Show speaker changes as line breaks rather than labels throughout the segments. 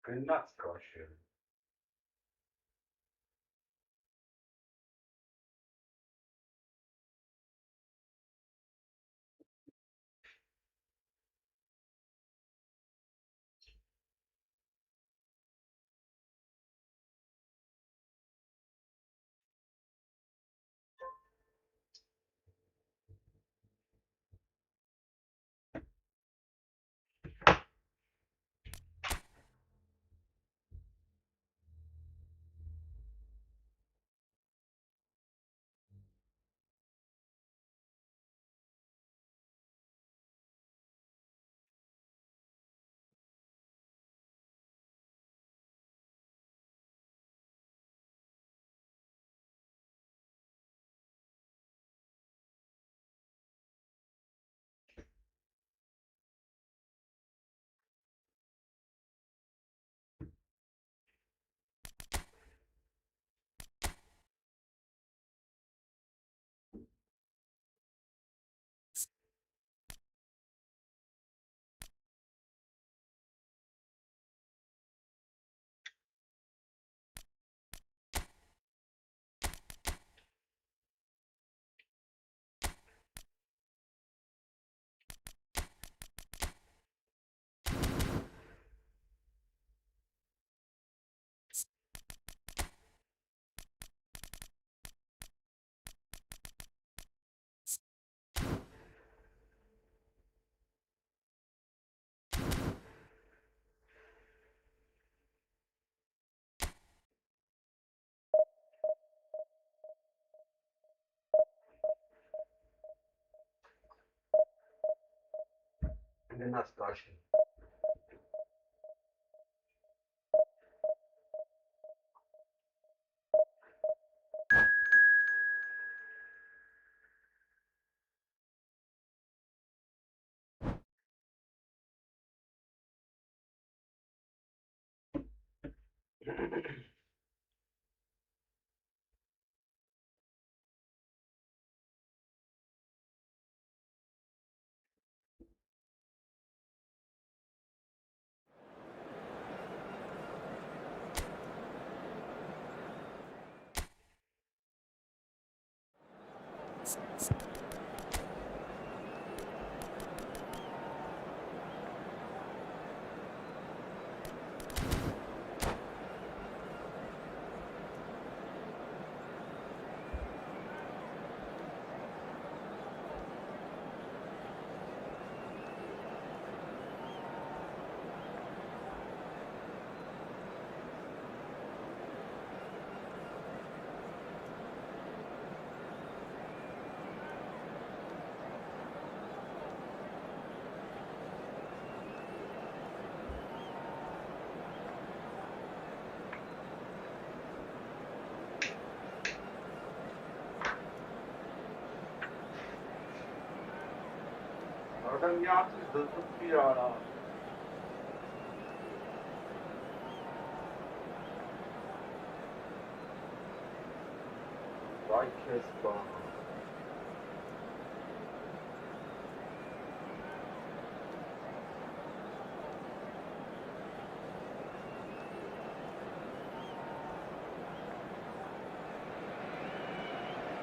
Grenaz karşı. Grenaz karşı. Oradan yağsız hızlı bir ara. Vay kes bana.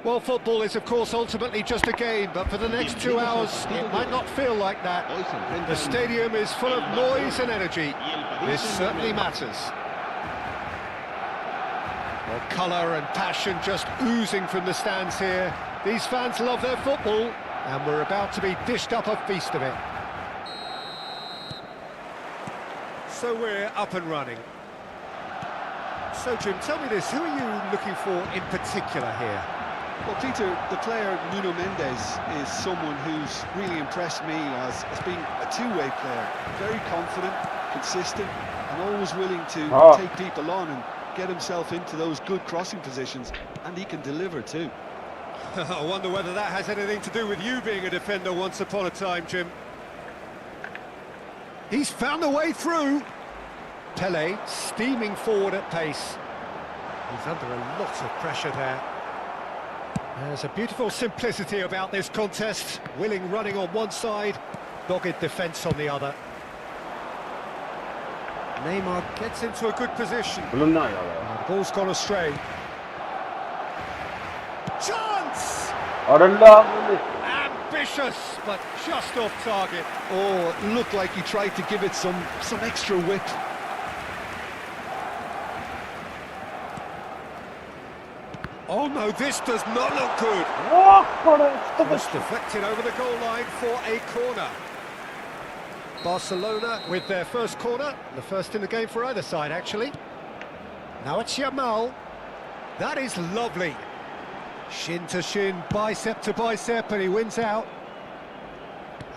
Well, football is, of course, ultimately just a game, but for the next 2 hours, it might not feel like that. The stadium is full of noise and energy. This certainly matters. Well, colour and passion just oozing from the stands here. These fans love their football, and we're about to be dished up a feast of it. So we're up and running. So, Jim, tell me this, who are you looking for in particular here?
Well, Peter, the player Nuno Mendes is someone who's really impressed me as being a two-way player. Very confident, consistent, and always willing to take people on and get himself into those good crossing positions, and he can deliver too.
I wonder whether that has anything to do with you being a defender once upon a time, Jim. He's found a way through. Pele steaming forward at pace. He's under a lot of pressure there. There's a beautiful simplicity about this contest. Willing running on one side, dogged defence on the other. Neymar gets into a good position. The ball's gone astray. Chance! Ambitious, but just off target.
Oh, it looked like he tried to give it some extra whip.
Oh no, this does not look good. Just deflected over the goal line for a corner. Barcelona with their first corner, the first in the game for either side actually. Now it's Yamal. That is lovely. Shin to shin, bicep to bicep, and he wins out.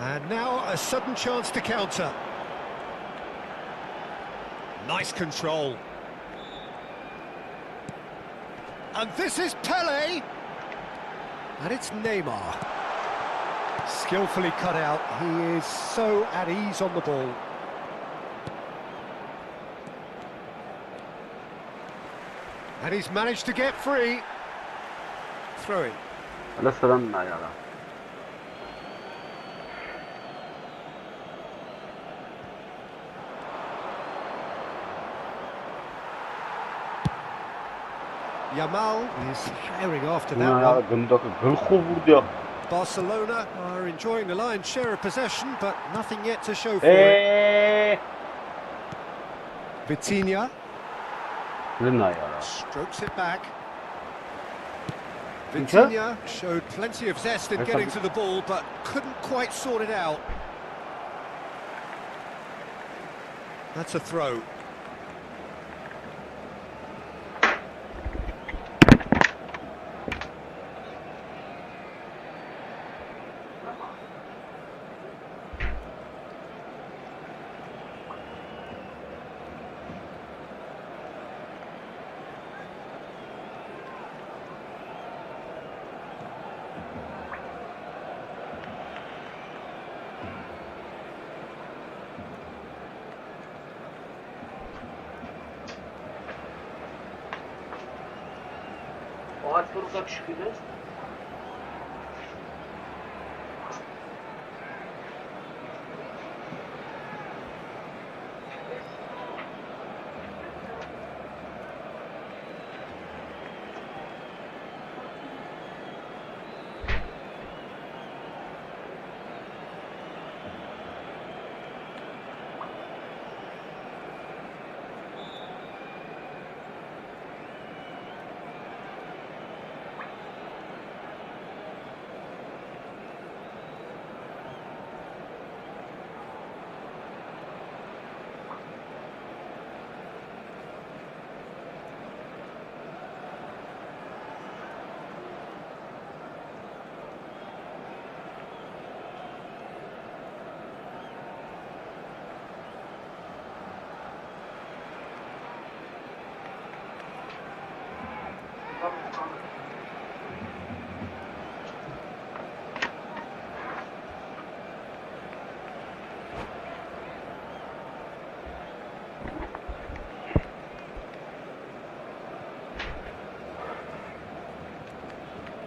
And now a sudden chance to counter. Nice control. And this is Pele. And it's Neymar. Skillfully cut out. He is so at ease on the ball. And he's managed to get free. Throw it. Yamal is herring after that one. Barcelona are enjoying the lion's share of possession, but nothing yet to show for it. Vitinha strokes it back. Vitinha showed plenty of zest in getting to the ball, but couldn't quite sort it out. That's a throw.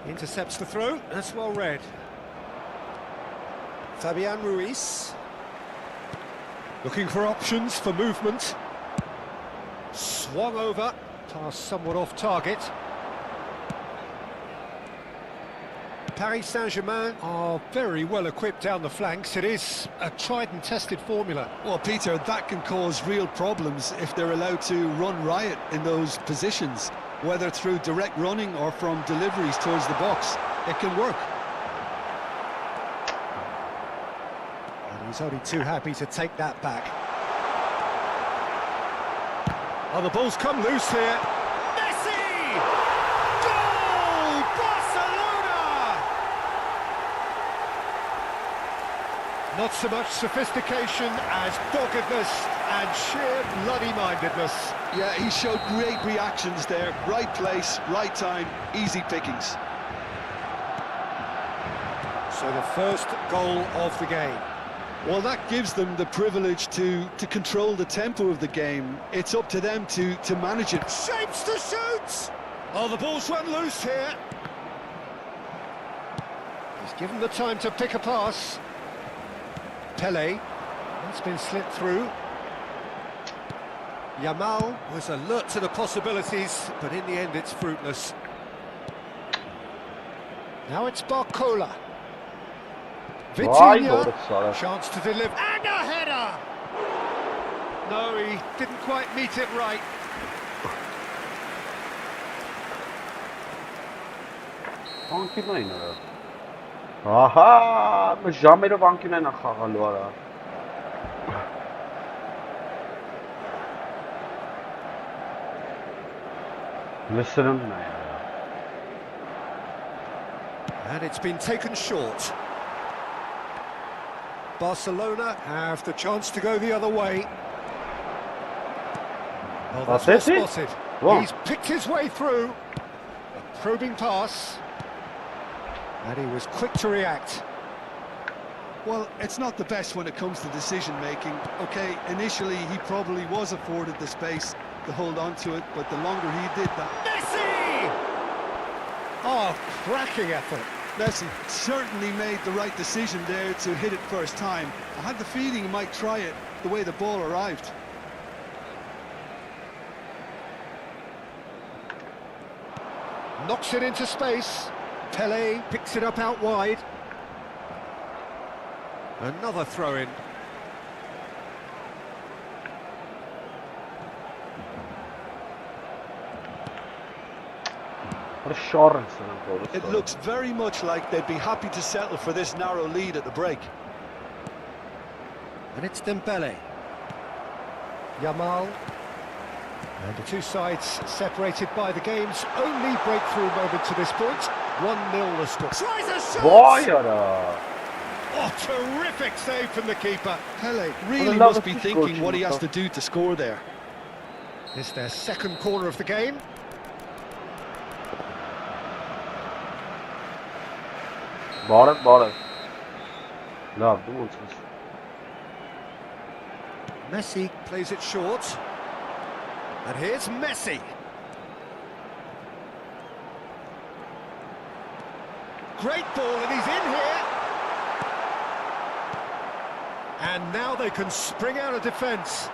Intercepts the throw, that's well read. Fabian Ruiz. Looking for options for movement. Swung over, pass somewhat off target. Paris Saint-Germain are very well equipped down the flanks. It is a tried and tested formula.
Well, Peter, that can cause real problems if they're allowed to run riot in those positions, whether through direct running or from deliveries towards the box. It can work.
And he's only too happy to take that back. Oh, the ball's come loose here. Messi! Goal! Barcelona! Not so much sophistication as doggedness and sheer bloody-mindedness.
Yeah, he showed great reactions there. Right place, right time, easy pickings.
So the first goal of the game.
Well, that gives them the privilege to control the tempo of the game. It's up to them to manage it.
Shapes to shoot! Oh, the ball's run loose here. He's given the time to pick a pass. Pele, it's been slipped through. Yamal was alert to the possibilities, but in the end it's fruitless. Now it's Barcola. Vitinha, chance to deliver, and a header! No, he didn't quite meet it right.
Ահա, ժամերով անկյուն են խաղալու արա։ Լսրում նա է։
And it's been taken short. Barcelona have the chance to go the other way. Oh, that's well spotted. Whoa. He's picked his way through. A probing pass. And he was quick to react.
Well, it's not the best when it comes to decision-making. OK, initially he probably was afforded the space to hold on to it, but the longer he did that...
Messi! Oh, cracking effort.
Messi certainly made the right decision there to hit it first time. I had the feeling he might try it the way the ball arrived.
Knocks it into space. Pele picks it up out wide. Another throw-in.
It looks very much like they'd be happy to settle for this narrow lead at the break.
And it's Dembele. Yamal. And the two sides separated by the game's only breakthrough moment to this point. 1-0 the score. Tries a shot! Oh, terrific save from the keeper.
Pele really must be thinking what he has to do to score there.
It's their second corner of the game.
Bora. No,
Messi plays it short. And here's Messi. Great ball, and he's in here. And now they can spring out of defence.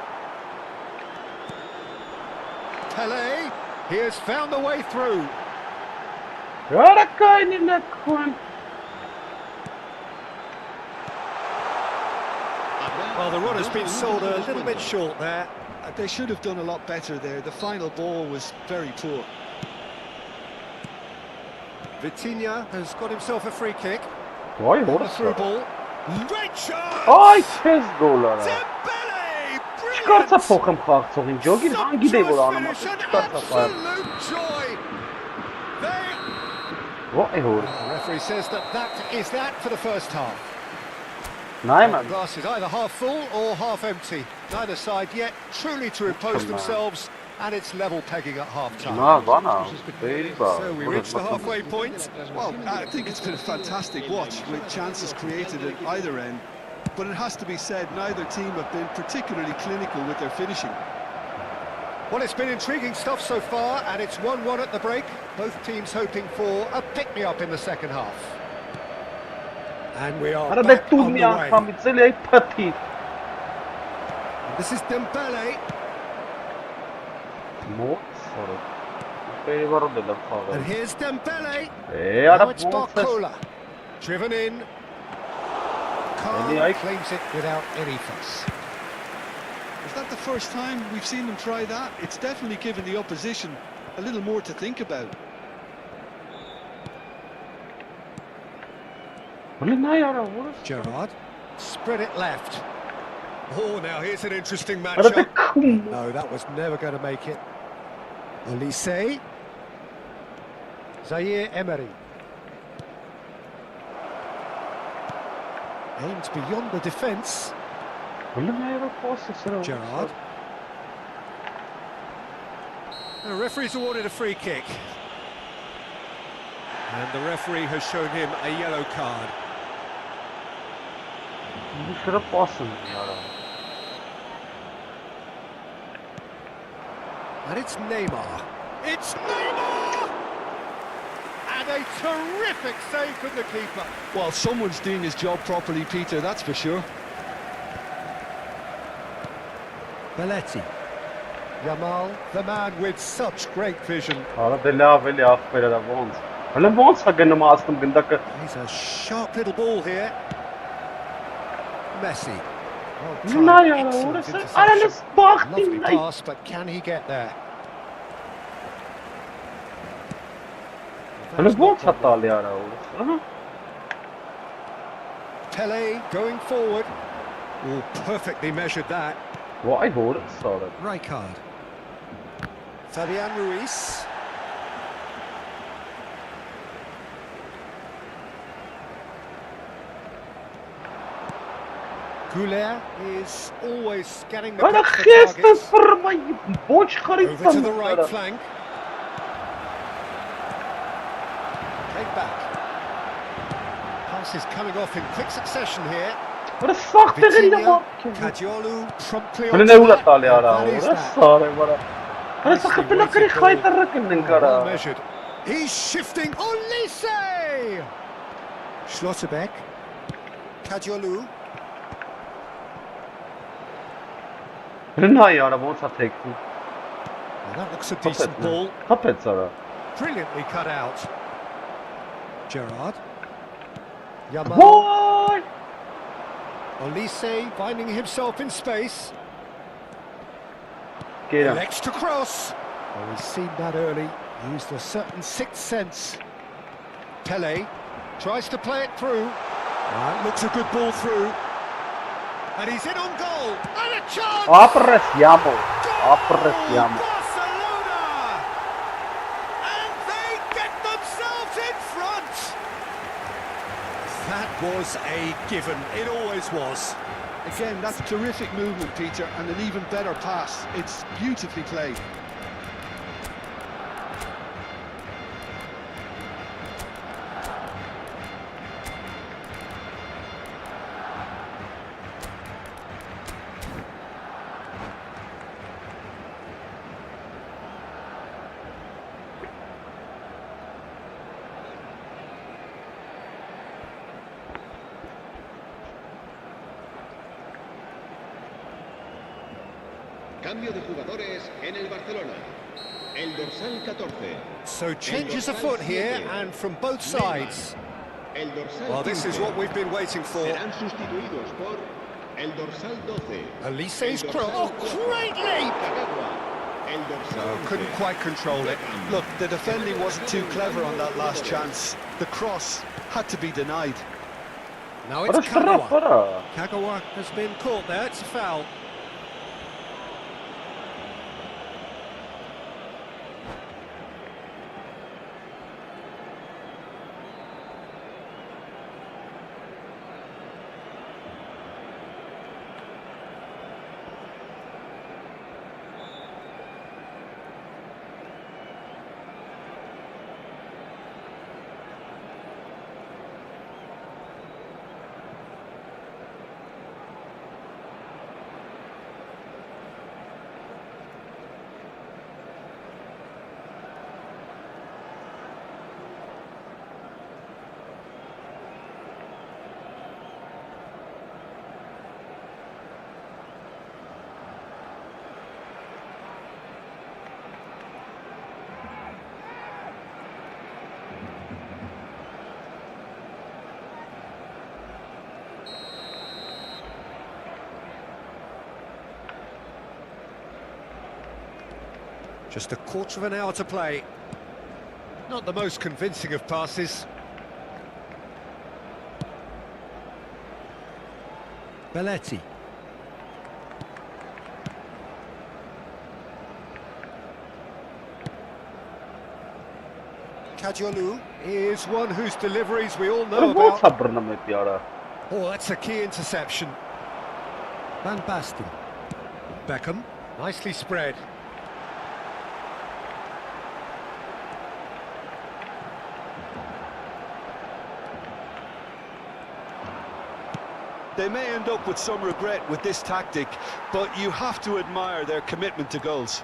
Pele, he has found the way through. Well, the run has been sold a little bit short there.
They should have done a lot better there. The final ball was very poor.
Vitinha has got himself a free kick.
Why?
A through ball. Great shot!
Ay, tez gol ara.
Dembele!
Չկարծա փոխեմ խաղացողին, ջոգին հան գիտե որ անում է։
Absolute joy! The referee says that is that for the first half. The glass is either half full or half empty. Neither side yet truly to impose themselves, and it's level pegging at half-time. So we reach the halfway point.
Well, I think it's been a fantastic watch with chances created at either end. But it has to be said, neither team have been particularly clinical with their finishing.
Well, it's been intriguing stuff so far, and it's 1-1 at the break. Both teams hoping for a pick-me-up in the second half. And we are back on the way. This is Dembele. And here's Dembele. Now it's Barcola. Driven in. Khan claims it without any fuss.
Is that the first time we've seen them try that? It's definitely given the opposition a little more to think about.
Gerrard spread it left. Oh, now here's an interesting matchup. No, that was never going to make it. Olise. Zaire Emery. Aimed beyond the defence. Gerrard. The referee's awarded a free kick. And the referee has shown him a yellow card. And it's Neymar. It's Neymar! And a terrific save from the keeper.
Well, someone's doing his job properly, Peter, that's for sure.
Belletti. Yamal, the man with such great vision.
He's
a sharp little ball here. Messi. Lovely pass, but can he get there? Pele going forward. Oh, perfectly measured that.
Why hold it solid?
Rijkaard. Fabian Ruiz. Goulet is always scanning the pitch for targets. Over to the right flank. Played back. Pass is coming off in quick succession here. Vitinha, Kadiolu promptly on top. Well measured. He's shifting. Olise! Schlotterbeck. Kadiolu.
Well,
That looks a decent ball. Brilliantly cut out. Gerrard. Yamal. Olise finding himself in space. Elects to cross. Oh, he's seen that early. Used a certain sixth sense. Pele tries to play it through. Looks a good ball through. And he's in on goal. And a chance!
Apreciamos.
Barcelona! And they get themselves in front. That was a given. It always was.
Again, that's terrific movement, Peter, and an even better pass. It's beautifully played.
Cambio de jugadores en el Barcelona. El dorsal 14.
So changes afoot here and from both sides.
El dorsal
Well, this is what we've been waiting for.
Serán sustituidos por el dorsal 12.
Olise's cross. Oh, great leap!
El dorsal
No, couldn't quite control it.
Look, the defending wasn't too clever on that last chance. The cross had to be denied.
Now it's Kagawa. Kagawa has been caught there. It's a foul. Just a quarter of an hour to play. Not the most convincing of passes. Belletti. Kadiolu is one whose deliveries we all know about. Oh, that's a key interception. Van Basten. Beckham, nicely spread.
They may end up with some regret with this tactic, but you have to admire their commitment to goals.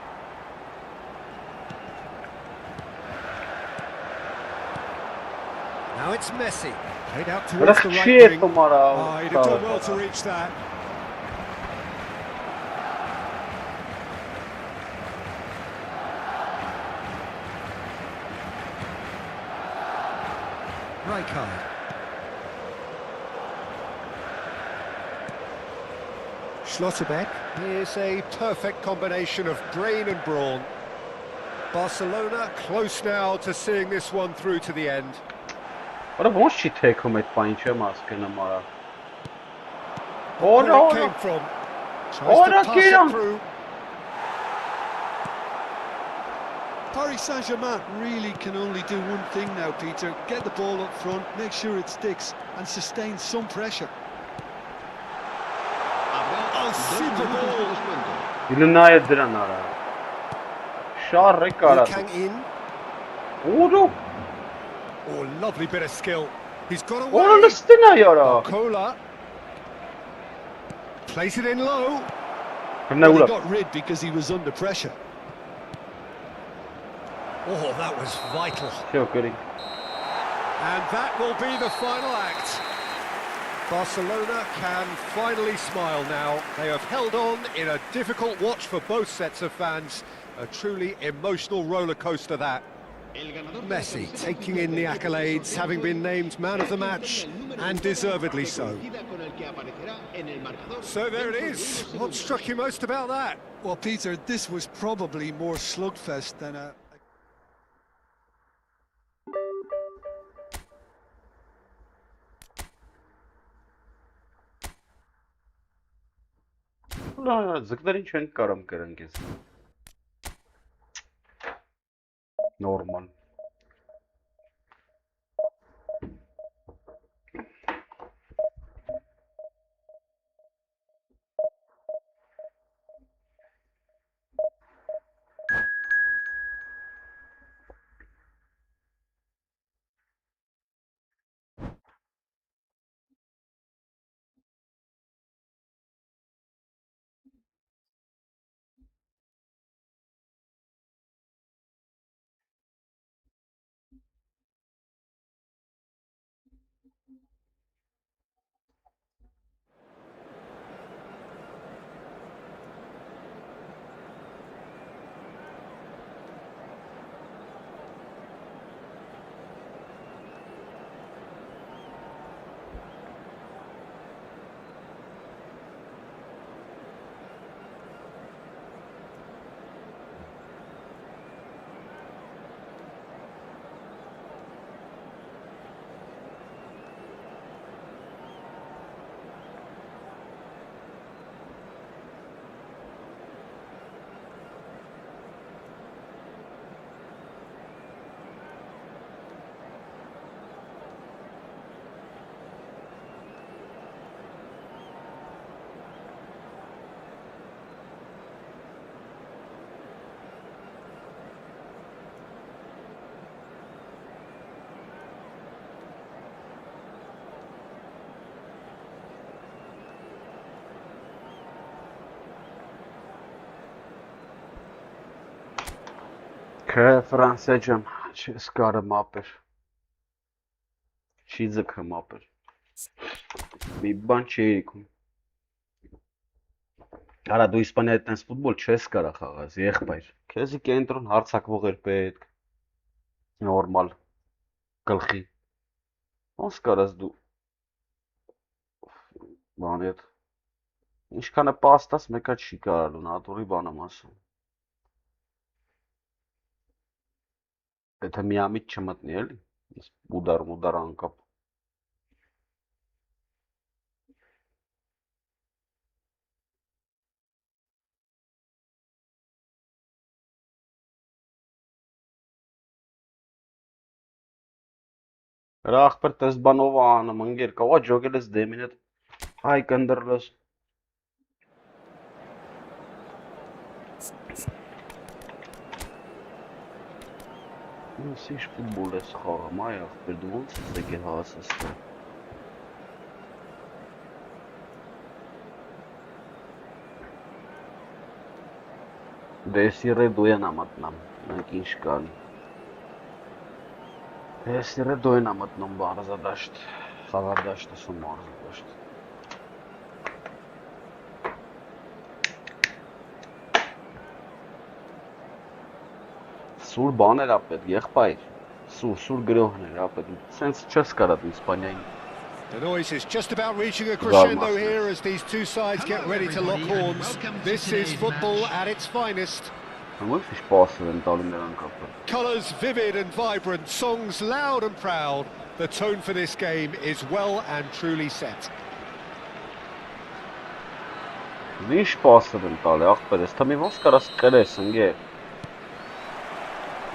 Now it's Messi. Played out
What
towards
a
the right
shit,
wing.
Tomara.
Oh, he'd have done well to reach that. Rijkaard. Schlotterbeck. Here's a perfect combination of brain and brawn. Barcelona close now to seeing this one through to the end.
Ora ոնց չի թեքում այդ բանը չեմ հասկանում արա։
Where it
Ora
came from. Tries
Ora
to pass
Kieran.
it through.
Paris Saint-Germain really can only do one thing now, Peter. Get the ball up front, make sure it sticks, and sustain some pressure.
Oh, super ball.
Իլնայը դրան արա։ Շարը կարա։
Kang in.
Ora
Oh, lovely bit of skill. He's got
Ora
away.
լստինա яра։
Cola. Place it in low.
Well, he
Հնաուրա։
got rid because he was under pressure.
Oh, that was vital.
Всё, կրի։
And that will be the final act. Barcelona can finally smile now. They have held on in a difficult watch for both sets of fans. A truly emotional roller coaster that. Messi taking in the accolades, having been named man of the match, and deservedly so. So there it is. What struck you most about that?
Well, Peter, this was probably more slugfest than a...
Ուրա զգտերին չեն կարամ կրենք ես։ Նորմալ։ Քրե Ֆրանսիա ջան, չես կարը մապեր։ Չի ձգը մապեր։ Մի բան չի եկում։ Արա դու Իսպանիայի տենց ֆուտբոլ չես կարա խաղաս, եղբայր։ Քեզի կենտրոն հարցակվող էր պետք։ Նորմալ գլխի։ Ոնց կարաս դու բանի հետ։ Ինչքան է պաստաս, մեկա չի կարալու, նատուրի բան եմ ասում։ Եթե միամիտ չմտնի էլի, ուդար անկապ։ Ախպեր տեսբանով անում ընկեր, կողա ջոգել ես դեմին հետ հայ կնդրլոս։ Ինչ ֆուտբոլ ես խաղում, այ ախպեր դու ոնց ես եկել հասստը։ Դեսի ռեդու են ամատնամ, մենք ինչ կանի։ Դեսի ռեդու են ամատնում բարզադաշտ, խաղարդաշտը սում մարզադաշտ։ Սուր բաներ ապետ, եղբայր, սուր գրոհներ ապետ, սենց չես կարատ Իսպանիային։
The noise is just about reaching a crescendo here as these two sides get ready to lock horns. This is football at its finest.
Ոնց ինչ պասեր են տալու նրանք ապետ։
Colours vivid and vibrant, songs loud and proud. The tone for this game is well and truly set.
Ինչ պասեր են տալի, ախպեր ես, թմի ոնց կարաս կրես ընգեր։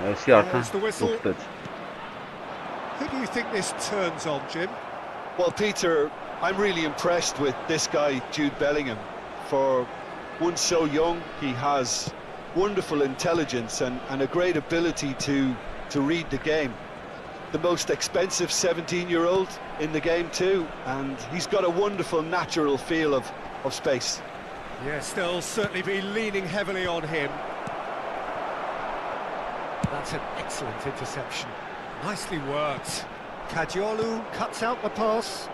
Այսի արդեն ուխտեց։
Who do you think this turns on, Jim?
Well, Peter, I'm really impressed with this guy, Jude Bellingham. For one so young, he has wonderful intelligence and a great ability to read the game. The most expensive 17-year-old in the game too, and he's got a wonderful natural feel of space.
Yes, they'll certainly be leaning heavily on him. That's an excellent interception. Nicely worked. Kadiolu cuts out the pass.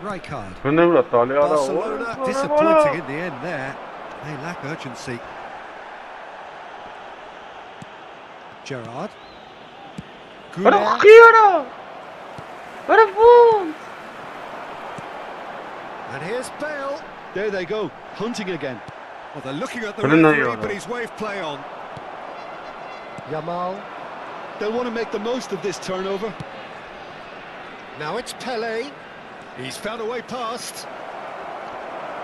Rijkaard. Barcelona disappointing in the end there. They lack urgency. Gerrard. And here's Bale.
There they go, hunting again.
Well, they're looking at the referee, but he's waved play on. Yamal.
They'll want to make the most of this turnover.
Now it's Pelé. He's found a way past.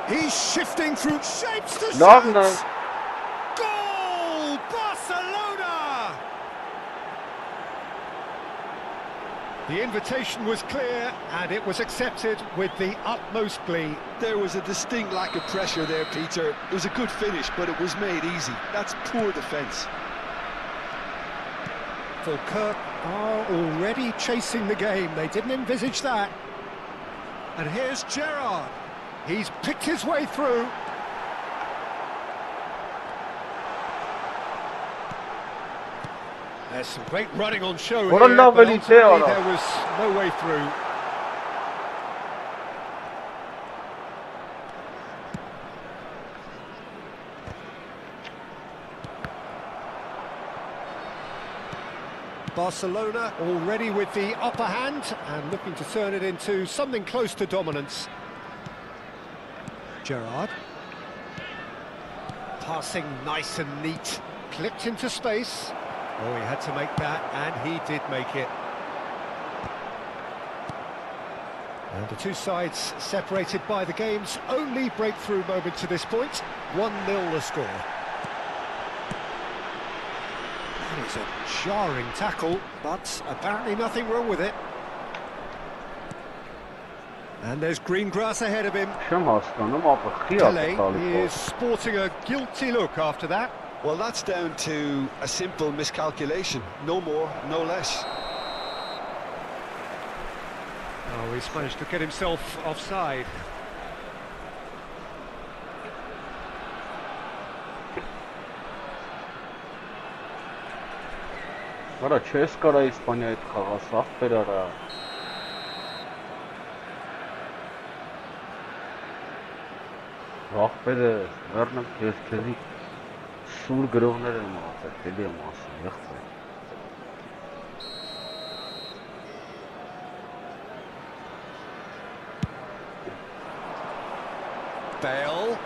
He's shifting through shapes to shots. Goal! Barcelona! The invitation was clear and it was accepted with the utmost glee.
There was a distinct lack of pressure there, Peter. It was a good finish, but it was made easy. That's poor defence.
Falkirk are already chasing the game. They didn't envisage that. And here's Gerrard. He's picked his way through. There's some great running on show here, but ultimately there was no way through. Barcelona already with the upper hand and looking to turn it into something close to dominance. Gerrard. Passing nice and neat. Clipped into space. Oh, he had to make that, and he did make it. And the two sides separated by the game's only breakthrough moment to this point. 1-0 the score. That is a jarring tackle, but apparently nothing wrong with it. And there's green grass ahead of him. Pelé, he is sporting a guilty look after that.
Well, that's down to a simple miscalculation. No more, no less.
Oh, he's managed to get himself offside.
Արա չես կարա Իսպանիա հետ խաղաս, ախպեր արա։ Ախպերը վերնամ քեզի սուր գրողներ են ասել, դեպի եմ ասում, եղբայր։
Bale.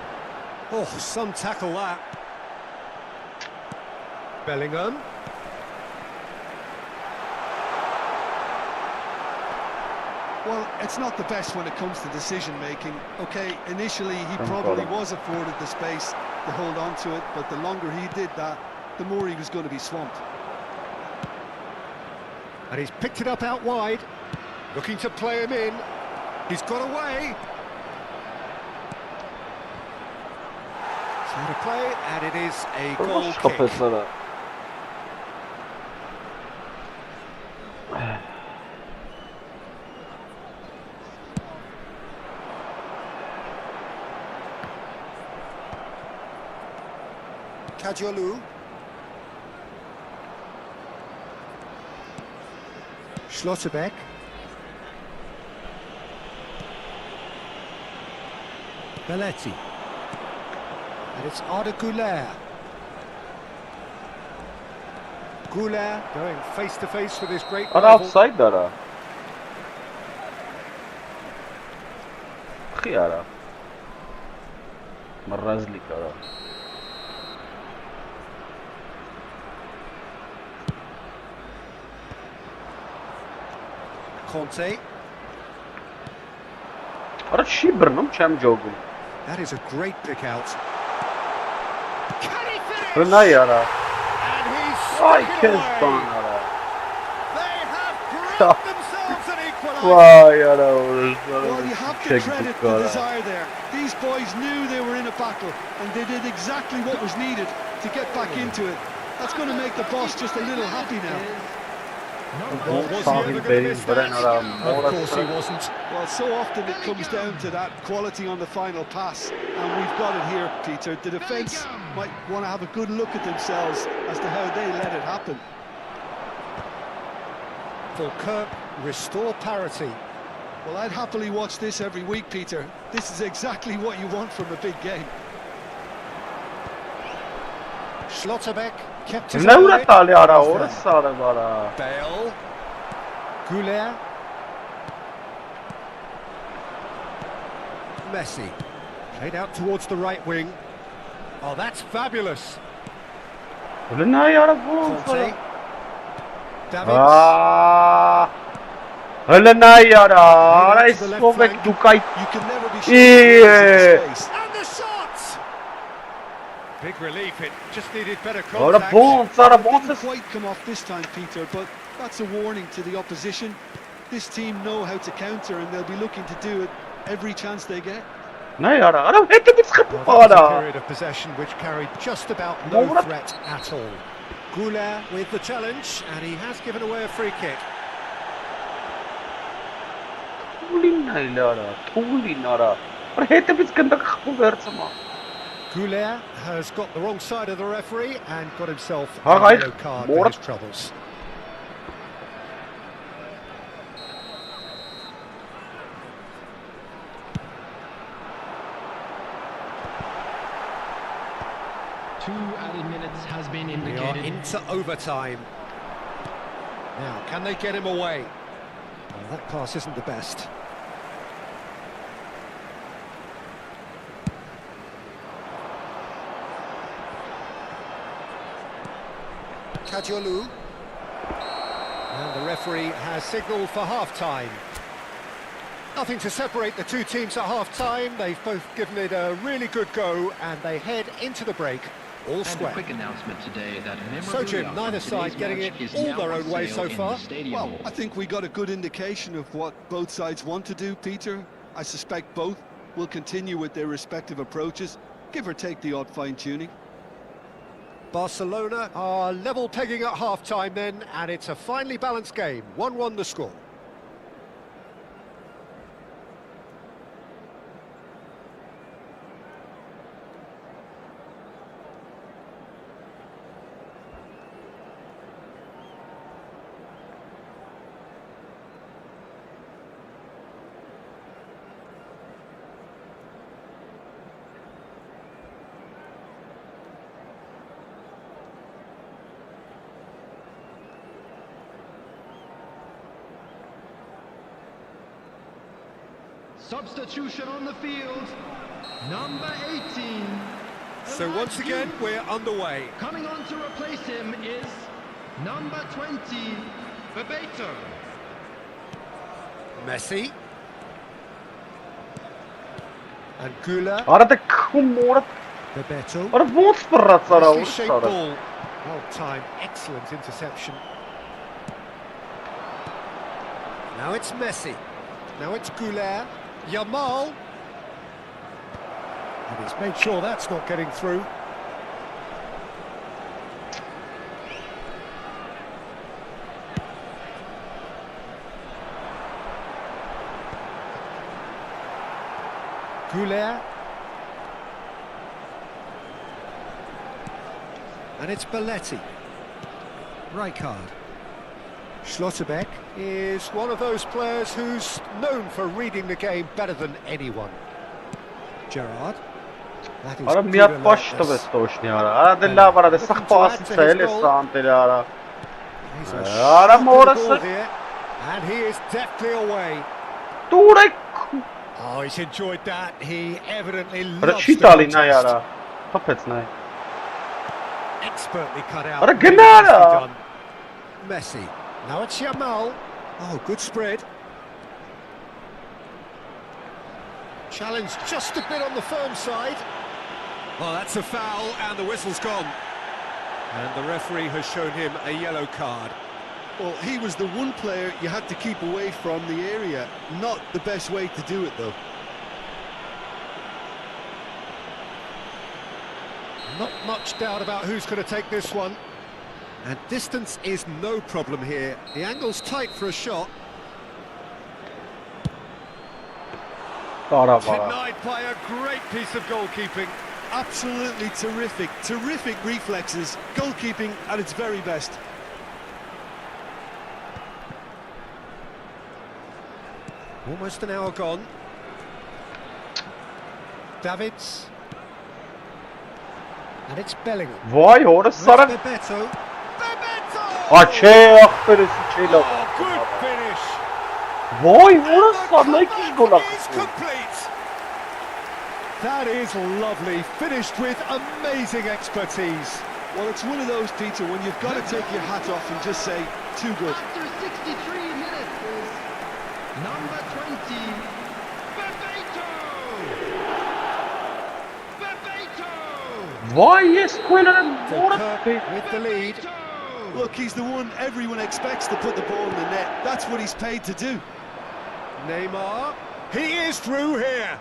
Oh, some tackle that. Bellingham.
Well, it's not the best when it comes to decision-making. Okay, initially he probably was afforded the space to hold on to it, but the longer he did that, the more he was going to be swamped.
And he's picked it up out wide, looking to play him in. He's got away. Trying to play, and it is a goal kick. Kajolu. Schlotterbeck. Belletti. And it's Arda Güler. Güler going face to face with his great rival.
Offside dara. Khiara. Marrazli kara.
Conte.
Ara çi bırnım çem jogu.
That is a great pick out. Can he finish?
Rına yara.
And he's
Ay
stuck it
kes
away.
bana.
They have proved themselves an equaliser.
Vay yara
Well, you have to credit the desire there. These boys knew they were in a battle, and they did exactly what was needed to get back into it. That's going to make the boss just a little happy now.
Was he ever going to miss that? Of course he wasn't.
Well, so often it comes down to that quality on the final pass, and we've got it here, Peter. The defence might want to have a good look at themselves as to how they let it happen.
For Kirk, restore parity.
Well, I'd happily watch this every week, Peter. This is exactly what you want from a big game.
Schlotterbeck kept his
Laura Taliara or Sarabara.
Bale. Güler. Messi. Played out towards the right wing. Oh, that's fabulous.
Rına yara
Conte.
bu.
Davids.
Rına yara. Ara iskovek dukay.
You can never be sure of the space.
And the shot! Big relief, it just needed better
Ora
contact.
bom, Sara
Didn't
bom.
quite come off this time, Peter, but that's a warning to the opposition. This team know how to counter, and they'll be looking to do it every chance they get.
Ne yara? Ara hete bir sıkıntı
Well, that was a
para.
period of possession which carried just about no
What?
threat at all. Güler with the challenge, and he has given away a free kick.
Tulin yara. Tulin yara. Ara hete bir sıkıntı kapı versem.
Güler has got the wrong side of the referee and got himself a
Hayır,
yellow card
mor-
for his troubles.
Two added minutes has been
We are
indicated.
into overtime. Now, can they get him away? Well, that pass isn't the best. Kajolu. And the referee has signalled for half-time. Nothing to separate the two teams at half-time. They've both given it a really good go, and they head into the break all
And a
square.
quick announcement today that
So, Jim,
memorabilia
neither
from
side
today's
getting
match
it
is
all
now
their
on
own way
sale
so
in the
far.
stadium
Well,
hall.
I think we got a good indication of what both sides want to do, Peter. I suspect both will continue with their respective approaches, give or take the odd fine-tuning.
Barcelona are level pegging at half-time then, and it's a finely balanced game. 1-1 the score.
Substitution on the field, number 18.
So once again, we're underway.
Coming on to replace him is number 20, Bebeto.
Messi. And Güler.
Ara da kumor.
Bebeto.
Ara bom sprat Sara or
Nicely shaped
Sara.
ball. Well timed, excellent interception. Now it's Messi. Now it's Goulet. Yamal. And he's made sure that's not getting through. Goulet. And it's Belletti. Rijkaard. Schlotterbeck is one of those players who's known for reading the game better than anyone. Gerrard. That is
Ara
good
miat pošto
alertness.
bestošni ara. Ara della vara de
Looking to
sakpasi
add to his
cele
goal.
sante ara.
He's a
Ara
shot at the
morası.
ball here, and he is deftly away.
Turek.
Oh, he's enjoyed that. He evidently
Ara
loves the
çitali na
contest.
yara. Kapec na.
Expertly cut out.
Ara
Really
gnara.
nicely done. Messi. Now it's Yamal. Oh, good spread. Challenge just a bit on the firm side. Oh, that's a foul, and the whistle's gone. And the referee has shown him a yellow card.
Well, he was the one player you had to keep away from the area. Not the best way to do it, though.
Not much doubt about who's going to take this one. And distance is no problem here. The angle's tight for a shot.
Ara vara.
Denied by a great piece of goalkeeping.
Absolutely terrific, terrific reflexes. Goalkeeping at its very best.
Almost an hour gone. Davids. And it's Bellingham.
Vay orası
That's
sarı.
Bebeto. Bebeto!
Açe aferin çela.
Oh, good finish.
Vay
And
orası
the
sarı iki gol
comeback is
attı.
complete. That is lovely. Finished with amazing expertise.
Well, it's one of those, Peter, when you've got to take your hat off and just say, too good.
After 63 minutes is number 20, Bebeto! Bebeto!
Vay yes koylarım.
So
Orası.
Kirk with the lead.
Bebeto!
Look, he's the one everyone expects to put the ball in the net. That's what he's paid to do.
Neymar. He is through here.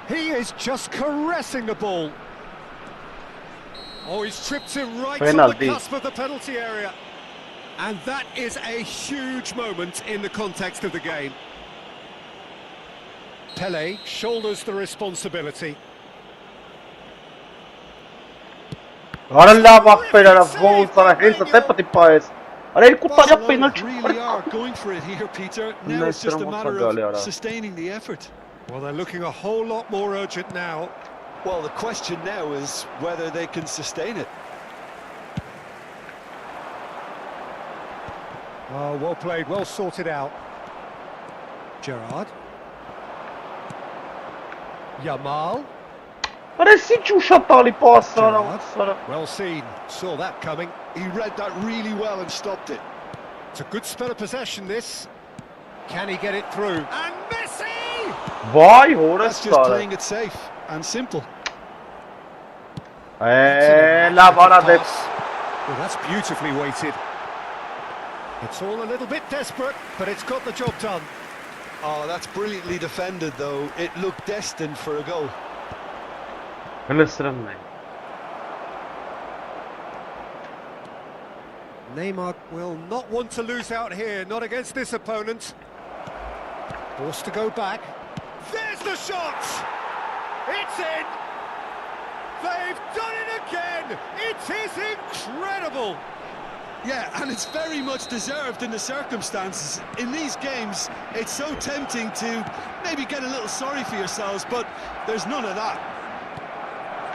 He is just caressing the ball. Oh, he's tripped him right on the
Penalty.
cusp of the penalty area. And that is a huge moment in the context of the game. Pele shoulders the responsibility.
Aralla bak beyler. Gol sana hensa tepati payes. Ara el kutar yapmayın lan.
Barcelona really are going for it here, Peter. Now it's just a matter of sustaining the effort.
Well, they're looking a whole lot more urgent now.
Well, the question now is whether they can sustain it.
Oh, well played, well sorted out. Gerrard. Yamal.
Ara siç uşatali pasara. Sara.
Well seen, saw that coming.
He read that really well and stopped it.
It's a good spell of possession, this. Can he get it through? And Messi!
Vay
That's
orası
just
sarı.
playing it safe and simple.
La vara de.
Well, that's beautifully weighted. It's all a little bit desperate, but it's got the job done.
Oh, that's brilliantly defended, though. It looked destined for a goal.
Kılıçırım ne?
Neymar will not want to lose out here, not against this opponent. Forced to go back. There's the shot! It's in! They've done it again! It is incredible!
Yeah, and it's very much deserved in the circumstances. In these games, it's so tempting to maybe get a little sorry for yourselves, but there's none of that.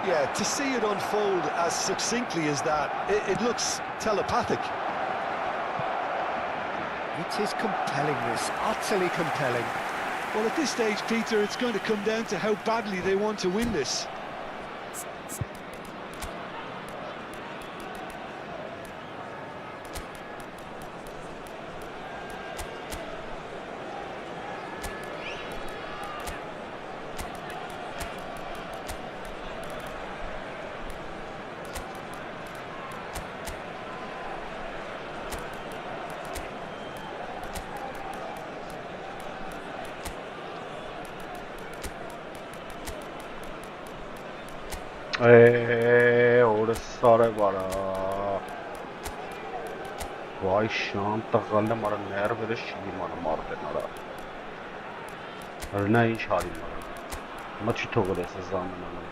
Yeah, to see it unfold as succinctly as that, it looks telepathic.
It is compelling, this, utterly compelling.
Well, at this stage, Peter, it's going to come down to how badly they want to win this.
Orası sarı var ha. Vay şan tağalle mara nervere şili mara marden ara. Arına iş halim var. Maçı toğresi zaman ana.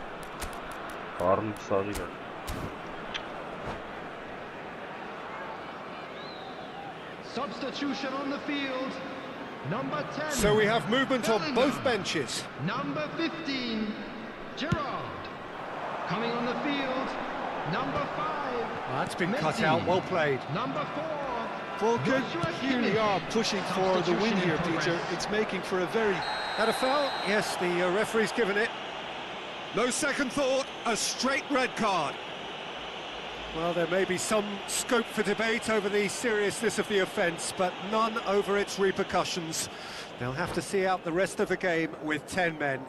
Karnım sarıyor.
Substitution on the field. Number 10.
So we have movement on both benches.
Number 15, Gerard. Coming on the field, number 5.
That's been cut
Messi.
out, well played.
Number 4.
Well, good.
Joshua
Here we
Kimmich.
are pushing for the win
Substitution in
here, Peter.
progress.
It's making for a very...
Had a foul? Yes, the referee's given it. No second thought, a straight red card. Well, there may be some scope for debate over the seriousness of the offence, but none over its repercussions. They'll have to see out the rest of the game with 10 men.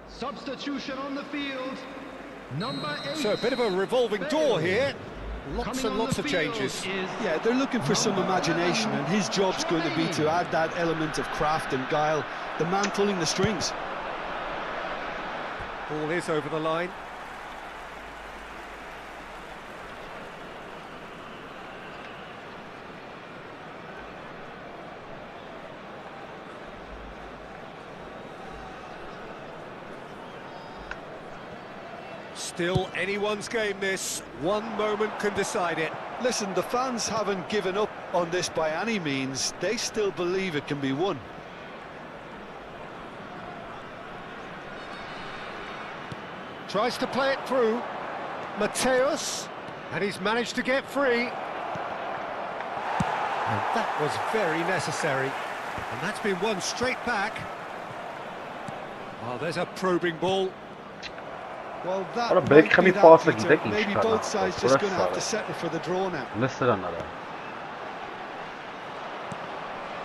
Substitution on the field, number 8.
So a bit of a revolving door here. Lots
Coming
and
on
lots
the
of
field
changes.
is
Yeah, they're looking for some imagination, and his job's going to be to add that element of craft and guile. The man pulling the strings.
Ball is over the line. Still anyone's game this. One moment can decide it.
Listen, the fans haven't given up on this by any means. They still believe it can be won.
Tries to play it through. Mateus, and he's managed to get free. And that was very necessary. And that's been won straight back. Oh, there's a probing ball.
Well, that
Ora,
might
belki
be
kami
that,
pahasına
Peter.
gidecek
Maybe
inşallah.
both sides just
Burası
going to have to
sarı.
settle for the draw now.
Mısıranlara.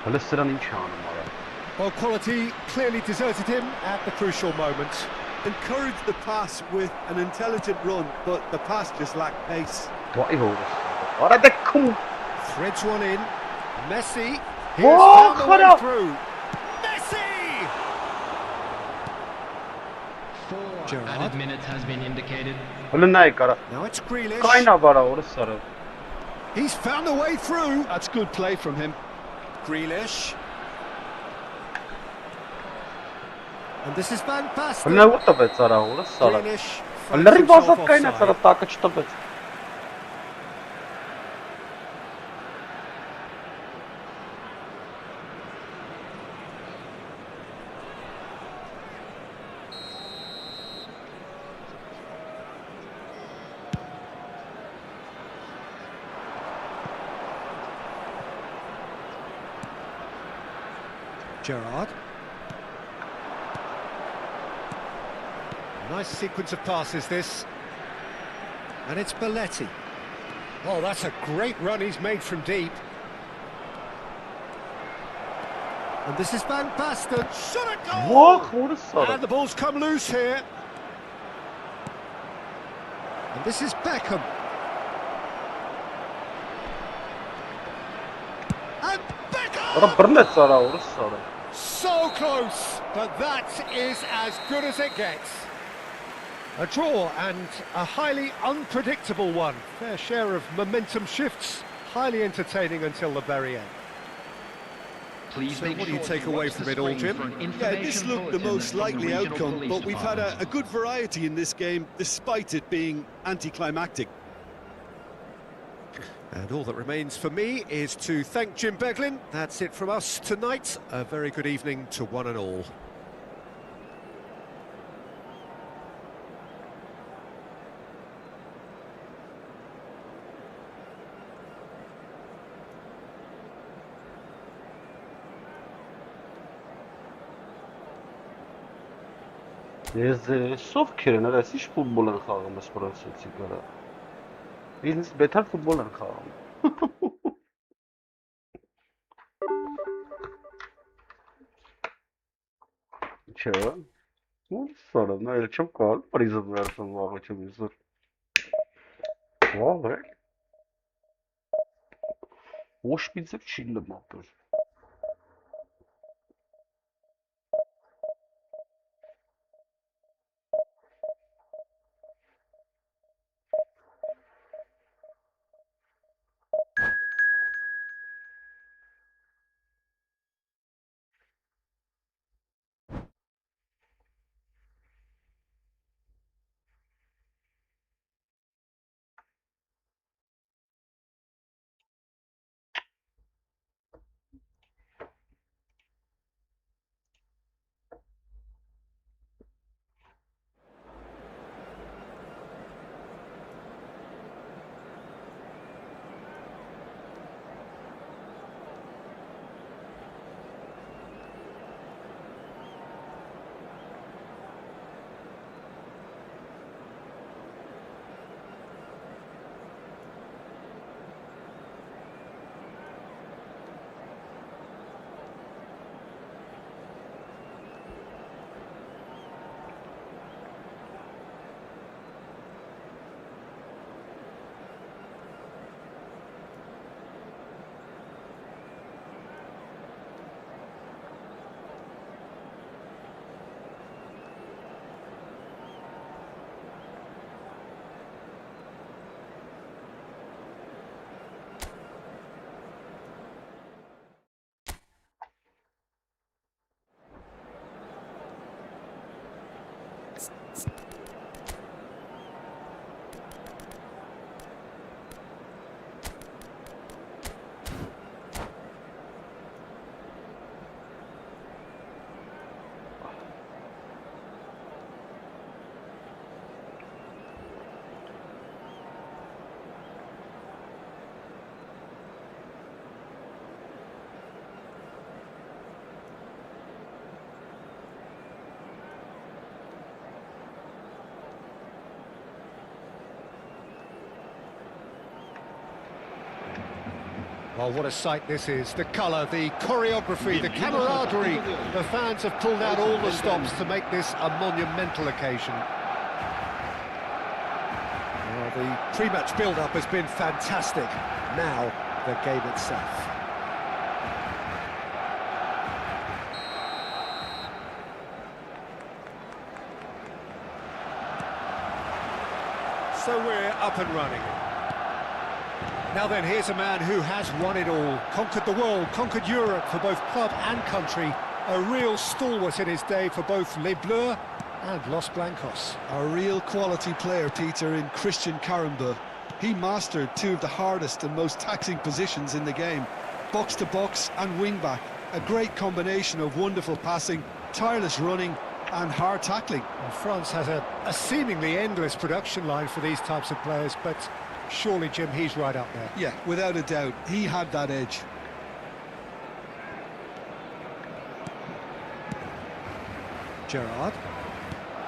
Mısıran imkanım var.
Well, quality clearly deserted him at the crucial moment.
Encourage the pass with an intelligent run, but the pass just lacked pace.
Vay orası. Ora da kum.
Threads one in. Messi. Here's
Whoa,
found the way
cut up.
through. Messi!
4
Gerard.
added minutes has been indicated.
Önüne kara.
Now it's Grealish.
Kayna var orası sarı.
He's found the way through.
That's good play from him.
Grealish. And this is Van Basten.
Önüne vur da bet sarı orası sarı.
Grealish finds
Önüne
himself
basat kayna
offside.
sarı takıç da bet.
Gerard. Nice sequence of passes this. And it's Belletti. Oh, that's a great run he's made from deep. And this is Van Basten. Shot a goal!
Vah orası sarı.
And the ball's come loose here. And this is Beckham. And Beckham!
Ora bir net sarı orası sarı.
So close, but that is as good as it gets. A draw and a highly unpredictable one. Fair share of momentum shifts, highly entertaining until the very end.
Please
So
make
what do you
sure
take
to
away
watch
from
the
it all,
screen
Jim?
for an
Yeah,
information
this looked the
bulletin
most
from the
likely
regional
outcome,
police
but we've had
department.
a good variety in this game, despite it being anticlimactic.
And all that remains for me is to thank Jim Beglin. That's it from us tonight. A very good evening to one and all.
Ես սով քերն արա ինչ ֆուտբոլ են խաղում այս պրոցեսի գարա։ Ինձ բետար ֆուտբոլ են խաղում։ Չէ։ Sonra ne öyle çok kal. Prizm versin valla çabuk. Valla. Hoş bir çille motor.
Oh, what a sight this is. The colour, the choreography, the camaraderie. The fans have pulled out all the stops to make this a monumental occasion. Well, the pre-match build-up has been fantastic. Now, the game itself. So we're up and running. Now then, here's a man who has won it all, conquered the world, conquered Europe for both club and country, a real stalwart in his day for both Les Bleus and Los Blancos.
A real quality player, Peter, in Christian Karembeu. He mastered two of the hardest and most taxing positions in the game, box to box and wing back. A great combination of wonderful passing, tireless running and hard tackling.
And France has a seemingly endless production line for these types of players, but surely, Jim, he's right up there.
Yeah, without a doubt, he had that edge.
Gerrard.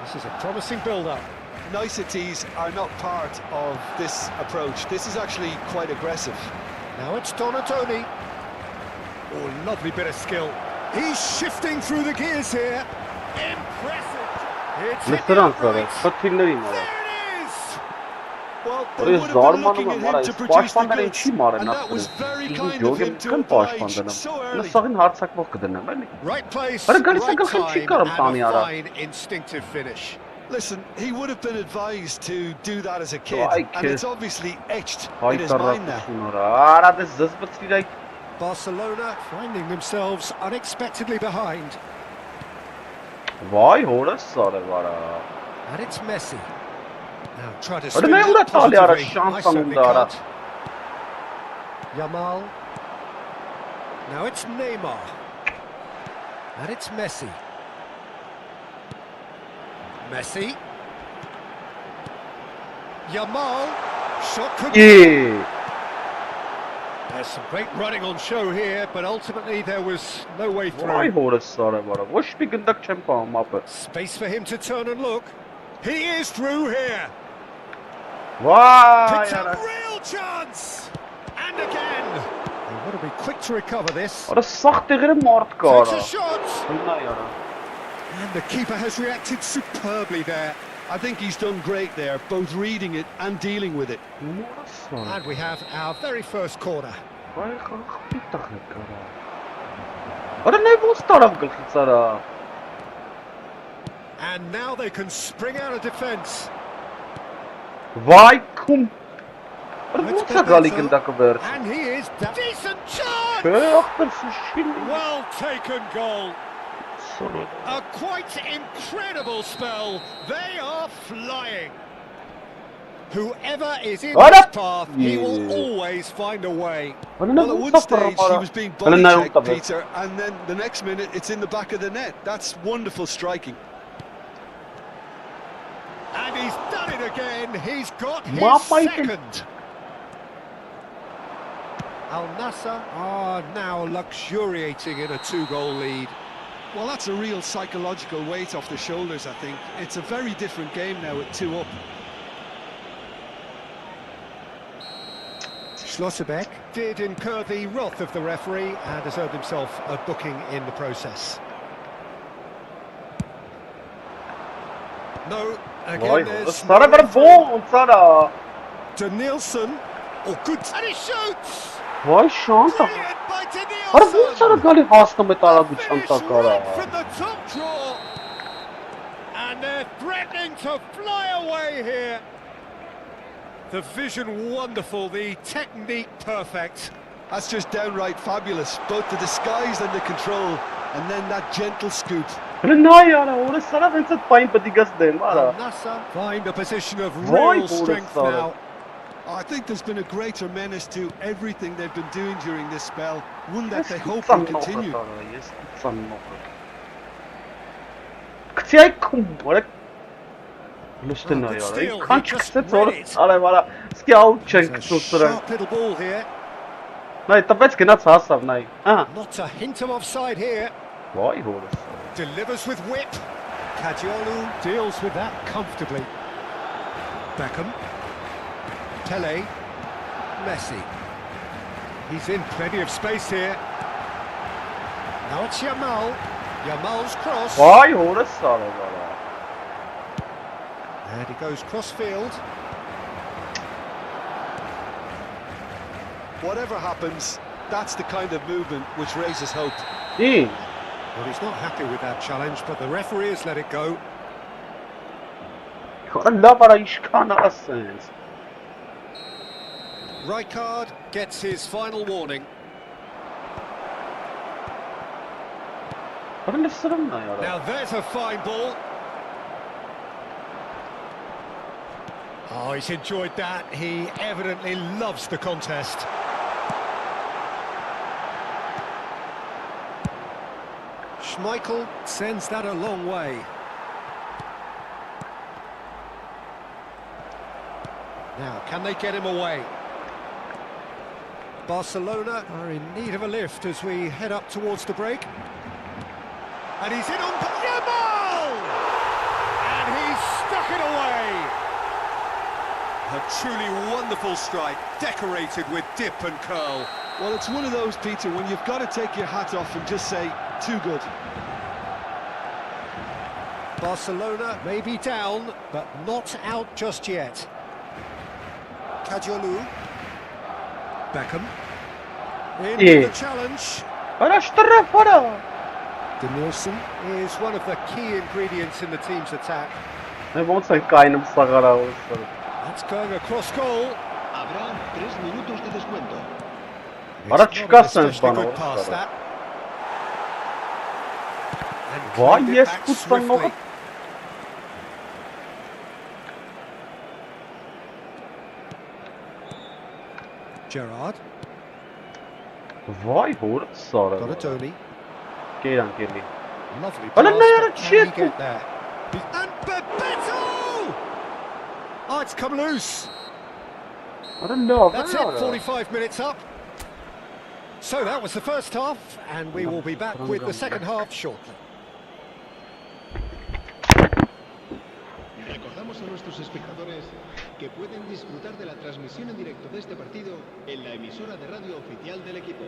This is a promising build-up.
Niceties are not part of this approach. This is actually quite aggressive.
Now it's Donatoni. Oh, lovely bit of skill. He's shifting through the gears here. Impressive. It's hit the uprights. There it is.
Well, they would have been looking at him to produce the goods, and that was very kind of him to oblige so early. Right place, right time, and a fine instinctive finish. Listen, he would have been advised to do that as a kid, and it's obviously etched in his mind now.
Barcelona finding themselves unexpectedly behind.
Vay horası var.
And it's Messi. Now try to swing that positively. Nice certainly can't. Yamal. Now it's Neymar. And it's Messi. Messi. Yamal. Shot could There's some great running on show here, but ultimately there was no way through.
Vay horası var. Hoş bir gündak çempa mapı.
Space for him to turn and look. He is through here.
Vay.
Picks up real chance. And again. They want to be quick to recover this.
Orası sahtı gırım mı artık ara?
Takes a shot.
Bunlar yara.
And the keeper has reacted superbly there.
I think he's done great there, both reading it and dealing with it.
And we have our very first corner. And now they can spring out of defence.
Vay kum.
And he is decent chance! Well taken goal. A quite incredible spell. They are flying. Whoever is in his path, he will always find a way.
Well, at one stage he was being body checked, Peter, and then the next minute it's in the back of the net. That's wonderful striking.
And he's done it again. He's got his second. Al Nassr are now luxuriating in a 2-goal lead.
Well, that's a real psychological weight off the shoulders, I think. It's a very different game now at 2 up.
Schlosserbeck did incur the wrath of the referee and has earned himself a booking in the process. No, again there's... Danielson. Oh, good. And he shoots!
Vay şanta.
Brilliant by Danielson! From the top draw. And they're threatening to fly away here. The vision wonderful, the technique perfect.
That's just downright fabulous, both the disguise and the control, and then that gentle scoop.
Al-Nassr find a position of real strength now.
I think there's been a greater menace to everything they've been doing during this spell, one that they hope will continue.
Sharp little ball here. Not a hint of offside here. Delivers with whip. Kajiolu deals with that comfortably. Beckham. Pele. Messi. He's in plenty of space here. Now it's Yamal. Yamal's cross. And he goes cross-field.
Whatever happens, that's the kind of movement which raises hope.
Well, he's not happy with that challenge, but the referee has let it go. Rijkaard gets his final warning. Now there's a fine ball. Oh, he's enjoyed that. He evidently loves the contest. Schmeichel sends that a long way. Now, can they get him away? Barcelona are in need of a lift as we head up towards the break. And he's in on Yamal! And he's stuck it away! A truly wonderful strike, decorated with dip and curl.
Well, it's one of those, Peter, when you've got to take your hat off and just say, too good.
Barcelona may be down, but not out just yet. Kajiolu. Beckham. In with the challenge. Danielson is one of the key ingredients in the team's attack. That's going across goal.
Habrá 3 minutos de descuento.
It's not an especially good pass, that. And cleared it back swiftly. Gerrard. Got a Tony. Lovely pass, but can he get there? And Bebeto! Oh, it's come loose. That's it, 45 minutes up. So that was the first half, and we will be back with the second half shortly.
Recordamos a nuestros espectadores que pueden disfrutar de la transmisión en directo de este partido en la emisora de radio oficial del equipo.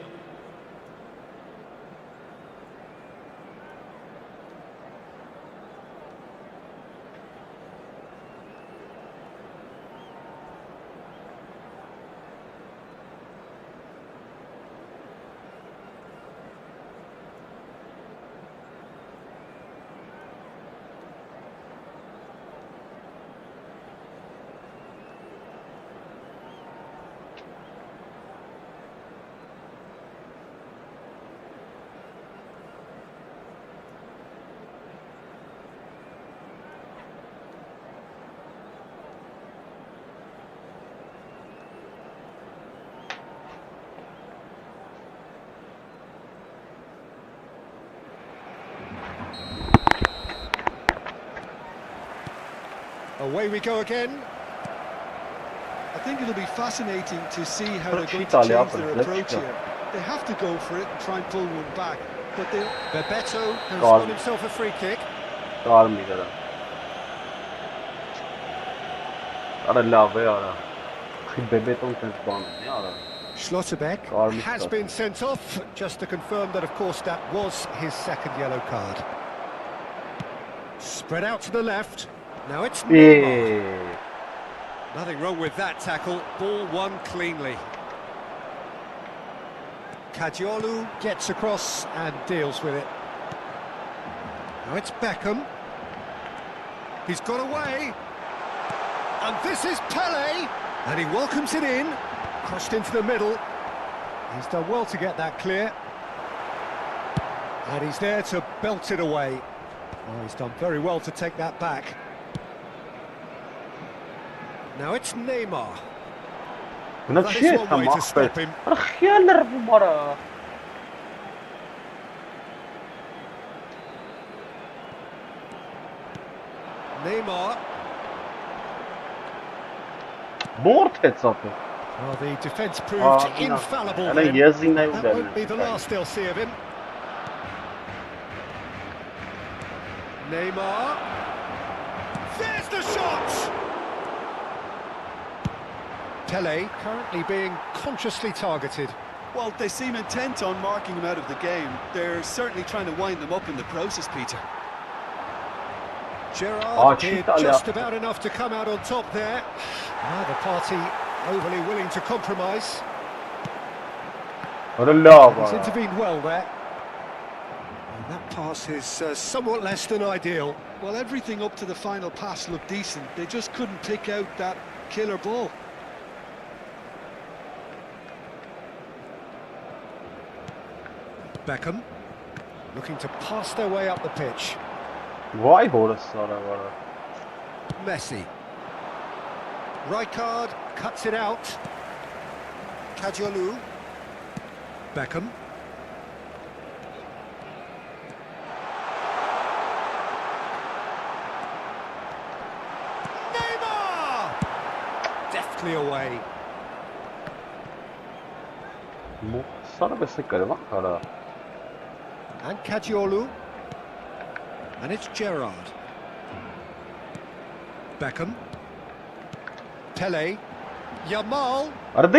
Away we go again.
I think it'll be fascinating to see how they're going to
Italia,
change their approach here. They have to go for it and try and pull one back, but they'll...
Bebeto has won himself a free kick. Schlotterbeck has been sent off, just to confirm that, of course, that was his second yellow card. Spread out to the left. Now it's Neymar. Nothing wrong with that tackle. Ball won cleanly. Kadiolu gets across and deals with it. Now it's Beckham. He's got away. And this is Pele. And he welcomes it in. Crushed into the middle. He's done well to get that clear. And he's there to belt it away. Oh, he's done very well to take that back. Now it's Neymar. That is one way to stop him. Neymar. Well, the defence proved infallible then. That won't be the last they'll see of him. Neymar. There's the shot! Pele currently being consciously targeted.
Well, they seem intent on marking him out of the game. They're certainly trying to wind them up in the process, Peter.
Gerrard did just about enough to come out on top there. The party overly willing to compromise. He's intervened well there. And that pass is somewhat less than ideal.
Well, everything up to the final pass looked decent. They just couldn't pick out that killer ball.
Beckham looking to pass their way up the pitch. Messi. Rijkaard cuts it out. Kadiolu. Beckham. Neymar! Deftly away. And Kadiolu. And it's Gerrard. Beckham. Pele. Yamal. And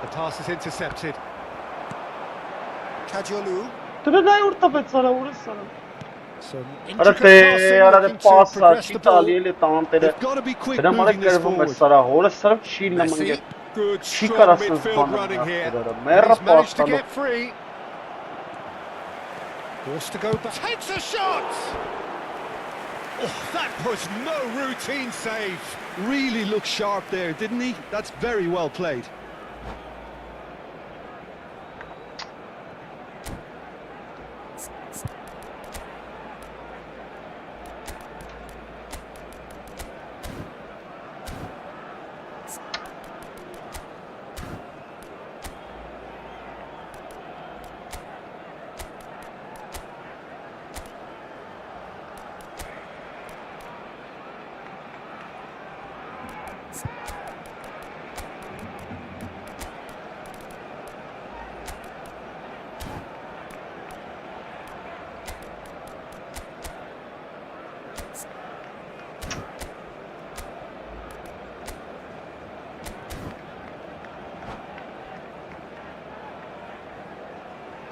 the pass is intercepted. Kadiolu. Some intricate passing looking to progress the ball.
They've got to be quick moving this forward.
Messi. Good strong midfield running here. He's managed to get free. Forced to go back. Takes a shot! Oh, that was no routine save.
Really looked sharp there, didn't he? That's very well played.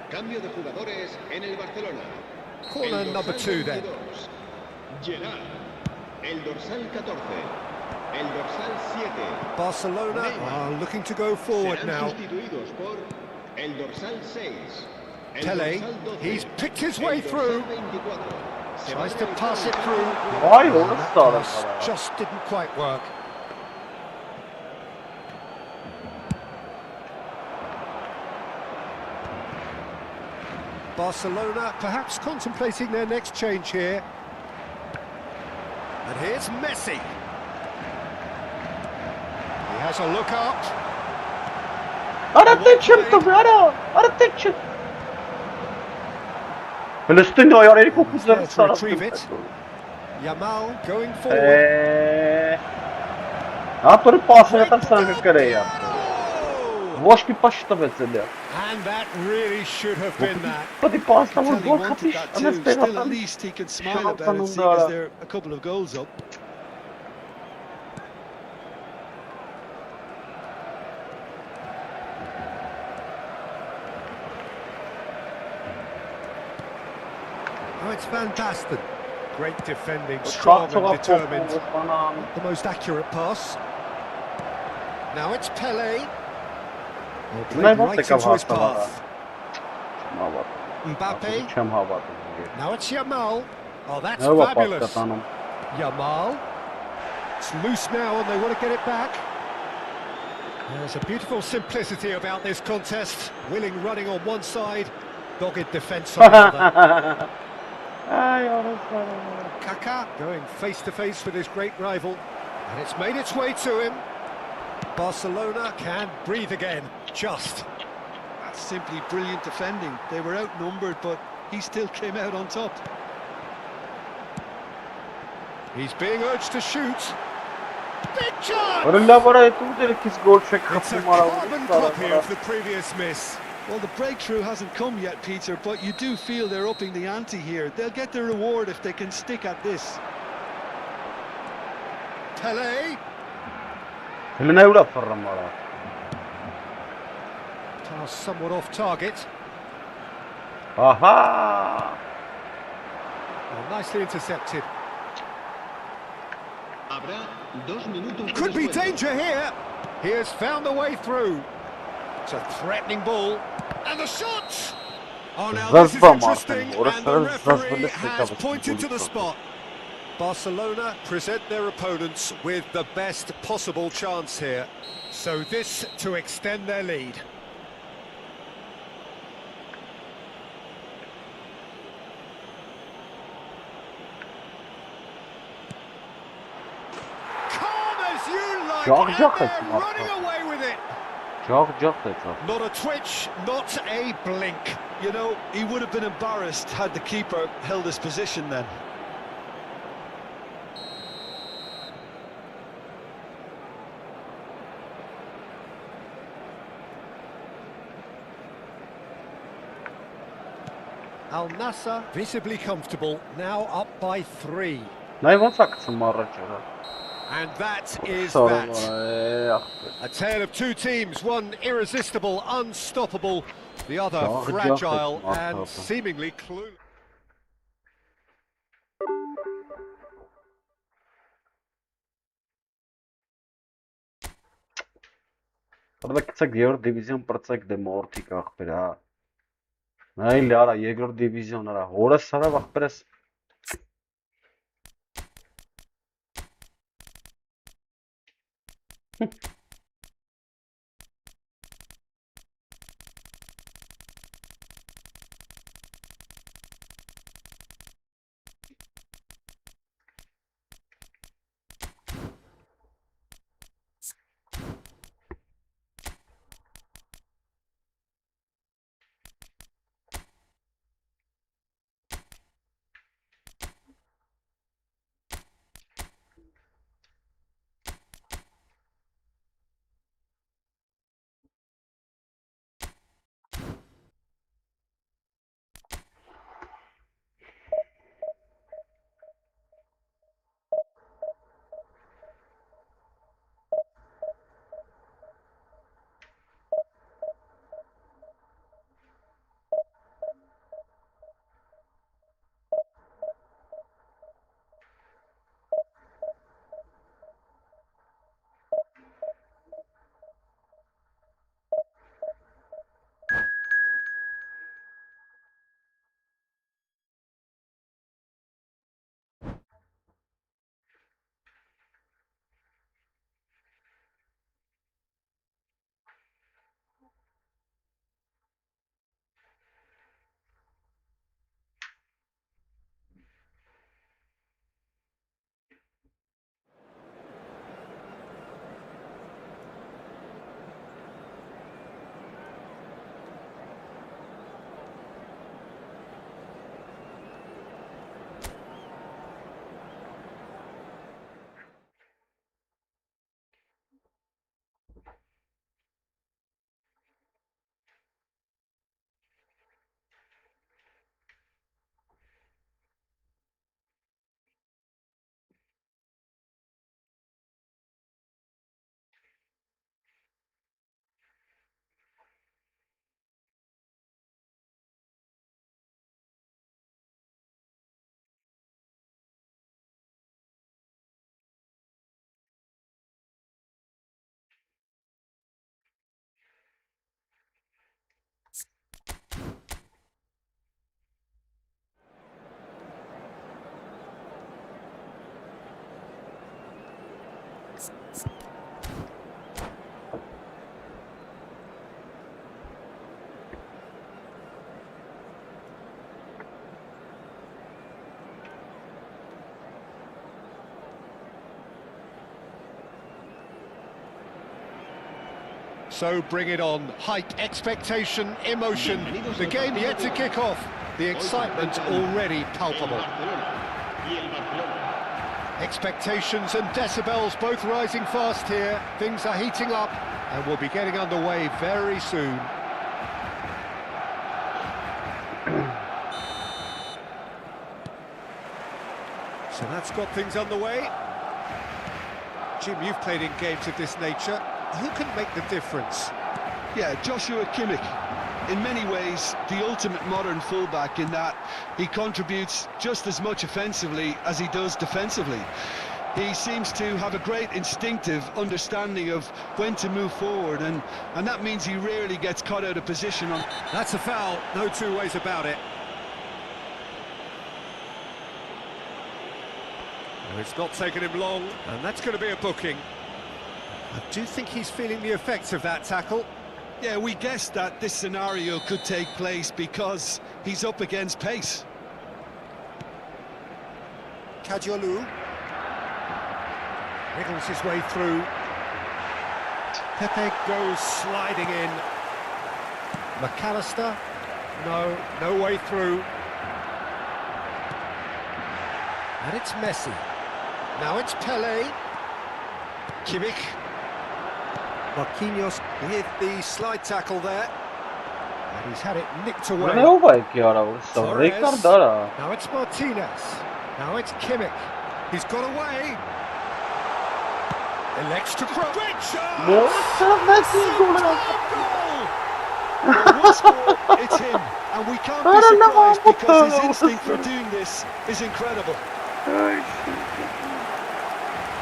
Cambio de jugadores en el Barcelona.
Corner number 2 then.
Gerrard, el dorsal 14, el dorsal 7.
Barcelona are looking to go forward now.
Sustituidos por el dorsal 6.
Pele, he's picked his way through. Tries to pass it through. That pass just didn't quite work. Barcelona perhaps contemplating their next change here. And here's Messi. He has a look up.
Հլստին այար երիք ու
There
կուզերից
to retrieve it. Yamal going forward.
Ապրը պասերը տան սանգը կրեյա։ Ոչ մի պաշ տվեց էլյա։
And that really should have been that.
Պտի պասը
Tell
որ
he
գոլ
wanted
խփիշ,
that too.
անես
Still, at
տեղատան։
least he can smile about it,
Շանսանում
seeing as
դարա։
they're a couple of goals up.
Oh, it's fantastic. Great defending, strong and determined. Not the most accurate pass. Now it's Pele. Oh, played right into his path. Mbappe. Now it's Yamal. Oh, that's fabulous. Yamal. It's loose now and they want to get it back. There's a beautiful simplicity about this contest. Willing running on one side, dogged defence on the other. Kaká going face to face with his great rival, and it's made its way to him. Barcelona can breathe again, just.
That's simply brilliant defending. They were outnumbered, but he still came out on top.
He's being urged to shoot. Big chance! It's a carbon copy of the previous miss.
Well, the breakthrough hasn't come yet, Peter, but you do feel they're upping the ante here. They'll get their reward if they can stick at this.
Pele. Pass somewhat off target.
Aha!
Well, nicely intercepted.
Habrá 2 minutos.
Could be danger here. He has found the way through. It's a threatening ball. And the shot! Oh, now this is interesting, and the referee has pointed to the spot. Barcelona present their opponents with the best possible chance here. So this to extend their lead. Calm as you like, and they're running away with it. Not a twitch, not a blink.
You know, he would have been embarrassed had the keeper held his position then.
Al Nassr visibly comfortable, now up by 3. And that is that. A tale of two teams, one irresistible, unstoppable, the other fragile and seemingly clueless.
Պրծեք երրորդ դիվիզիոն պրծեք դե մորթիկ ախպեր, հա։ Նայել արա երկրորդ դիվիզիոն արա, հորս սարավ ախպերս։
So bring it on. Hype, expectation, emotion. The game yet to kick off. The excitement already palpable. Expectations and decibels both rising fast here. Things are heating up and we'll be getting underway very soon. So that's got things underway. Jim, you've played in games of this nature. Who can make the difference?
Yeah, Joshua Kimmich. In many ways, the ultimate modern fullback in that he contributes just as much offensively as he does defensively. He seems to have a great instinctive understanding of when to move forward, and that means he rarely gets caught out of position.
That's a foul, no two ways about it. Well, it's not taken him long, and that's going to be a booking. I do think he's feeling the effects of that tackle.
Yeah, we guessed that this scenario could take place because he's up against pace.
Kajolu wriggles his way through. Pepe goes sliding in. McAllister, no way through. And it's Messi. Now it's Pele. Kimmich. Marquinhos with the slide tackle there. And he's had it nicked away. Torres. Now it's Martinez. Now it's Kimmich. He's got away. Elects to throw. Great shot!
Well, we'll score, it's him. And we can't be surprised because his instinct for doing this is incredible.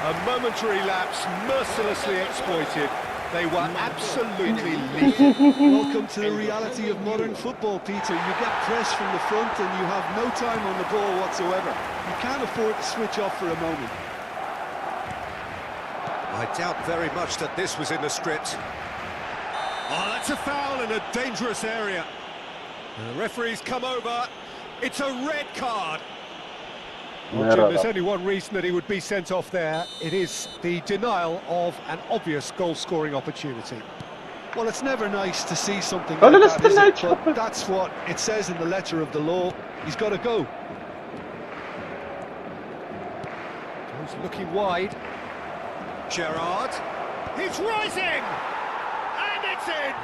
A momentary lapse mercilessly exploited. They were absolutely lethal.
Welcome to the reality of modern football, Peter. You get pressed from the front and you have no time on the ball whatsoever. You can't afford to switch off for a moment.
I doubt very much that this was in the script. Oh, that's a foul in a dangerous area. The referee's come over. It's a red card. Well, Jim, there's only one reason that he would be sent off there. It is the denial of an obvious goal-scoring opportunity.
Well, it's never nice to see something like that, is it? But that's what it says in the letter of the law. He's got to go.
Goes looking wide. Gerrard. He's rising! And it's in!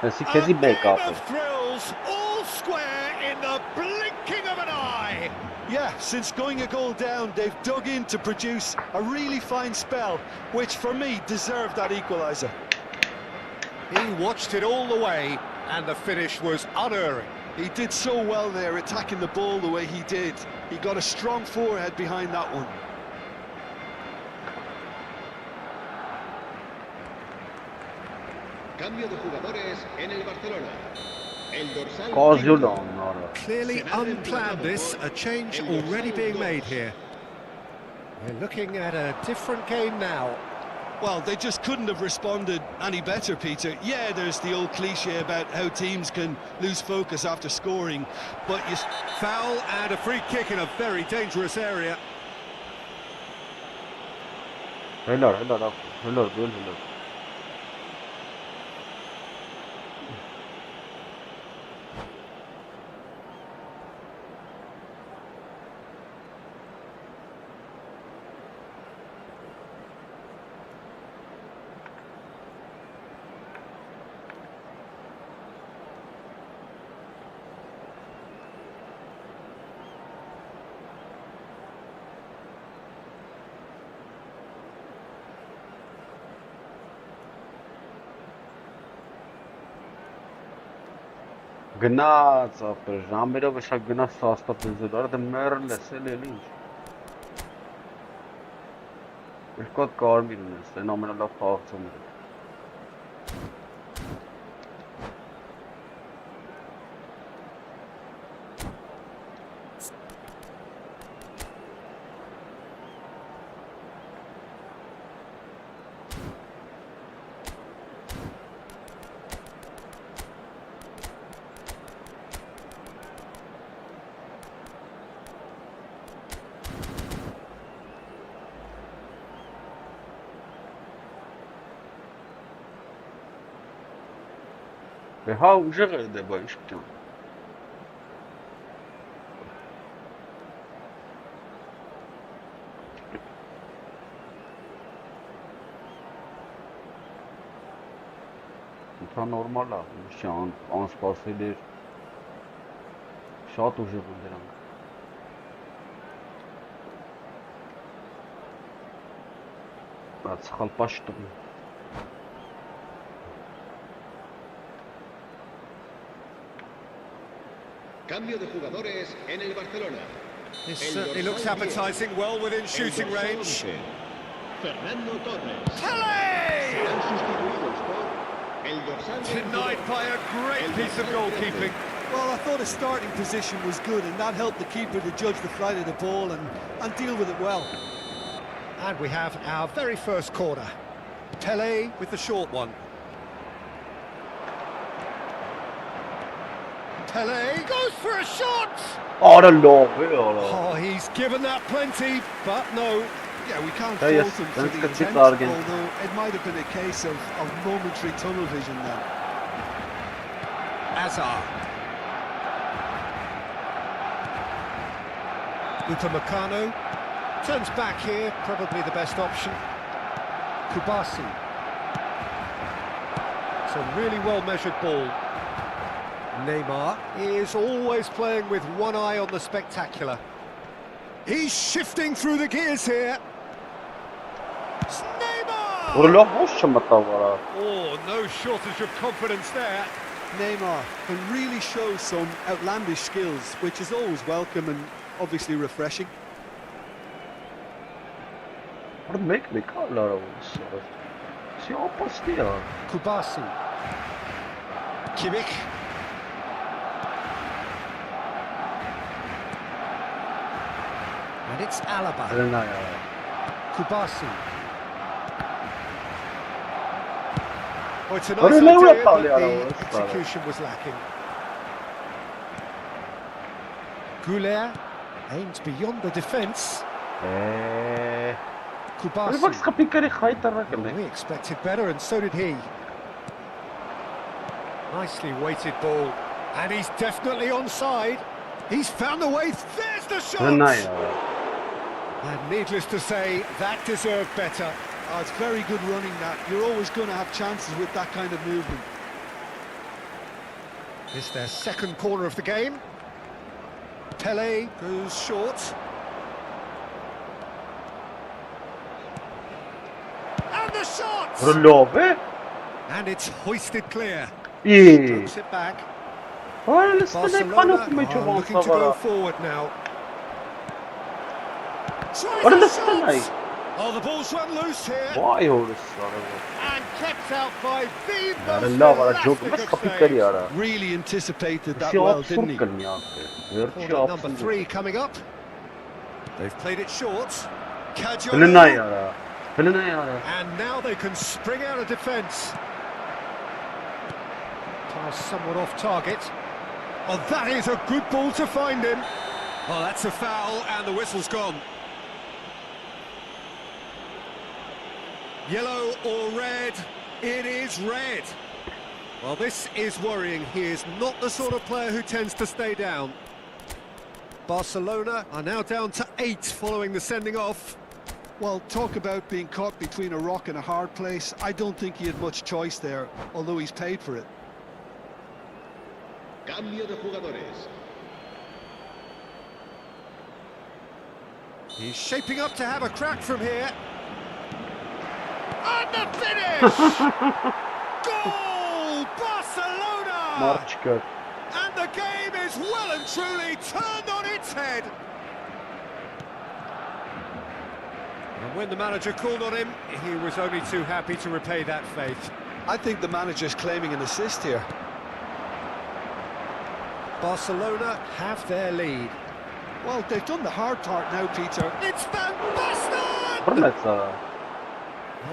A game of thrills, all square in the blinking of an eye.
Yeah, since going a goal down, they've dug in to produce a really fine spell, which for me deserved that equaliser.
He watched it all the way, and the finish was unerring.
He did so well there, attacking the ball the way he did. He got a strong forehead behind that one.
Cambio de jugadores en el Barcelona. El dorsal.
Clearly unplanned this, a change already being made here. We're looking at a different game now.
Well, they just couldn't have responded any better, Peter. Yeah, there's the old cliche about how teams can lose focus after scoring, but you...
Foul and a free kick in a very dangerous area.
Hello. Գնաց ապեր ժամերով էշա գնաց հաստատել արդ մեռել ես էլի ինչ երկոտ կարմիր ունես այն ամենալավ խաղացողները Հա ուժեղ է դե բա ինչ կան։ Դա նորմալ է, չի անսպասելի էր։ Շատ ուժեղ են դրանք։ Դա սխալ պաշտում։
Cambio de jugadores en el Barcelona.
This certainly looks appetising, well within shooting range.
Fernando Torres.
Pele!
Serán sustituidos por el dorsal
Denied by a great piece of goalkeeping.
Well, I thought his starting position was good, and that helped the keeper to judge the flight of the ball and deal with it well.
And we have our very first corner. Pele with the short one. Pele goes for a shot!
Ora love, ora.
Oh, he's given that plenty, but no.
Yeah, we can't
Yeah,
fault
yes,
him for
that's
the
good
attempt,
target.
although it might have been a case of momentary tunnel vision then.
Azar. Upamecano turns back here, probably the best option. Kubasi. It's a really well-measured ball. Neymar is always playing with one eye on the spectacular. He's shifting through the gears here. It's Neymar!
Ora love ոչ չմտավ արա։
Oh, no shortage of confidence there.
Neymar can really show some outlandish skills, which is always welcome and obviously refreshing.
Ora մեկ ալարա ուսը։ Չի ապաստի է։
Kubasi. Kimmich. And it's Alaba.
Դրանա է։
Kubasi. Oh, it's a
Ora
nice
լավ
idea,
տալի
but
արա
the
ուսը։
execution was lacking. Goulet aims beyond the defence.
Բայց
Kubasi.
խփիկարի խայտարակն է։
We expected better, and so did he. Nicely weighted ball, and he's definitely onside. He's found the way. There's the shot.
Դրանա է։
And needless to say, that deserved better.
Oh, it's very good running that. You're always going to have chances with that kind of movement.
It's their second corner of the game. Pele goes short. And the shot!
Ora love է։
And it's hoisted clear.
Ի։
Strokes it back.
Ora լստն է
Barcelona
քանոք մեջ
are looking
ոնց
to go
ավարա։
forward now. Tries
Ora
a
լստն է։
shot! Oh, the ball's run loose here.
Վայ օրս արավ։
And kept out by the
Արա
most
լավ արա ջոկ, բայց
elastic of
խփիկարի
saves.
արա։
Really anticipated that
Սի
well,
ափսուր
didn't he?
կլինի ափը։ Վերջի
Corner number
ափսուր։
3 coming up. They've played it short.
Դրանա
Cajolo.
է արա։ Դրանա է արա։
And now they can spring out of defence. Pass somewhat off target. Oh, that is a good ball to find him. Oh, that's a foul, and the whistle's gone. Yellow or red? It is red. Well, this is worrying. He is not the sort of player who tends to stay down. Barcelona are now down to 8 following the sending off.
Well, talk about being caught between a rock and a hard place. I don't think he had much choice there, although he's paid for it.
Cambio de jugadores.
He's shaping up to have a crack from here. And the finish! Goal! Barcelona!
Մարչկա։
And the game is well and truly turned on its head. And when the manager called on him, he was only too happy to repay that faith.
I think the manager's claiming an assist here.
Barcelona have their lead.
Well, they've done the hard part now, Peter.
It's Van Basten!
Բռնեց արա։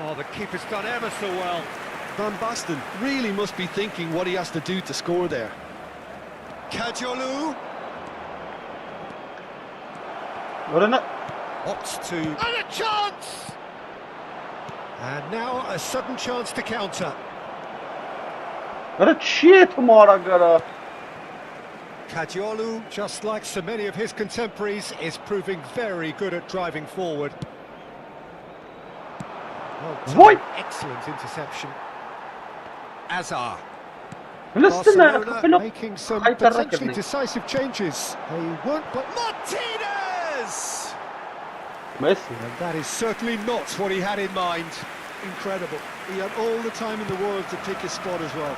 Oh, the keeper's done ever so well.
Van Basten really must be thinking what he has to do to score there.
Cajolo
Դրանա։
opts to... And a chance! And now a sudden chance to counter.
Արա չի է թմարա գարա։
Kagiolu, just like so many of his contemporaries, is proving very good at driving forward. Well done. Excellent interception. Azar. Barcelona making some potentially decisive changes. They weren't, but Martinez!
Messi.
And that is certainly not what he had in mind.
Incredible. He had all the time in the world to pick his spot as well.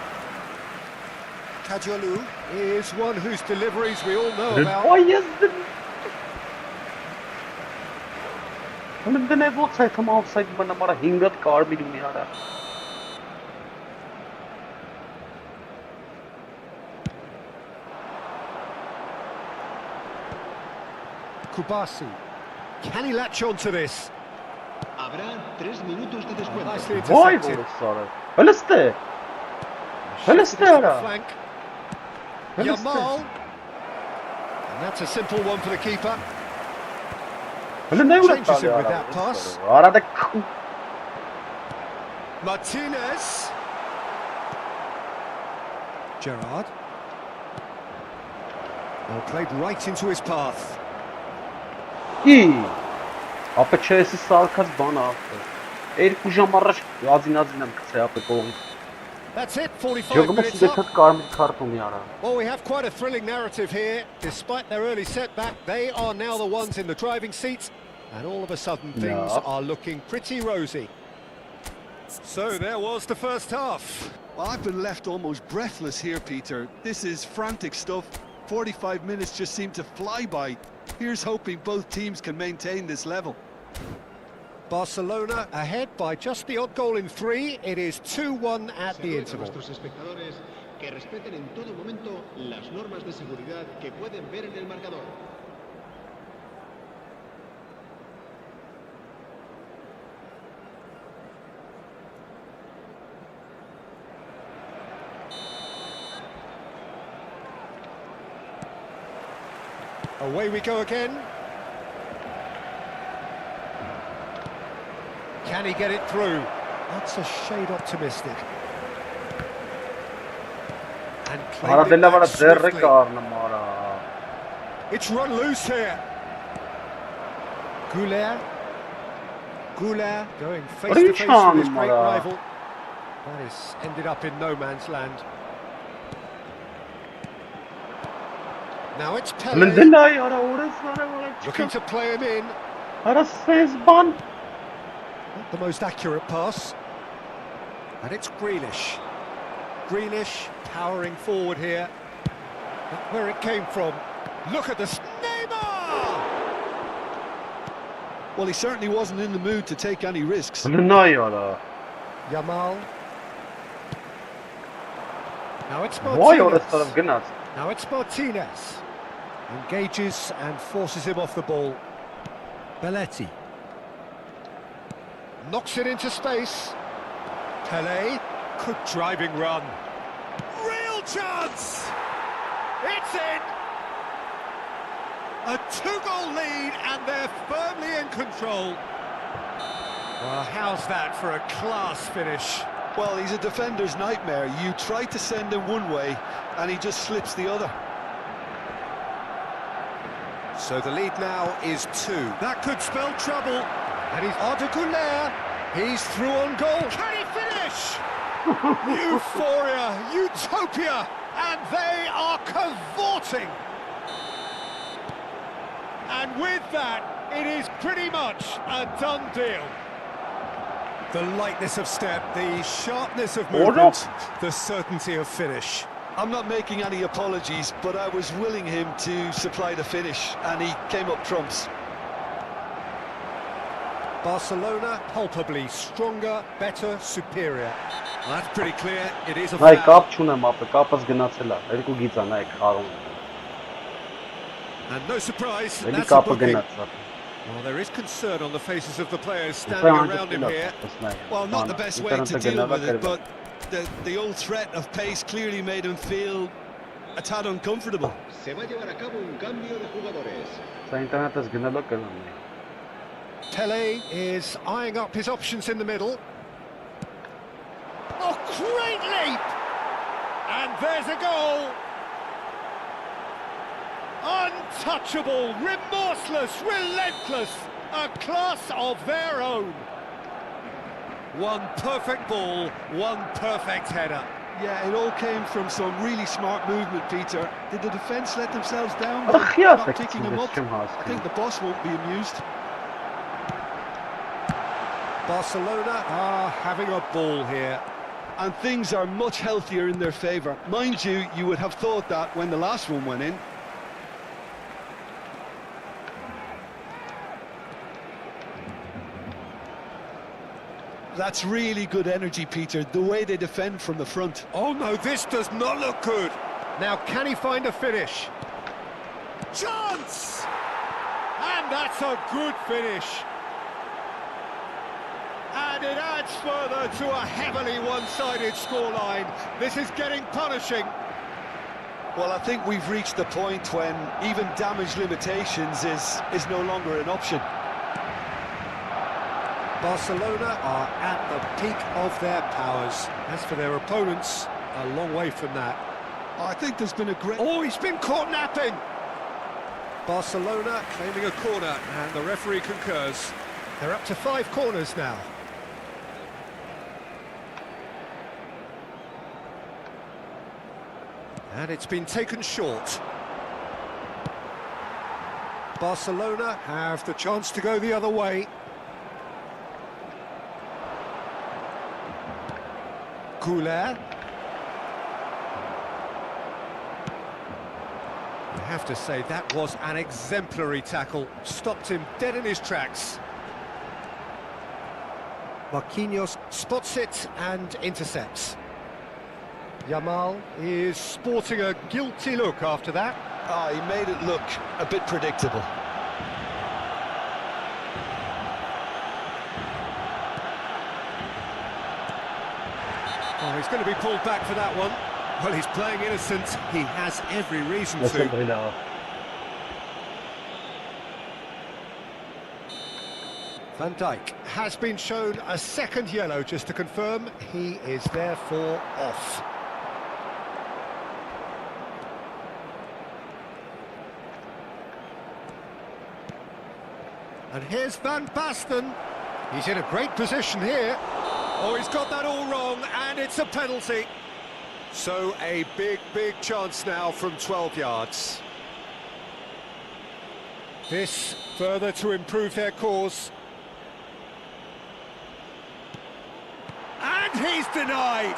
Kagiolu is one whose deliveries we all know about.
Oh yes. 근데 내 뭐 사이트 마우스사이트만 나마라 흰것 까르미lum이 하라.
Kubasi. Can he latch on to this?
Habrá 3 minutos de descuento.
Nicely
Vay
intercepted.
bu sarı. Ölüste. Ölüste ara.
Flank. Yamal. And that's a simple one for the keeper.
Öyle ne
Changes him with
ara.
that pass.
Arada
Martinez. Gerrard. Well, played right into his path.
İyi. Ապա չես սարքած բան ախը։ Երկու ժամ առաջ ածին գցե ապա կողի։
That's it, 45
Ջոգմոս
minutes
դեպի
up.
կարմիր քարտոնի արա։
Well, we have quite a thrilling narrative here. Despite their early setback, they are now the ones in the driving seat. And all of a sudden, things
Yeah.
are looking pretty rosy. So there was the first half.
Well, I've been left almost breathless here, Peter. This is frantic stuff. 45 minutes just seem to fly by. Here's hoping both teams can maintain this level.
Barcelona ahead by just the odd goal in 3. It is 2-1 at the interval.
Nuestros espectadores que respeten en todo momento las normas de seguridad que pueden ver en el marcador.
Away we go again. Can he get it through? That's a shade optimistic. And
Արա
claimed it
դելա վրա
back
ձեռը
swiftly.
կառնեմ արա։
It's run loose here. Goulet going face to face with his great rival. That is ended up in no man's land. Now it's Pele
Լնդելայ արա օրես արա
looking to play him in.
Արա սենց բան։
Not the most accurate pass. And it's Grealish. Grealish powering forward here. Look where it came from. Look at this. Neymar!
Well, he certainly wasn't in the mood to take any risks.
Լնայ արա։
Yamal. Now it's
Վայ օրես
Martinez.
տարավ գնաց։
Now it's Martinez. Engages and forces him off the ball. Belletti. Knocks it into space. Pele. Good driving run. Real chance! It's in! A 2-goal lead and they're firmly in control. Well, how's that for a class finish?
Well, he's a defender's nightmare. You try to send him one way, and he just slips the other.
So the lead now is 2. That could spell trouble. And he's Arda. He's through on goal. Can he finish? Euphoria, utopia, and they are cavorting. And with that, it is pretty much a done deal. The lightness of step, the sharpness of movement, the certainty of finish.
I'm not making any apologies, but I was willing him to supply the finish, and he came up trumps.
Barcelona palpably stronger, better, superior. Well, that's pretty clear. It is a
Այ
foul.
կապ չունեմ ապա, կապս գնացել է։ Երկու գիծա նայ խաղում։
And no surprise,
Էլի
that's a
կապը
booking.
գնաց։
Well, there is concern on the faces of the players standing around him here.
Well, not the best way to deal with it, but the old threat of pace clearly made him feel a tad uncomfortable.
Se va a llevar a cabo un cambio de jugadores.
Սա ինտերնետից գնալը կլինի։
Pele is eyeing up his options in the middle. Oh, great leap! And there's a goal! Untouchable, remorseless, relentless, a class of their own. One perfect ball, one perfect header.
Yeah, it all came from some really smart movement, Peter. Did the defence let themselves down by
Ach ja,
not picking him up?
Stem
I think
haast.
the boss won't be amused.
Barcelona are having a ball here.
And things are much healthier in their favour. Mind you, you would have thought that when the last one went in. That's really good energy, Peter, the way they defend from the front.
Oh no, this does not look good. Now, can he find a finish? Chance! And that's a good finish. And it adds further to a heavily one-sided scoreline. This is getting punishing.
Well, I think we've reached the point when even damage limitations is no longer an option.
Barcelona are at the peak of their powers. As for their opponents, a long way from that.
I think there's been a great...
Oh, he's been caught napping! Barcelona claiming a corner, and the referee concurs. They're up to 5 corners now. And it's been taken short. Barcelona have the chance to go the other way. Couler. I have to say, that was an exemplary tackle. Stopped him dead in his tracks. Marquinhos spots it and intercepts. Yamal is sporting a guilty look after that.
Ah, he made it look a bit predictable.
Oh, he's going to be pulled back for that one. Well, he's playing innocent. He has every reason to. Van Dijk has been shown a second yellow, just to confirm he is therefore off. And here's Van Basten. He's in a great position here. Oh, he's got that all wrong, and it's a penalty. So a big chance now from 12 yards. This further to improve their cause. And he's denied.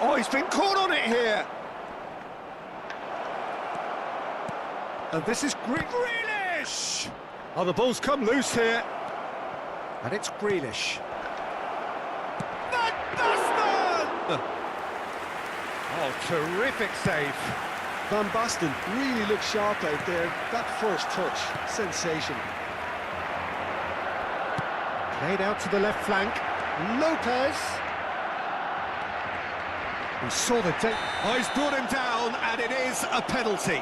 Oh, he's been caught on it here. And this is Grealish. Oh, the ball's come loose here. And it's Grealish. Van Basten! Oh, terrific save.
Van Basten really looked sharp out there. That first touch, sensational.
Played out to the left flank. Lopez. He saw the tape. Oh, he's brought him down, and it is a penalty.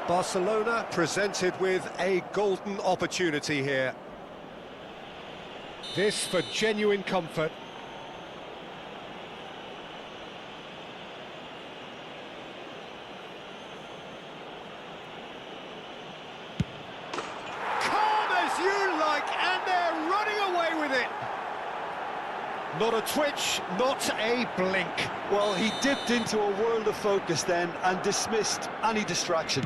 Barcelona presented with a golden opportunity here. This for genuine comfort. Calm as you like, and they're running away with it. Not a twitch, not a blink.
Well, he dipped into a world of focus then and dismissed any distraction.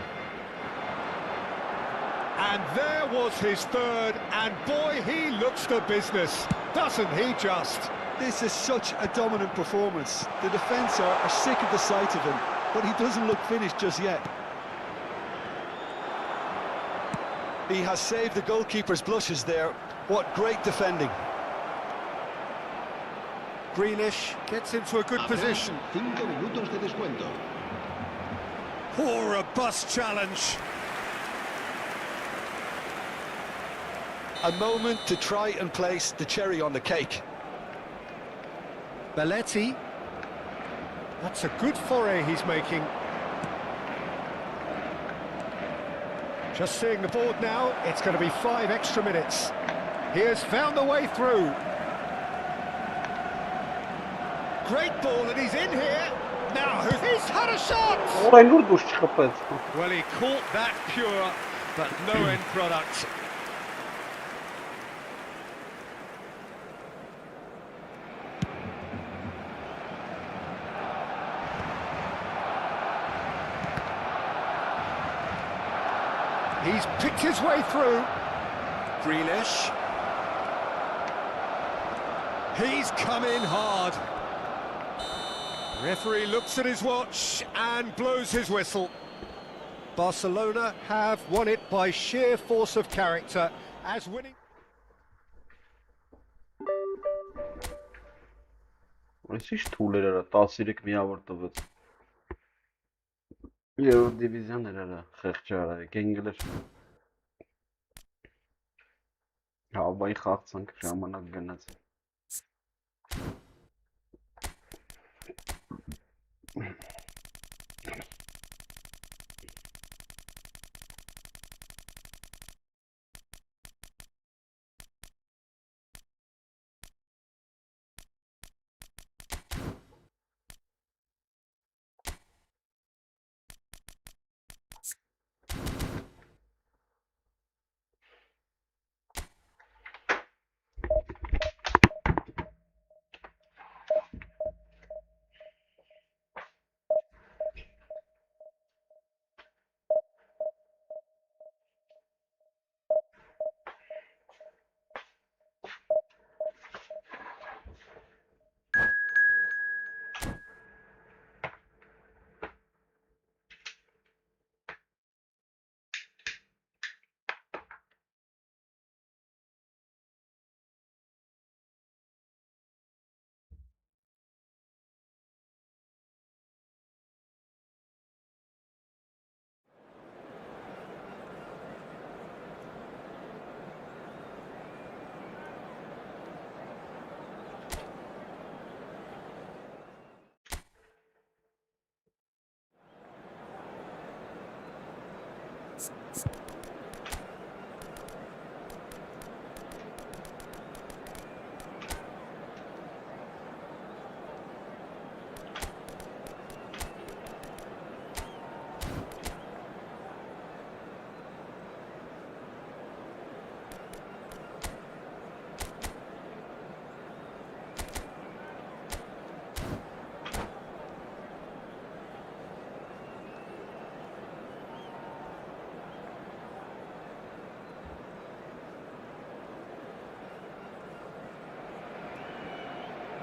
And there was his third, and boy, he looks the business, doesn't he just?
This is such a dominant performance. The defence are sick of the sight of him, but he doesn't look finished just yet. He has saved the goalkeeper's blushes there. What great defending.
Grealish gets into a good position.
5 minutos de descuento.
Oh, robust challenge.
A moment to try and place the cherry on the cake.
Belletti. That's a good foray he's making. Just seeing the board now, it's going to be 5 extra minutes. He has found the way through. Great ball, and he's in here. Now, he's had a shot!
Օրայն որ դուշ չխփեց։
Well, he caught that pure, but no end product. He's picked his way through. Grealish. He's come in hard. Referee looks at his watch and blows his whistle. Barcelona have won it by sheer force of character as winning.
Այսիշ թուլեր արա 13 միավոր տվեց։ Երրորդ դիվիզիոներ արա, խեղճ արա, գենգլեր։ Հավայի խաղցանք ժամանակ գնաց։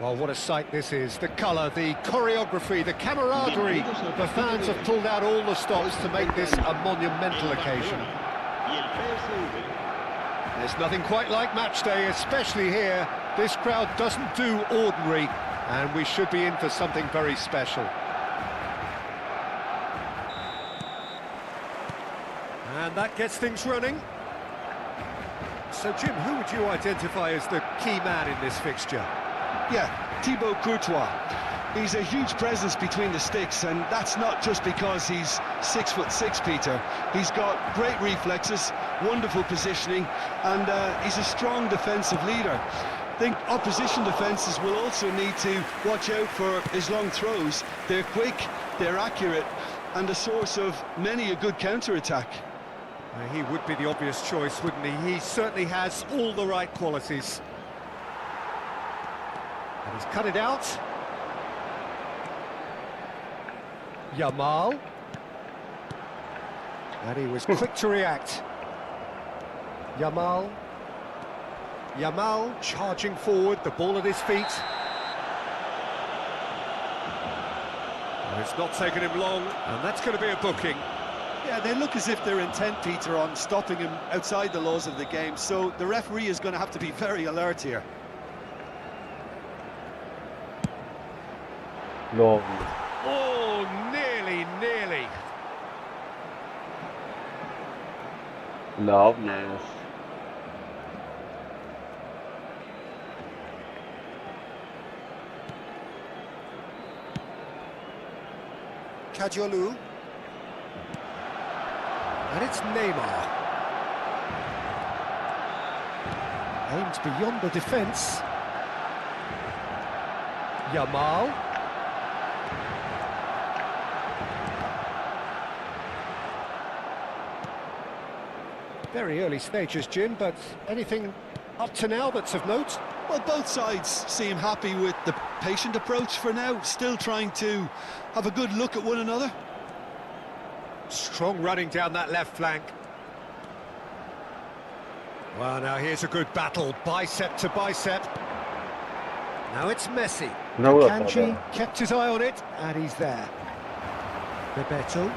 Well, what a sight this is. The colour, the choreography, the camaraderie. The fans have pulled out all the stops to make this a monumental occasion. There's nothing quite like match day, especially here. This crowd doesn't do ordinary, and we should be in for something very special. And that gets things running. So, Jim, who would you identify as the key man in this fixture?
Yeah, Thibaut Courtois. He's a huge presence between the sticks, and that's not just because he's 6'6", Peter. He's got great reflexes, wonderful positioning, and he's a strong defensive leader. I think opposition defences will also need to watch out for his long throws. They're quick, they're accurate, and a source of many a good counter-attack.
He would be the obvious choice, wouldn't he? He certainly has all the right qualities. And he's cut it out. Yamal. And he was quick to react. Yamal. Yamal charging forward, the ball at his feet. And it's not taken him long, and that's going to be a booking.
Yeah, they look as if they're intent, Peter, on stopping him outside the laws of the game, so the referee is going to have to be very alert here.
Lovely.
Oh, nearly.
Loveness.
Kajolu. And it's Neymar. Aims beyond the defence. Yamal. Very early stages, Jim, but anything up to now that's of note?
Well, both sides seem happy with the patient approach for now, still trying to have a good look at one another.
Strong running down that left flank. Well, now here's a good battle, bicep to bicep. Now it's Messi.
No,
Kanji kept his eye on it, and he's there. Bebeto.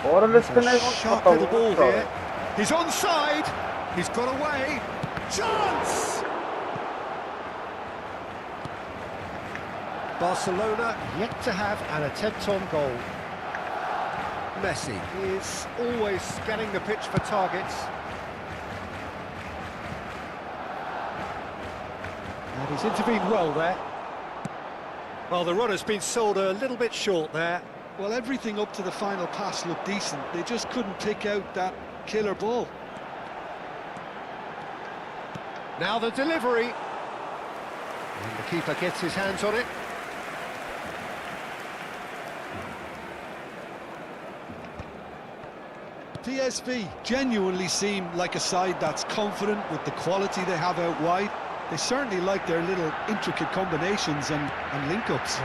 A sharp little ball here. He's onside. He's got away. Chance! Barcelona yet to have an attempt on goal. Messi is always scanning the pitch for targets. And he's intervened well there. Well, the runner's been sold a little bit short there.
Well, everything up to the final pass looked decent. They just couldn't pick out that killer ball.
Now the delivery. And the keeper gets his hands on it.
PSV genuinely seem like a side that's confident with the quality they have out wide. They certainly like their little intricate combinations and link-ups.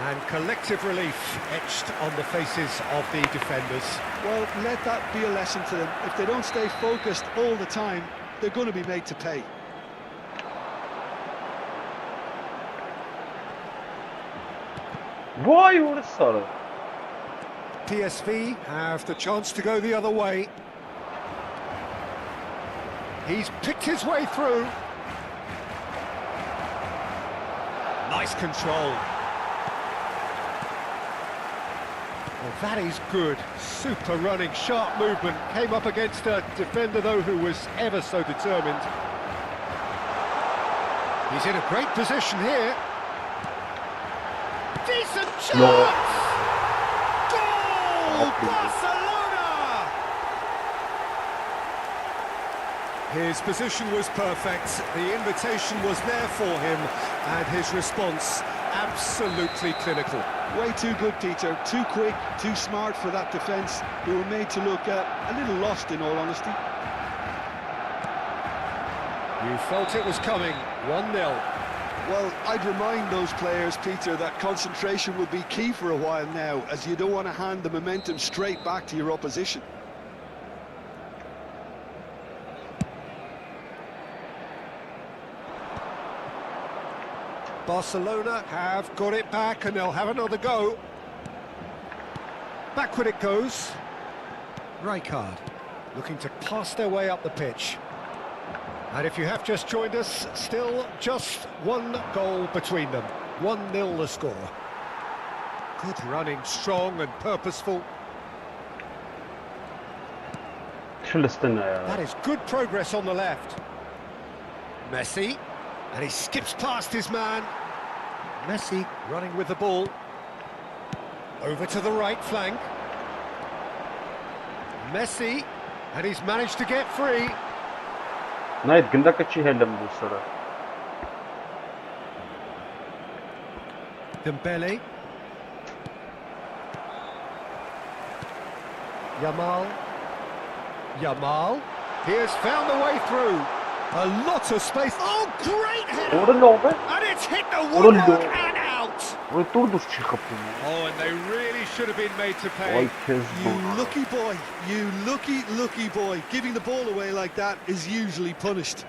And collective relief etched on the faces of the defenders.
Well, let that be a lesson to them. If they don't stay focused all the time, they're going to be made to pay.
Why would it start?
PSV have the chance to go the other way. He's picked his way through. Nice control. Well, that is good. Super running, sharp movement. Came up against a defender, though, who was ever so determined. He's in a great position here. Decent chance! Goal! Barcelona! His position was perfect. The invitation was there for him, and his response absolutely clinical.
Way too good, Peter. Too quick, too smart for that defence. They were made to look a little lost, in all honesty.
You felt it was coming. 1-0.
Well, I'd remind those players, Peter, that concentration will be key for a while now, as you don't want to hand the momentum straight back to your opposition.
Barcelona have got it back and they'll have another go. Backward it goes. Rijkaard looking to pass their way up the pitch. And if you have just joined us, still just one goal between them. 1-0 the score. Good running, strong and purposeful. That is good progress on the left. Messi. And he skips past his man. Messi running with the ball. Over to the right flank. Messi. And he's managed to get free.
Night gındakachi helem bu sıra.
Dembele. Yamal. He has found the way through. A lot of space. Oh, great header! And it's hit the woodwork and out. Oh, and they really should have been made to pay.
You lucky boy. You lucky boy. Giving the ball away like that is usually punished.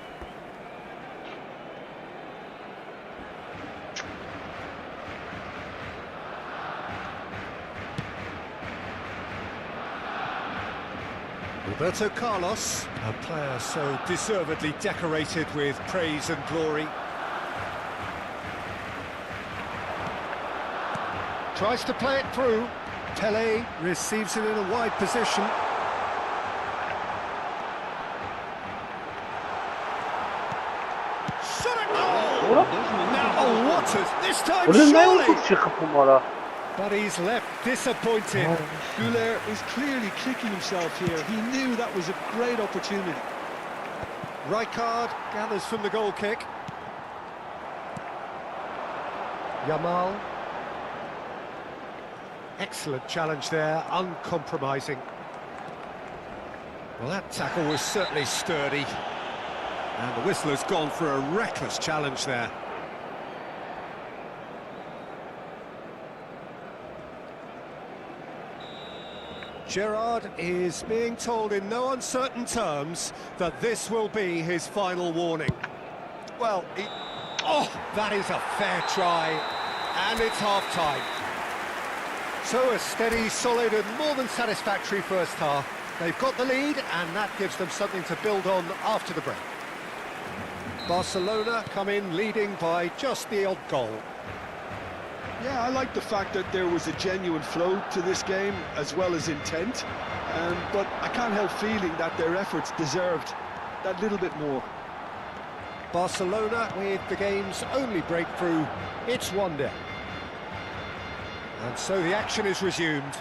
Roberto Carlos, a player so deservedly decorated with praise and glory. Tries to play it through. Pelé receives it in a wide position. Shot a goal! Now Waters, this time surely! But he's left disappointed.
Güler is clearly kicking himself here. He knew that was a great opportunity.
Rijkaard gathers from the goal kick. Yamal. Excellent challenge there, uncompromising. Well, that tackle was certainly sturdy. And the whistler's gone for a reckless challenge there. Gerrard is being told in no uncertain terms that this will be his final warning. Well, oh, that is a fair try, and it's half-time. So a steady, solid and more than satisfactory first half. They've got the lead, and that gives them something to build on after the break. Barcelona come in leading by just the odd goal.
Yeah, I like the fact that there was a genuine flow to this game as well as intent, but I can't help feeling that their efforts deserved that little bit more.
Barcelona with the game's only breakthrough, it's 1-0. And so the action is resumed.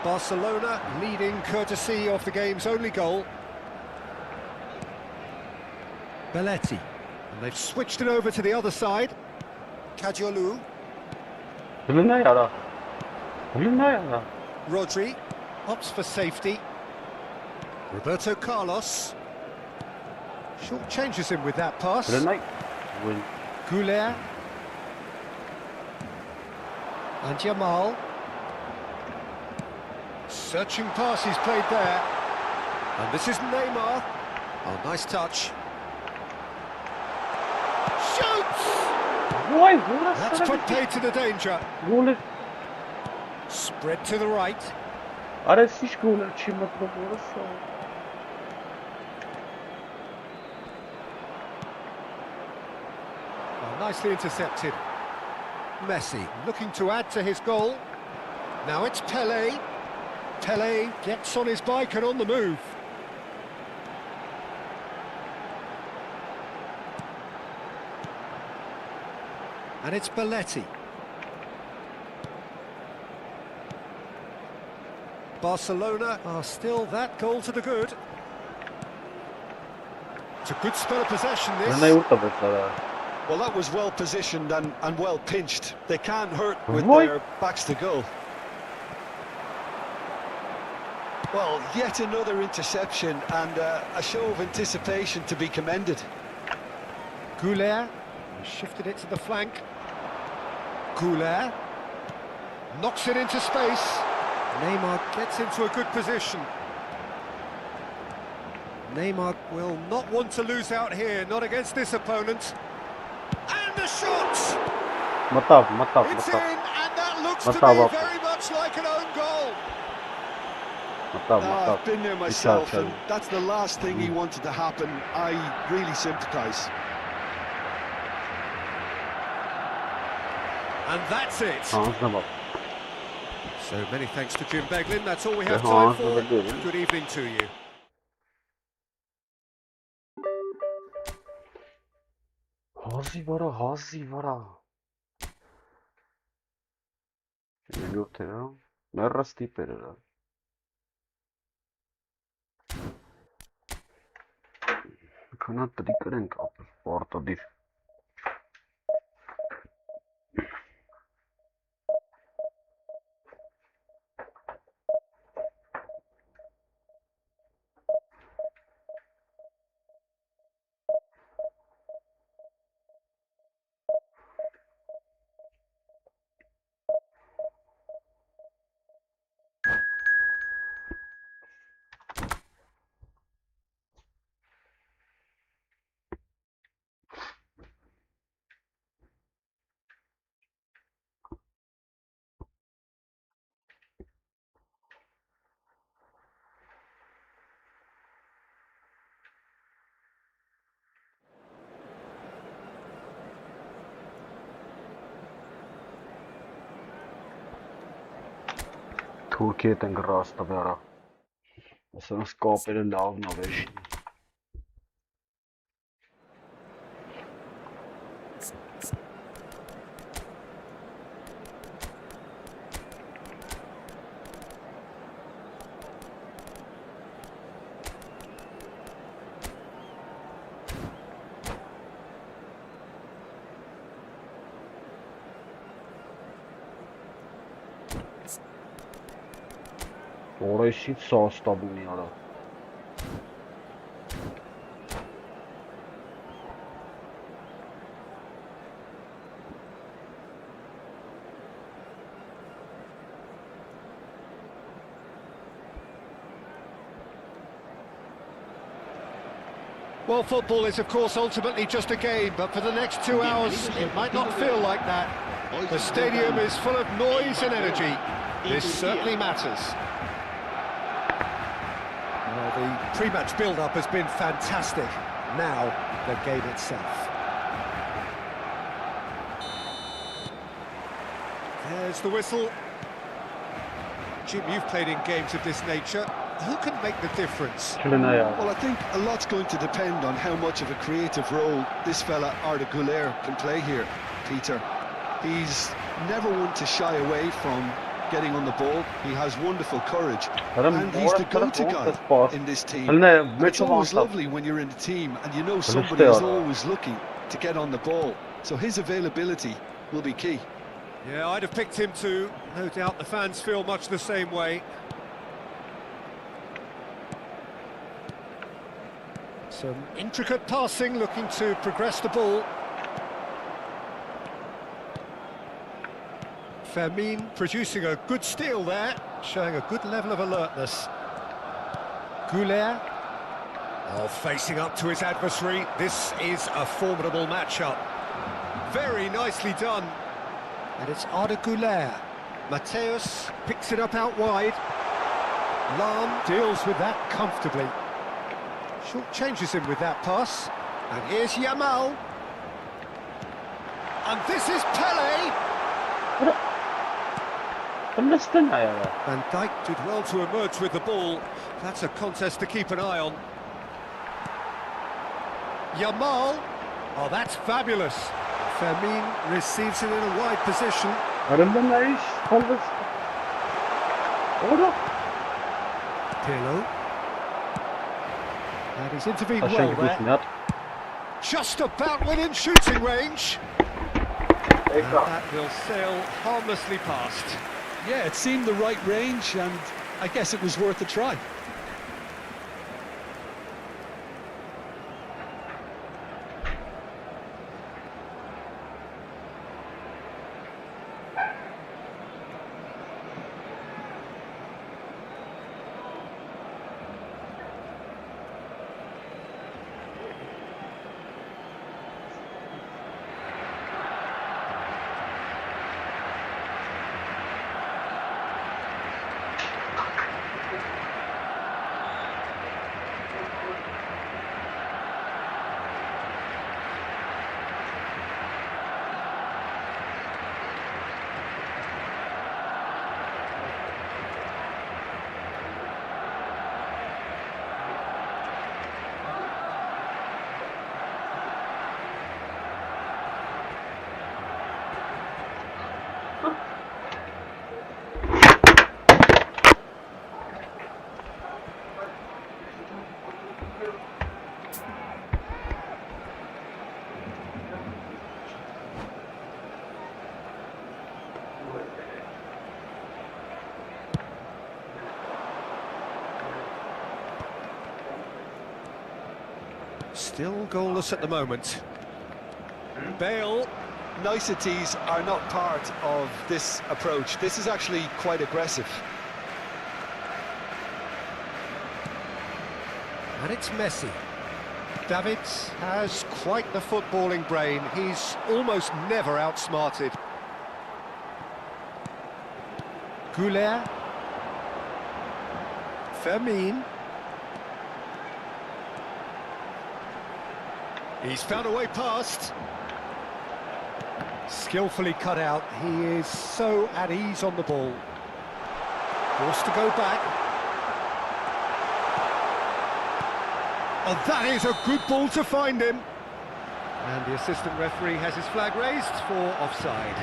Barcelona leading courtesy of the game's only goal. Belletti. And they've switched it over to the other side. Kadiolu. Rodri opts for safety. Roberto Carlos short changes him with that pass. Goulet. And Jamal. Searching pass he's played there. And this is Neymar. Oh, nice touch. Shoots! That's put paid to the danger. Spread to the right. Well, nicely intercepted. Messi looking to add to his goal. Now it's Pelé. Pelé gets on his bike and on the move. And it's Belletti. Barcelona are still that goal to the good. It's a good spell of possession, this.
Well, that was well positioned and well pinched. They can't hurt with their backs to goal. Well, yet another interception and a show of anticipation to be commended.
Goulet shifted it to the flank. Goulet knocks it into space. Neymar gets into a good position. Neymar will not want to lose out here, not against this opponent. And the shot! It's in, and that looks to be very much like an own goal.
I've been there myself, and that's the last thing he wanted to happen. I really sympathise.
And that's it. So many thanks to Jim Beglin. That's all we have time for. Good evening to you.
Թուրքիա են գրած տվյարա։ Ասանց կապերը լավն ա վեշ։ Orayı sağ bunu yara.
Well, football is, of course, ultimately just a game, but for the next 2 hours, it might not feel like that. The stadium is full of noise and energy. This certainly matters. Well, the pre-match build-up has been fantastic. Now, the game itself. There's the whistle. Jim, you've played in games of this nature. Who can make the difference?
Well, I think a lot's going to depend on how much of a creative role this fella Arda Güler can play here, Peter. He's never one to shy away from getting on the ball. He has wonderful courage, and he's the go-to guy in this team. And it's always lovely when you're in a team and you know somebody is always looking to get on the ball. So his availability will be key.
Yeah, I'd have picked him too. No doubt the fans feel much the same way. Some intricate passing, looking to progress the ball. Fermin producing a good steal there, showing a good level of alertness. Güler, facing up to his adversary. This is a formidable matchup. Very nicely done. And it's Arda Güler. Mateus picks it up out wide. Lahm deals with that comfortably. Short changes him with that pass. And here's Yamal. And this is Pele. Van Dijk did well to emerge with the ball. That's a contest to keep an eye on. Yamal. Oh, that's fabulous. Fermin receives it in a wide position. Pirlo. And he's intervened well there. Just about within shooting range. And that will sail harmlessly past.
Yeah, it seemed the right range, and I guess it was worth a try.
Still goalless at the moment. Bale.
Niceties are not part of this approach. This is actually quite aggressive.
And it's Messi. David has quite the footballing brain. He's almost never outsmarted. Güler. Fermin. He's found a way past. Skillfully cut out. He is so at ease on the ball. Forced to go back. And that is a good ball to find him. And the assistant referee has his flag raised for offside.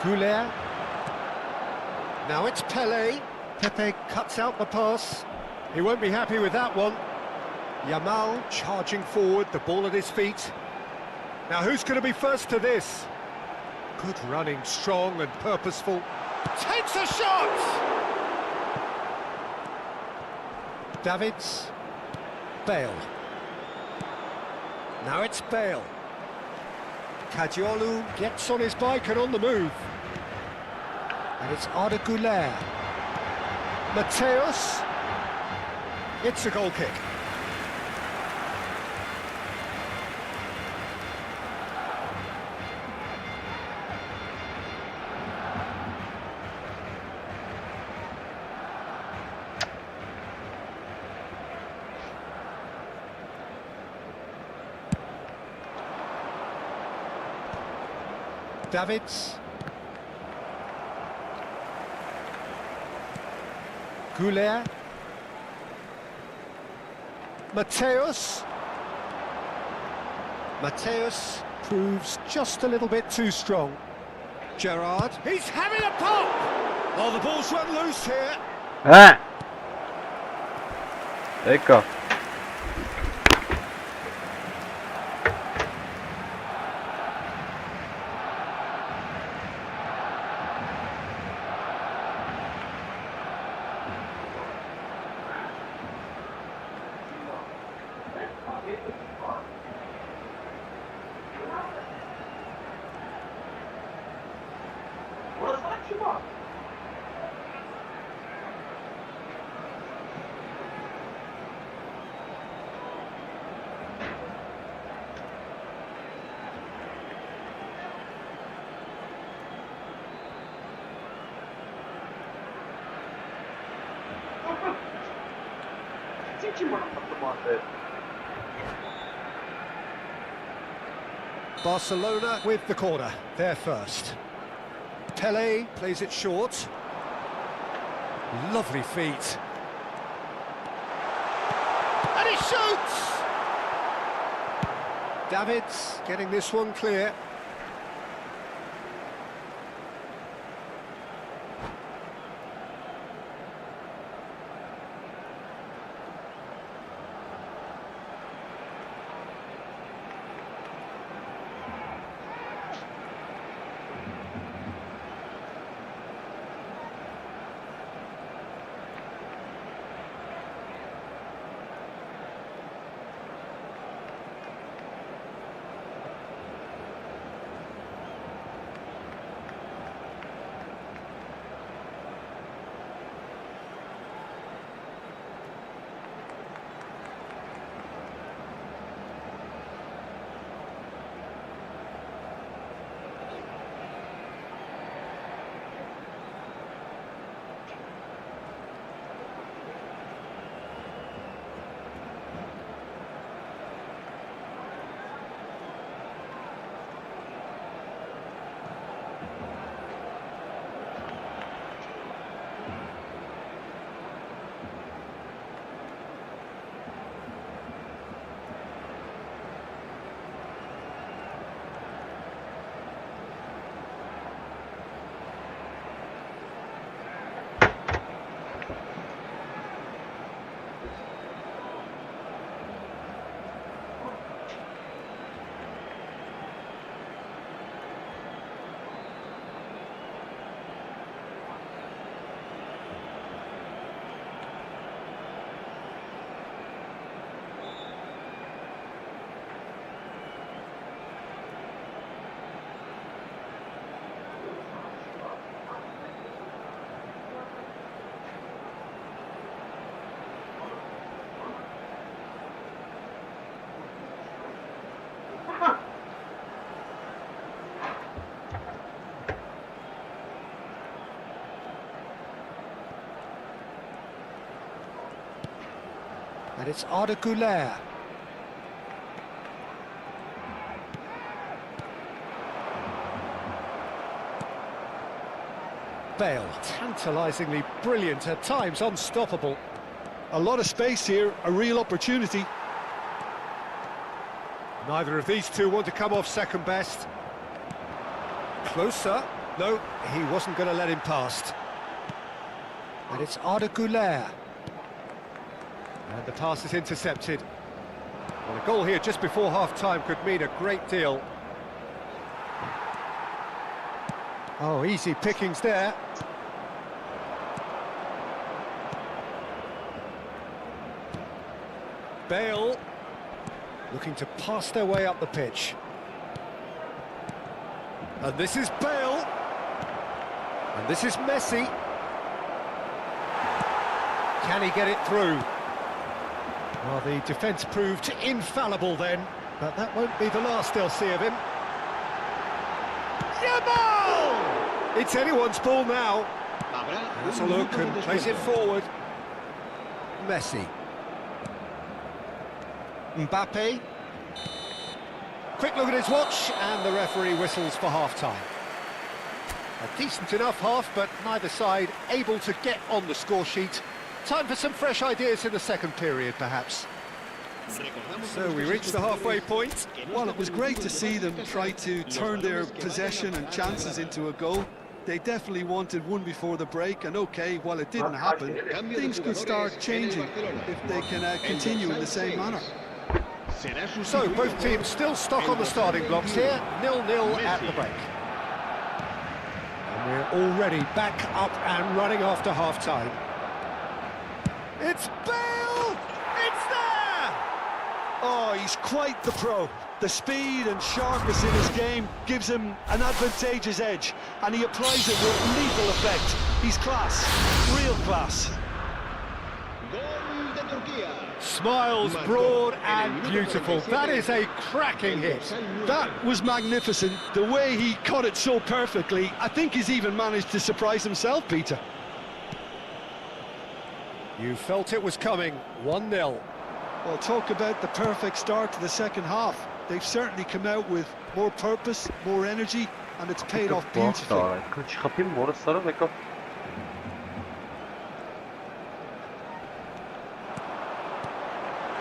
Güler. Now it's Pele. Pepe cuts out the pass. He won't be happy with that one. Yamal charging forward, the ball at his feet. Now who's going to be first to this? Good running, strong and purposeful. Takes a shot! Davids. Bale. Now it's Bale. Kadiolu gets on his bike and on the move. And it's Arda Güler. Mateus. It's a goal kick. Davids. Güler. Mateus. Mateus proves just a little bit too strong. Gerrard. He's having a pop! Oh, the ball's run loose here.
Ha! Ecco.
Barcelona with the corner, they're first. Pele plays it short. Lovely feet. And he shoots! Davids getting this one clear. And it's Arda Güler. Bale, tantalisingly brilliant, at times unstoppable.
A lot of space here, a real opportunity.
Neither of these two want to come off second best. Closer. No, he wasn't going to let him past. And it's Arda Güler. And the pass is intercepted. Well, a goal here just before half-time could mean a great deal. Oh, easy pickings there. Bale looking to pass their way up the pitch. And this is Bale. And this is Messi. Can he get it through? Well, the defence proved infallible then, but that won't be the last they'll see of him. Yamal! It's anyone's ball now. Has a look and plays it forward. Messi. Mbappe. Quick look at his watch, and the referee whistles for half-time. A decent enough half, but neither side able to get on the score sheet. Time for some fresh ideas in the second period, perhaps. So we reach the halfway point.
Well, it was great to see them try to turn their possession and chances into a goal. They definitely wanted one before the break, and okay, while it didn't happen, things could start changing if they can continue in the same manner.
So both teams still stuck on the starting blocks here, 0-0 at the break. And we're already back up and running after half-time. It's Bale! It's there!
Oh, he's quite the pro. The speed and sharpness in his game gives him an advantageous edge, and he applies it with lethal effect. He's class, real class.
Smiles broad and beautiful. That is a cracking hit.
That was magnificent. The way he caught it so perfectly, I think he's even managed to surprise himself, Peter.
You felt it was coming, 1-0.
Well, talk about the perfect start to the second half. They've certainly come out with more purpose, more energy, and it's paid off beautifully.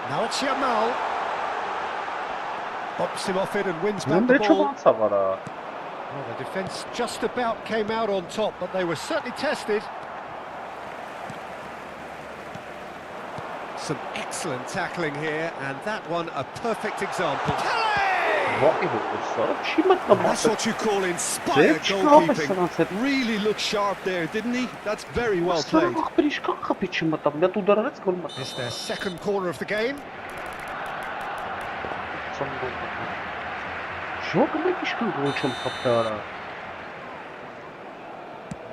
Now it's Yamal. Bops him off it and wins back the ball. Well, the defence just about came out on top, but they were certainly tested. Some excellent tackling here, and that one a perfect example. That's what you call inspired goalkeeping.
Really looked sharp there, didn't he? That's very well played.
It's their second corner of the game.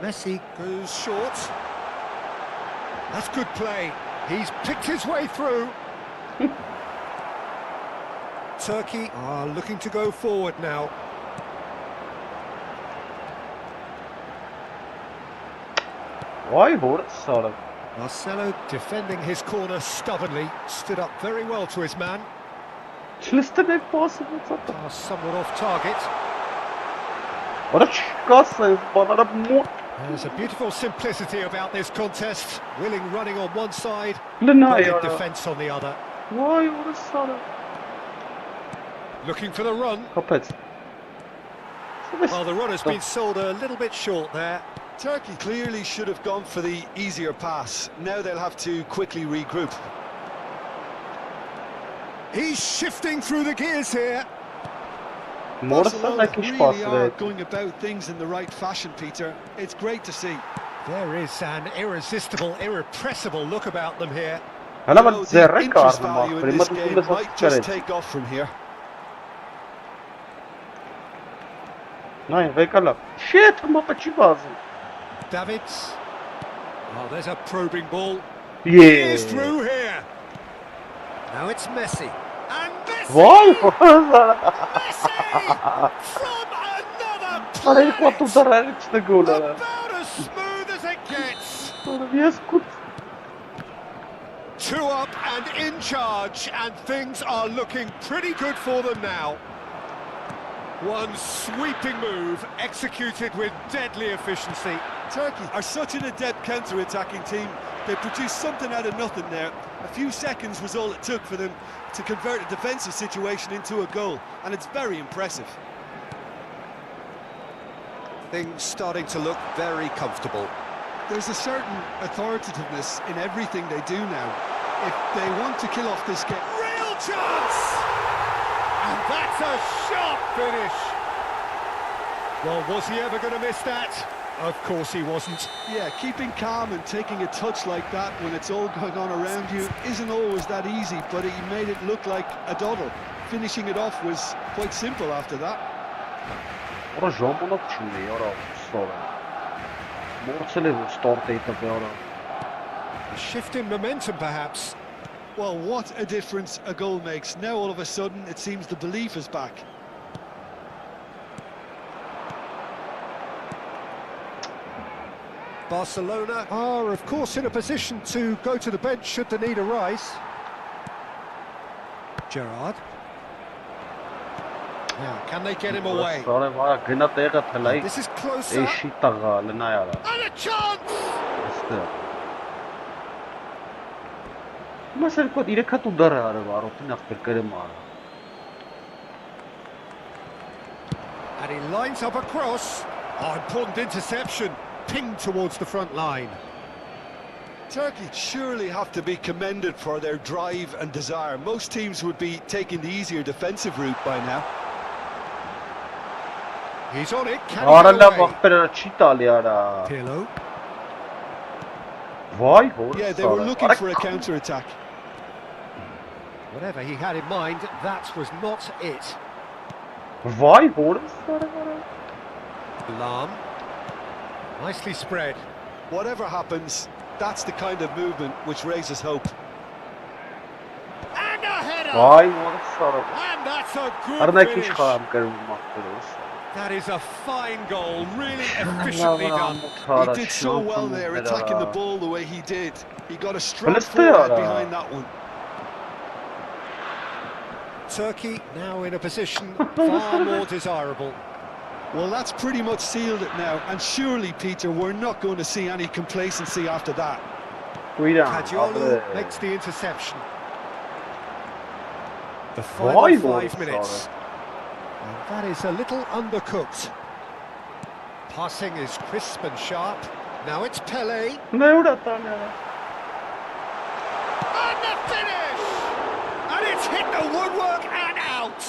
Messi goes short. That's good play. He's picked his way through. Turkey are looking to go forward now. Marcelo defending his corner stubbornly, stood up very well to his man. Pass somewhat off target. There's a beautiful simplicity about this contest. Willing running on one side, defence on the other. Looking for the run. Well, the run has been sold a little bit short there.
Turkey clearly should have gone for the easier pass. Now they'll have to quickly regroup.
He's shifting through the gears here.
Barcelona really are going about things in the right fashion, Peter. It's great to see.
There is an irresistible, irrepressible look about them here.
The interest value in this game might just take off from here.
Davids. Oh, there's a probing ball.
Yeah.
He is through here. Now it's Messi. And Messi! Messi! From another planet! About as smooth as it gets. 2 up and in charge, and things are looking pretty good for them now. One sweeping move, executed with deadly efficiency.
Turkey are such an adept counter-attacking team. They produced something out of nothing there. A few seconds was all it took for them to convert a defensive situation into a goal, and it's very impressive.
Things starting to look very comfortable.
There's a certain authoritativeness in everything they do now. If they want to kill off this game...
Real chance! And that's a sharp finish. Well, was he ever going to miss that? Of course he wasn't.
Yeah, keeping calm and taking a touch like that when it's all going on around you isn't always that easy, but he made it look like a doddle. Finishing it off was quite simple after that.
Ora ժամանակ չունի, արա, ստորը։ Մորցել է ստորտ է տվյալը։
A shift in momentum, perhaps.
Well, what a difference a goal makes. Now all of a sudden it seems the belief is back.
Barcelona are, of course, in a position to go to the bench should the need arise. Gerrard. Now, can they get him away?
Ստորը վարա գնա տեղը թլայի։
This is closer.
Էշի տղա, լնայ արա։
And a chance!
Այստեղ։ Մասեր կոտ 3 հատ ուդար է արավ առոտին ախպեր կրեմ արա։
And he lines up a cross. Oh, important interception. Pinged towards the front line.
Turkey surely have to be commended for their drive and desire. Most teams would be taking the easier defensive route by now.
He's on it. Can
Արա
he
լավ
get away?
ախպերը չի տալի արա։
Pirlo.
Վայ հորս։
Yeah, they were looking for a counter-attack.
Whatever he had in mind, that was not it.
Վայ հորս արա։
Lam. Nicely spread.
Whatever happens, that's the kind of movement which raises hope.
And a header!
Վայ հորս արա։
And that's a
Արնա
good
քիչ
finish.
խաղամ կրում ախպերս։
That is a fine goal, really efficiently done.
He did so well there, attacking the ball the way he did. He got a strong forward behind that one.
Turkey now in a position far more desirable.
Well, that's pretty much sealed it now, and surely, Peter, we're not going to see any complacency after that.
Kajolu makes the interception. The final 5 minutes. And that is a little undercooked. Passing is crisp and sharp. Now it's Pele. And the finish! And it's hit the woodwork and out.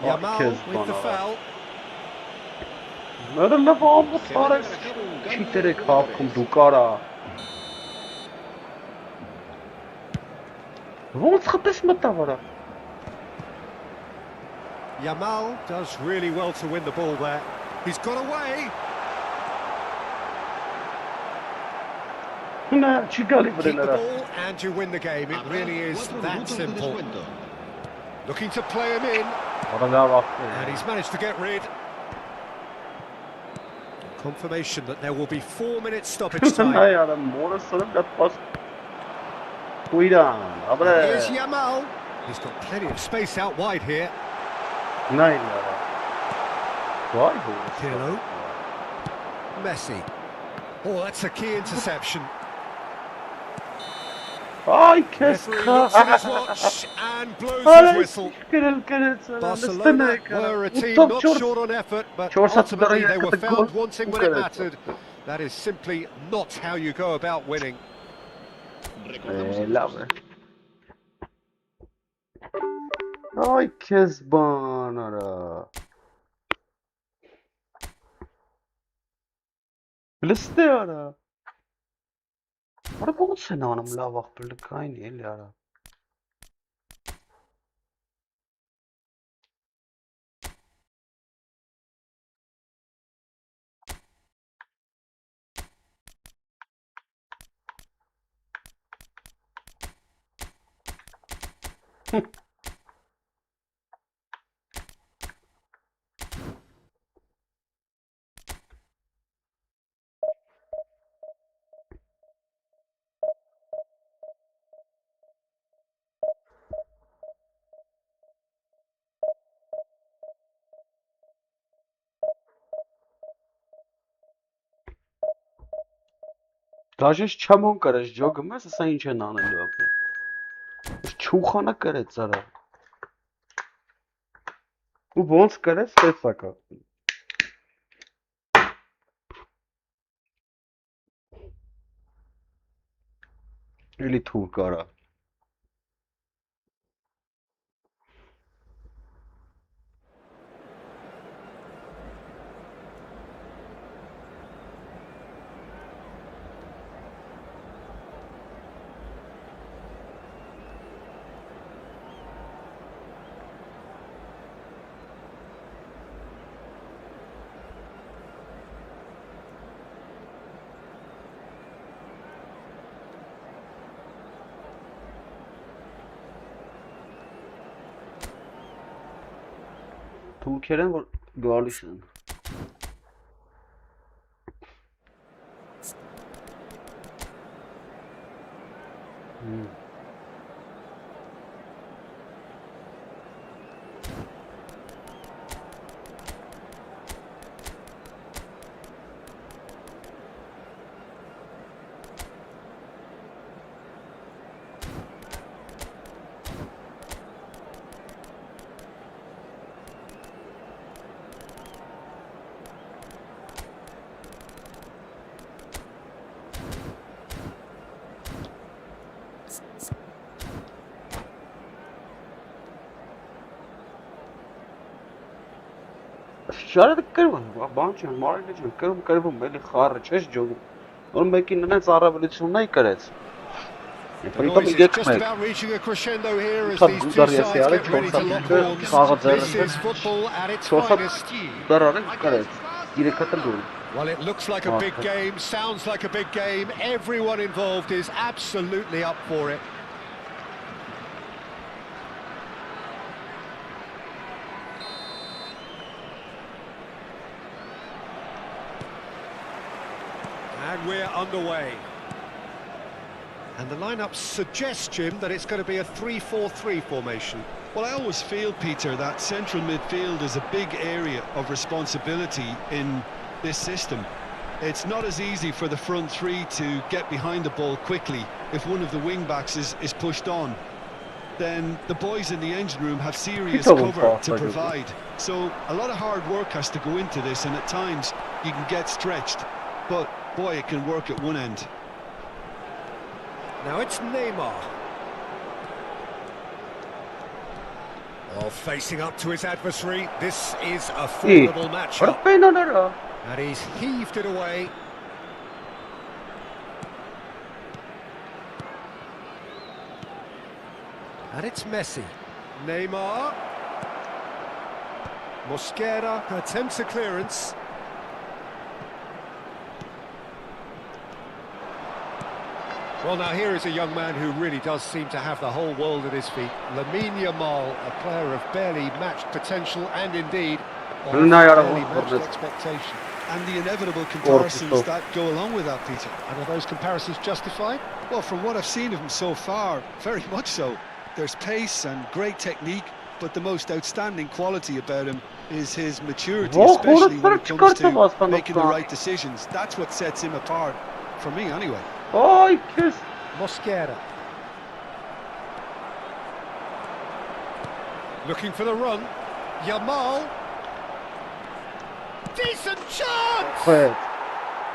Yamal with the foul.
Նորը լավ ամոթ արես, չի տերեք հապքում դու կարա։ Ոնց խտես մտավ արա։
Yamal does really well to win the ball there. He's got away.
Նա չի գալի
Keep
վրեն
the
արա։
ball and you win the game. It really is that simple. Looking to play him in.
Արա լավ ախպեր։
And he's managed to get rid. Confirmation that there will be 4 minutes stoppage time.
Այ արա մորը սրում դա պաս։ Կույրան, ապրե։
Here's Yamal. He's got plenty of space out wide here.
Նայն արա։ Վայ հորս։
Pirlo. Messi. Oh, that's a key interception.
Այ քեզ
Referee looks at his watch and blows his whistle. Barcelona were a team not short on effort, but ultimately they were found wanting when it mattered. That is simply not how you go about winning.
Լավ է։ Այ քեզ բան արա։ Լստե արա։ Արա ոնց են անում լավ ախպեր լքային էլի արա։ Դաժես չամոն կարես ջոգը մեզ, ասա ինչ են անելու ապրել։ Չուխանա կարեց արա։ Ու ոնց կարես տեսակա։ Էլի թուր կարա։ Թուրքերեն որ գալիս են։ Շարը կրվում, բան չեմ, մարելը չեմ, կրվում, էլի խառը չես ջոգում, որ մեկին նենց առավելությունն էի կրեց։
The noise is just about reaching a crescendo here as these two sides get ready to lock horns. This is football at its finest. Well, it looks like a big game, sounds like a big game. Everyone involved is absolutely up for it. And we're underway. And the lineup suggests, Jim, that it's going to be a 3-4-3 formation.
Well, I always feel, Peter, that central midfield is a big area of responsibility in this system. It's not as easy for the front three to get behind the ball quickly if one of the wing-backs is pushed on. Then the boys in the engine room have serious cover to provide. So a lot of hard work has to go into this, and at times you can get stretched. But, boy, it can work at one end.
Now it's Neymar. Well, facing up to his adversary, this is a formidable matchup. And he's heaved it away. And it's Messi. Neymar. Mosquera attempts a clearance. Well, now here is a young man who really does seem to have the whole world at his feet. Lamine Yamal, a player of barely matched potential and indeed of barely matched expectation.
And the inevitable comparisons that go along with that, Peter.
And are those comparisons justified?
Well, from what I've seen of him so far, very much so. There's pace and great technique, but the most outstanding quality about him is his maturity, especially when it comes to making the right decisions. That's what sets him apart, for me anyway.
Oh, kiss.
Mosquera. Looking for the run. Yamal. Decent chance!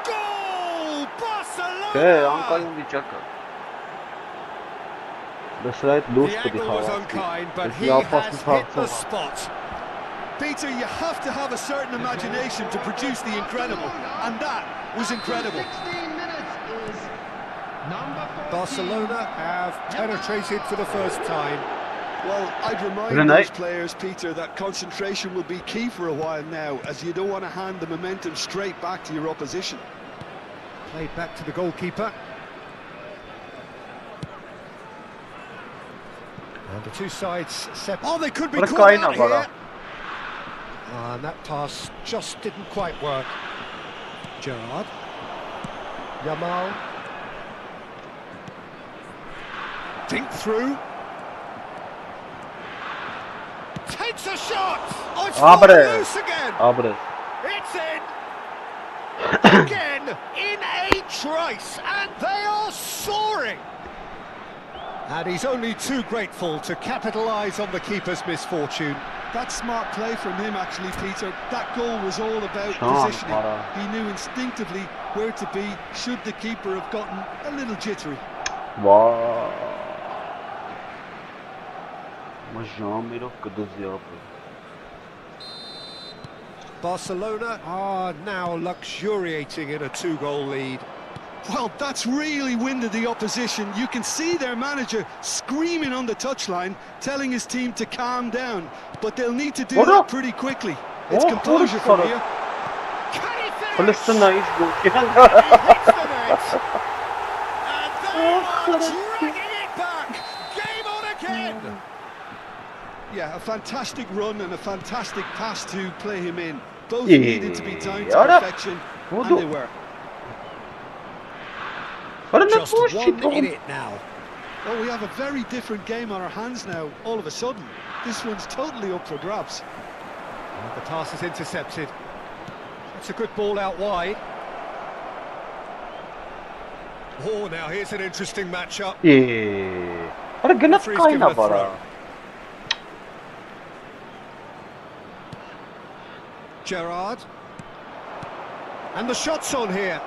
Goal! Barcelona! The angle was unkind, but he has hit the spot.
Peter, you have to have a certain imagination to produce the incredible, and that was incredible.
Barcelona have penetrated for the first time.
Well, I'd remind those players, Peter, that concentration will be key for a while now, as you don't want to hand the momentum straight back to your opposition.
Played back to the goalkeeper. And the two sides set. Oh, they could be caught out here. And that pass just didn't quite work. Gerrard. Yamal. Think through. Takes a shot! Oh, it's loose again! It's in! Again, in a trice, and they are soaring! And he's only too grateful to capitalise on the keeper's misfortune.
That's smart play from him, actually, Peter. That goal was all about positioning. He knew instinctively where to be, should the keeper have gotten a little jittery.
Wow.
Barcelona are now luxuriating in a two-goal lead.
Well, that's really winded the opposition. You can see their manager screaming on the touchline, telling his team to calm down. But they'll need to do that pretty quickly. It's composure from here.
Can he finish? He hits the net. And they are dragging it back. Game on again.
Yeah, a fantastic run and a fantastic pass to play him in. Both needed to be down to perfection, and they were.
Just 1 minute now.
Well, we have a very different game on our hands now, all of a sudden. This one's totally up for grabs.
And the pass is intercepted. It's a good ball out wide. Oh, now here's an interesting matchup. Referee's given a throw. Gerrard. And the shot's on here.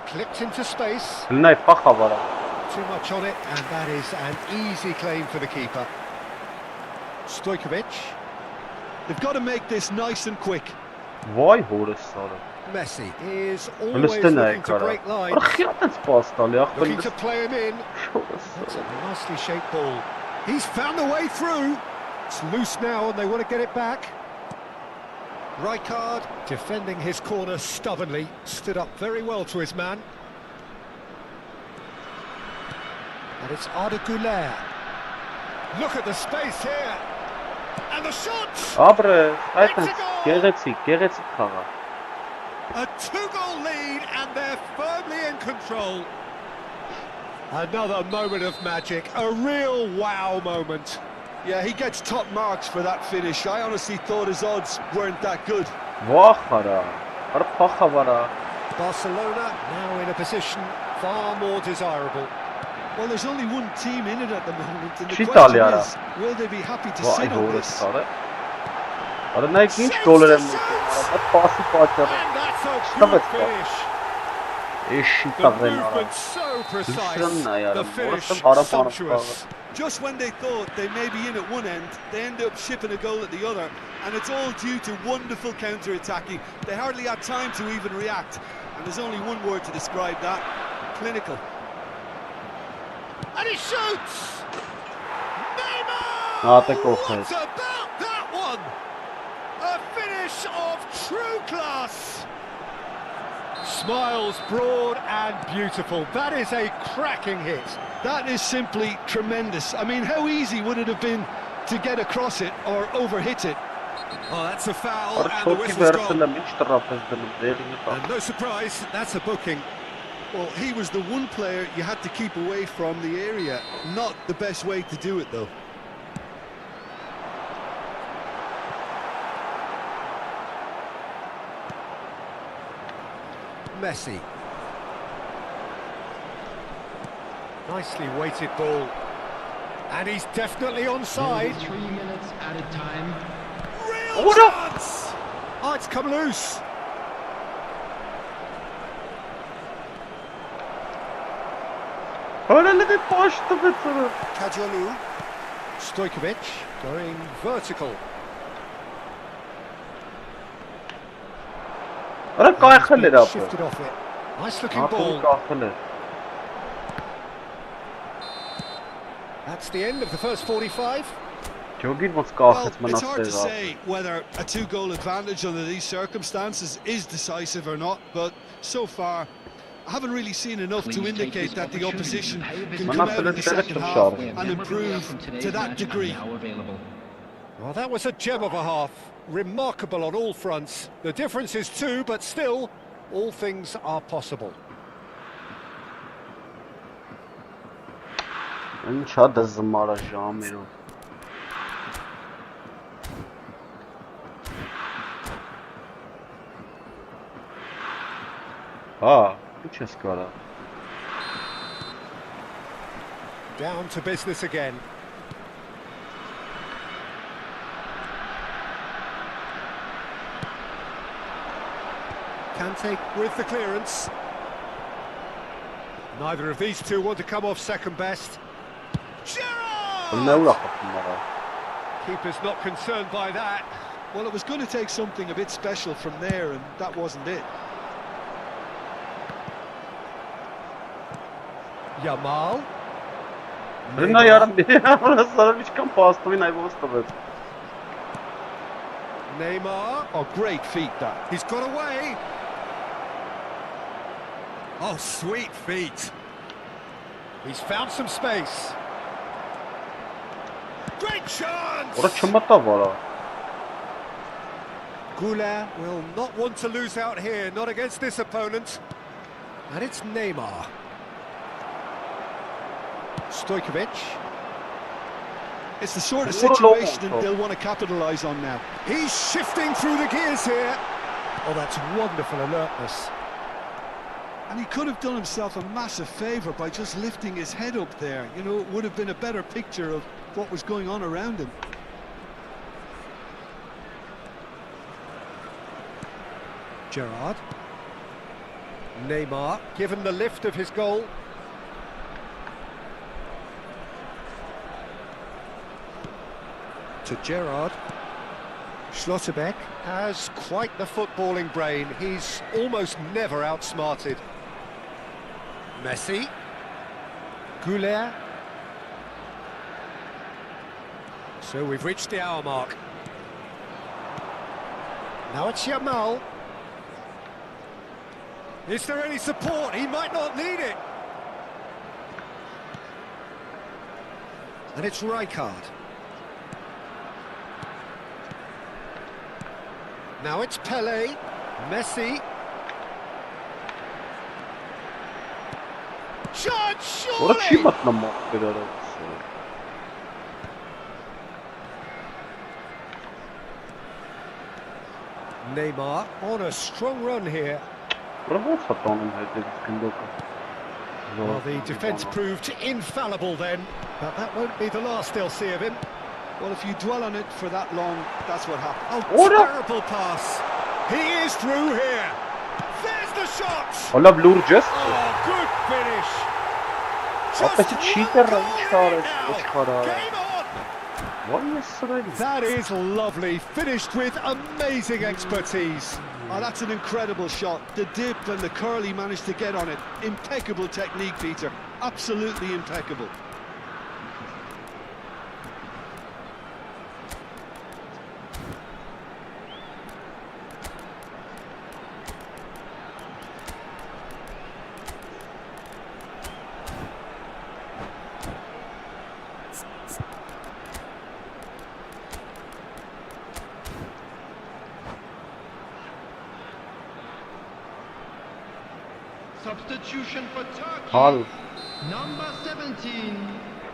Clipped into space. Too much on it, and that is an easy claim for the keeper. Stojkovic.
They've got to make this nice and quick.
Messi is always looking to break lines. Looking to play him in. That's a nicely shaped ball. He's found the way through. It's loose now and they want to get it back. Rijkaard defending his corner stubbornly. Stood up very well to his man. And it's Arda Güler. Look at the space here. And the shot! A 2-goal lead and they're firmly in control. Another moment of magic, a real wow moment.
Yeah, he gets top marks for that finish. I honestly thought his odds weren't that good.
Barcelona now in a position far more desirable.
Well, there's only one team in it at the moment, and the question is, will they be happy to sit on this?
And that's a good finish. The movement so precise, the finish sumptuous.
Just when they thought they may be in at one end, they end up shipping a goal at the other, and it's all due to wonderful counter-attacking. They hardly had time to even react, and there's only one word to describe that: clinical.
And he shoots! Neymar! What about that one? A finish of true class. Smiles broad and beautiful. That is a cracking hit.
That is simply tremendous. I mean, how easy would it have been to get across it or overhit it?
Oh, that's a foul and the whistle's gone. And no surprise, that's a booking.
Well, he was the one player you had to keep away from the area. Not the best way to do it, though.
Messi. Nicely weighted ball. And he's definitely onside.
3 minutes at a time.
Real chance! Oh, it's come loose. Kajolu. Stojkovic going vertical. Shifted off it. Nice looking ball. That's the end of the first 45.
Well, it's hard to say whether a 2-goal advantage under these circumstances is decisive or not, but so far I haven't really seen enough to indicate that the opposition can come out in the second half and improve to that degree.
Well, that was a gem of a half. Remarkable on all fronts. The difference is 2, but still, all things are possible. Down to business again. Kante with the clearance. Neither of these two want to come off second best. Gerrard! Keeper's not concerned by that.
Well, it was going to take something a bit special from there, and that wasn't it.
Yamal. Neymar.
Oh, great feet that.
He's got away. Oh, sweet feet. He's found some space. Great chance!
Ora չմտա վարա։
Goulet will not want to lose out here, not against this opponent. And it's Neymar. Stojkovic.
It's the sort of situation they'll want to capitalise on now.
He's shifting through the gears here. Oh, that's wonderful alertness.
And he could have done himself a massive favour by just lifting his head up there. You know, it would have been a better picture of what was going on around him.
Gerrard. Neymar, given the lift of his goal. To Gerrard. Schlotterbeck has quite the footballing brain. He's almost never outsmarted. Messi. Goulet. So we've reached the hour mark. Now it's Yamal. Is there any support? He might not need it. And it's Rijkaard. Now it's Pele, Messi. Shot,
Ora
surely!
չի մտնամա դրարը։
Neymar on a strong run here.
Ora ո՞նց է տանում հետո գնդոկը։
Well, the defence proved infallible then, but that won't be the last they'll see of him.
Well, if you dwell on it for that long, that's what happened.
Oh, terrible pass. He is through here. There's the shot.
Հոլավ լուրջ ես։
Oh, good finish.
Ապեսի չիտերը ինչ արեց, ոչ խարա։
Game on.
What is սրելի։
That is lovely, finished with amazing expertise.
Oh, that's an incredible shot. The dip and the curl he managed to get on it. Impeccable technique, Peter. Absolutely impeccable.
Substitution for Turkey.
Հալ։
Number 17.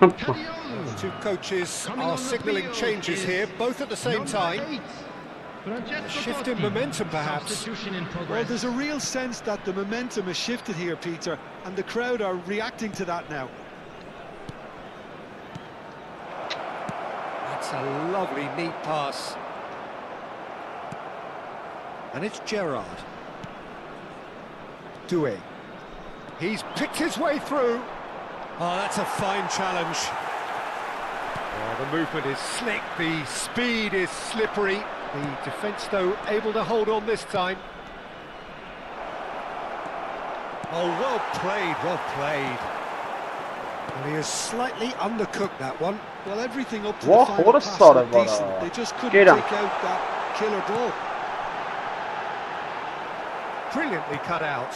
The
Kadiolu.
two coaches
Coming
are
on the
signalling
field
changes
is
here, both at the same
Number
time.
8. Francesco
A shift in
Totti.
momentum, perhaps.
Substitution in
Well,
progress.
there's a real sense that the momentum has shifted here, Peter, and the crowd are reacting to that now.
That's a lovely, neat pass. And it's Gerrard. Doué. He's picked his way through. Oh, that's a fine challenge. Oh, the movement is slick, the speed is slippery. The defence, though, able to hold on this time. Oh, well played, well played. Well, he has slightly undercooked that one.
Well, everything up to
What?
the final
What a
pass
start
looked
of,
decent. They just couldn't
get him.
take out that killer ball.
Brilliantly cut out.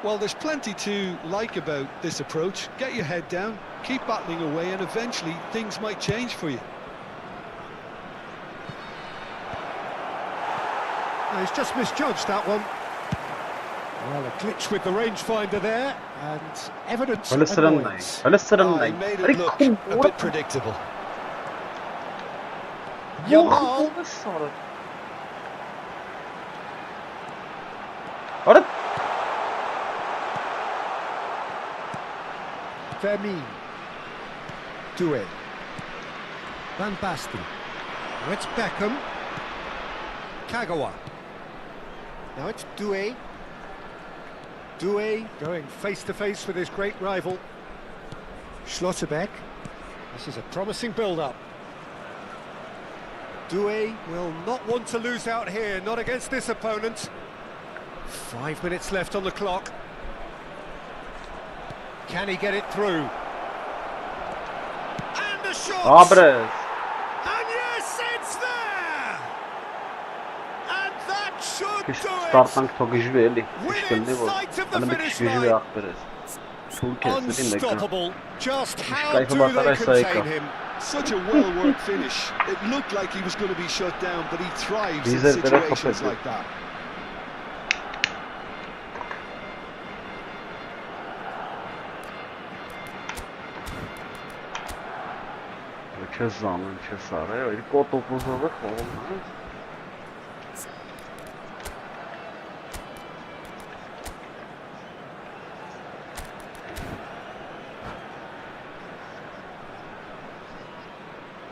Well, there's plenty to like about this approach. Get your head down, keep battling away, and eventually things might change for you.
No, he's just misjudged that one. Well, a glitch with the rangefinder there, and evidence of annoyance.
Oh, he made it look a bit predictable.
Yamal.
Ora
Vermeer. Doué. Van Basten. Now it's Beckham. Kagawa. Now it's Doué. Doué going face to face with his great rival. Schlotterbeck. This is a promising build-up. Doué will not want to lose out here, not against this opponent. 5 minutes left on the clock. Can he get it through? And the shot!
Abres.
And yes, it's there! And that should do
Ստարտանք թողիժվի էլի։
Within sight of the finish
Շիժվի
line.
ախպերես։ Թուրքիա սրին եկա։
Unstoppable. Just how
Kayfa
do they
bataraj
contain
sayka.
him?
Such a well-worked finish. It looked like he was going to be shut down, but he thrives in situations like that.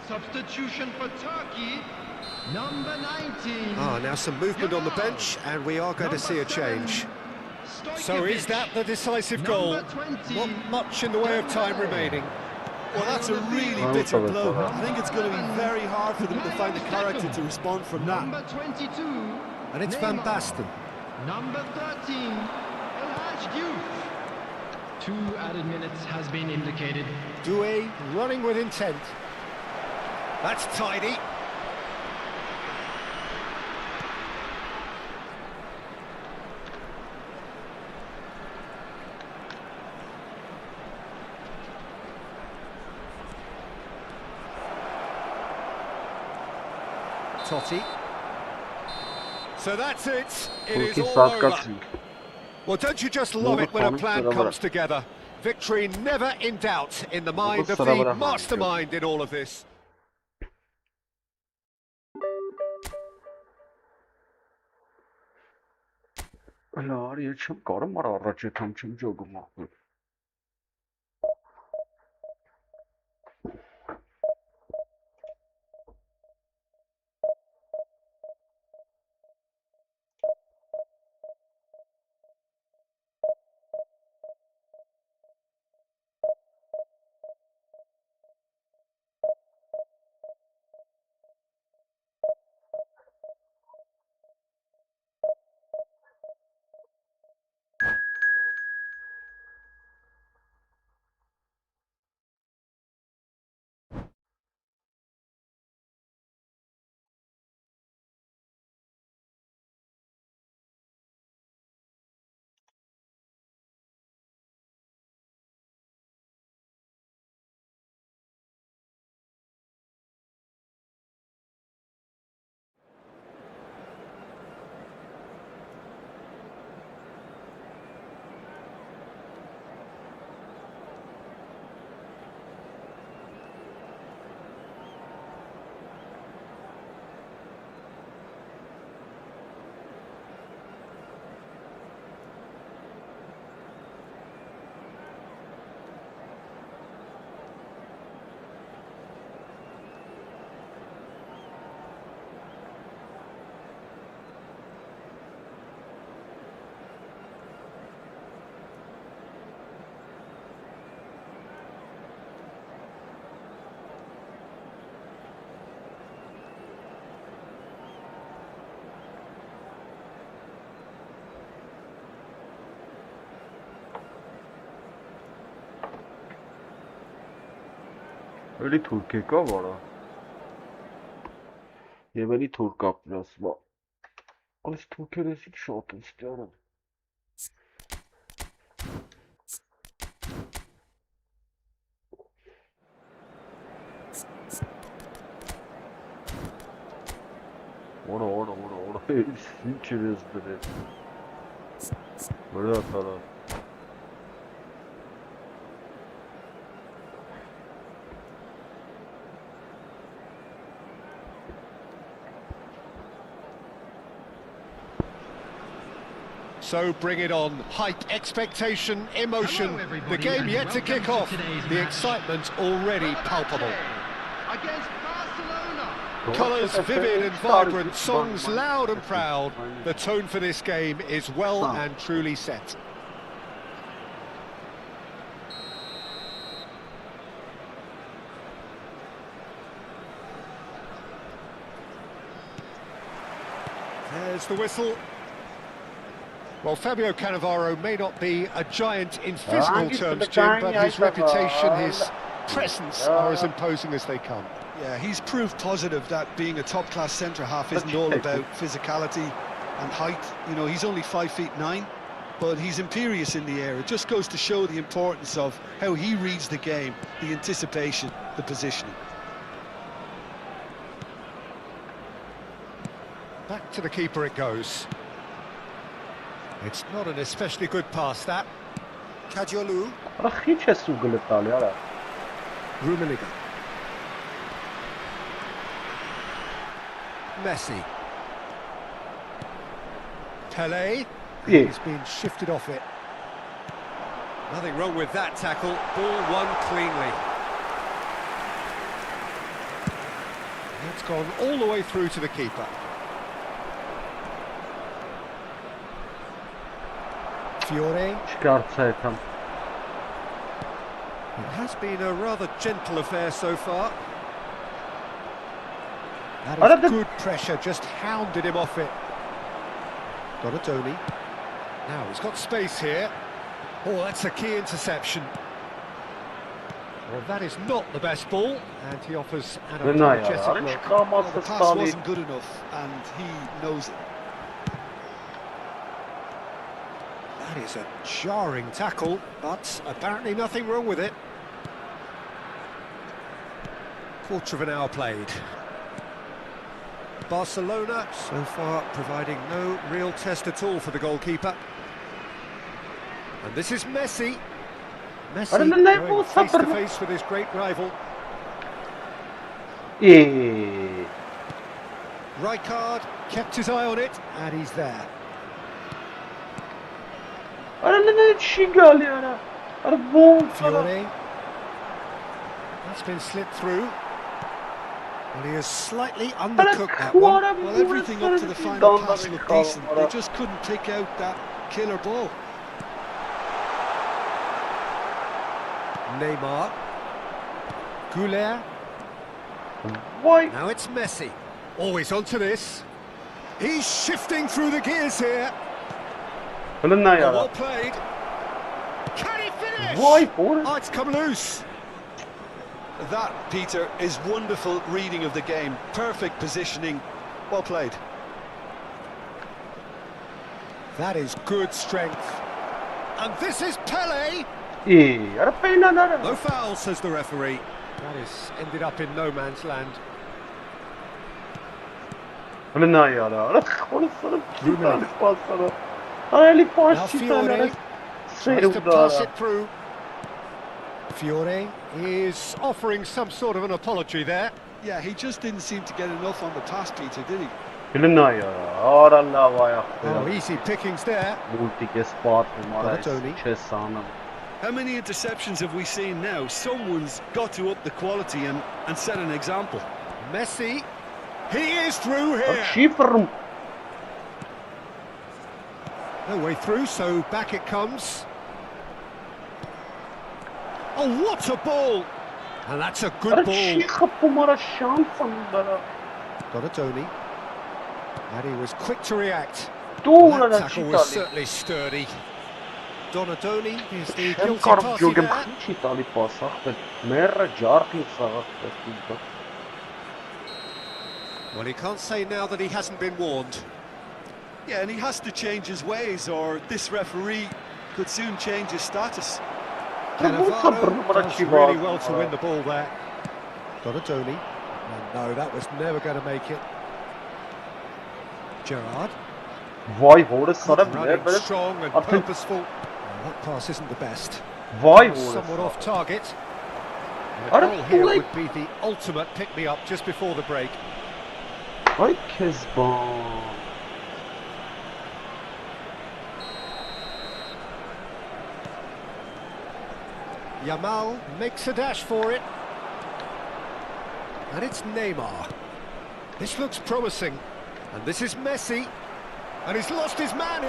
Substitution for Turkey, number 19.
Now some movement on the bench, and we are going to see a change. So is that the decisive goal? Not much in the way of time remaining.
Well, that's a really bitter blow. I think it's going to be very hard for them to find the character to respond from that.
Number 22.
And it's Van Basten.
Number 13. Alik-GAMING. 2 added minutes has been indicated.
Doué running with intent. That's tidy. Totti. So that's it. It is all over. Well, don't you just love it when a plan comes together? Victory never in doubt in the mind of the mastermind in all of this.
Լար, ես չեմ կարում արա առաջ եկամ չեմ ջոգում ախպեր։ Էլի թուրք եկա վարա։ Եվ էլի թուրք ապրած, բա։ Այս թուրքերը էսիկ շատ են ստյարան։ Օրա, ինչ ես դրել։ Վրա տարա։
So bring it on. Hype, expectation, emotion. The game yet to kick off. The excitement already palpable.
Against Barcelona.
Colours vivid and vibrant, songs loud and proud. The tone for this game is well and truly set. There's the whistle. Well, Fabio Cannavaro may not be a giant in physical terms, Jim, but his reputation, his presence are as imposing as they come.
Yeah, he's proof positive that being a top-class centre-half isn't all about physicality and height. You know, he's only 5'9", but he's imperious in the air. It just goes to show the importance of how he reads the game, the anticipation, the positioning.
to the keeper it goes. It's not an especially good pass, that. Kadiolu.
Արա քիչ է սուգլը տալի, արա։
Rummenigge. Messi. Pele.
Yeah.
He's been shifted off it. Nothing wrong with that tackle. Ball won cleanly. It's gone all the way through to the keeper. Fiore.
Չկարծա եմ։
It has been a rather gentle affair so far. That is good pressure, just hounded him off it. Donatoni. Now he's got space here. Oh, that's a key interception. Well, that is not the best ball, and he offers an apologetic look.
Well, the pass wasn't good enough, and he knows it.
That is a jarring tackle, but apparently nothing wrong with it. Quarter of an hour played. Barcelona, so far, providing no real test at all for the goalkeeper. And this is Messi. Messi going face to face with his great rival. Rijkaard kept his eye on it, and he's there. Fiore. That's been slipped through. Well, he has slightly undercooked that one.
Well, everything up to the final pass looked decent. They just couldn't pick out that killer ball.
Neymar. Goulet.
Why?
Now it's Messi. Always onto this. He's shifting through the gears here. Well played. Can he finish?
Why?
Oh, it's come loose.
That, Peter, is wonderful reading of the game. Perfect positioning. Well played.
That is good strength. And this is Pele.
No
foul, says the referee. That is ended up in no man's land. Now Fiore tries to pass it through. Fiore is offering some sort of an apology there.
Yeah, he just didn't seem to get enough on the pass, Peter, did he?
Oh, easy pickings there.
How many interceptions have we seen now? Someone's got to up the quality and set an example.
Messi, he is through here. No way through, so back it comes. Oh, what a ball! And that's a good ball. Donatoni. And he was quick to react. That tackle was certainly sturdy. Donatoni is the guilty party there. Well, he can't say now that he hasn't been warned.
Yeah, and he has to change his ways, or this referee could soon change his status.
Cannavaro does really well to win the ball there. Donatoni. And no, that was never going to make it. Gerrard. Running strong and purposeful. Well, that pass isn't the best. Somewhat off target. The goal here would be the ultimate pick-me-up just before the break. Yamal makes a dash for it. And it's Neymar. This looks promising. And this is Messi. And he's lost his man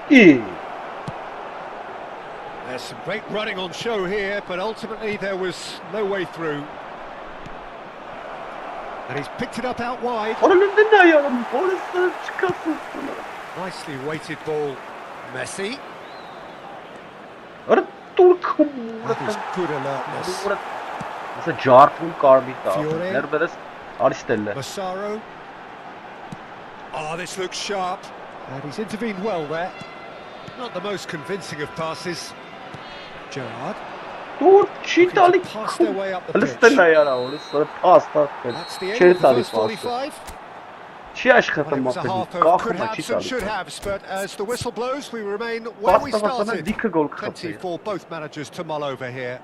here. There's some great running on show here, but ultimately there was no way through. And he's picked it up out wide. Nicely weighted ball. Messi. That is good alertness. Fiore. Massaro. Oh, this looks sharp. And he's intervened well there. Not the most convincing of passes. Gerrard. Pass their way up the pitch. That's the end of the first 45.
Չի աշխատում
Well, it was a
ապել,
half of could
կախում է, չի
haves and should
տալիս։
haves, but as the whistle blows, we remain where we
Պաստավասանը
started.
դիքը գոլ
Plenty
կխփի։
for both managers to mull over here.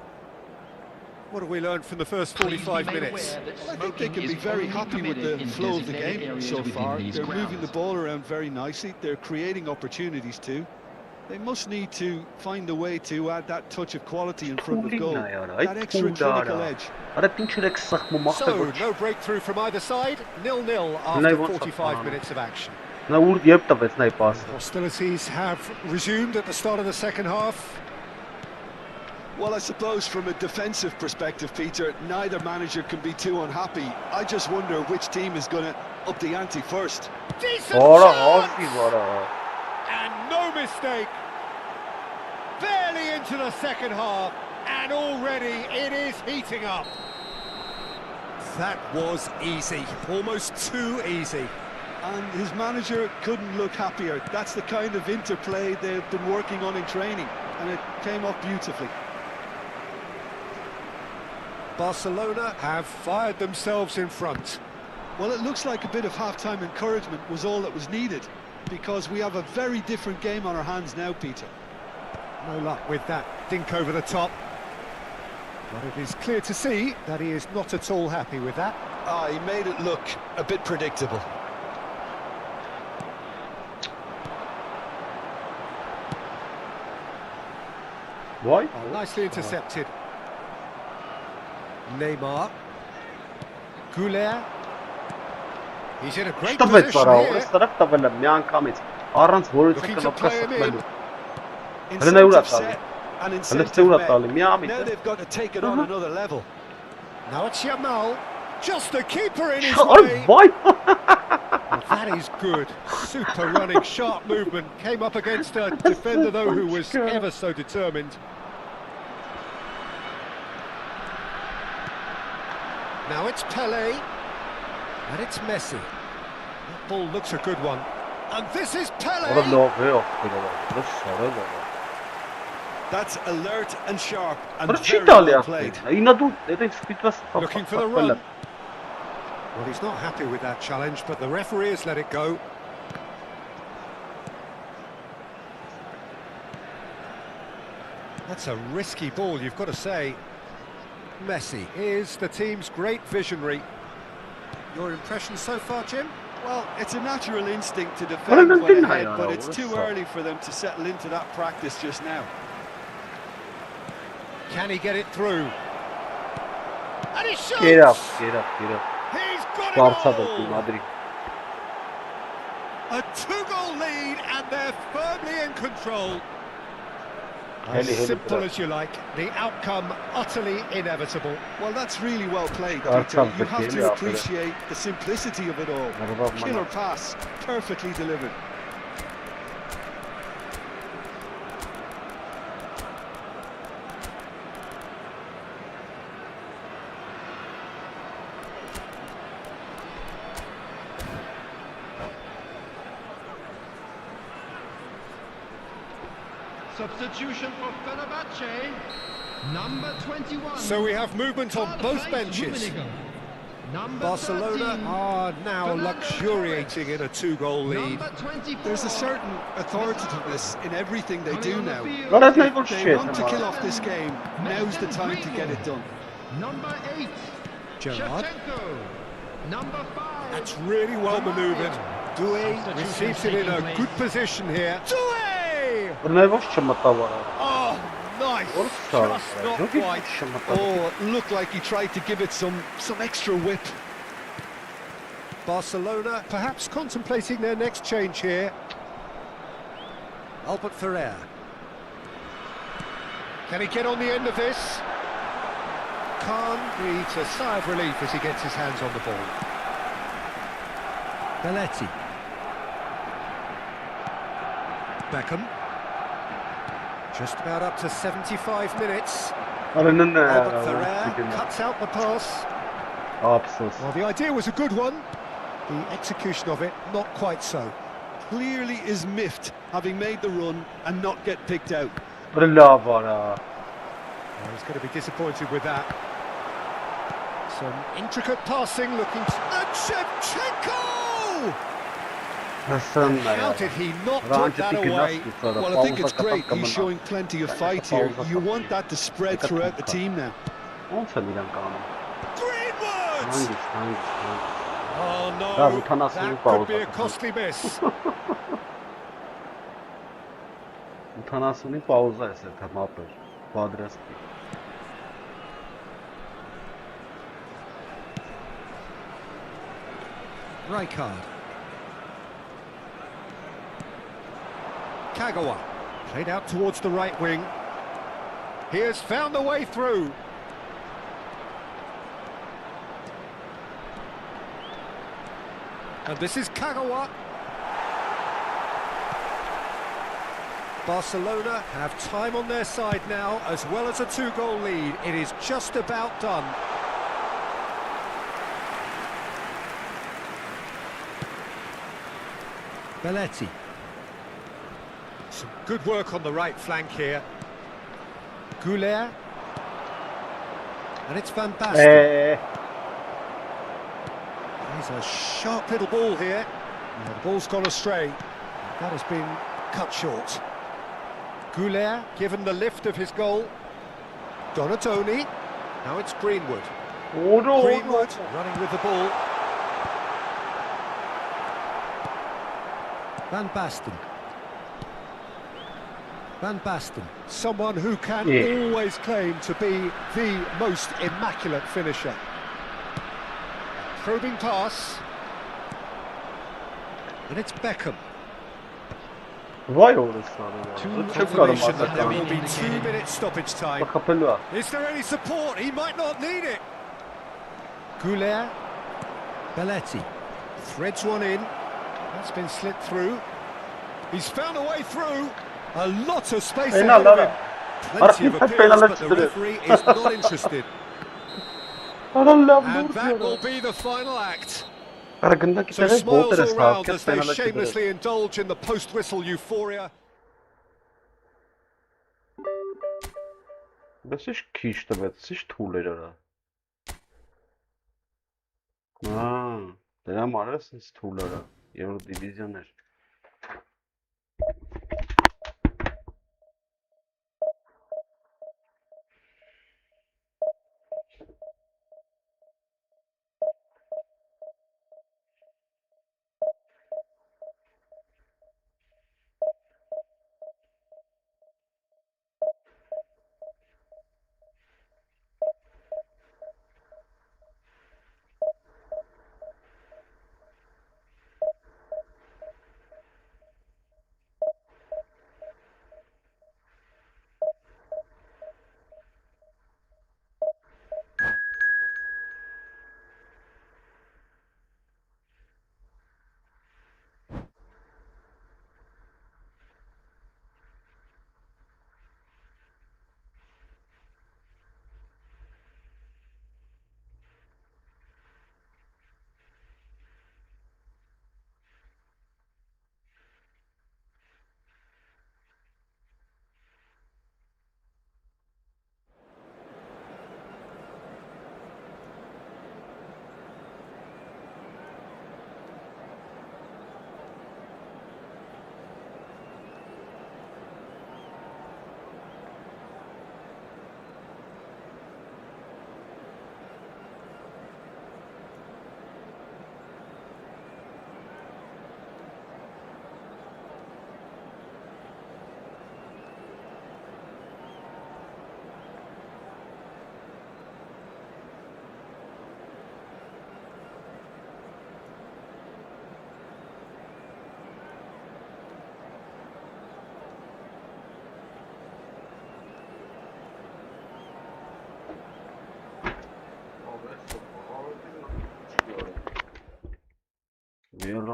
What have we learned from the first 45 minutes?
I think they can be very happy with the flow of the game so far. They're moving the ball around very nicely. They're creating opportunities too. They must need to find a way to add that touch of quality in front of goal. That extra clinical edge.
Արա ինչ եք սխմում
So,
ախտը։
no breakthrough from either side, 0-0
They
after
want
45
some-
minutes of action.
Նա ուր երբ տվեց նա պասը։
Hostilities have resumed at the start of the second half.
Well, I suppose from a defensive perspective, Peter, neither manager can be too unhappy. I just wonder which team is going to up the ante first.
Decent
Որա,
chance!
ասի որա։
And no mistake. Barely into the second half, and already it is heating up. That was easy, almost too easy.
And his manager couldn't look happier. That's the kind of interplay they've been working on in training, and it came off beautifully.
Barcelona have fired themselves in front.
Well, it looks like a bit of half-time encouragement was all that was needed, because we have a very different game on our hands now, Peter.
No luck with that dink over the top. But it is clear to see that he is not at all happy with that.
He made it look a bit predictable.
Why?
Oh, nicely intercepted. Neymar. Goulet. He's in a great
Տվեց
position
վրա,
here.
որը սրակ տվել եմ մի անգամից։ Առանց որից
Looking to
կլապկա
play him in.
սխմելու։ Հələ ուրա տալի։
And
Հələ
incentive
ուրա
met.
տալի, մի ամիտ։
Now they've got to take it on another level.
Now it's Yamal. Just the keeper in his
Ay
way.
vay.
Well, that is good. Super running, sharp movement. Came up against a defender, though, who was ever so determined. Now it's Pele. And it's Messi. That ball looks a good one. And this is
Որը
Pele.
լավ է ախտերը։ Դա շարել է։
That's alert and sharp and
Որը չի
very
տալի
well played.
ախտերը։ Ինա դու դե սպիտված
Looking for the run. Well, he's not happy with that challenge, but the referee has let it go. That's a risky ball, you've got to say. Messi is the team's great visionary. Your impression so far, Jim?
Well, it's a natural instinct to defend
Well,
when
then,
ahead,
I
but
know,
it's
what's
too
up?
early for them to settle into that practice just now.
Can he get it through? And he shoots!
Get up, get up, get up.
He's got
Բարսաբը
it!
Մադրիդ։
A two-goal lead, and they're firmly in control. As
Heli,
simple
bravo.
as you like, the outcome utterly inevitable.
Well, that's really well played,
That's
Peter. You
something,
have to
yeah,
appreciate the simplicity of it all.
Bravo,
Killer
man.
pass, perfectly delivered.
Substitution for Fenerbahce, number 21.
So we have movement on both benches.
Number
Barcelona
13,
are now
Fernandez.
luxuriating in a two-goal lead.
Number 24.
There's a certain authoritativeness in everything they do now.
Well, that's not even
If they
shit,
want to
man.
kill off this game, now's the time to get it done.
Number 8,
Gerrard.
Shevchenko. Number 5.
That's really well manoeuvred. Doué receives it in a good position here. Doué!
Որնայ ոչ չմտավ արա։
Oh, nice!
Որը
Just not
Դուք
quite.
չմտավ։
Oh, it looked like he tried to give it some extra whip.
Barcelona perhaps contemplating their next change here. Albert Ferrer. Can he get on the end of this? Khan breathes a sigh of relief as he gets his hands on the ball. Belletti. Beckham. Just about up to 75 minutes.
Արենն
Albert Ferrer cuts out the pass.
Ափսոս։
Well, the idea was a good one. The execution of it, not quite so.
Clearly is miffed, having made the run and not get picked out.
Որը լավ արա։
Well, he's going to be disappointed with that. Some intricate passing looking... And Shevchenko! How did he not put that away?
Well, I think it's great. He's showing plenty of fight here. You want that to spread throughout the team now.
Greenwood! Oh no, that could be a costly miss.
80-ի պաուզա է սա մապեր, պատրաստի։
Rijkaard. Kagawa, played out towards the right wing. He has found the way through. And this is Kagawa. Barcelona have time on their side now, as well as a 2-goal lead. It is just about done. Belletti. Some good work on the right flank here. Goulet. And it's Van Basten. He's a sharp little ball here. The ball's gone astray. That has been cut short. Goulet given the lift of his goal. Donatoni. Now it's Greenwood. Greenwood running with the ball. Van Basten. Van Basten, someone who can always claim to be the most immaculate finisher. Probing pass. And it's Beckham.
Vay orası.
Confirmation that there will be 2 minutes stoppage time. Is there any support? He might not need it. Goulet. Belletti. Threads one in. That's been slit through. He's found a way through. A lot of space ahead of him. Plenty of appeals, but the referee is not interested. And that will be the final act. So smiles all round as they shamelessly indulge in the post-whistle euphoria.
Բայց ինչ քիչ տվեց, ինչ թուլ էր արա։ Դրա մարը sense թուլ արա, երրորդ դիվիզիոն էր։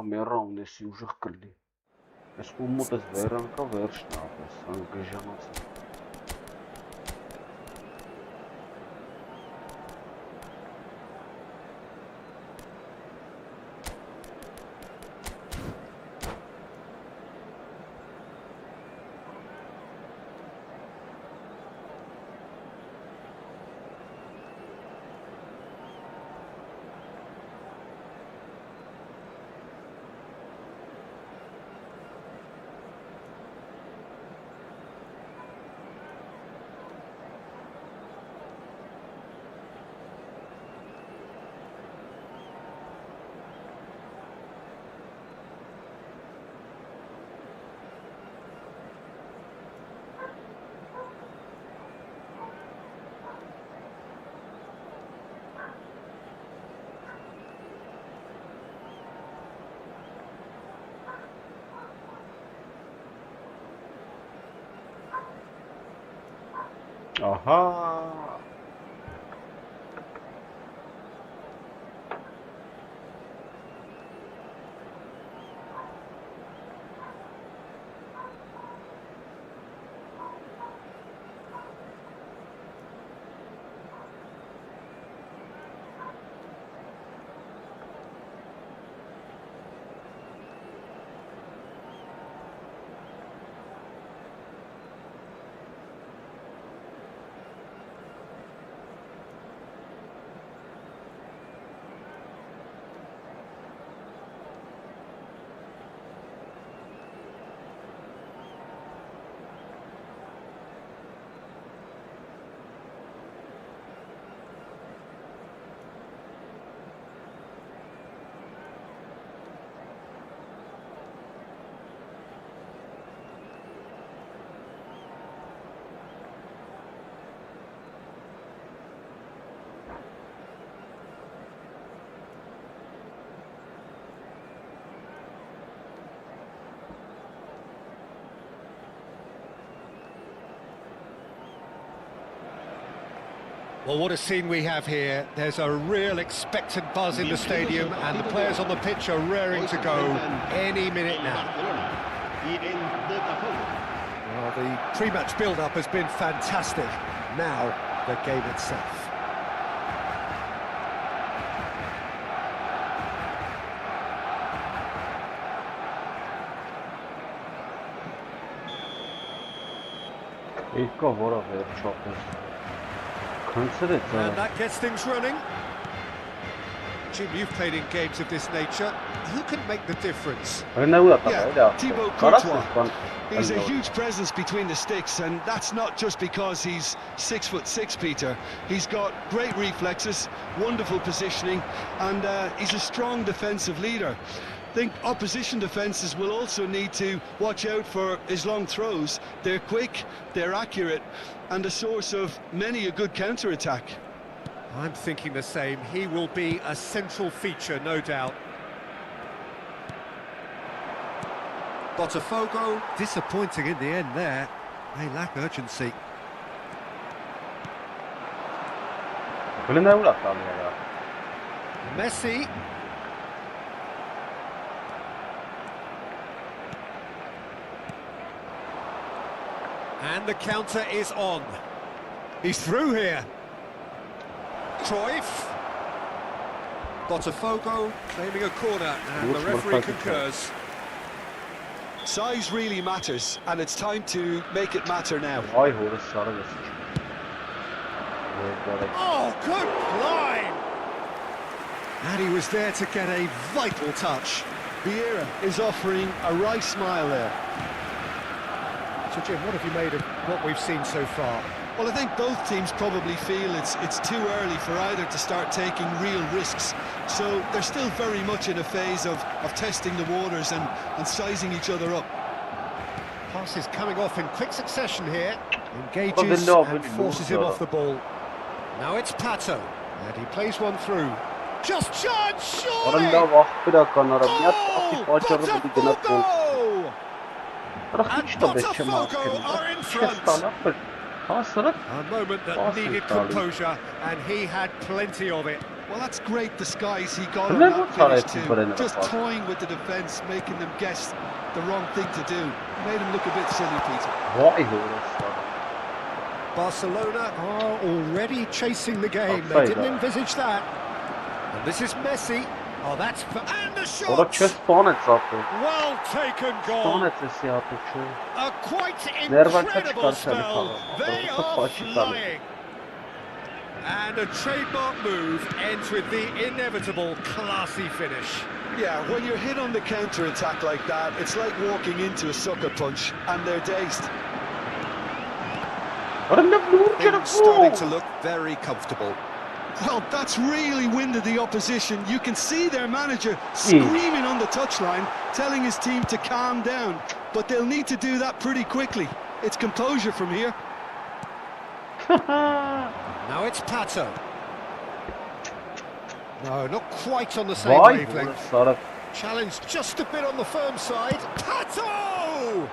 Մեռա ունեսի ուժեղ կլի։ Ես ու մոտես վերանքա վերջն ապես, անգժանաց։ Ահա։
Well, what a scene we have here. There's a real expectant buzz in the stadium and the players on the pitch are raring to go any minute now. Well, the pre-match build-up has been fantastic. Now, the game itself. And that gets things running. Jim, you've played in games of this nature. Who can make the difference?
Yeah, Thibaut Courtois. He's a huge presence between the sticks, and that's not just because he's 6'6", Peter. He's got great reflexes, wonderful positioning, and he's a strong defensive leader. I think opposition defences will also need to watch out for his long throws. They're quick, they're accurate, and a source of many a good counter-attack.
I'm thinking the same. He will be a central feature, no doubt. Botafogo, disappointing in the end there. They lack urgency. Messi. And the counter is on. He's through here. Cruyff. Botafogo claiming a corner, and the referee concurs.
Size really matters, and it's time to make it matter now.
Oh, good line! And he was there to get a vital touch.
Vieira is offering a wry smile there.
So Jim, what have you made of what we've seen so far?
Well, I think both teams probably feel it's too early for either to start taking real risks. So they're still very much in a phase of testing the waters and sizing each other up.
Passes coming off in quick succession here. Engages and forces him off the ball. Now it's Pato, and he plays one through. Just chance, surely! Goal! Botafogo! And Botafogo are in front. A moment that needed composure, and he had plenty of it.
Well, that's great disguise he got on that finish too. Just toying with the defence, making them guess the wrong thing to do. Made him look a bit silly, Peter.
Barcelona are already chasing the game. They didn't envisage that. And this is Messi. Oh, that's... And the shot! Well taken goal. A quite incredible spell. They are flying. And a trademark move ends with the inevitable classy finish.
Yeah, when you're hit on the counter-attack like that, it's like walking into a sucker punch, and they're dazed.
Things starting to look very comfortable.
Well, that's really winded the opposition. You can see their manager screaming on the touchline, telling his team to calm down. But they'll need to do that pretty quickly. It's composure from here.
Now it's Pato. No, not quite on the same wavelength. Challenge just a bit on the firm side. Pato!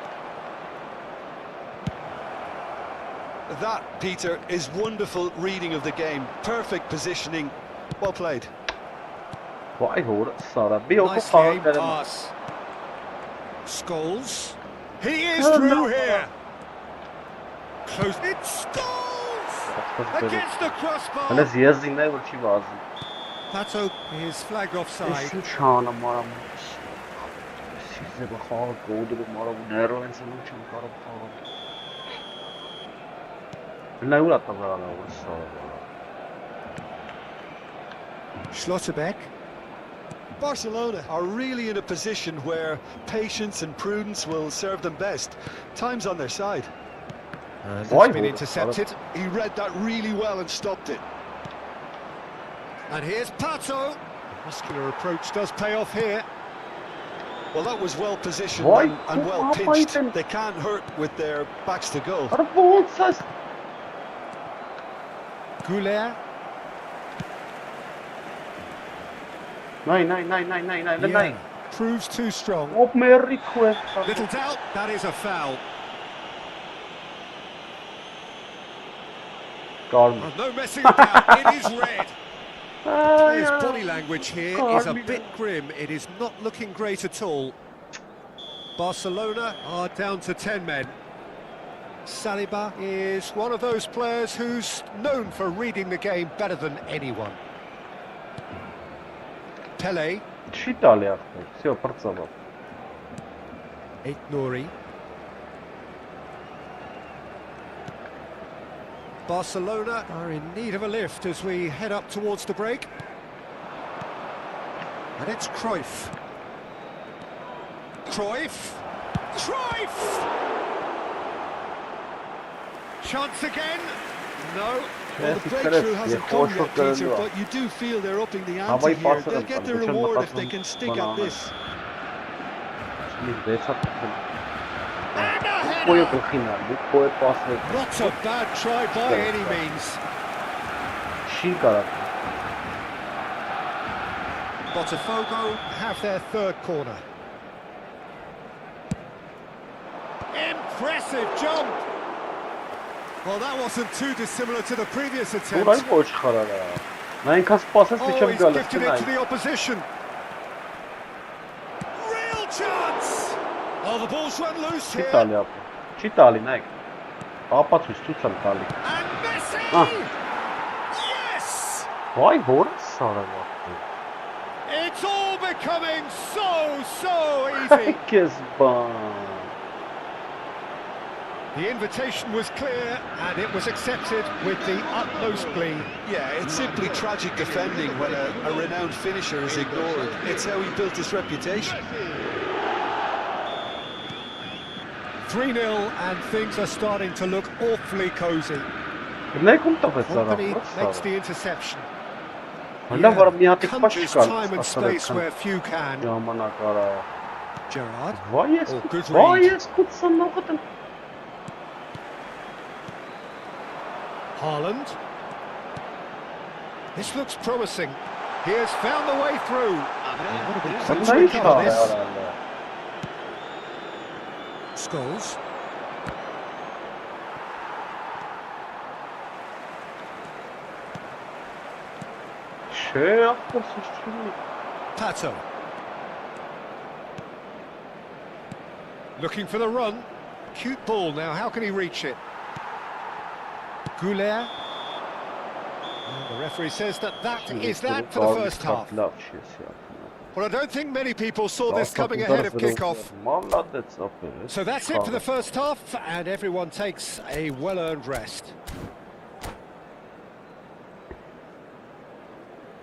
That, Peter, is wonderful reading of the game. Perfect positioning. Well played.
Vay hore, Sara. Bir oku
Nice
falan
game
derim.
pass. Scholes. He is through here. Close. It's Scholes! Against the crossbar.
Hele zjezdine vrči vazi.
Pato is flagged offside.
Esim çana maram. Size bakar godu maram nero insanın çan karab karab. Ne uğrattı bana Sara.
Schlotterbeck.
Barcelona are really in a position where patience and prudence will serve them best. Time's on their side.
That's been intercepted.
He read that really well and stopped it.
And here's Pato. Muscular approach does pay off here.
Well, that was well positioned and well pitched. They can't hurt with their backs to goal.
Goulet.
Nein.
Proves too strong.
Op meer request.
Little doubt, that is a foul.
Calm.
Oh, no messing about, it is red. His body language here is a bit grim. It is not looking great at all. Barcelona are down to 10 men. Saliba is one of those players who's known for reading the game better than anyone. Pele.
Читали авто. Все, пацанов.
Nouri. Barcelona are in need of a lift as we head up towards the break. And it's Cruyff. Cruyff! Chance again? No.
Well, the breakthrough hasn't come yet, Peter, but you do feel they're upping the ante here. They'll get their reward if they can stick at this.
Not a bad try by any means. Botafogo have their third corner. Impressive jump! Well, that wasn't too dissimilar to the previous attempt. Oh, he's gifted it to the opposition. Real chance! Oh, the ball's run loose here.
Chitali, Nike. And
Messi! Yes!
Why horse?
It's all becoming so easy. The invitation was clear and it was accepted with the utmost glee.
Yeah, it's simply tragic defending when a renowned finisher is ignored. It's how he built his reputation.
3-0 and things are starting to look awfully cosy. Company makes the interception. Conjures time and space where few can. Gerrard. Oh, good read. Haaland. This looks promising. He has found the way through. Let's recover this. Scholes. Pato. Looking for the run. Cute ball now. How can he reach it? Goulet. The referee says that is that for the first half. Well, I don't think many people saw this coming ahead of kick-off. So that's it for the first half, and everyone takes a well-earned rest.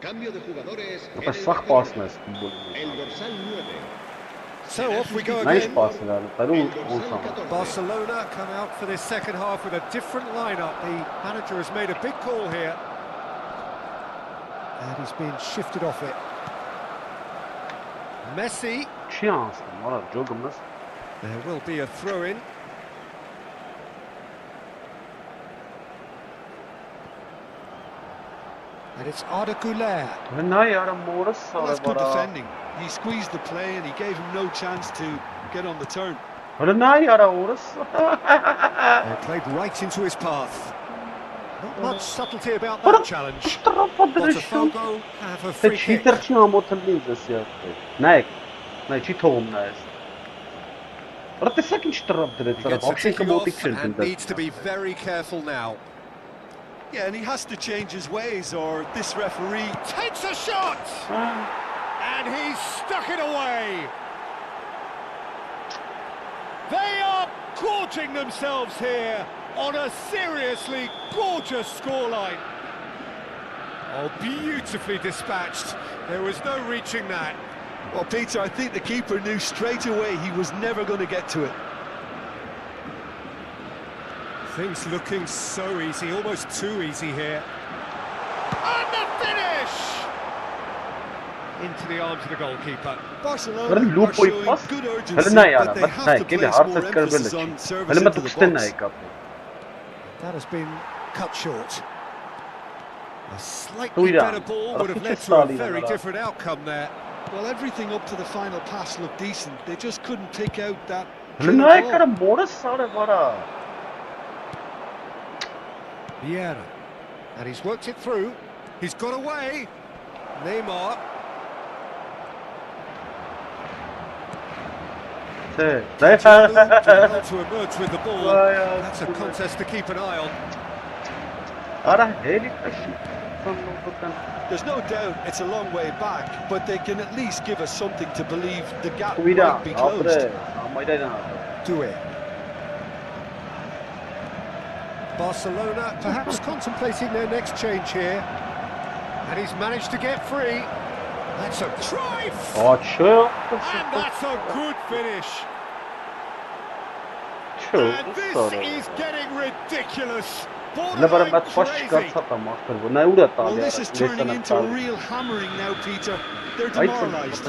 Cambio de jugadores en
Это
el
сах
banquillo.
пасность футбольный.
El dorsal 9.
So off we go
Знаешь
again.
пасы, наверное, вторую улсам.
Barcelona come out for this second half with a different lineup. The manager has made a big call here. And he's been shifted off it. Messi.
Chance, mara, jogumuz.
There will be a throw-in. And it's Arda Güler.
Well, that's good defending. He squeezed the play and he gave him no chance to get on the turn.
They played right into his path. Not much subtlety about that challenge. Botafogo have a free kick. He gets a kicking off and needs to be very careful now.
Yeah, and he has to change his ways, or this referee
Takes a shot! And he's stuck it away. They are gorging themselves here on a seriously gorgeous scoreline. Oh, beautifully dispatched. There was no reaching that.
Well, Peter, I think the keeper knew straight away he was never going to get to it.
Things looking so easy, almost too easy here. And the finish! Into the arms of the goalkeeper.
Barcelona are showing good urgency, but they have to place more emphasis on service into the box.
That has been cut short. A slightly better ball would have led to a very different outcome there.
Well, everything up to the final pass looked decent. They just couldn't pick out that ball.
Vieira. And he's worked it through. He's got away. Neymar. To emerge with the ball. That's a contest to keep an eye on.
There's no doubt it's a long way back, but they can at least give us something to believe the gap might be closed.
Do it. Barcelona perhaps contemplating their next change here. And he's managed to get free. That's a drive! And that's a good finish. And this is getting ridiculous. Borderline crazy.
Well, this is turning into a real hammering now, Peter. They're demoralised.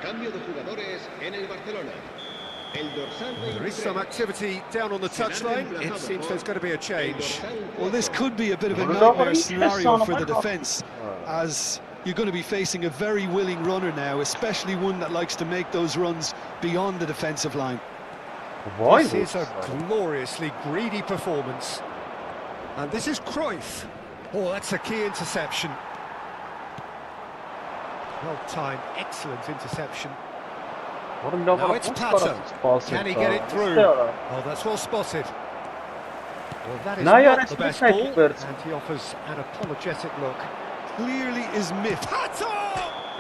Cambio de jugadores en el Barcelona.
There is some activity down on the touchline. It seems there's going to be a change.
Well, this could be a bit of a nightmare scenario for the defence, as you're going to be facing a very willing runner now, especially one that likes to make those runs beyond the defensive line.
This is a gloriously greedy performance. And this is Cruyff. Oh, that's a key interception. Well timed, excellent interception. Now it's Pato. Can he get it through? Oh, that's well spotted. Well, that is not the best ball, and he offers an apologetic look.
Clearly is myth.
Pato!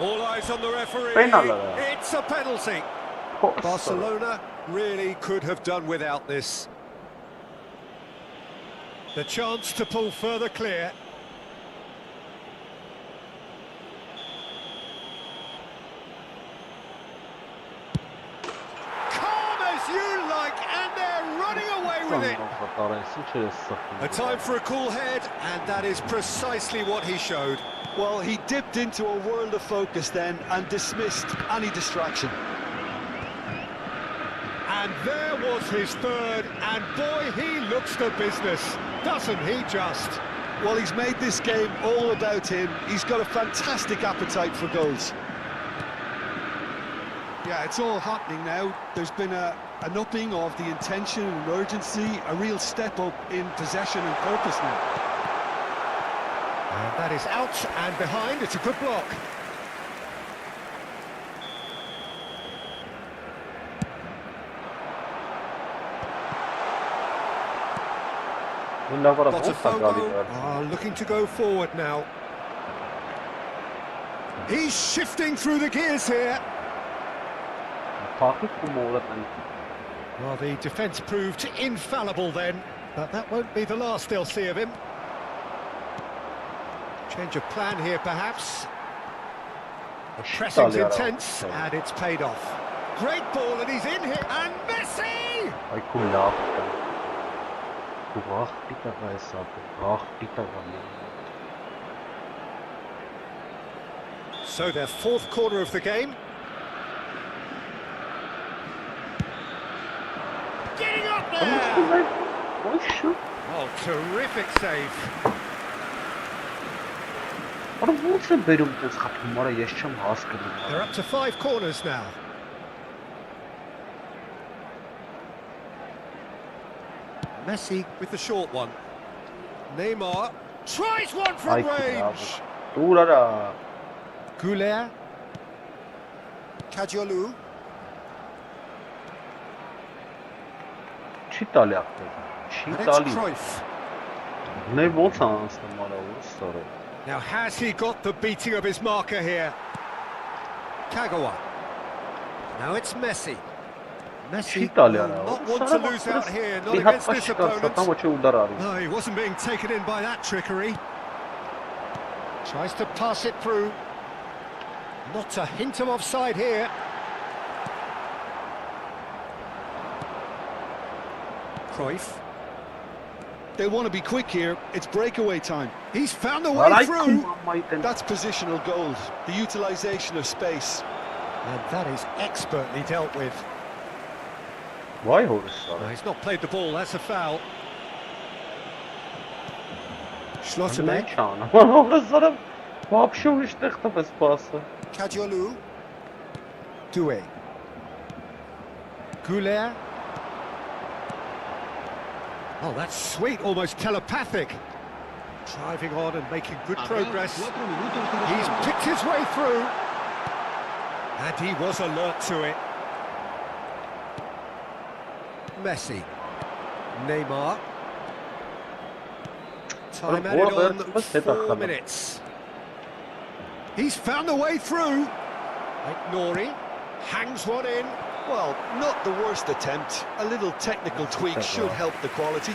All eyes on the referee. It's a penalty. Barcelona really could have done without this. The chance to pull further clear. With it. A time for a cool head, and that is precisely what he showed.
Well, he dipped into a world of focus then and dismissed any distraction.
And there was his third, and boy, he looks the business, doesn't he just?
Well, he's made this game all about him. He's got a fantastic appetite for goals. Yeah, it's all happening now. There's been an upping of the intention and urgency, a real step up in possession and purpose now.
And that is out and behind. It's a good block. Botafogo looking to go forward now. He's shifting through the gears here. Well, the defence proved infallible then, but that won't be the last they'll see of him. Change of plan here, perhaps. Pressing's intense, and it's paid off. Great ball, and he's in here, and Messi! So their fourth corner of the game. there! Oh, terrific save. They're up to 5 corners now. Messi with the short one. Neymar tries one from range. Goulet. Kajolu. And it's Cruyff. Now has he got the beating of his marker here? Kagawa. Now it's Messi. Messi will not want to lose out here, not against this opponent. No, he wasn't being taken in by that trickery. Tries to pass it through. Not a hint of offside here. Cruyff.
They want to be quick here. It's breakaway time.
He's found a way through.
That's positional gold, the utilisation of space.
And that is expertly dealt with.
Why
He's not played the ball, that's a foul. Schlotterbeck. Kajolu. Doué. Goulet. Oh, that's sweet, almost telepathic. Driving on and making good progress. He's picked his way through. And he was alert to it. Messi. Neymar. Time added on 4 minutes. He's found a way through. Nori hangs one in.
Well, not the worst attempt. A little technical tweak should help the quality.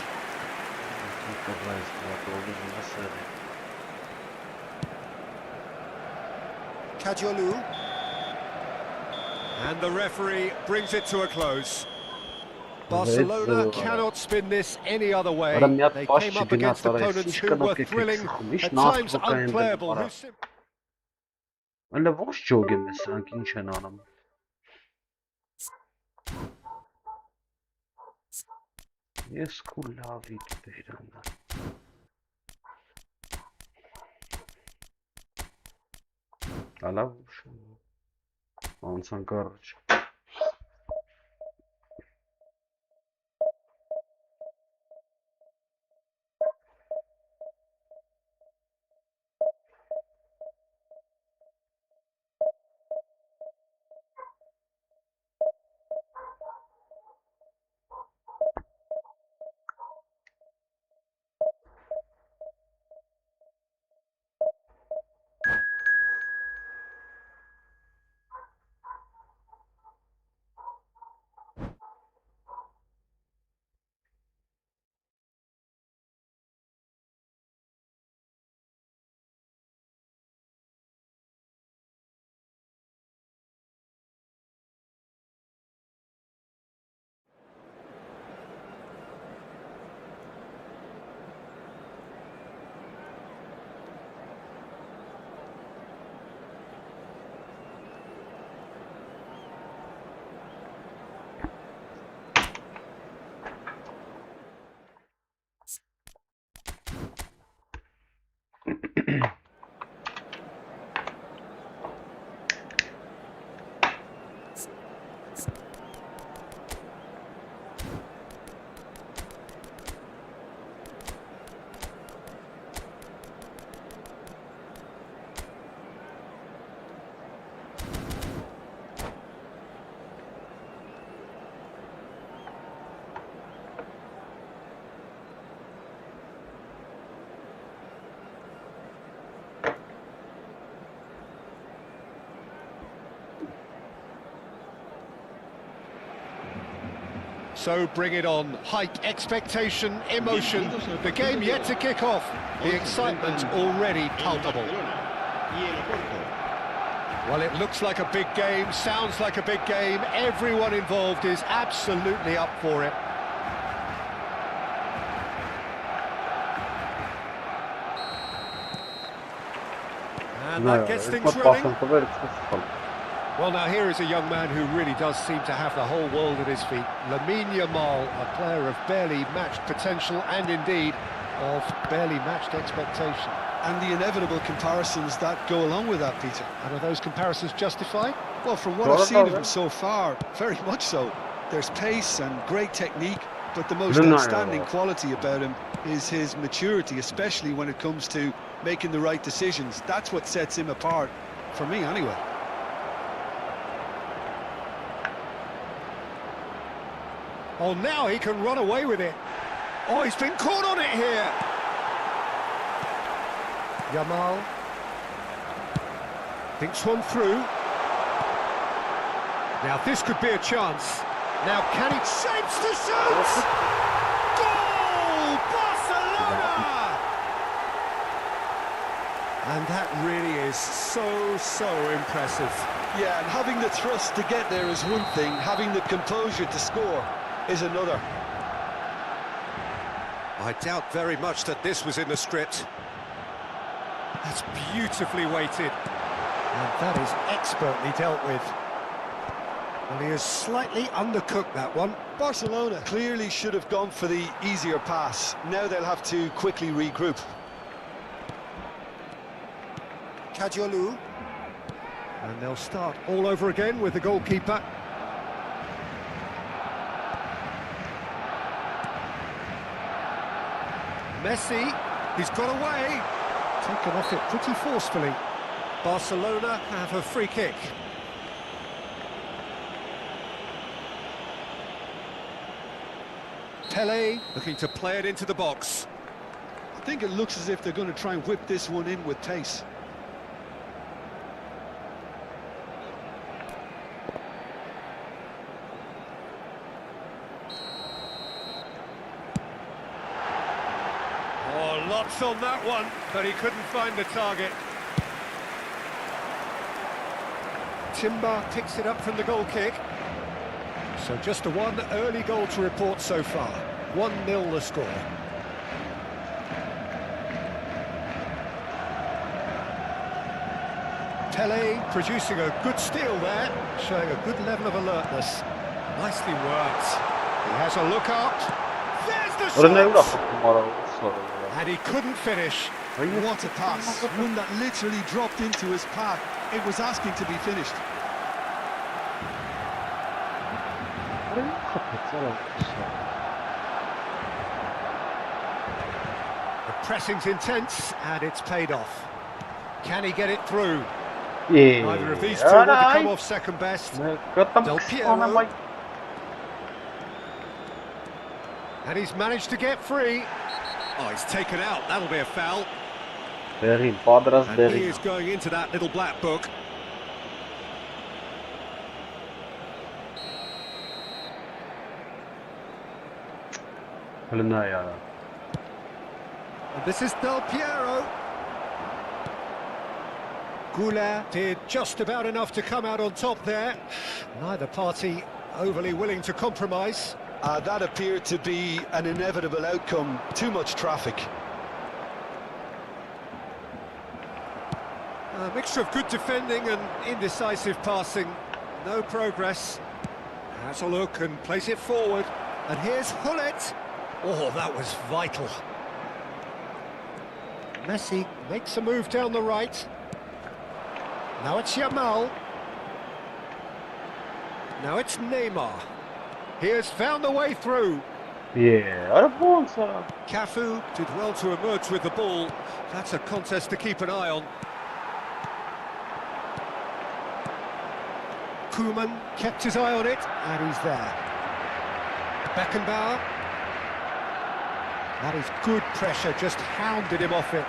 Kajolu. And the referee brings it to a close. Barcelona cannot spin this any other way. They came up against opponents who were thrilling, at times unplayable.
Yes, cool, lovely to I love on some courage.
So bring it on. Hype, expectation, emotion. The game yet to kick off. The excitement already palpable. Well, it looks like a big game, sounds like a big game. Everyone involved is absolutely up for it. And that gets things running. Well, now here is a young man who really does seem to have the whole world at his feet. Lamine Yamal, a player of barely matched potential and indeed of barely matched expectation.
And the inevitable comparisons that go along with that, Peter.
And are those comparisons justified?
Well, from what I've seen of him so far, very much so. There's pace and great technique, but the most outstanding quality about him is his maturity, especially when it comes to making the right decisions. That's what sets him apart, for me anyway.
Oh, now he can run away with it. Oh, he's been caught on it here. Yamal thinks one through. Now this could be a chance. Now can he shapes the shoot? Goal! Barcelona! And that really is so impressive.
Yeah, and having the thrust to get there is one thing, having the composure to score is another.
I doubt very much that this was in the script. That's beautifully weighted. And that is expertly dealt with. Well, he has slightly undercooked that one.
Barcelona clearly should have gone for the easier pass. Now they'll have to quickly regroup.
Kajolu. And they'll start all over again with the goalkeeper. Messi, he's got away. Taken off it pretty forcefully. Barcelona have a free kick. Pele looking to play it into the box.
I think it looks as if they're going to try and whip this one in with pace.
Oh, lots on that one, but he couldn't find the target. Timber picks it up from the goal kick. So just a one early goal to report so far. 1-0 the score. Pele producing a good steal there, showing a good level of alertness. Nicely worked. He has a look out. There's the shot! And he couldn't finish.
What a pass. One that literally dropped into his path. It was asking to be finished.
The pressing's intense, and it's paid off. Can he get it through?
Yeah.
Neither of these two want to come off second best. Del Piero. And he's managed to get free. Oh, he's taken out. That'll be a foul. And he is going into that little black book. And this is Del Piero. Goulart did just about enough to come out on top there. Neither party overly willing to compromise.
That appeared to be an inevitable outcome. Too much traffic.
A mixture of good defending and indecisive passing. No progress. Has a look and plays it forward. And here's Hullet. Oh, that was vital. Messi makes a move down the right. Now it's Yamal. Now it's Neymar. He has found a way through.
Yeah,
Cafu did well to emerge with the ball. That's a contest to keep an eye on. Koeman kept his eye on it, and he's there. Beckenbauer. That is good pressure, just hounded him off it.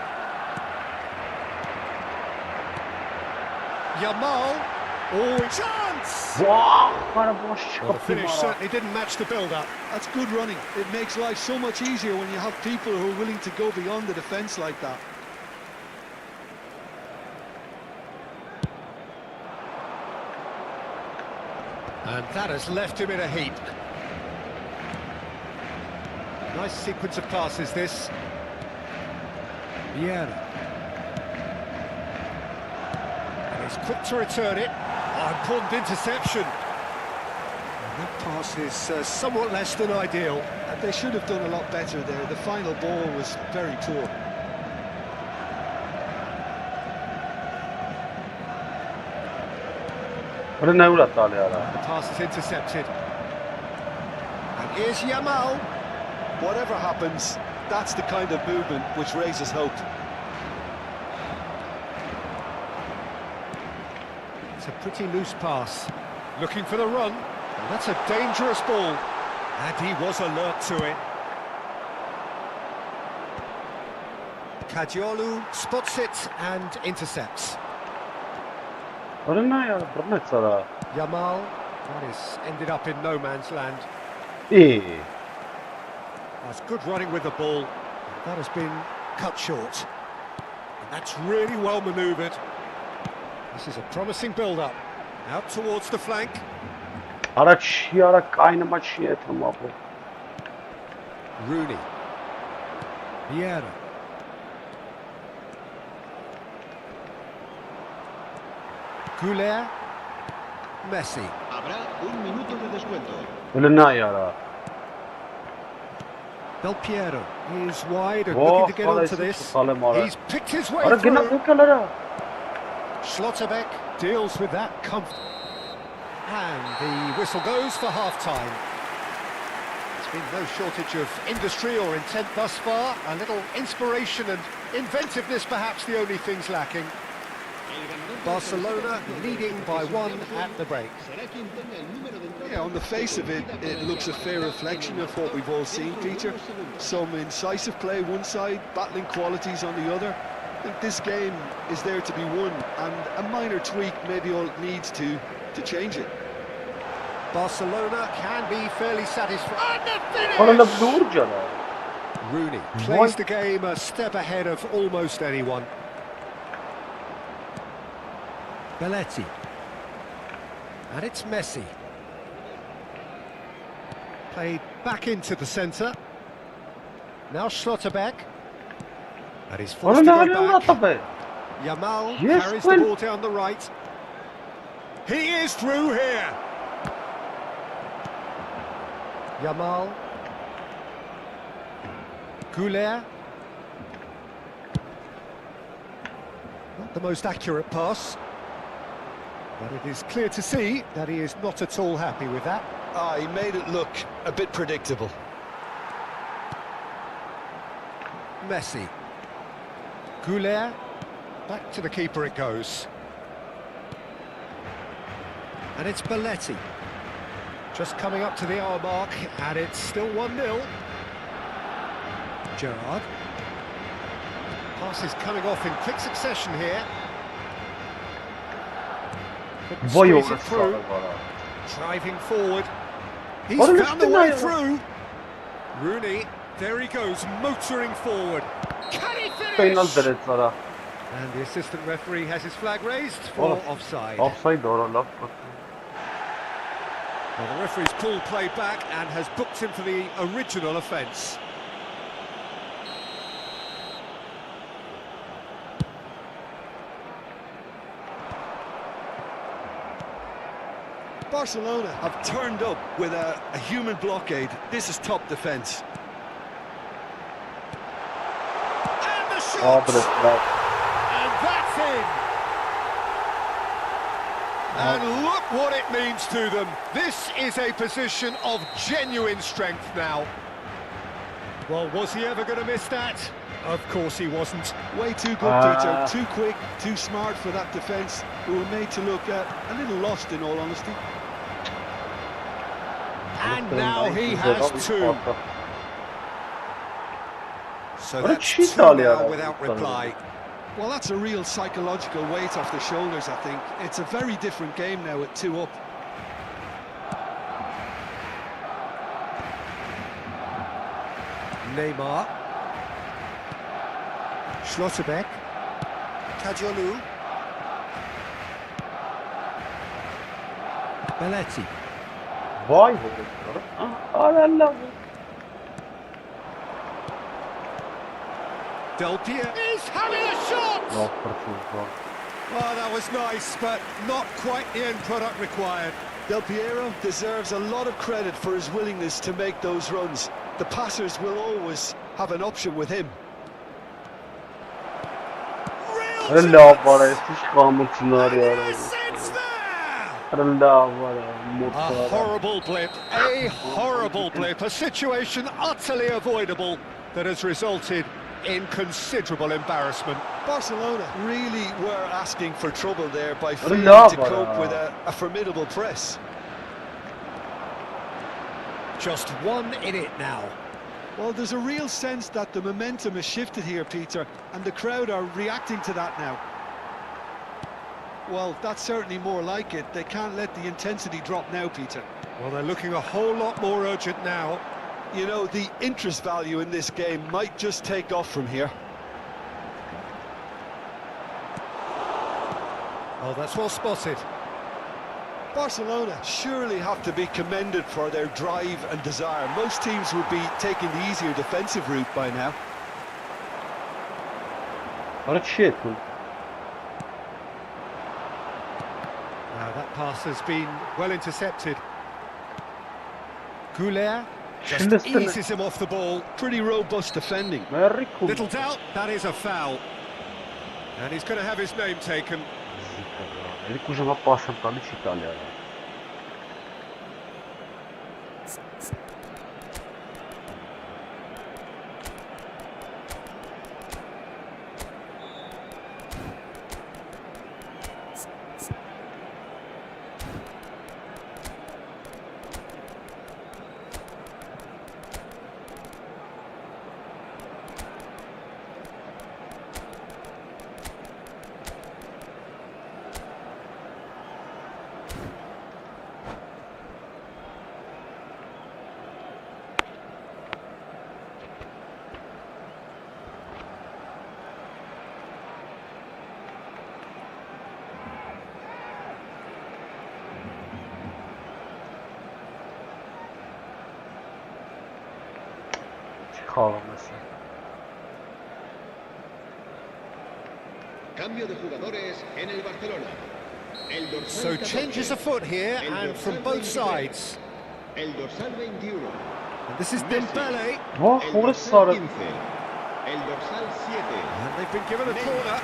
Yamal. Oh, chance! Well, the finish certainly didn't match the build-up.
That's good running. It makes life so much easier when you have people who are willing to go beyond the defence like that.
And that has left him in a heap. Nice sequence of passes, this. Vieira. And he's quick to return it. Oh, important interception. That pass is somewhat less than ideal.
And they should have done a lot better there. The final ball was very poor.
The pass is intercepted. And here's Yamal.
Whatever happens, that's the kind of movement which raises hope.
It's a pretty loose pass. Looking for the run. And that's a dangerous ball. And he was alert to it. Kajiolu spots it and intercepts. Yamal, that is ended up in no man's land. That's good running with the ball. That has been cut short. And that's really well manoeuvred. This is a promising build-up. Out towards the flank. Rooney. Vieira. Goulet. Messi.
Habrá un minuto de descuento.
Del Piero is wide and looking to get onto this. He's picked his way through. Schlotterbeck deals with that comfort. And the whistle goes for half-time. There's been no shortage of industry or intent thus far. A little inspiration and inventiveness perhaps the only things lacking. Barcelona leading by 1 at the break.
Yeah, on the face of it, it looks a fair reflection of what we've all seen, Peter. Some incisive play one side, battling qualities on the other. I think this game is there to be won, and a minor tweak maybe all it needs to change it.
Barcelona can be fairly satisfied. And the finish! Rooney plays the game a step ahead of almost anyone. Belletti. And it's Messi. Played back into the centre. Now Schlotterbeck. And he's forced to go back. Yamal carries the ball down the right. He is through here. Yamal. Goulet. Not the most accurate pass. But it is clear to see that he is not at all happy with that.
He made it look a bit predictable.
Messi. Goulet. Back to the keeper it goes. And it's Belletti. Just coming up to the hour mark, and it's still 1-0. Gerrard. Pass is coming off in quick succession here. Squeeze it through. Driving forward. He's found the way through. Rooney, there he goes, motoring forward. Can he finish? And the assistant referee has his flag raised for offside.
Offside or not?
Well, the referee's pulled play back and has booked him for the original offence.
Barcelona have turned up with a human blockade. This is top defence.
And the shot! And that's in! And look what it means to them. This is a position of genuine strength now. Well, was he ever going to miss that? Of course he wasn't.
Way too good, Peter. Too quick, too smart for that defence. We were made to look a little lost, in all honesty.
And now he has two. So that's two now without reply.
Well, that's a real psychological weight off the shoulders, I think. It's a very different game now at 2 up.
Neymar. Schlotterbeck. Kajiolu. Belletti. Del Piero is having a shot! Oh, that was nice, but not quite the end product required.
Del Piero deserves a lot of credit for his willingness to make those runs. The passers will always have an option with him.
Allah bana hiç kalmışlar ya.
Sense there!
Allah bana
A
mutlu.
horrible blip, a situation utterly avoidable that has resulted in considerable embarrassment.
Barcelona really were asking for trouble there by failing
Allah
to cope
bana.
with a formidable press.
Just 1 in it now.
Well, there's a real sense that the momentum has shifted here, Peter, and the crowd are reacting to that now. Well, that's certainly more like it. They can't let the intensity drop now, Peter.
Well, they're looking a whole lot more urgent now.
You know, the interest value in this game might just take off from here.
Oh, that's well spotted.
Barcelona surely have to be commended for their drive and desire. Most teams would be taking the easier defensive route by now.
What shit.
Now that pass has been well intercepted. Goulet just eases him off the ball.
Pretty robust defending.
Very cool.
Little doubt, that is a foul. And he's going to have his name taken.
Ele cuja passa para Itália.
Cambio de jugadores en el Barcelona.
So changes afoot here and from both sides.
El dorsal 21.
And this is Dembele.
Oh,
El
what a
dorsal
sort of
15. El dorsal 7.
And they've been given a corner.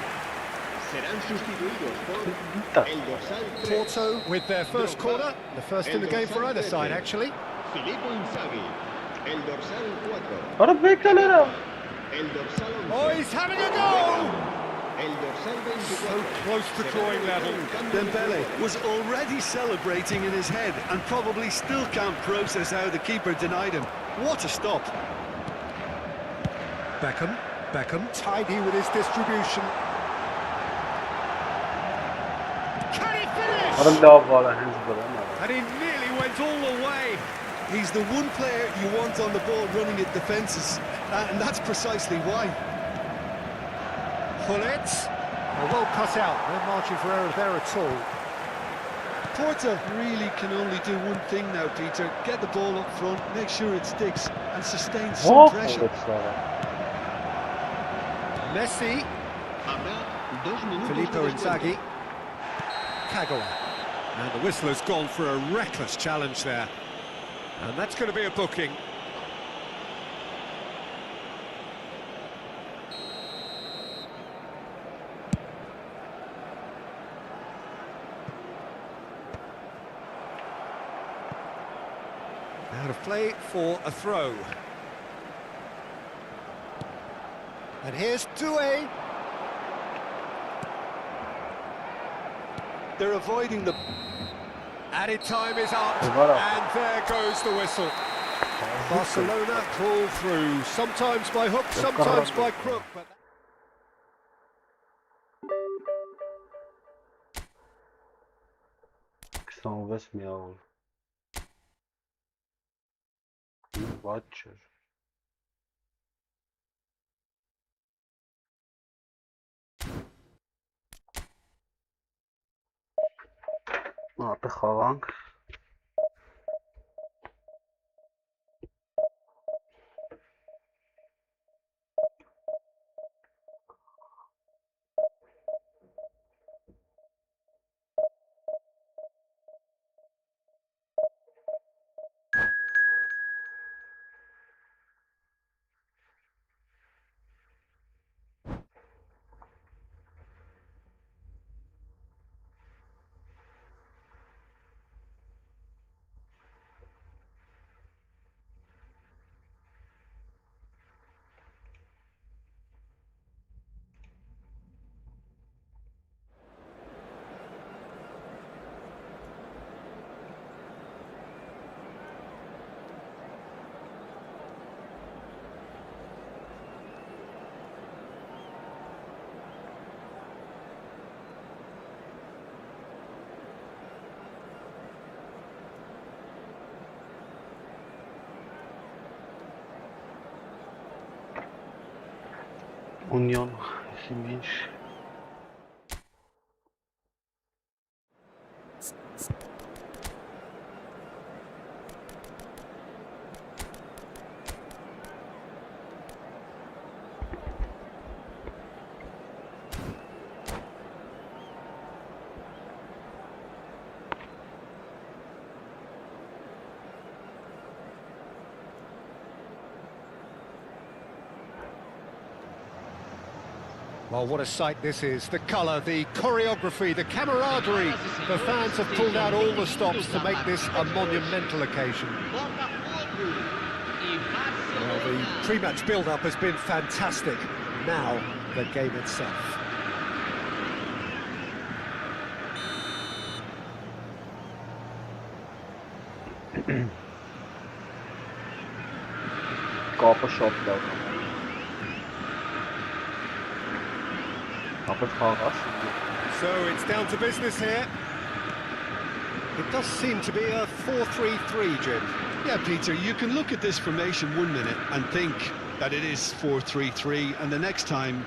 Serán sustituidos por el dorsal 3.
Porto with their first corner. The first in the game for either side, actually.
Filippo Inzaghi. El dorsal 4.
What big galera.
El dorsal 11.
Oh, he's having a go!
El dorsal 24.
So close to drawing level.
Dembele was already celebrating in his head and probably still can't process how the keeper denied him. What a stop.
Beckham tidy with his distribution. Can he finish? And he nearly went all the way.
He's the one player you want on the ball running at defences, and that's precisely why.
Pullet. Well cut out. No margin for error there at all.
Porto really can only do one thing now, Peter. Get the ball up front, make sure it sticks, and sustain some pressure.
Messi. Filippo Inzaghi. Kagawa. And the whistle has gone for a reckless challenge there. And that's going to be a booking. Out of play for a throw. And here's Doué.
They're avoiding the...
Added time is up, and there goes the whistle. Barcelona pull through, sometimes by hook, sometimes by crook. But...
Watcher. Ապե խաղանք Union, Siminch.
Well, what a sight this is. The colour, the choreography, the camaraderie. The fans have pulled out all the stops to make this a monumental occasion. Well, the pre-match build-up has been fantastic. Now, the game itself.
Copper shot down.
So it's down to business here. It does seem to be a 4-3-3, Jim.
Yeah, Peter, you can look at this formation 1 minute and think that it is 4-3-3, and the next time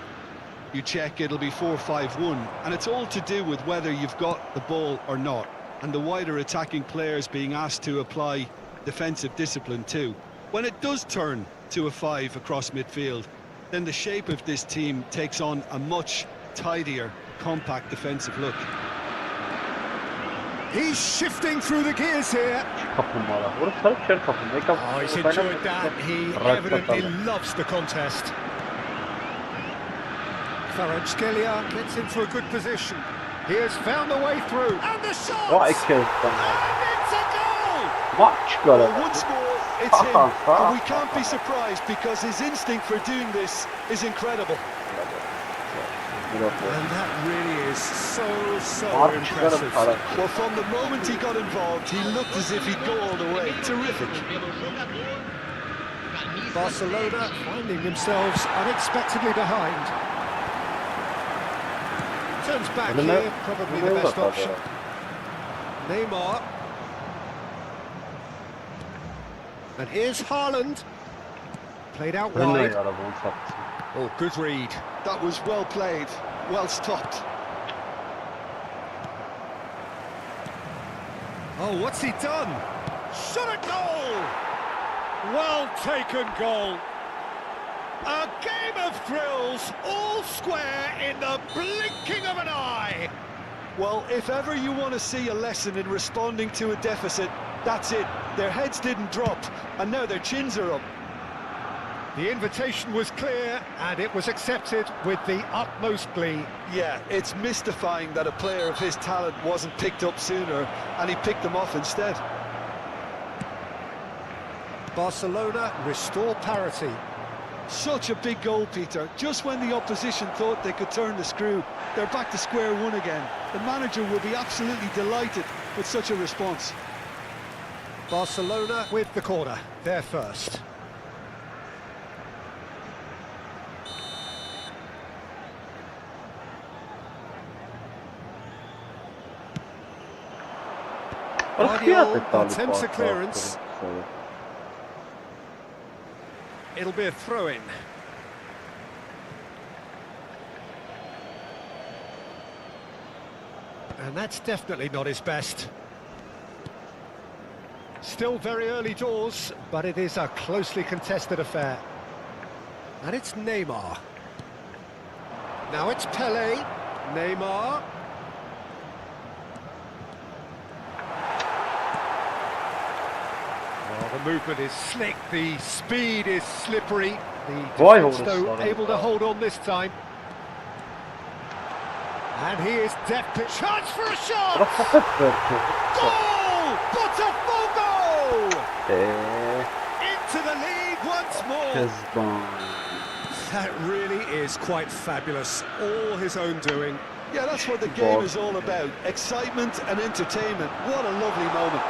you check it'll be 4-5-1, and it's all to do with whether you've got the ball or not, and the wider attacking players being asked to apply defensive discipline too. When it does turn to a 5 across midfield, then the shape of this team takes on a much tidier, compact defensive look.
He's shifting through the gears here. Oh, he's enjoyed that. He evidently loves the contest. Kvaratskhelia gets into a good position. He has found a way through. And the shot! And it's a goal!
Well, once more, it's him. And we can't be surprised because his instinct for doing this is incredible.
And that really is so impressive.
Well, from the moment he got involved, he looked as if he'd go all the way. Terrific.
Barcelona finding themselves unexpectedly behind. Turns back here, probably the best option. Neymar. And here's Haaland. Played out wide. Oh, good read.
That was well played, well stopped.
Oh, what's he done? Shot a goal! Well taken goal. A game of thrills, all square in the blinking of an eye.
Well, if ever you want to see a lesson in responding to a deficit, that's it. Their heads didn't drop, and now their chins are up.
The invitation was clear, and it was accepted with the utmost glee.
Yeah, it's mystifying that a player of his talent wasn't picked up sooner, and he picked them off instead.
Barcelona restore parity.
Such a big goal, Peter. Just when the opposition thought they could turn the screw, they're back to square one again. The manager will be absolutely delighted with such a response.
Barcelona with the corner, they're first. Attempts a clearance. It'll be a throw-in. And that's definitely not his best. Still very early doors, but it is a closely contested affair. And it's Neymar. Now it's Pelé. Neymar. The movement is slick, the speed is slippery. The defence, though, able to hold on this time. And he is deftly... Chance for a shot! Goal! Botafogo! Into the lead once more. That really is quite fabulous. All his own doing.
Yeah, that's what the game is all about. Excitement and entertainment. What a lovely moment.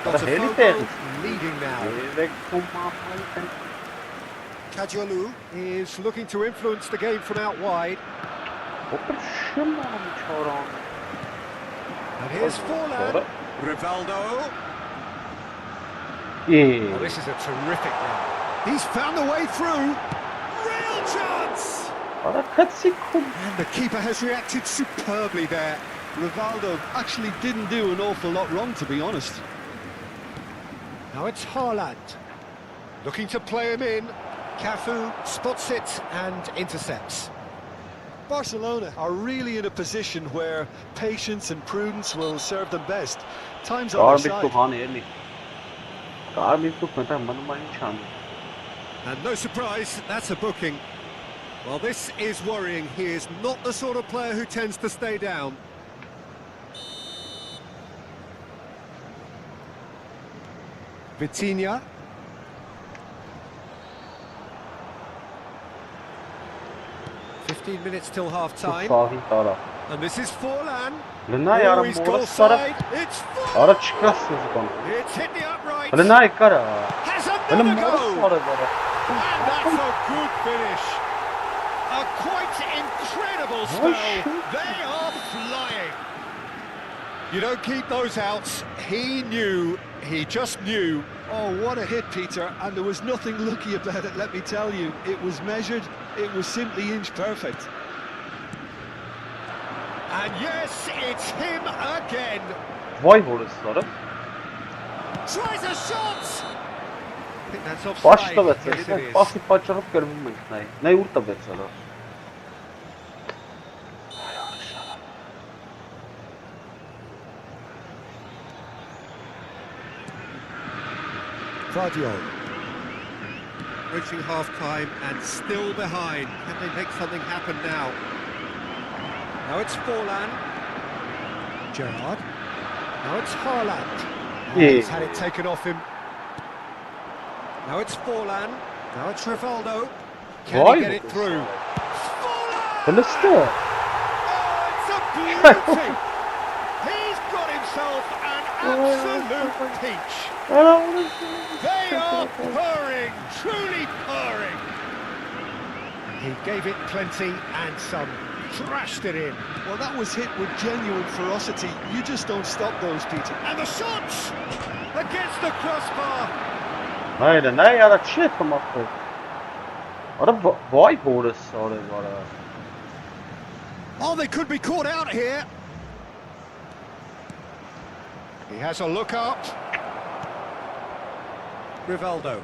Botafogo leading now. Kadiolu is looking to influence the game from out wide. And here's Forlan. Rivaldo. Oh, this is a terrific run. He's found the way through. Real chance!
And
the keeper has reacted superbly there.
Rivaldo actually didn't do an awful lot wrong, to be honest.
Now it's Haaland. Looking to play him in. Cafu spots it and intercepts.
Barcelona are really in a position where patience and prudence will serve them best. Time's on their side.
And no surprise, that's a booking. Well, this is worrying. He is not the sort of player who tends to stay down. Vitinha. Minutes till half-time. And this is Forlan. Oh, he's goal side. It's Forlan. It's hit the upright. Has another goal. And that's a good finish. A quite incredible spell. They are flying. You don't keep those outs. He knew. He just knew.
Oh, what a hit, Peter. And there was nothing lucky about it, let me tell you. It was measured. It was simply inch perfect.
And yes, it's him again. Tries a shot. I think that's offside. Yes, it is. Vardiol. Reaching half-time and still behind. Can they make something happen now? Now it's Forlan. Gerrard. Now it's Haaland. He's had it taken off him. Now it's Forlan. Now it's Rivaldo. Can he get it through? Forlan! Oh, it's a beauty! He's got himself an absolute peach. They are purring, truly purring. He gave it plenty and some. Crashed it in.
Well, that was hit with genuine ferocity. You just don't stop those, Peter.
And the shots against the crossbar. Oh, they could be caught out here. He has a look up. Rivaldo.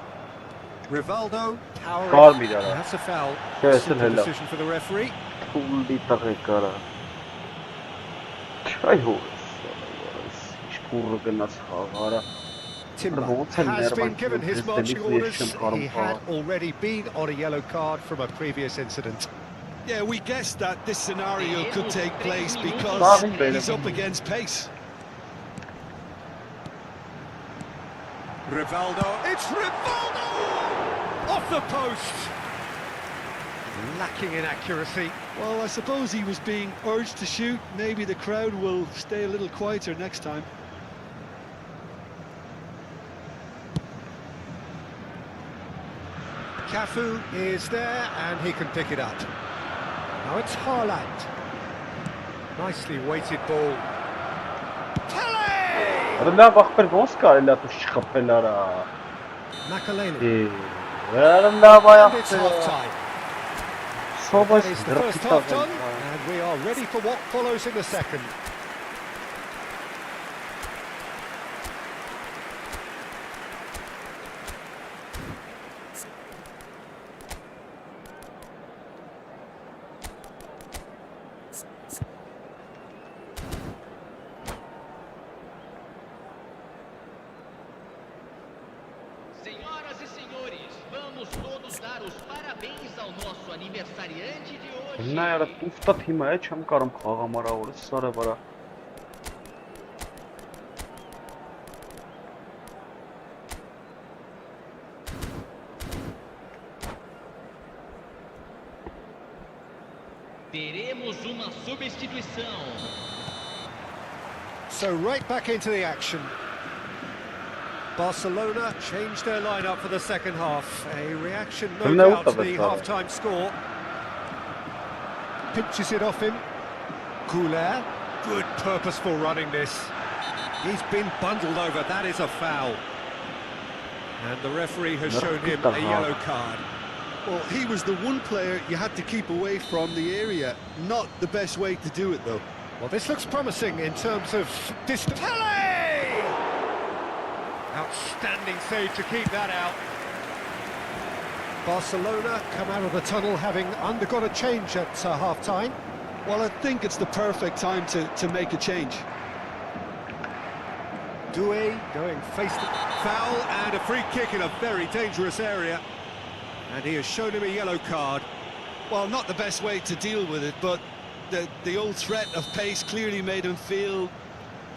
Rivaldo powering. That's a foul. Simple decision for the referee. Timber has been given his marching orders. He had already been on a yellow card from a previous incident.
Yeah, we guessed that this scenario could take place because he's up against pace.
Rivaldo, it's Rivaldo! Off the post! Lacking in accuracy.
Well, I suppose he was being urged to shoot. Maybe the crowd will stay a little quieter next time.
Cafu is there and he can pick it up. Now it's Haaland. Nicely weighted ball. Makaleli. And it's half-time. That is the first half done, and we are ready for what follows in the second.
Senhoras e senhores, vamos todos dar os parabéns ao nosso aniversariante de hoje. Teremos uma substituição.
So right back into the action. Barcelona changed their lineup for the second half. A reaction, no doubt, to the half-time score. Pinches it off him. Couler. Good purposeful running this. He's been bundled over. That is a foul. And the referee has shown him a yellow card.
Well, he was the one player you had to keep away from the area. Not the best way to do it, though.
Well, this looks promising in terms of distance. Pele! Outstanding save to keep that out. Barcelona come out of the tunnel having undergone a change at half-time.
Well, I think it's the perfect time to make a change.
Doué going face to foul and a free kick in a very dangerous area. And he has shown him a yellow card.
Well, not the best way to deal with it, but the old threat of pace clearly made him feel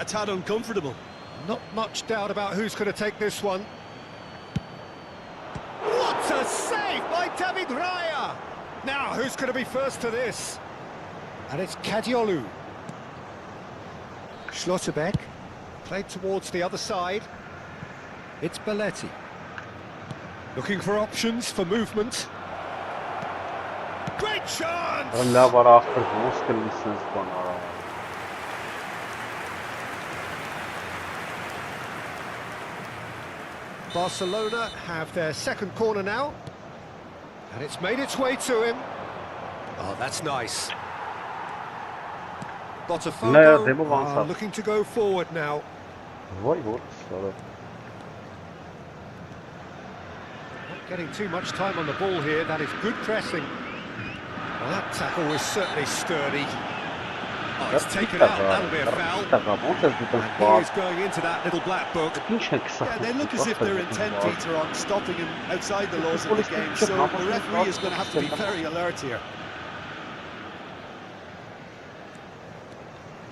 a tad uncomfortable.
Not much doubt about who's going to take this one. What a save by David Raya! Now, who's going to be first to this? And it's Kadiolu. Schlotterbeck, played towards the other side. It's Belletti. Looking for options for movement. Great chance! Barcelona have their second corner now. And it's made its way to him. Oh, that's nice. Botafogo looking to go forward now. Not getting too much time on the ball here. That is good pressing. Well, that tackle was certainly sturdy. Oh, it's taken out. That'll be a foul. And he is going into that little black book.
Yeah, they look as if they're intent, Peter, on stopping him outside the laws of the game. So the referee is going to have to be very alert here.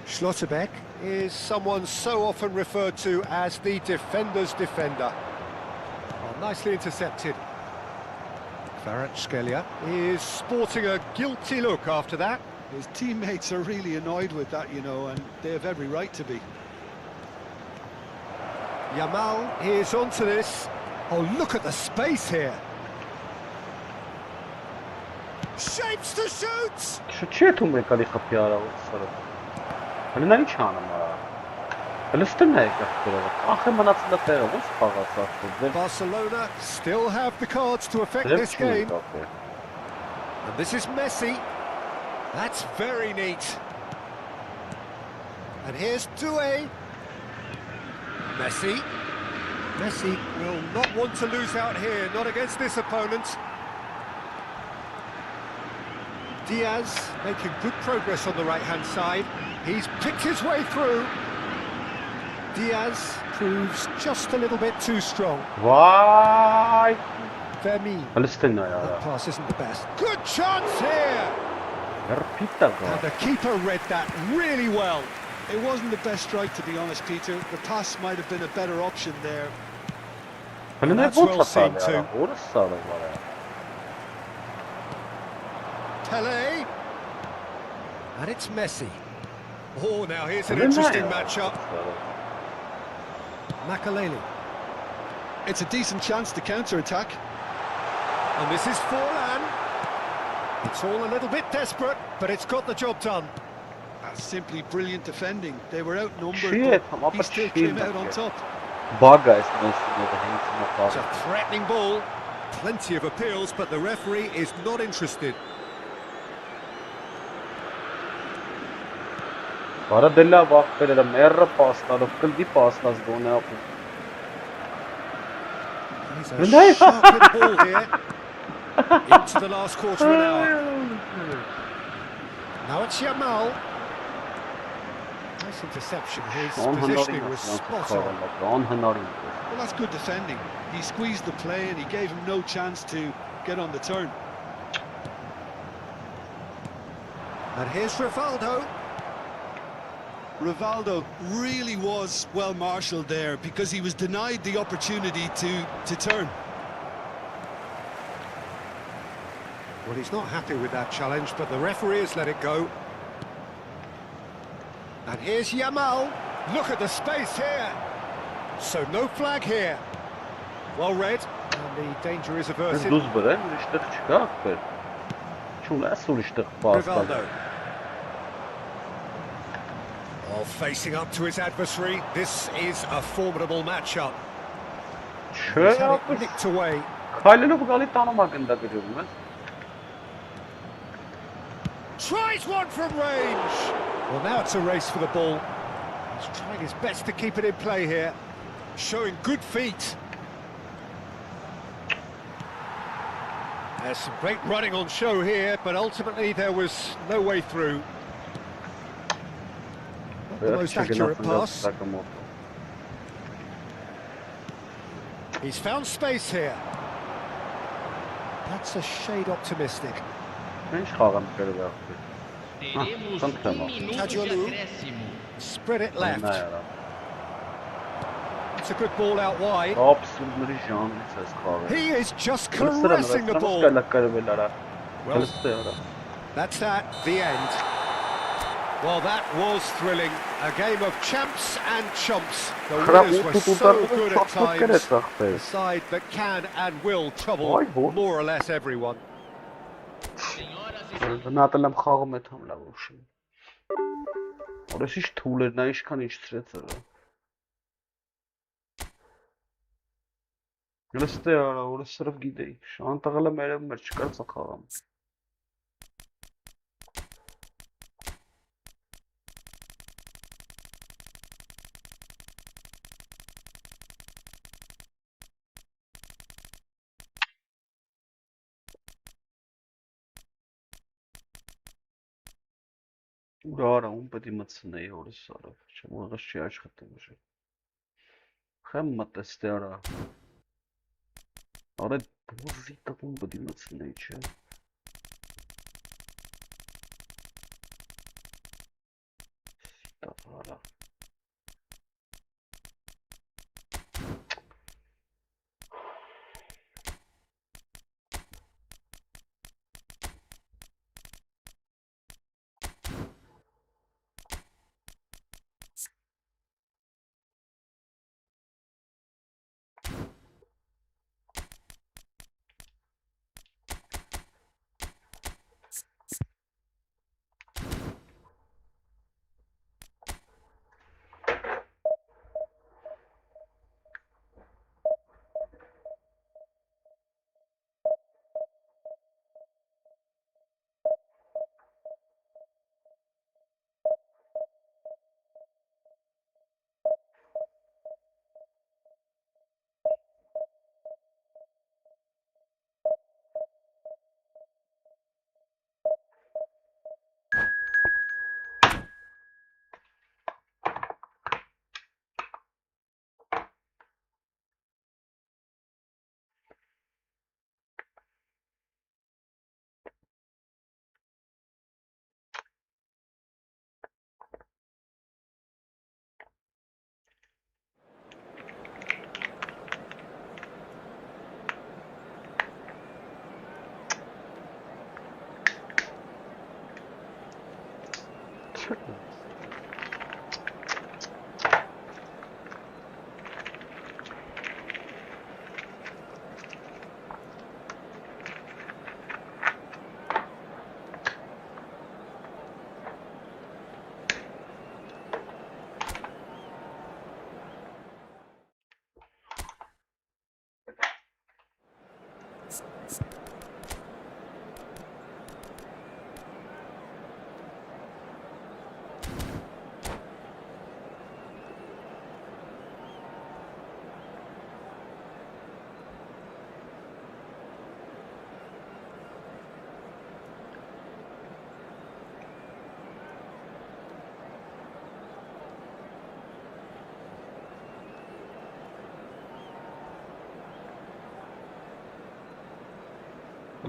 Schlotterbeck is someone so often referred to as the defender's defender. Oh, nicely intercepted. Kvaratskhelia is sporting a guilty look after that.
His teammates are really annoyed with that, you know, and they have every right to be.
Yamal is onto this. Oh, look at the space here. Shapes to shoot! Barcelona still have the cards to affect this game. And this is Messi. That's very neat. And here's Doué. Messi. Messi will not want to lose out here, not against this opponent. Diaz making good progress on the right-hand side. He's picked his way through. Diaz proves just a little bit too strong.
Why?
Vermi. That pass isn't the best. Good chance here! And the keeper read that really well.
It wasn't the best strike, to be honest, Peter. The pass might have been a better option there.
And that's well seen too. Pele. And it's Messi. Oh, now here's an interesting matchup. Makaleli.
It's a decent chance to counter-attack.
And this is Forlan. It's all a little bit desperate, but it's got the job done.
That's simply brilliant defending. They were outnumbered, but he still came out on top.
It's a threatening ball. Plenty of appeals, but the referee is not interested. He's a sharp hit ball here. Into the last quarter of an hour. Now it's Yamal. Nice interception. His positioning was spot on.
Well, that's good defending. He squeezed the play and he gave him no chance to get on the turn.
And here's Rivaldo.
Rivaldo really was well marshalled there because he was denied the opportunity to turn.
Well, he's not happy with that challenge, but the referee has let it go. And here's Yamal. Look at the space here. So no flag here. Well read, and the danger is averted. Rivaldo. Oh, facing up to his adversary. This is a formidable matchup. He's had it nicked away.
Քայլելով գալի տանում ակնդակրում է։
Tries one from range. Well, now it's a race for the ball. He's trying his best to keep it in play here. Showing good feet. There's some great running on show here, but ultimately there was no way through. Not the most accurate pass. He's found space here. That's a shade optimistic.
Teremos minuto de acréscimo.
Spread it left. It's a good ball out wide. He is just caressing the ball. Well, that's that, the end. Well, that was thrilling. A game of champs and chumps. The winners were so good at times. A side that can and will trouble more or less everyone.
Նատելեմ խաղում է թամ լավ ուշին։ Որս ինչ թուլ էր, նա ինչքան իջցրեց արա։ Լստե արա, որս սրվ գիտեի, շանտաղելը մերև մեր չկարծա խաղամ։ Ուրարա, ում պետի մտցնեի հորս սարավ, չեմ ուղղս չի աշխատում ուժը։ Խեմ մտեստե արա։ Արա բուզի տղում պետի մտցնեի, չէ։ Սիտավ արա։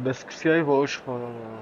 Դեսկսիայի ոչ խորորա։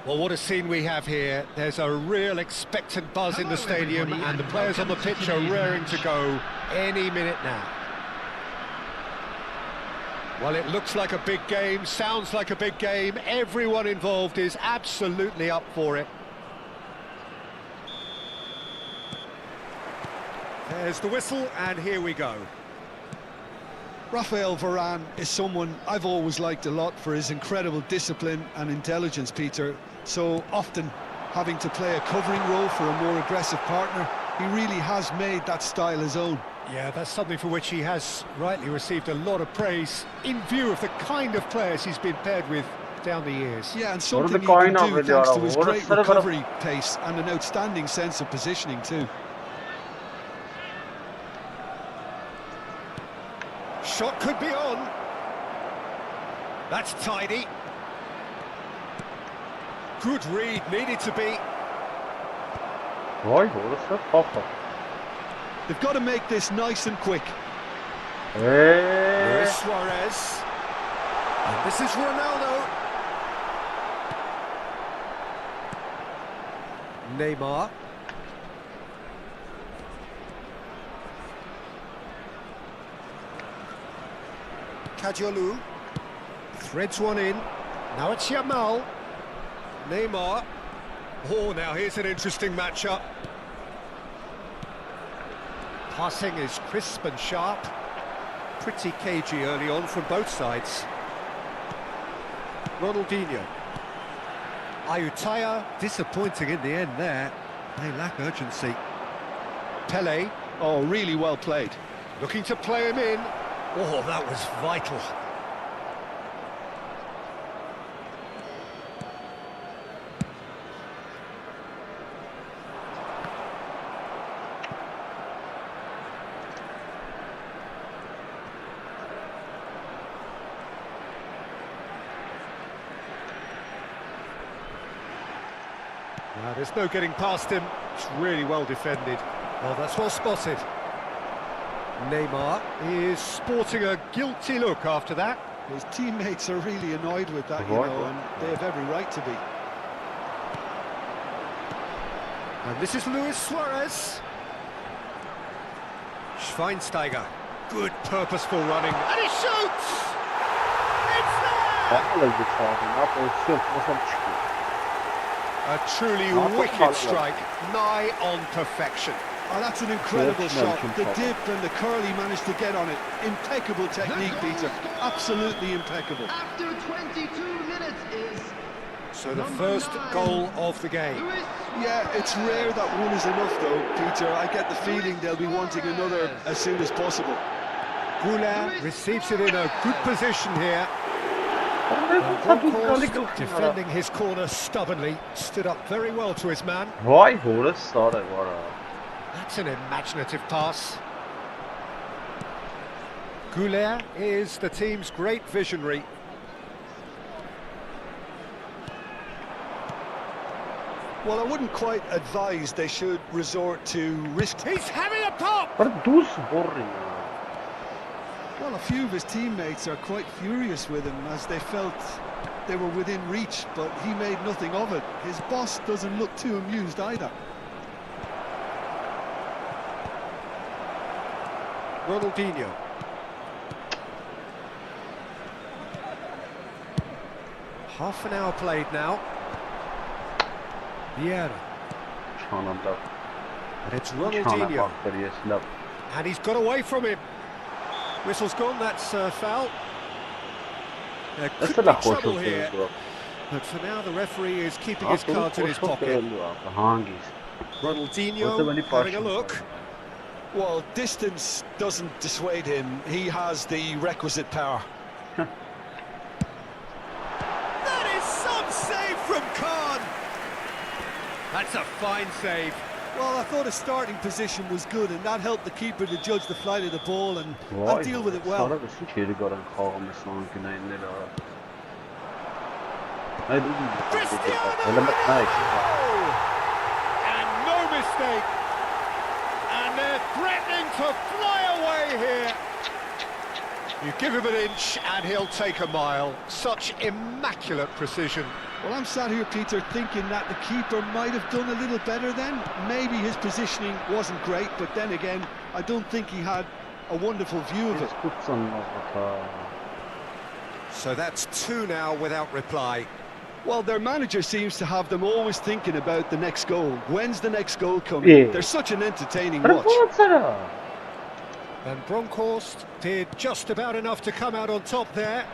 Well, what a scene we have here. There's a real expectant buzz in the stadium and the players on the pitch are raring to go any minute now. Well, it looks like a big game, sounds like a big game. Everyone involved is absolutely up for it. There's the whistle, and here we go.
Rafael Varane is someone I've always liked a lot for his incredible discipline and intelligence, Peter. So often having to play a covering role for a more aggressive partner, he really has made that style his own.
Yeah, that's something for which he has rightly received a lot of praise in view of the kind of players he's been paired with down the years.
Yeah, and something he can do thanks to his great recovery pace and an outstanding sense of positioning too.
Shot could be on. That's tidy. Good read, needed to be.
Vay, orası kafa.
They've got to make this nice and quick.
Luis Suarez. And this is Ronaldo. Neymar. Kadiolu. Threads one in. Now it's Yamal. Neymar. Oh, now here's an interesting matchup. Passing is crisp and sharp. Pretty cagey early on from both sides. Ronaldinho. Ayutthaya, disappointing in the end there. They lack urgency. Pele.
Oh, really well played.
Looking to play him in. Oh, that was vital. Now, there's no getting past him. It's really well defended. Well, that's well spotted. Neymar is sporting a guilty look after that.
His teammates are really annoyed with that, you know, and they have every right to be.
And this is Luis Suarez. Schweinsteiger. Good purposeful running. And he shoots! It's there! A truly wicked strike, nigh on perfection.
Oh, that's an incredible shot. The dip and the curl he managed to get on it. Impeccable technique, Peter. Absolutely impeccable.
After 22 minutes is...
So the first goal of the game.
Yeah, it's rare that one is enough though, Peter. I get the feeling they'll be wanting another as soon as possible.
Goulart receives it in a good position here. Defending his corner stubbornly, stood up very well to his man.
Vay, orası sarı var ha.
That's an imaginative pass. Goulart is the team's great visionary.
Well, I wouldn't quite advise they should resort to risk.
He's having a pop!
Well, a few of his teammates are quite furious with him as they felt they were within reach, but he made nothing of it. His boss doesn't look too amused either.
Ronaldinho. Half an hour played now. Vieira. And it's Ronaldinho. And he's got away from him. Whistle's gone, that's foul. There could be trouble here. But for now, the referee is keeping his cards in his pocket. Ronaldinho having a look.
Well, distance doesn't dissuade him. He has the requisite power.
That is some save from Khan. That's a fine save.
Well, I thought his starting position was good, and that helped the keeper to judge the flight of the ball and deal with it well.
Cristiano! And no mistake. And they're threatening to fly away here. You give him an inch and he'll take a mile. Such immaculate precision.
Well, I'm sat here, Peter, thinking that the keeper might have done a little better then. Maybe his positioning wasn't great, but then again, I don't think he had a wonderful view of it.
So that's 2 now without reply.
Well, their manager seems to have them always thinking about the next goal. When's the next goal coming?
Yeah.
They're such an entertaining
Hadi
watch.
gol atsana.
And Bronkhorst did just about enough to come out on top there.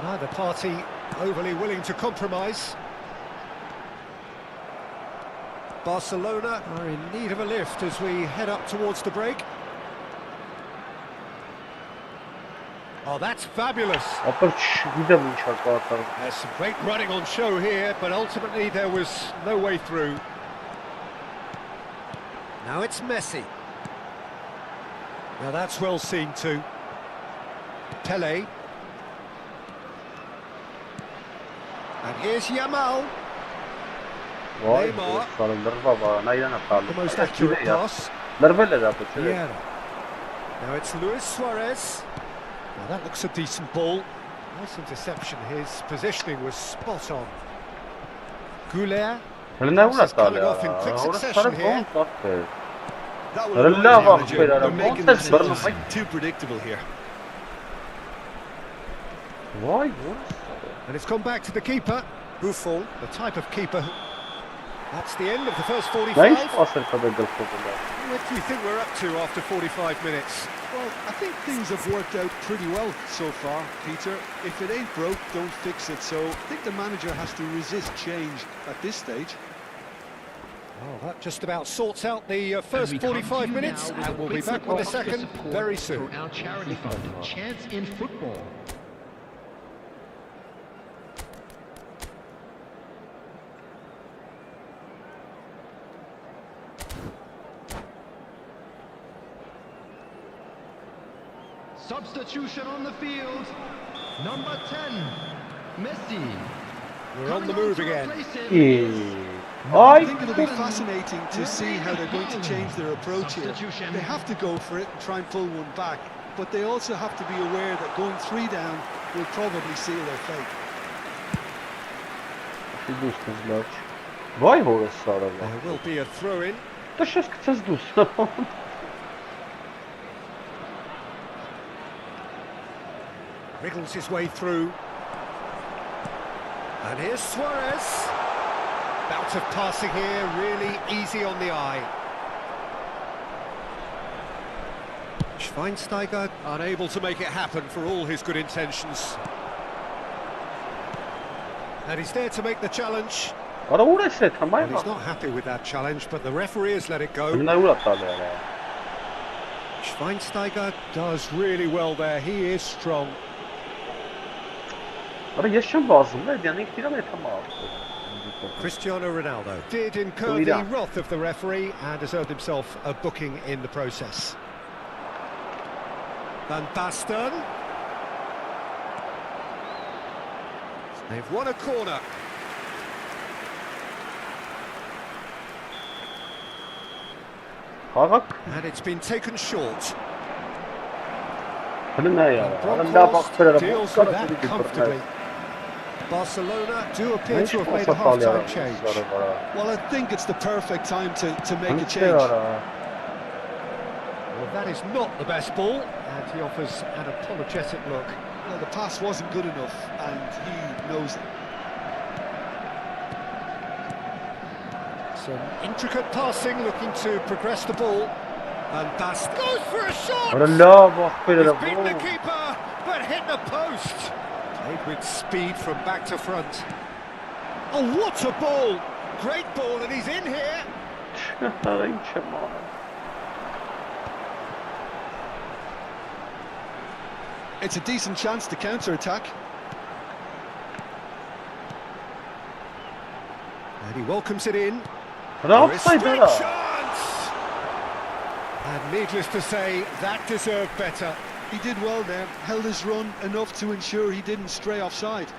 Neither party overly willing to compromise. Barcelona are in need of a lift as we head up towards the break. Oh, that's fabulous. There's some great running on show here, but ultimately there was no way through. Now it's Messi. Now that's well seen too. Pele. And here's Yamal. Neymar. The most accurate pass. Vieira. Now it's Luis Suarez. Now that looks a decent ball. Nice interception. His positioning was spot on. Goulet. Passes coming off in quick succession here.
That will annoy the manager. They're making themselves too predictable here.
And it's gone back to the keeper. Buffon, the type of keeper. That's the end of the first 45. What do you think we're up to after 45 minutes?
Well, I think things have worked out pretty well so far, Peter. If it ain't broke, don't fix it. So I think the manager has to resist change at this stage.
Well, that just about sorts out the first 45 minutes, and we'll be back with the second very soon.
For our charity fund, Chance in Football. Substitution on the field. Number 10, Messi.
We're on the move again.
I think it'll be fascinating to see how they're going to change their approach here. They have to go for it and try and pull one back, but they also have to be aware that going 3 down will probably seal their fate.
There will be a throw-in. Wriggles his way through. And here's Suarez. Bout of passing here, really easy on the eye. Schweinsteiger unable to make it happen for all his good intentions. And he's there to make the challenge. Well, he's not happy with that challenge, but the referee has let it go. Schweinsteiger does really well there, he is strong. Cristiano Ronaldo did incur the wrath of the referee and deserved himself a booking in the process. Van Basten. They've won a corner. And it's been taken short. Bronkhorst deals with that comfortably. Barcelona do appear to have made a half-time change.
Well, I think it's the perfect time to make a change.
Well, that is not the best ball, and he offers an apologetic look.
Well, the pass wasn't good enough, and he knows it.
Some intricate passing, looking to progress the ball. And Bast goes for a shot! He's beaten the keeper, but hit the post. Played with speed from back to front. Oh, what a ball! Great ball, and he's in here.
It's a decent chance to counter-attack.
And he welcomes it in. And needless to say, that deserved better.
He did well there, held his run enough to ensure he didn't stray offside.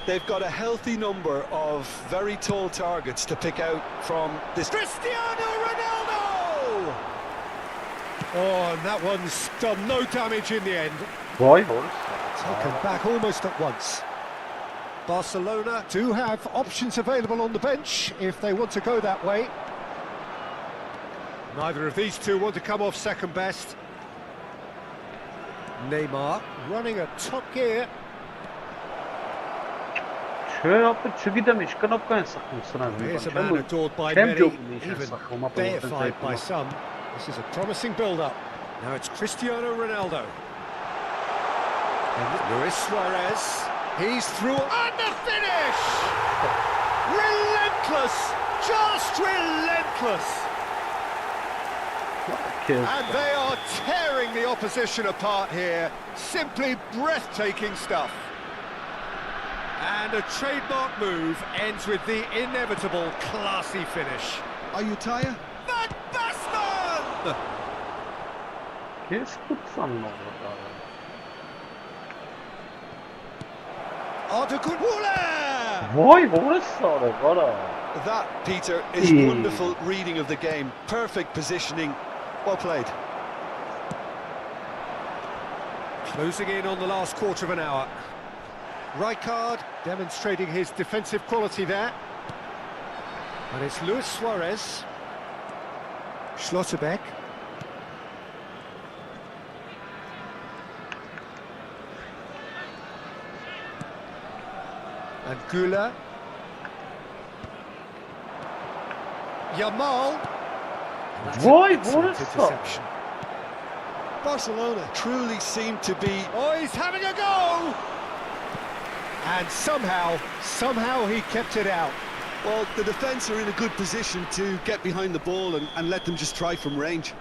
They've got a healthy number of very tall targets to pick out from this.
Cristiano Ronaldo! Oh, and that one's done no damage in the end. Taken back almost at once. Barcelona do have options available on the bench if they want to go that way. Neither of these two want to come off second best. Neymar running at top gear.
Չէ, ապա չգիտեմ ինչ կնոպկա են սխում սրանց։
Here's a man adored by
Չեմ
many,
ջոկում ինչ են
even
սխում, ապա
deified by some. This is a promising build-up. Now it's Cristiano Ronaldo. And Luis Suarez. He's through and the finish! Relentless! Just relentless! And they are tearing the opposition apart here. Simply breathtaking stuff. And a trademark move ends with the inevitable classy finish.
Are you tired?
Van Basten!
Kes kutsan orada. Vay, orası ara.
That, Peter, is wonderful reading of the game. Perfect positioning. Well played.
Closing in on the last quarter of an hour. Rijkaard demonstrating his defensive quality there. And it's Luis Suarez. Schlotterbeck. And Güler. Yamal.
Vay,
Excellent
orası.
interception.
Barcelona truly seem to be...
Oh, he's having a go! And somehow he kept it out.
Well, the defence are in a good position to get behind the ball and let them just try from range.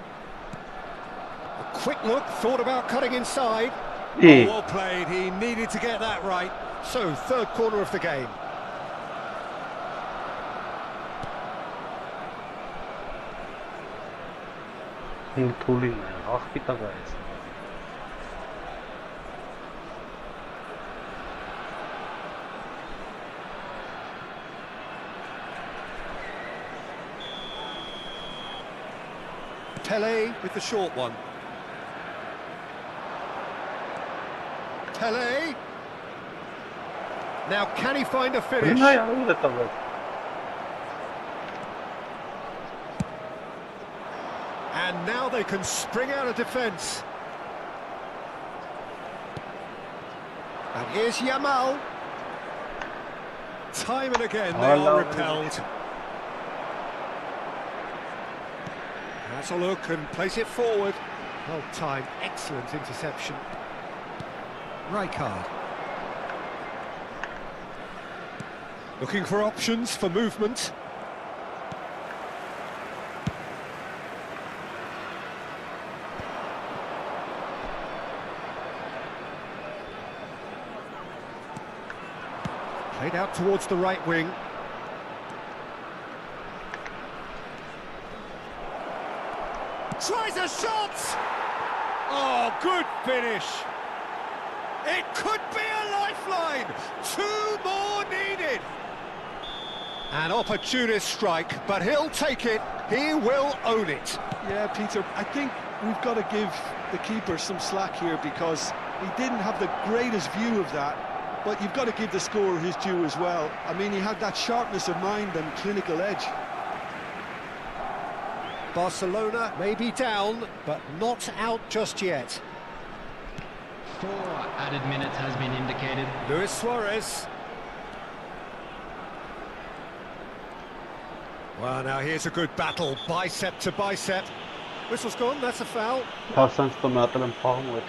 A quick look, thought about cutting inside.
İyi.
Well played, he needed to get that right. So, third corner of the game.
Tulin, աղբիտա գայս։
Pele with the short one. Pele. Now, can he find a finish?
Նա յարու է տվել։
And now they can spring out of defence. And here's Yamal. Time and again they are repelled. That's a look and place it forward. Well timed, excellent interception. Rijkaard. Looking for options for movement. Played out towards the right wing. Tries a shot! Oh, good finish! It could be a lifeline! 2 more needed! An opportunist strike, but he'll take it. He will own it.
Yeah, Peter, I think we've got to give the keeper some slack here because he didn't have the greatest view of that. But you've got to give the scorer his due as well. I mean, he had that sharpness of mind and clinical edge.
Barcelona may be down, but not out just yet.
4 added minutes has been indicated.
Luis Suarez. Well, now here's a good battle, bicep to bicep. Whistle's gone, that's a foul.
Փասանց տոմատել եմ փաղում այդ։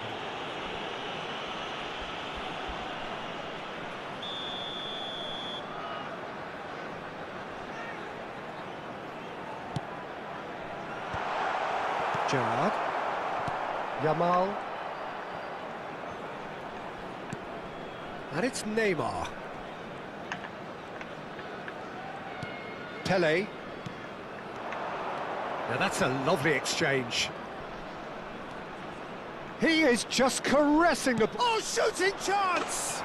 Gerrard. Yamal. And it's Neymar. Pele. Now that's a lovely exchange. He is just caressing the... Oh, shooting chance!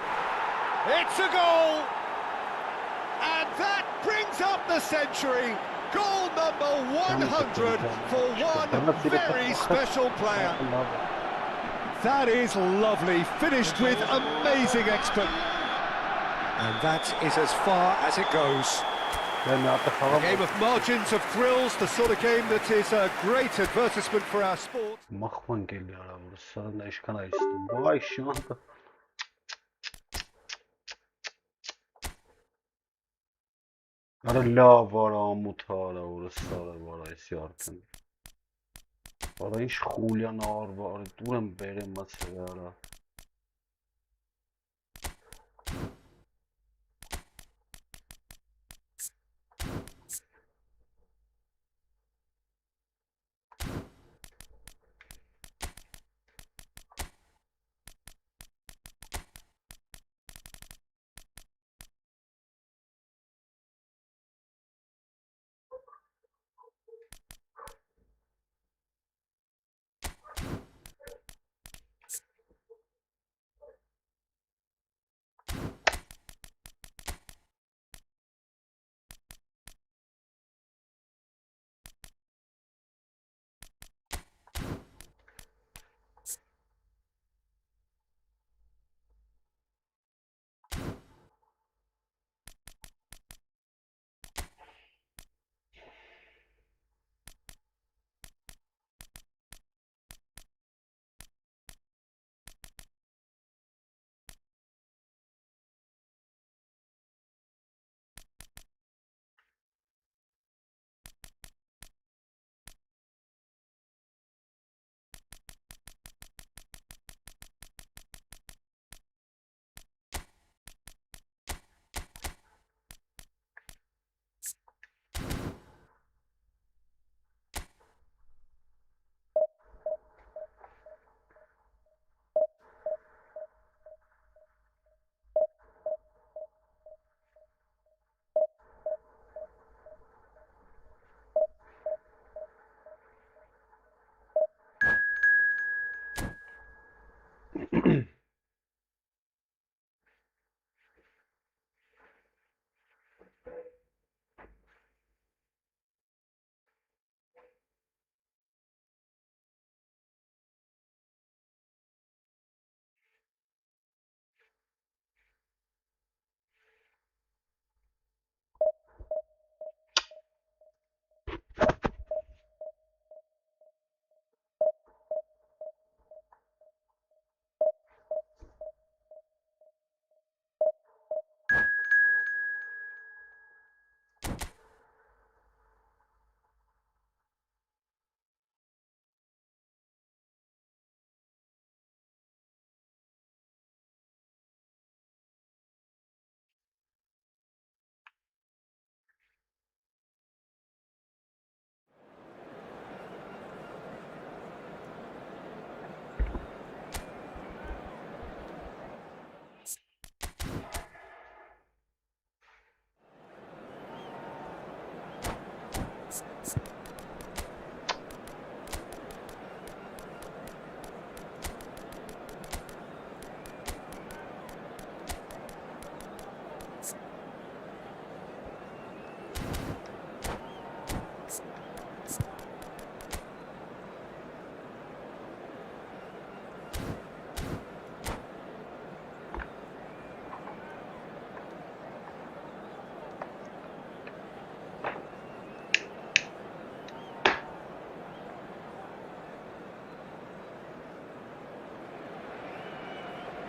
It's a goal! And that brings up the century. Goal number 100 for one very special player. That is lovely, finished with amazing expert. And that is as far as it goes. A game of margins of thrills, the sort of game that is a great advertisement for our sport.
Մախման գելի արա, որ սարն այժքան այստու, բայ շանտը։ Արա լավ արա ամուտ արա որը սարը վարա էսի արդեն Արա ինչ խուլյան արվա արա դուր եմ բերեմ ացել արա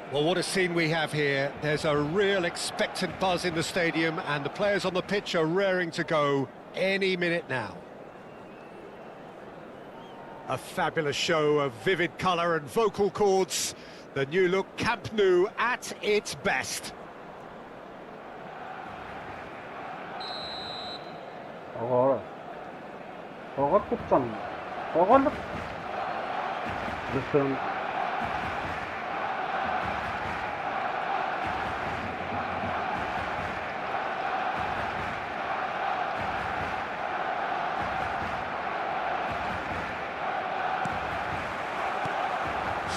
Well, what a scene we have here. There's a real expectant buzz in the stadium and the players on the pitch are raring to go any minute now. A fabulous show of vivid colour and vocal cords. The new look Camp Nou at its best.
Listen.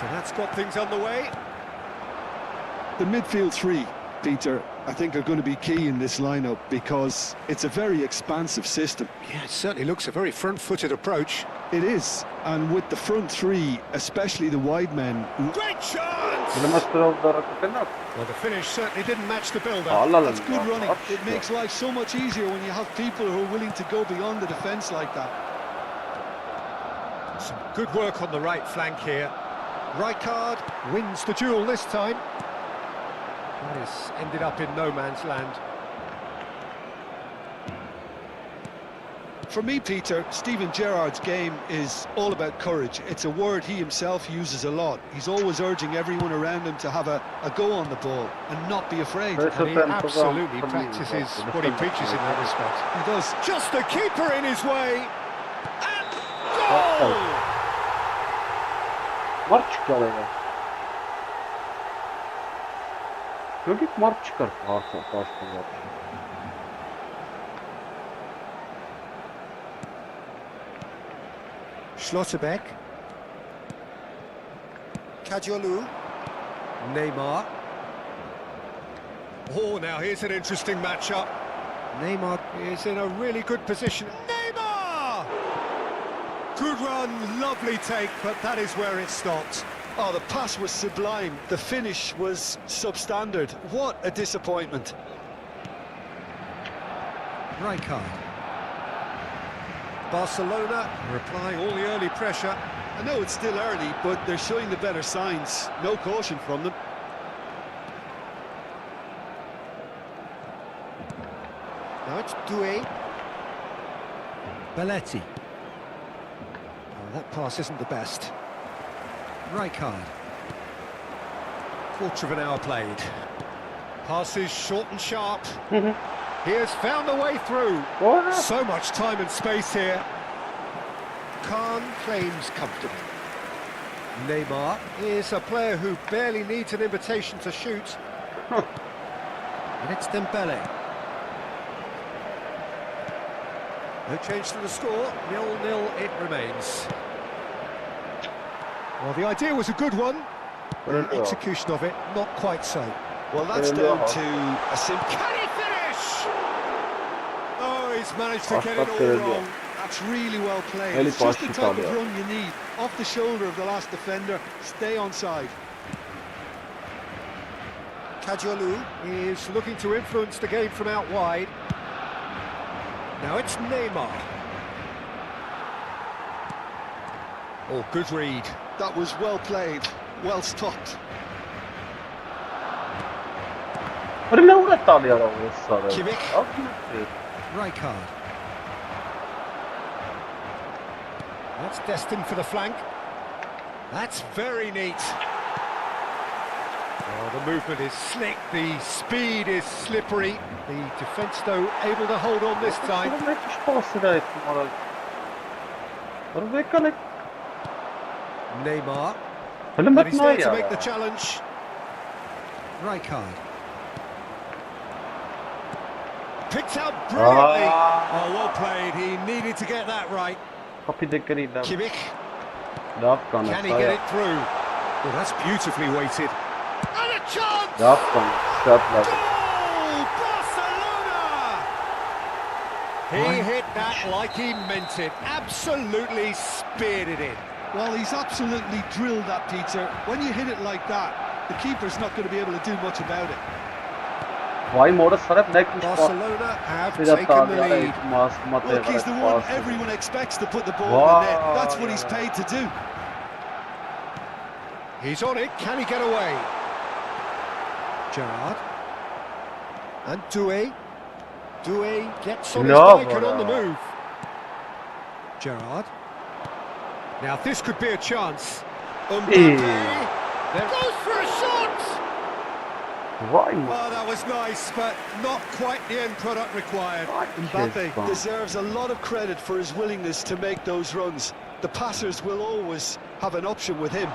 So that's got things on the way.
The midfield three, Peter, I think are going to be key in this lineup because it's a very expansive system.
Yeah, it certainly looks a very front-footed approach.
It is, and with the front three, especially the wide men.
Great chance! Well, the finish certainly didn't match the build-up.
That's good running. It makes life so much easier when you have people who are willing to go beyond the defence like that.
Some good work on the right flank here. Rijkaard wins the duel this time. That has ended up in no man's land.
For me, Peter, Steven Gerrard's game is all about courage. It's a word he himself uses a lot. He's always urging everyone around him to have a go on the ball and not be afraid.
And he absolutely practices what he preaches in that respect.
He does.
Just the keeper in his way. And goal!
Var çıkar eve. Gördük var çıkar. Arka karşıda.
Schlotterbeck. Kajolu. Neymar. Oh, now here's an interesting matchup. Neymar is in a really good position. Neymar! Good run, lovely take, but that is where it stopped.
Oh, the pass was sublime. The finish was substandard. What a disappointment.
Rijkaard. Barcelona are applying all the early pressure.
I know it's still early, but they're showing the better signs. No caution from them.
Now it's Doué. Belletti. Oh, that pass isn't the best. Rijkaard. Quarter of an hour played. Passes short and sharp. He has found a way through. So much time and space here. Khan claims comfortable. Neymar is a player who barely needs an invitation to shoot. And it's Dembele. No change to the score, 0-0 it remains. Well, the idea was a good one. The execution of it, not quite so.
Well, that's down to a simple...
Can he finish? Oh, he's managed to get it all wrong.
That's really well played. It's just the type of run you need. Off the shoulder of the last defender, stay onside.
Kajolu is looking to influence the game from out wide. Now it's Neymar. Oh, good read.
That was well played, well stopped.
Kimmich. Rijkaard. That's destined for the flank. That's very neat. Oh, the movement is slick, the speed is slippery. The defence, though, able to hold on this time. Neymar. But he's there to make the challenge. Rijkaard. Picked out brilliantly. Oh, well played. He needed to get that right. Kimmich. Can he get it through? Well, that's beautifully weighted. And a chance! Goal! Barcelona! He hit that like he meant it. Absolutely speared it in.
Well, he's absolutely drilled that, Peter. When you hit it like that, the keeper's not going to be able to do much about it.
Barcelona have taken the lead.
Look, he's the one everyone expects to put the ball in the net. That's what he's paid to do.
He's on it. Can he get away? Gerrard. And Doué. Doué gets on his bike and on the move. Gerrard. Now this could be a chance. There goes for a shot! Oh, that was nice, but not quite the end product required.
Mbappe deserves a lot of credit for his willingness to make those runs. The passers will always have an option with him.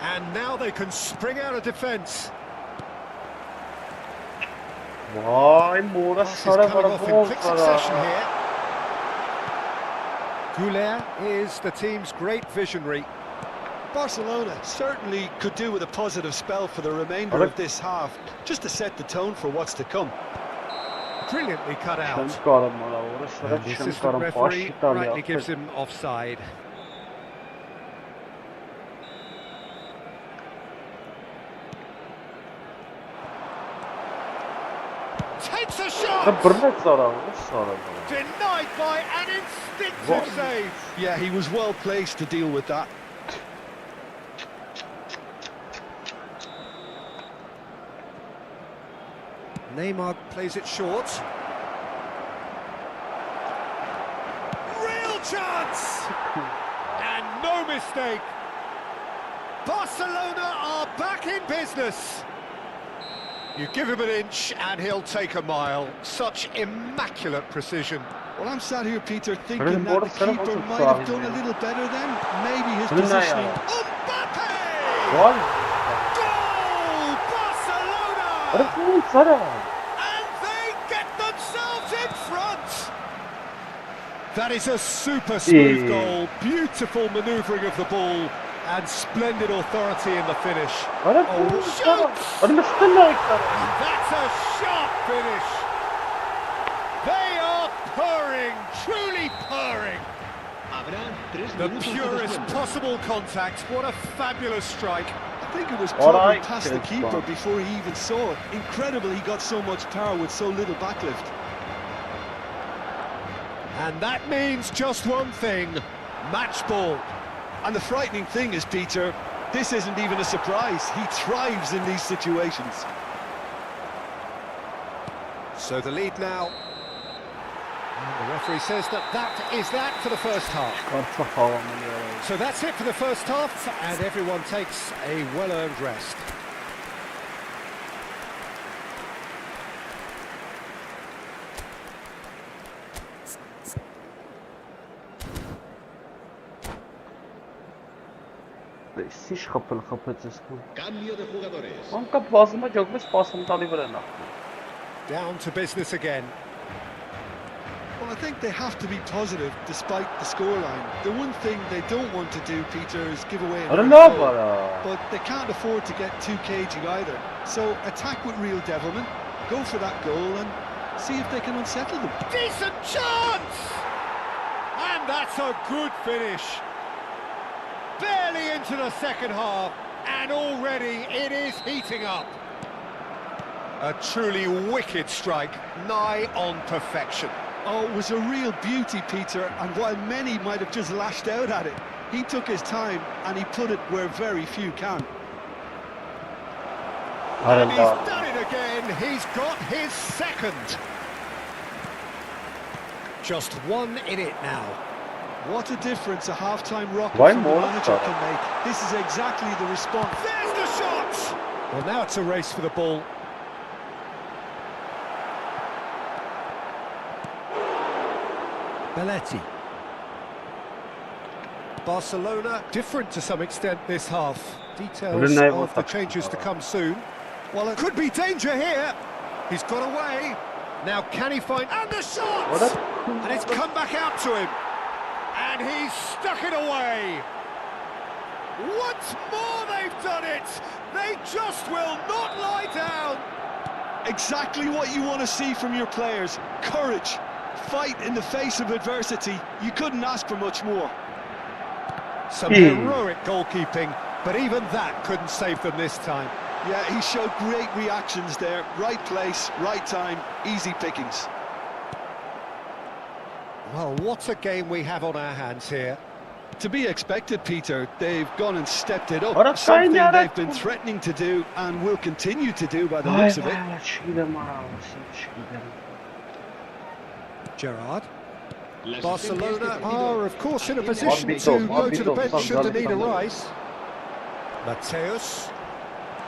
And now they can spring out of defence. Passes coming off in quick succession here. Goulet is the team's great visionary.
Barcelona certainly could do with a positive spell for the remainder of this half, just to set the tone for what's to come.
Brilliantly cut out. And the assistant referee rightly gives him offside. Takes a shot! Denied by an instinctive save.
Yeah, he was well placed to deal with that.
Neymar plays it short. Real chance! And no mistake. Barcelona are back in business. You give him an inch and he'll take a mile. Such immaculate precision.
Well, I'm sat here, Peter, thinking that the keeper might have done a little better then. Maybe his positioning.
Mbappe!
What?
Goal! Barcelona! And they get themselves in front! That is a super smooth goal. Beautiful manoeuvring of the ball. And splendid authority in the finish. Shoots! And that's a sharp finish. They are purring, truly purring. The purest possible contact. What a fabulous strike.
I think it was probably past the keeper before he even saw it. Incredible he got so much power with so little backlift.
And that means just one thing. Match ball.
And the frightening thing is, Peter, this isn't even a surprise. He thrives in these situations.
So the lead now. And the referee says that is that for the first half. So that's it for the first half, and everyone takes a well-earned rest.
Cambio de jugadores.
Down to business again.
Well, I think they have to be positive despite the scoreline. The one thing they don't want to do, Peter, is give away a goal. But they can't afford to get too cagey either. So attack with real devilment, go for that goal and see if they can unsettle them.
Decent chance! And that's a good finish. Barely into the second half, and already it is heating up. A truly wicked strike, nigh on perfection.
Oh, it was a real beauty, Peter, and while many might have just lashed out at it, he took his time and he put it where very few can.
And he's done it again, he's got his second. Just one in it now.
What a difference a half-time rocket from the manager can make. This is exactly the response.
There's the shot! Well, now it's a race for the ball. Belletti. Barcelona, different to some extent this half. Details of the changes to come soon. Well, it could be danger here. He's got away. Now can he find... And the shot! And it's come back out to him. And he's stuck it away. Once more they've done it. They just will not lie down.
Exactly what you want to see from your players. Courage. Fight in the face of adversity. You couldn't ask for much more.
Some heroic goalkeeping, but even that couldn't save them this time.
Yeah, he showed great reactions there. Right place, right time, easy pickings.
Well, what a game we have on our hands here.
To be expected, Peter. They've gone and stepped it up. Something they've been threatening to do and will continue to do by the looks of it.
Gerrard. Barcelona are, of course, in a position to go to the bench should the need arise. Mateus.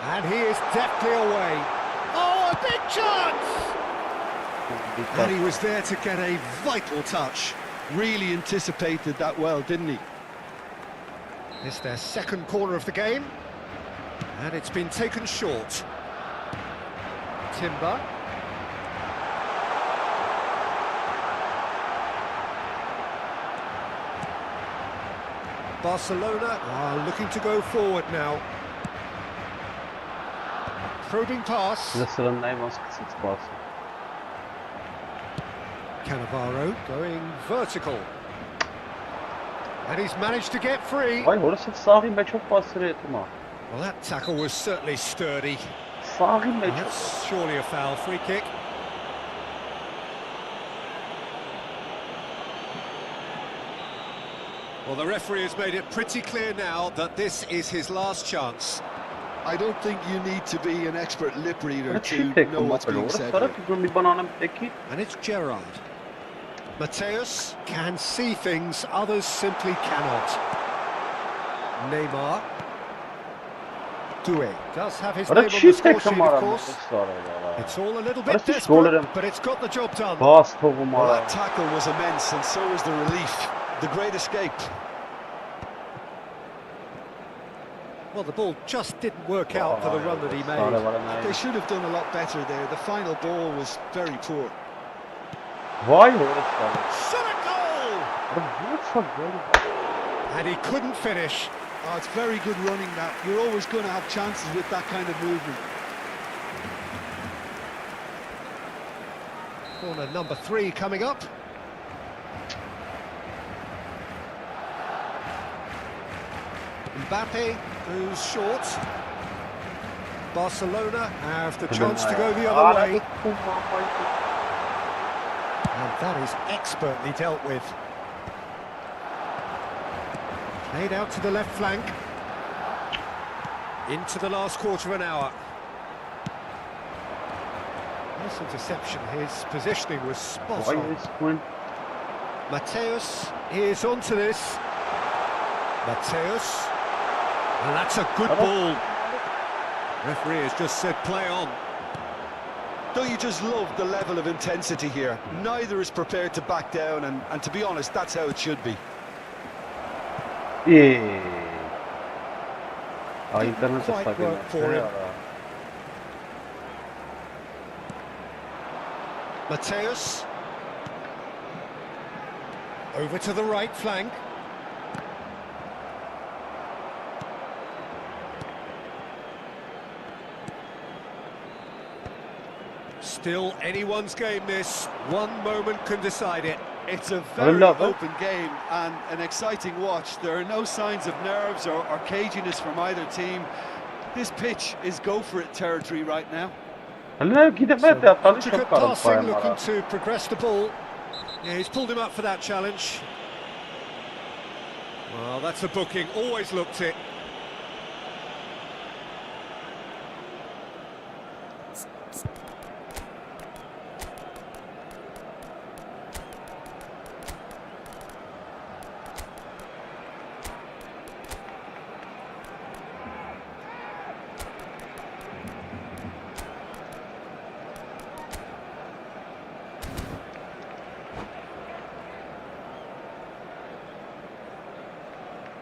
And he is deftly away. Oh, a big chance! And he was there to get a vital touch.
Really anticipated that well, didn't he?
It's their second corner of the game. And it's been taken short. Timber. Barcelona are looking to go forward now. Probing pass. Cannavaro going vertical. And he's managed to get free. Well, that tackle was certainly sturdy. That's surely a foul. Free kick. Well, the referee has made it pretty clear now that this is his last chance.
I don't think you need to be an expert lip reader
Let's
to
take
know what's being said here.
And it's Gerrard. Mateus can see things others simply cannot. Neymar. Doué does have his name on the score sheet, of course. It's all a little bit desperate, but it's got the job done.
Well, that tackle was immense, and so was the relief. The great escape.
Well, the ball just didn't work out for the run that he made.
They should have done a lot better there. The final ball was very poor.
Shot a goal! And he couldn't finish.
Oh, it's very good running that. You're always going to have chances with that kind of movement.
Corner number 3 coming up. Mbappe moves short. Barcelona have the chance to go the other way. And that is expertly dealt with. Played out to the left flank. Into the last quarter of an hour. Nice interception. His positioning was spot on. Mateus is onto this. Mateus. And that's a good ball. Referee has just said play on.
Don't you just love the level of intensity here? Neither is prepared to back down, and to be honest, that's how it should be.
Quite work for him. Mateus. Over to the right flank. Still anyone's game this. One moment can decide it.
It's a very open game and an exciting watch. There are no signs of nerves or caginess from either team. This pitch is go-for-it territory right now.
Intricate passing, looking to progress the ball. Yeah, he's pulled him up for that challenge. Well, that's a booking. Always looked it.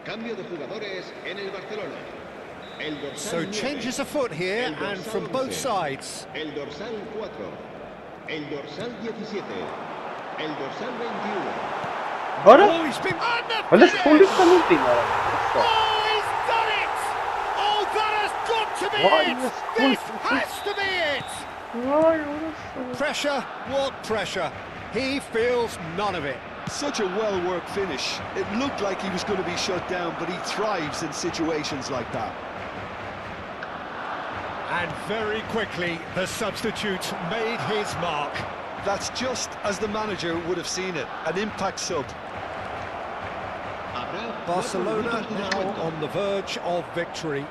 Cambio de jugadores en el Barcelona.
So changes afoot here, and from both sides.
El dorsal 4, el dorsal 17, el dorsal 21.
Oh, he's been Oh, he's done it! Oh, that has got to be it! This has to be it! Pressure, what pressure? He feels none of it.
Such a well-worked finish. It looked like he was going to be shut down, but he thrives in situations like that.
And very quickly, the substitute made his mark.
That's just as the manager would have seen it, an impact sub.
Barcelona now on the verge of victory,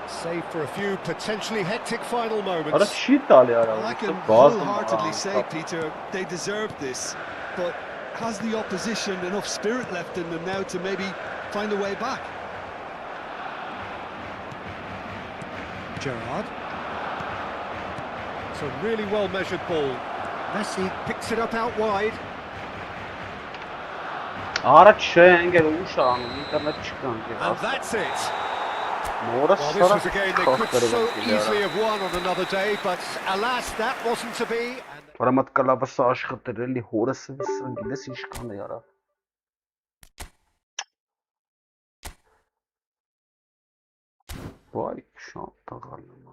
save for a few potentially hectic final moments.
I can wholeheartedly say, Peter, they deserved this, but has the opposition enough spirit left in them now to maybe find a way back?
Gerrard. It's a really well-measured ball. Messi picks it up out wide. And that's it. Well, this was a game they could so easily have won on another day, but alas, that wasn't to be.
Vay şanta galiba.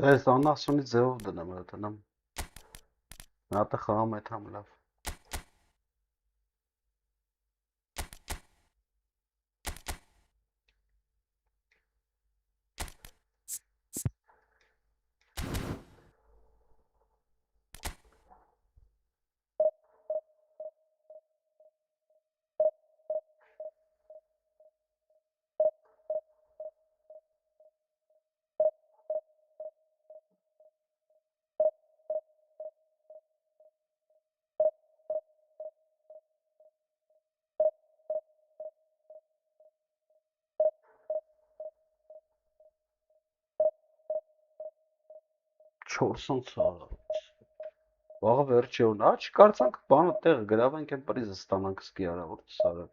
Այս անասունի ձևով դնեմ, դնեմ։ Նատը խաղամ այդ համ լավ։ Չորսոնց վաղը վերջի ունա, չկարծանք բանը տեղ գրավենք են պրիզը ստանանք սկի արավոր սարը։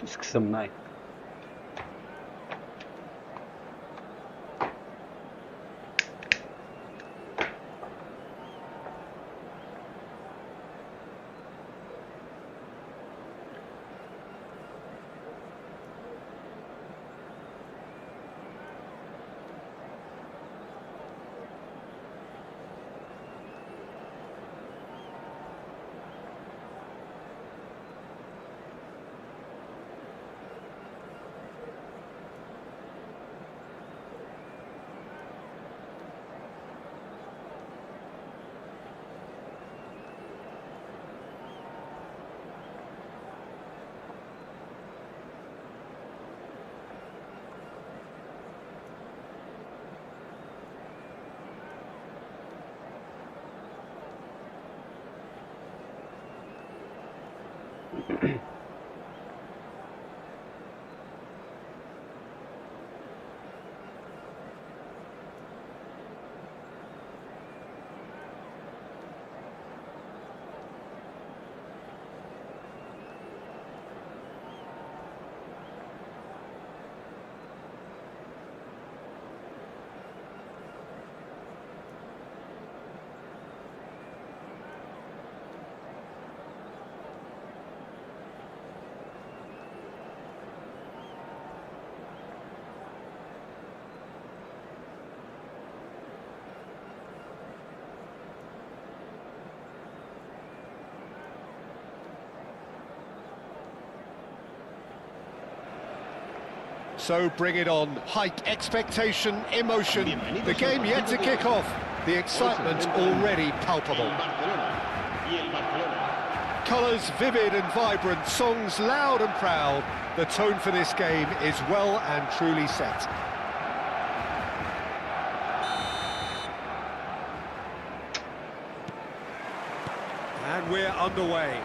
Սկսեմ նայ։
So bring it on. Height, expectation, emotion. The game yet to kick off. The excitement already palpable. Colours vivid and vibrant, songs loud and proud. The tone for this game is well and truly set. And we're underway.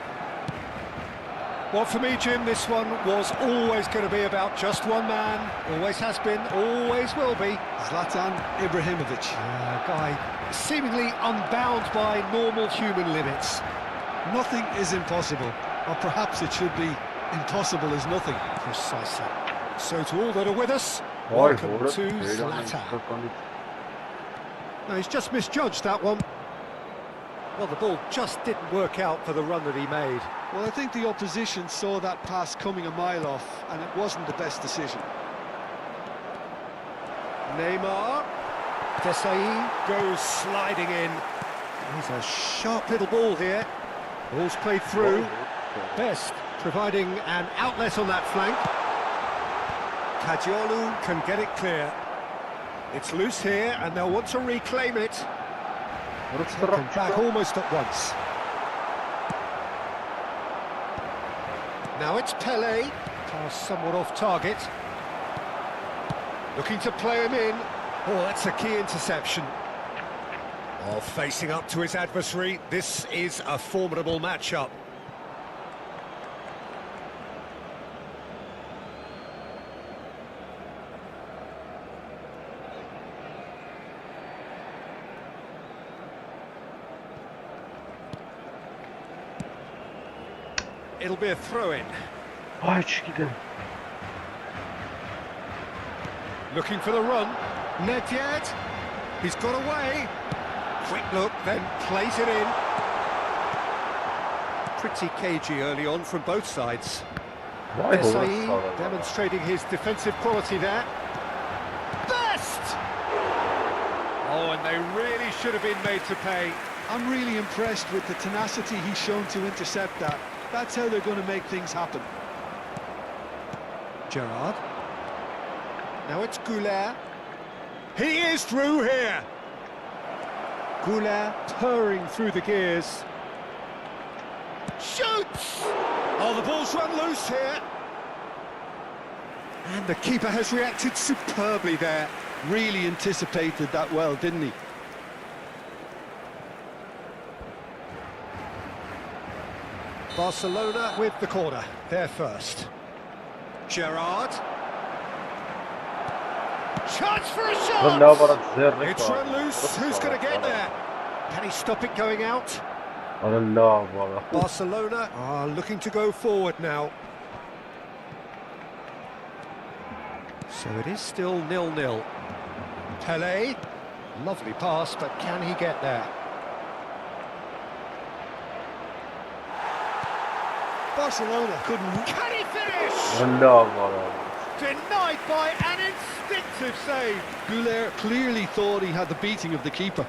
Well, for me, Jim, this one was always going to be about just one man. Always has been, always will be.
Zlatan Ibrahimovic.
A guy seemingly unbound by normal human limits.
Nothing is impossible, or perhaps it should be impossible as nothing.
Precisely. So to all that are with us, welcome to Zlatan. No, he's just misjudged that one. Well, the ball just didn't work out for the run that he made.
Well, I think the opposition saw that pass coming a mile off, and it wasn't the best decision.
Neymar. Desai goes sliding in. He's a sharp little ball here. Ball's played through. Best providing an outlet on that flank. Kadiolu can get it clear. It's loose here, and they'll want to reclaim it. Taken back almost at once. Now it's Pele. Pass somewhat off target. Looking to play him in. Oh, that's a key interception. Oh, facing up to his adversary. This is a formidable matchup. It'll be a throw-in. Looking for the run. Not yet. He's got away. Quick look, then plays it in. Pretty cagey early on from both sides. Desai demonstrating his defensive quality there. Best! Oh, and they really should have been made to pay.
I'm really impressed with the tenacity he's shown to intercept that. That's how they're going to make things happen.
Gerrard. Now it's Goulet. He is through here. Goulet purring through the gears. Shoots! Oh, the ball's run loose here. And the keeper has reacted superbly there.
Really anticipated that well, didn't he?
Barcelona with the corner. They're first. Gerrard. Chance for a shot! It's run loose. Who's going to get there? Can he stop it going out? Barcelona are looking to go forward now. So it is still 0-0. Pele. Lovely pass, but can he get there?
Barcelona couldn't.
Can he finish? Denied by an instinctive save.
Goulet clearly thought he had the beating of the keeper.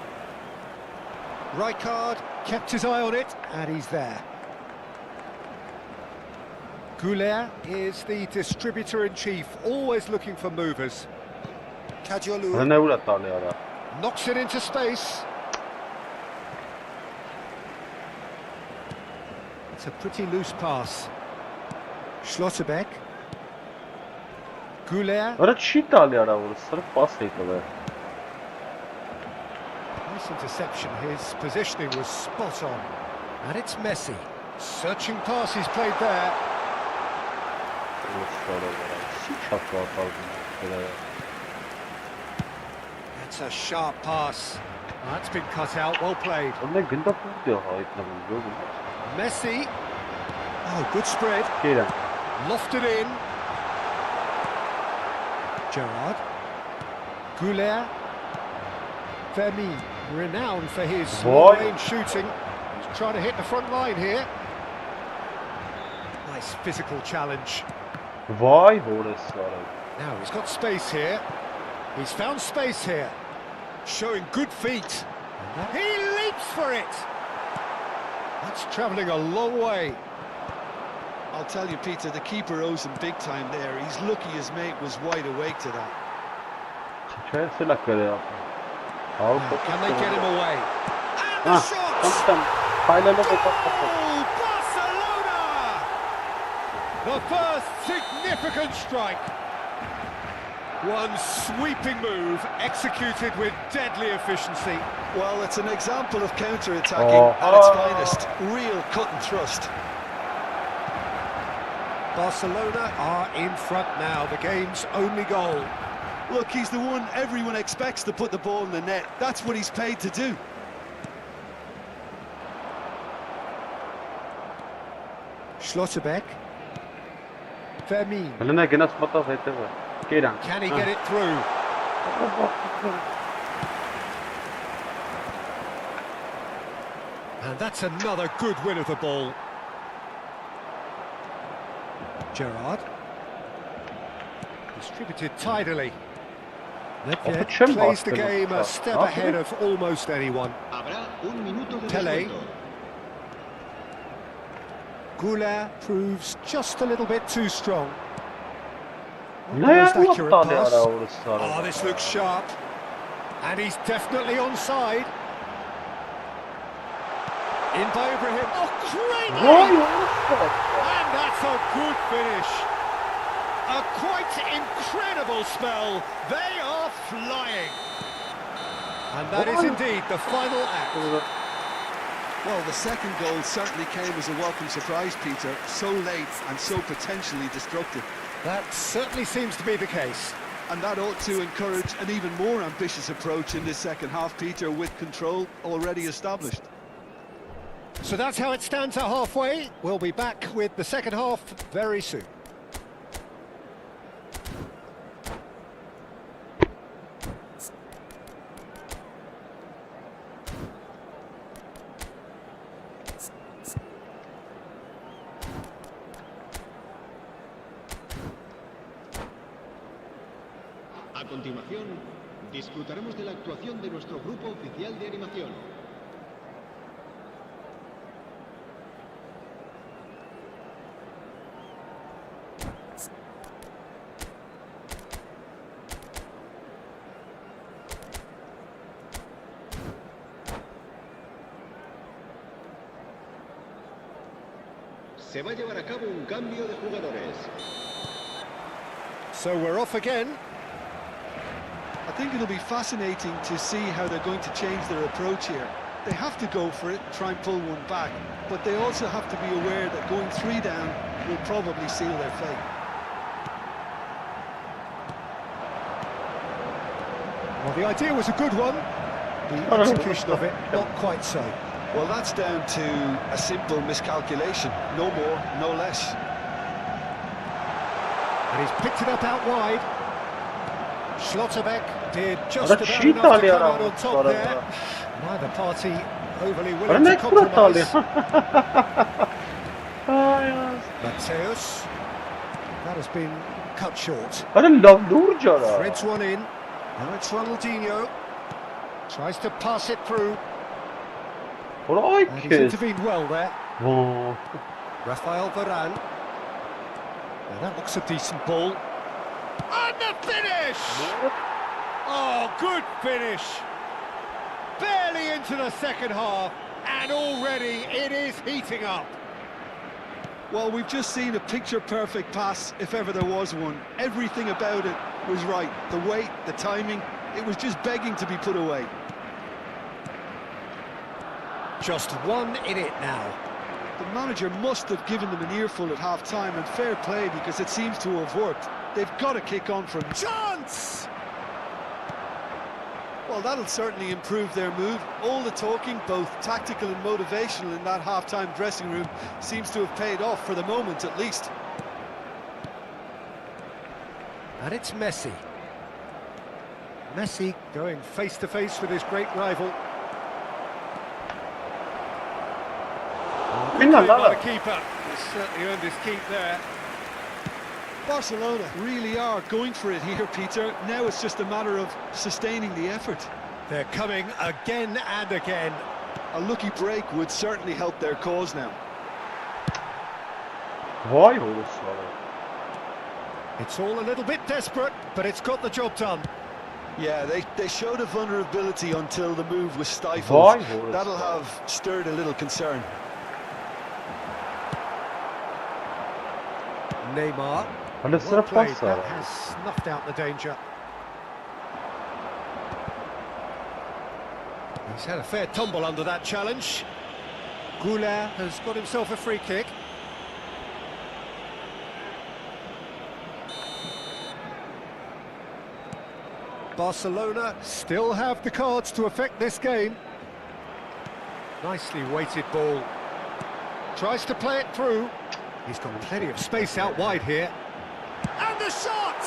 Rijkaard kept his eye on it, and he's there. Goulet is the distributor-in-chief, always looking for movers. Kadiolu knocks it into space. It's a pretty loose pass. Schlotterbeck. Goulet. Nice interception. His positioning was spot on. And it's Messi. Searching pass he's played there. That's a sharp pass. That's been cut out. Well played. Messi. Oh, good spread. Lofted in. Gerrard. Goulet. Vermi, renowned for his long-range shooting. He's trying to hit the front line here. Nice physical challenge. Now he's got space here. He's found space here. Showing good feet. He leaps for it. That's travelling a long way.
I'll tell you, Peter, the keeper owes him big time there. He's lucky his mate was wide awake to that.
Can they get him away? And the shots! Oh, Barcelona! The first significant strike. One sweeping move, executed with deadly efficiency.
Well, it's an example of counter-attacking at its finest. Real cut and thrust.
Barcelona are in front now, the game's only goal.
Look, he's the one everyone expects to put the ball in the net. That's what he's paid to do.
Schlotterbeck. Vermin.
Հլնա գնաց մտավ հետևը։ Կերան։
Can he get it through? And that's another good win of the ball. Gerrard. Distributed tidily. Nedved plays the game a step ahead of almost anyone.
Habrá un minuto de
Tele.
descuento.
Goulart proves just a little bit too strong.
No,
Most
what
accurate
the
pass.
hell is that?
Oh, this looks sharp. And he's definitely onside. In by Ibrahim. Oh, great! And that's a good finish. A quite incredible spell. They are flying. And that is indeed the final act.
Well, the second goal certainly came as a welcome surprise, Peter. So late and so potentially destructive.
That certainly seems to be the case.
And that ought to encourage an even more ambitious approach in this second half, Peter, with control already established.
So that's how it stands at halfway. We'll be back with the second half very soon.
A continuación, disfrutaremos de la actuación de nuestro grupo oficial de animación. Se va a llevar a cabo un cambio de jugadores.
So we're off again.
I think it'll be fascinating to see how they're going to change their approach here. They have to go for it, try and pull one back, but they also have to be aware that going 3 down will probably seal their fate.
Well, the idea was a good one. The execution of it, not quite so.
Well, that's down to a simple miscalculation. No more, no less.
And he's picked it up out wide. Schlotterbeck did just
What a
about
shit
enough to
all
come out
around,
on top
sort of,
there. Neither party overly
What
willing
an
to
extra
compromise.
Yes.
Mateus. That has been cut short.
What a love Nurjara.
Threads one in. Now it's Ronaldinho. Tries to pass it through.
What I
And he's
kiss.
intervened well there.
Oh.
Rafael Varane. Now that looks a decent ball. And the finish! Oh, good finish. Barely into the second half, and already it is heating up.
Well, we've just seen a picture-perfect pass, if ever there was one. Everything about it was right. The weight, the timing, it was just begging to be put away.
Just one in it now.
The manager must have given them an earful at half-time, and fair play, because it seems to have worked. They've got to kick on from
Chance!
Well, that'll certainly improve their mood. All the talking, both tactical and motivational, in that half-time dressing room seems to have paid off for the moment, at least.
And it's Messi. Messi going face-to-face with his great rival. Good play by the keeper. He's certainly earned his keep there.
Barcelona really are going for it here, Peter. Now it's just a matter of sustaining the effort.
They're coming again and again.
A lucky break would certainly help their cause now.
Why horse?
It's all a little bit desperate, but it's got the job done.
Yeah, they showed a vulnerability until the move was stifled.
Why horse?
That'll have stirred a little concern.
Neymar.
Well
played. That has snuffed out the danger. He's had a fair tumble under that challenge. Goulart has got himself a free kick. Barcelona still have the cards to affect this game. Nicely weighted ball. Tries to play it through. He's got plenty of space out wide here. And the shot!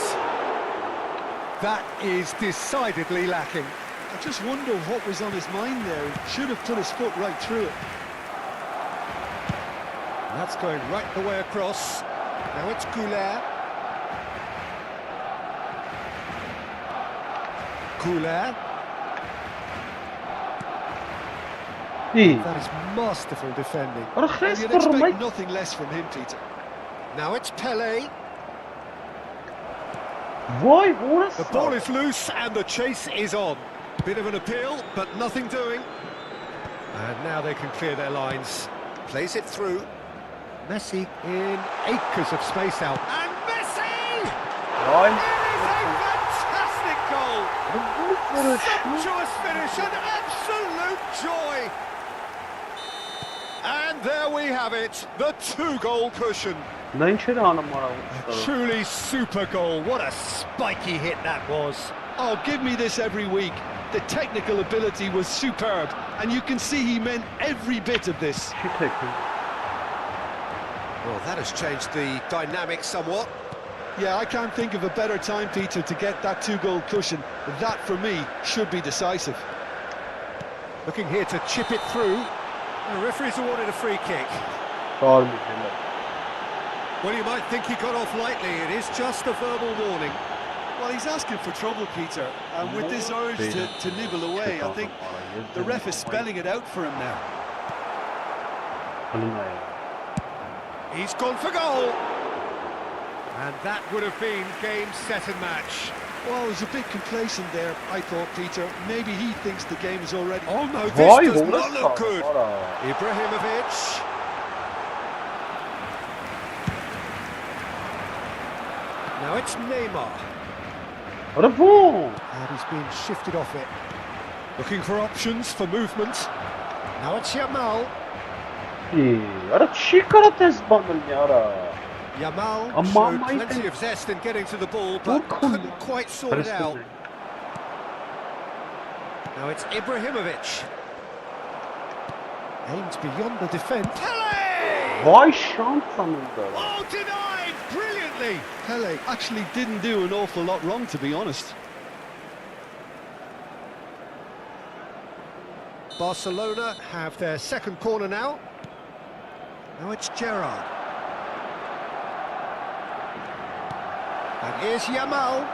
That is decidedly lacking.
I just wonder what was on his mind there. He should have put his foot right through it.
That's going right the way across. Now it's Goulet. Goulet. That is masterful defending.
And you'd expect nothing less from him, Peter.
Now it's Pele.
Vay,
The ball is loose and the chase is on. Bit of an appeal, but nothing doing. And now they can clear their lines. Plays it through. Messi in acres of space out. And Messi! It is a fantastic goal! Sumptuous finish, an absolute joy! And there we have it, the two-goal cushion. A truly super goal. What a spiky hit that was.
Oh, give me this every week. The technical ability was superb, and you can see he meant every bit of this.
Well, that has changed the dynamic somewhat.
Yeah, I can't think of a better time, Peter, to get that two-goal cushion. That, for me, should be decisive.
Looking here to chip it through. The referee's awarded a free kick. Well, you might think he got off lightly. It is just a verbal warning.
Well, he's asking for trouble, Peter, and with this urge to nibble away, I think the ref is spelling it out for him now.
He's gone for goal! And that would have been game, set and match.
Well, I was a bit complacent there, I thought, Peter. Maybe he thinks the game is already...
Oh no, this does not look good! Ibrahimovic. Now it's Neymar. And he's been shifted off it. Looking for options for movement. Now it's Yamal. Yamal showed plenty of zest in getting to the ball, but couldn't quite sort it out. Now it's Ibrahimovic. Aims beyond the defence. Pele! Oh, denied! Brilliantly!
Pele actually didn't do an awful lot wrong, to be honest.
Barcelona have their second corner now. Now it's Gerrard. And here's Yamal.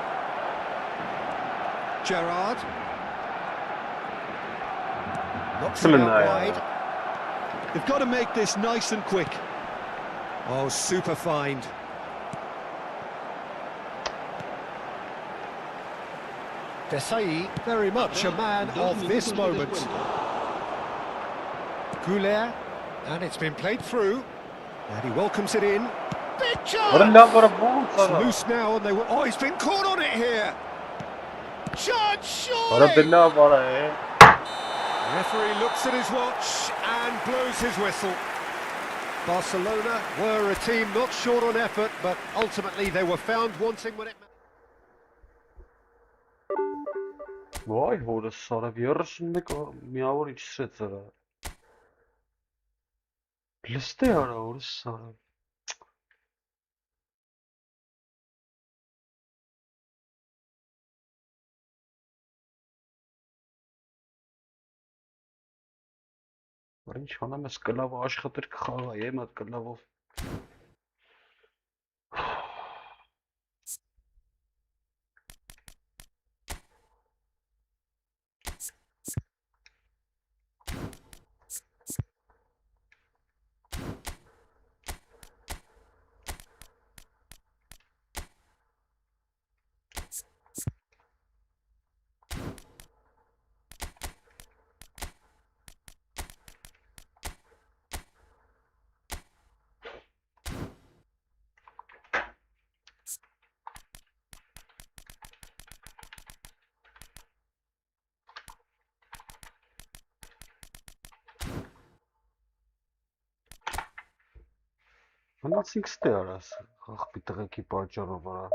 Gerrard. Knocks it out wide.
They've got to make this nice and quick.
Oh, super find. Desai, very much a man of this moment. Goulet, and it's been played through. And he welcomes it in. Big chance! It's loose now, and they will... Oh, he's been caught on it here! Chance, surely! The referee looks at his watch and blows his whistle. Barcelona were a team not short on effort, but ultimately they were found wanting when it mattered.
Vay, horas sarab yarısın miavur içse zara. Liste yara horas sarab. Ինչ անեմ ես կլավը աշխատեր կխաղա, եմ այդ կլավով Մնացինք ստե արաս, խախպի տղեկի պատճառով արա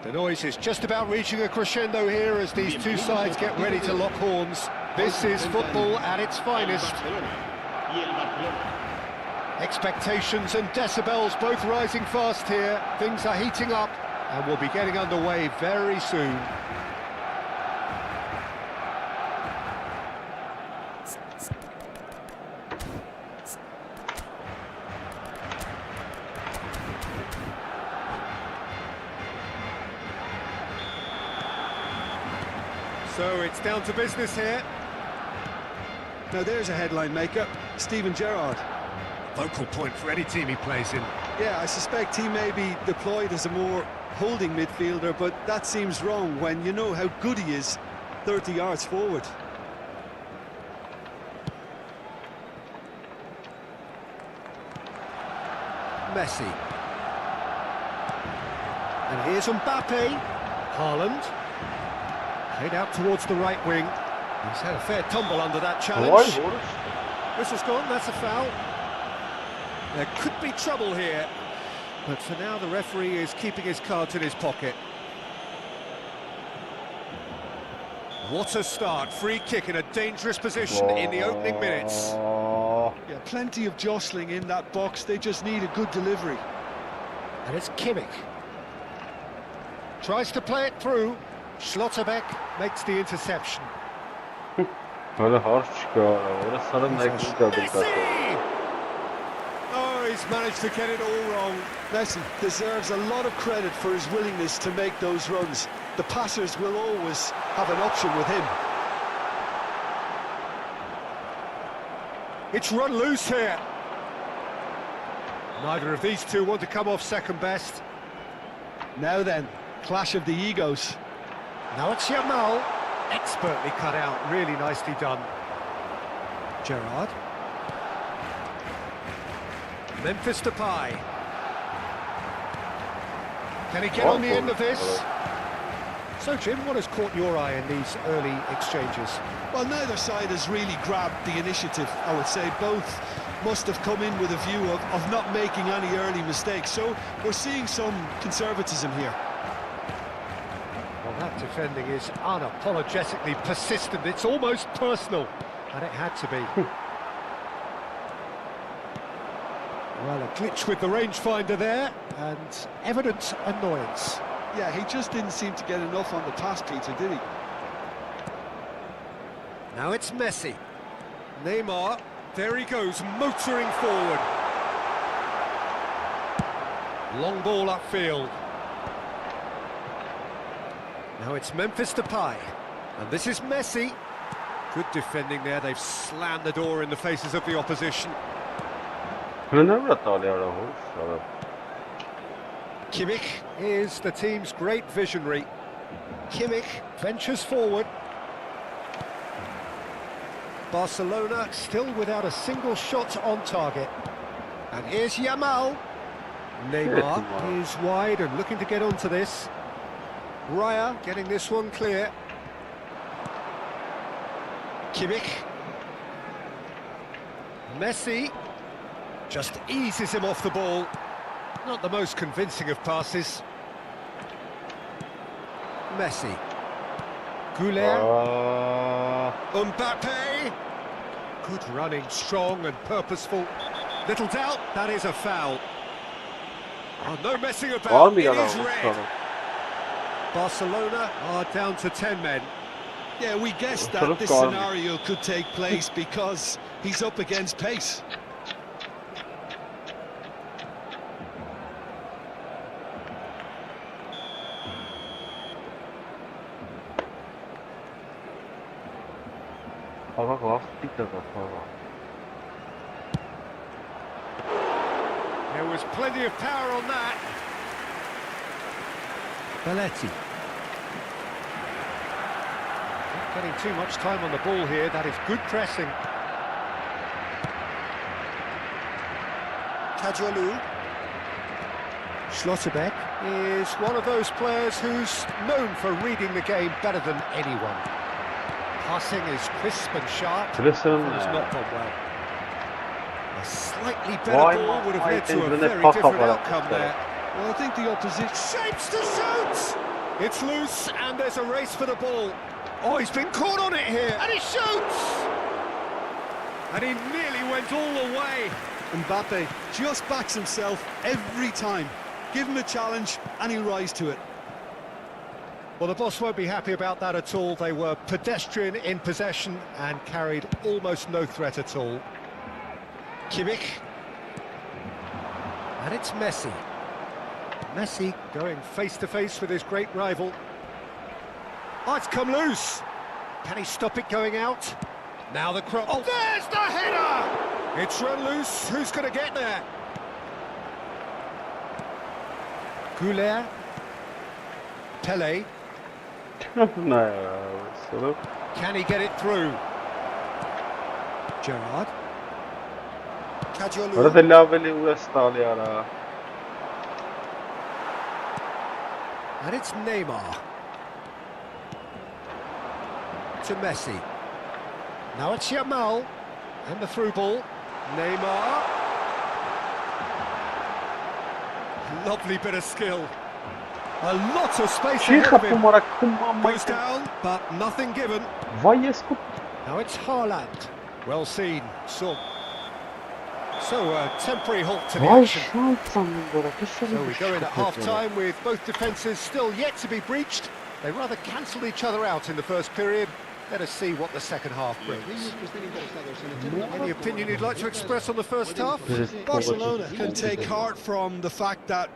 The noise is just about reaching a crescendo here as these two sides get ready to lock horns. This is football at its finest. Expectations and decibels both rising fast here. Things are heating up and we'll be getting underway very soon. So it's down to business here.
Now there's a headline maker, Steven Gerrard.
Focal point for any team he plays in.
Yeah, I suspect he may be deployed as a more holding midfielder, but that seems wrong when you know how good he is 30 yards forward.
Messi. And here's Mbappe. Haaland. Played out towards the right wing. He's had a fair tumble under that challenge. Whistle's gone, that's a foul. There could be trouble here, but for now the referee is keeping his cards in his pocket. What a start, free kick in a dangerous position in the opening minutes.
Yeah, plenty of jostling in that box, they just need a good delivery.
And it's Kimmich. Tries to play it through. Schlotterbeck makes the interception.
Oh,
he's managed to get it all wrong.
Messi deserves a lot of credit for his willingness to make those runs. The passers will always have an option with him.
It's run loose here. Neither of these two want to come off second best.
Now then, clash of the egos.
Now it's Yamal. Expertly cut out, really nicely done. Gerrard. Memphis Depay. Can he get on the end of this? So Jim, what has caught your eye in these early exchanges?
Well, neither side has really grabbed the initiative, I would say. Both must have come in with a view of not making any early mistakes. So we're seeing some conservatism here.
Well, that defending is unapologetically persistent. It's almost personal, and it had to be. Well, a glitch with the rangefinder there, and evident annoyance.
Yeah, he just didn't seem to get enough on the pass, Peter, did he?
Now it's Messi. Neymar, there he goes, motoring forward. Long ball upfield. Now it's Memphis Depay, and this is Messi. Good defending there, they've slammed the door in the faces of the opposition. Kimmich is the team's great visionary. Kimmich ventures forward. Barcelona still without a single shot on target. And here's Yamal. Neymar is wide and looking to get onto this. Raya getting this one clear. Kimmich. Messi just eases him off the ball. Not the most convincing of passes. Messi. Goulet. Mbappe. Good running, strong and purposeful. Little doubt, that is a foul. Oh, no messing about, it is red. Barcelona are down to 10 men.
Yeah, we guessed that this scenario could take place because he's up against pace.
There was plenty of power on that. Belletti. Not getting too much time on the ball here, that is good pressing. Kajolu. Schlotterbeck is one of those players who's known for reading the game better than anyone. Passing is crisp and sharp, but it's not gone well. A slightly better ball would have led to a very different outcome there.
Well, I think the opposition...
Shapes to shoot! It's loose, and there's a race for the ball. Oh, he's been caught on it here, and he shoots! And he nearly went all the way.
Mbappe just backs himself every time. Give him a challenge, and he'll rise to it.
Well, the boss won't be happy about that at all. They were pedestrian in possession and carried almost no threat at all. Kimmich. And it's Messi. Messi going face-to-face with his great rival. Oh, it's come loose. Can he stop it going out? Now the cross. Oh, there's the header! It's run loose. Who's going to get there? Goulet. Pele. Can he get it through? Gerrard. And it's Neymar. To Messi. Now it's Yamal. And the through ball. Neymar. Lovely bit of skill. A lot of space ahead of him. Goes down, but nothing given. Now it's Haaland. Well seen. So a temporary halt to the action. So we go in at half-time with both defences still yet to be breached. They rather cancelled each other out in the first period. Let us see what the second half brings. Any opinion you'd like to express on the first half?
Barcelona can take heart from the fact that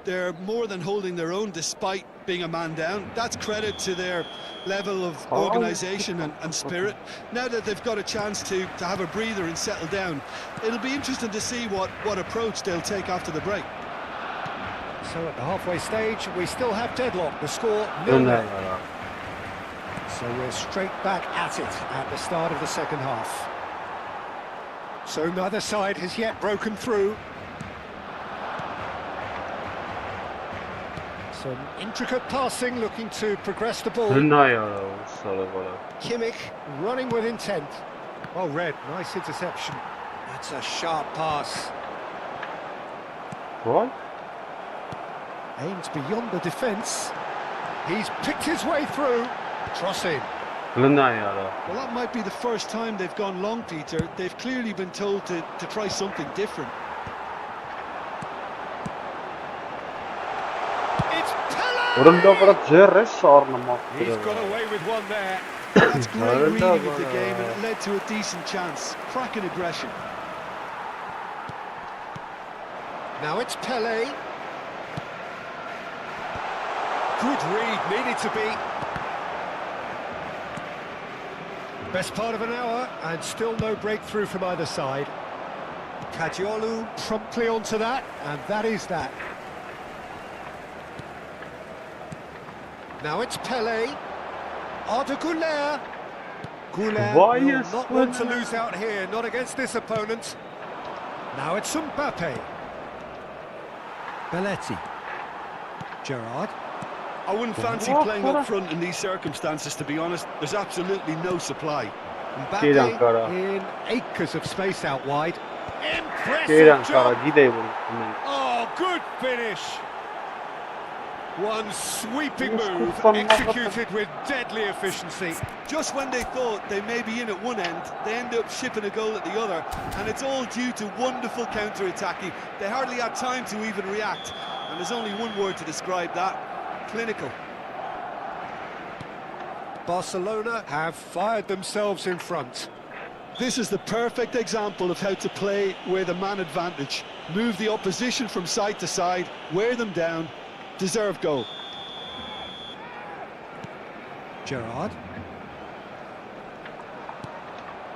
they're more than holding their own despite being a man down. That's credit to their level of organisation and spirit. Now that they've got a chance to have a breather and settle down, it'll be interesting to see what approach they'll take after the break.
So at the halfway stage, we still have deadlock. The score 0-0. So we're straight back at it at the start of the second half. So neither side has yet broken through. Some intricate passing, looking to progress the ball. Kimmich running with intent. Oh, Red, nice interception. That's a sharp pass.
What?
Aims beyond the defence. He's picked his way through. Crossing.
Well, that might be the first time they've gone long, Peter. They've clearly been told to try something different.
He's got away with one there.
That's great reading of the game, and it led to a decent chance. Cracking aggression.
Now it's Pele. Good read, needed to be. Best part of an hour, and still no breakthrough from either side. Kadiolu promptly onto that, and that is that. Now it's Pele. Arda Goulet. Goulet will not want to lose out here, not against this opponent. Now it's Mbappe. Belletti. Gerrard.
I wouldn't fancy playing up front in these circumstances, to be honest. There's absolutely no supply.
Mbappe in acres of space out wide. Impressive job. Oh, good finish. One sweeping move, executed with deadly efficiency.
Just when they thought they may be in at one end, they end up shipping a goal at the other, and it's all due to wonderful counter-attacking. They hardly had time to even react, and there's only one word to describe that: clinical.
Barcelona have fired themselves in front.
This is the perfect example of how to play with a man advantage. Move the opposition from side to side, wear them down. Deserved goal.
Gerrard.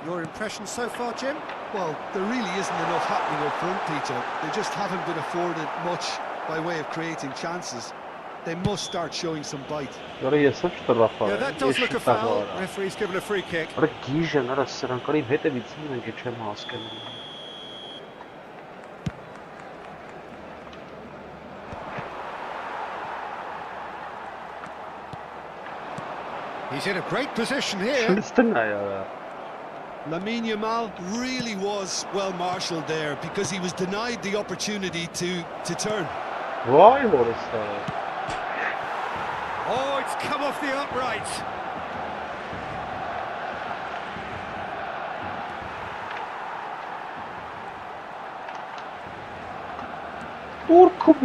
Your impression so far, Jim?
Well, there really isn't enough happening up front, Peter. They just haven't been afforded much by way of creating chances. They must start showing some bite.
Yeah, that does look a foul. Referee's given a free kick. He's in a great position here.
Lamine Yamal really was well marshalled there because he was denied the opportunity to turn.
Oh, It's come off the upright.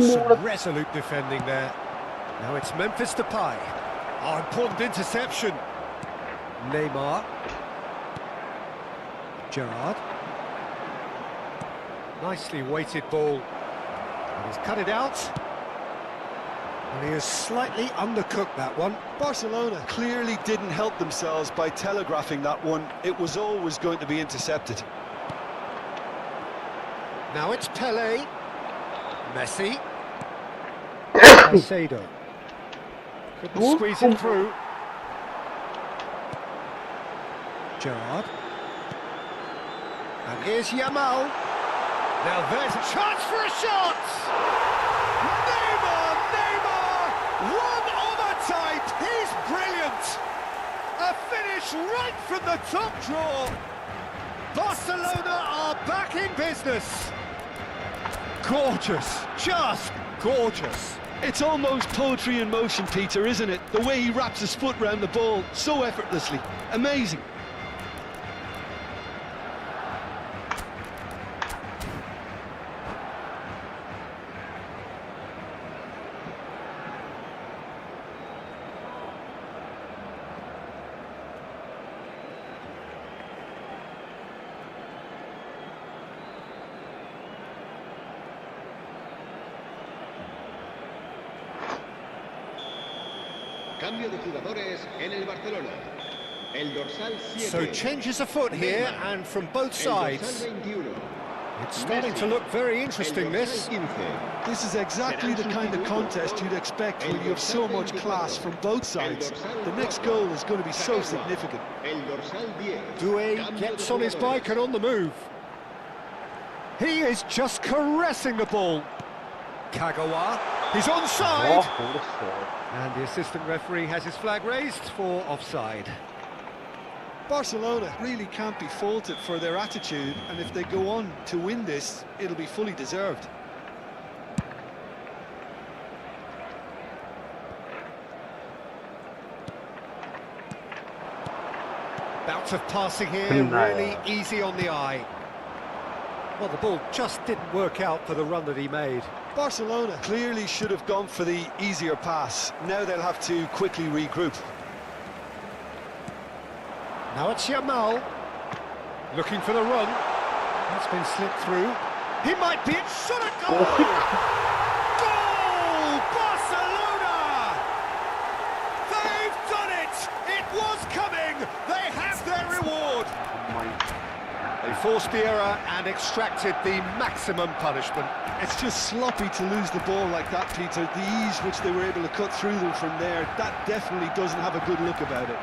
Some resolute defending there. Now it's Memphis Depay. Oh, important interception. Neymar. Gerrard. Nicely weighted ball. And he's cut it out. And he has slightly undercooked that one.
Barcelona clearly didn't help themselves by telegraphing that one. It was always going to be intercepted.
Now it's Pelé. Messi. Caicedo. Couldn't squeeze it through. Gerrard. And here's Yamal. Now there's a chance for a shot! Neymar! One of a type! He's brilliant! A finish right from the top draw! Barcelona are back in business! Gorgeous! Just gorgeous!
It's almost poetry in motion, Peter, isn't it? The way he wraps his foot round the ball so effortlessly. Amazing.
Cambio de jugadores en el Barcelona. El dorsal 7.
So changes afoot here and from both sides. It's starting to look very interesting, this.
This is exactly the kind of contest you'd expect when you have so much class from both sides. The next goal is going to be so significant.
Doué gets on his bike and on the move. He is just caressing the ball. Kagawa, he's onside. And the assistant referee has his flag raised for offside.
Barcelona really can't be faulted for their attitude, and if they go on to win this, it'll be fully deserved.
Bouts of passing here, really easy on the eye. Well, the ball just didn't work out for the run that he made.
Barcelona clearly should have gone for the easier pass. Now they'll have to quickly regroup.
Now it's Yamal, looking for the run. That's been slipped through. He might be it. Shot a goal! Goal! Barcelona! They've done it! It was coming! They have their reward! They forced the error and extracted the maximum punishment.
It's just sloppy to lose the ball like that, Peter. The ease which they were able to cut through them from there, that definitely doesn't have a good look about it.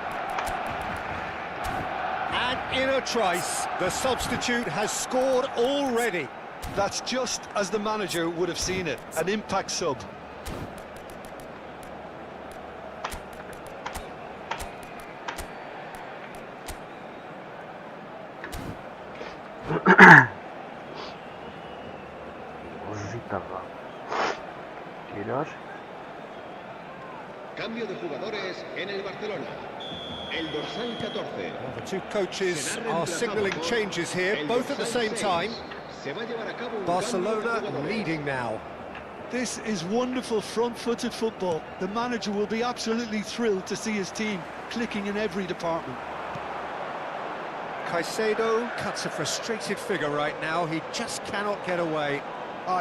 And in a trice, the substitute has scored already.
That's just as the manager would have seen it, an impact sub.
Cambio de jugadores en el Barcelona. El dorsal 14.
Well, the two coaches are signalling changes here, both at the same time. Barcelona leading now.
This is wonderful front-footed football. The manager will be absolutely thrilled to see his team clicking in every department.
Caicedo cuts a frustrated figure right now. He just cannot get away.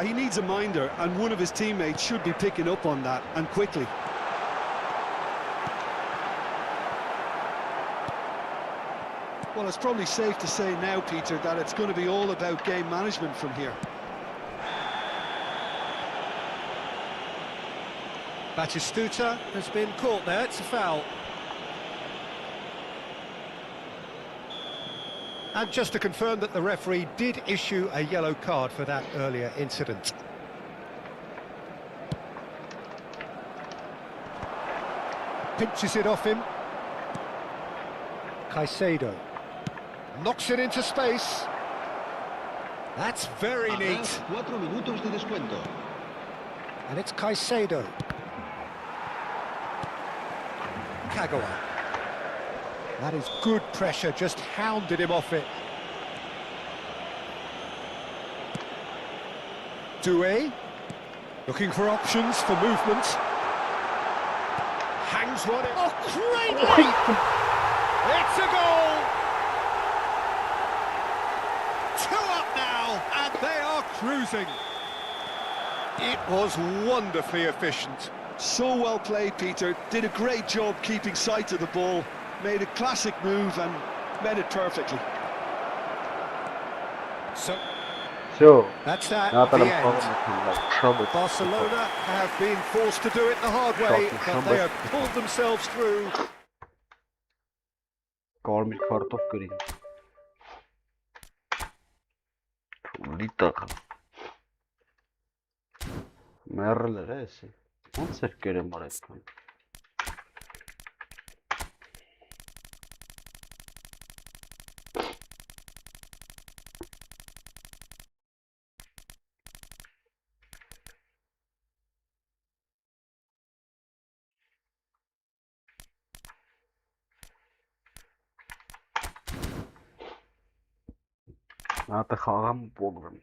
He needs a minder, and one of his teammates should be picking up on that, and quickly. Well, it's probably safe to say now, Peter, that it's going to be all about game management from here.
Batistuta has been caught there. It's a foul. And just to confirm that the referee did issue a yellow card for that earlier incident. Pinches it off him. Caicedo knocks it into space. That's very neat.
4 minutos de descuento.
And it's Caicedo. Kagawa. That is good pressure, just hounded him off it. Doué, looking for options for movement. Hangs one in. Oh, great leap! It's a goal! 2 up now, and they are cruising. It was wonderfully efficient.
So well played, Peter. Did a great job keeping sight of the ball. Made a classic move and met it perfectly.
So that's that. The end. Barcelona have been forced to do it the hard way, but they have pulled themselves through.
Կարմիր քարտով գրի։ Լիտախ։ Մեռել էր էսի։ Ոնց էր կերեմ արա այդքան։ Ատը խաղամ պոգրեմ։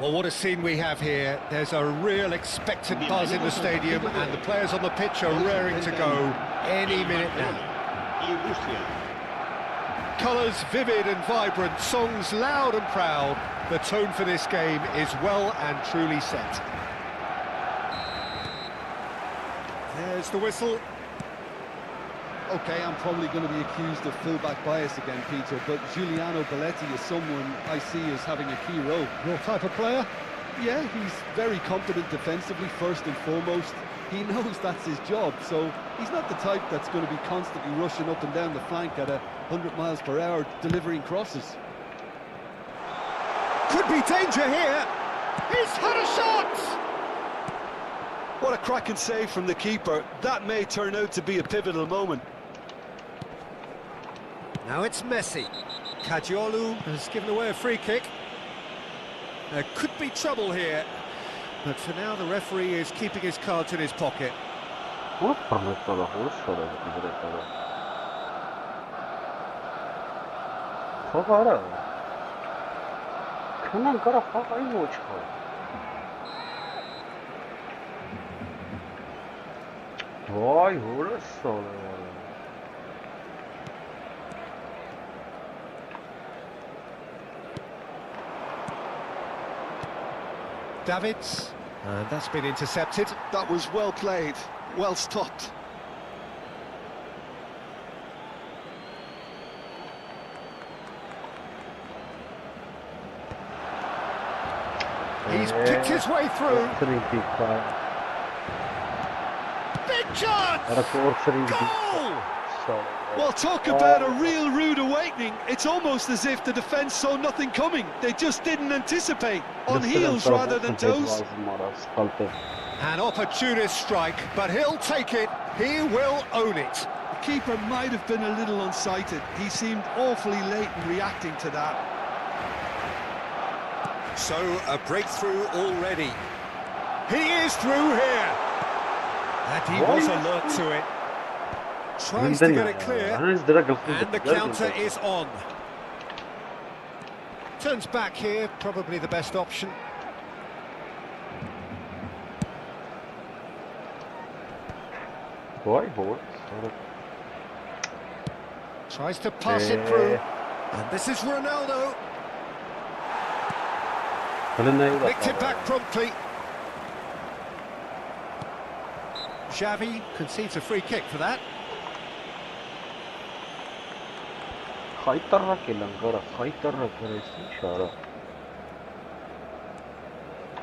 Well, what a scene we have here. There's a real expectant buzz in the stadium, and the players on the pitch are raring to go any minute now. Colours vivid and vibrant, songs loud and proud. The tone for this game is well and truly set. There's the whistle.
Okay, I'm probably going to be accused of fullback bias again, Peter, but Giuliano Belletti is someone I see as having a key role.
Your type of player?
Yeah, he's very competent defensively, first and foremost. He knows that's his job, so he's not the type that's going to be constantly rushing up and down the flank at 100 miles per hour, delivering crosses.
Could be danger here. He's had a shot!
What a cracking save from the keeper. That may turn out to be a pivotal moment.
Now it's Messi. Caggiolu has given away a free kick. There could be trouble here, but for now the referee is keeping his cards in his pocket.
Vay, hurası.
Davids, and that's been intercepted.
That was well played, well stopped.
He's picked his way through. Big chance! Goal!
Well, talk about a real rude awakening. It's almost as if the defence saw nothing coming. They just didn't anticipate. On heels rather than toes.
An opportunist strike, but he'll take it. He will own it.
The keeper might have been a little unsighted. He seemed awfully late in reacting to that.
So, a breakthrough already. He is through here. And he was alert to it. Tries to get it clear. And the counter is on. Turns back here, probably the best option. Tries to pass it through. And this is Ronaldo. Nicked it back promptly. Xavi concedes a free kick for that.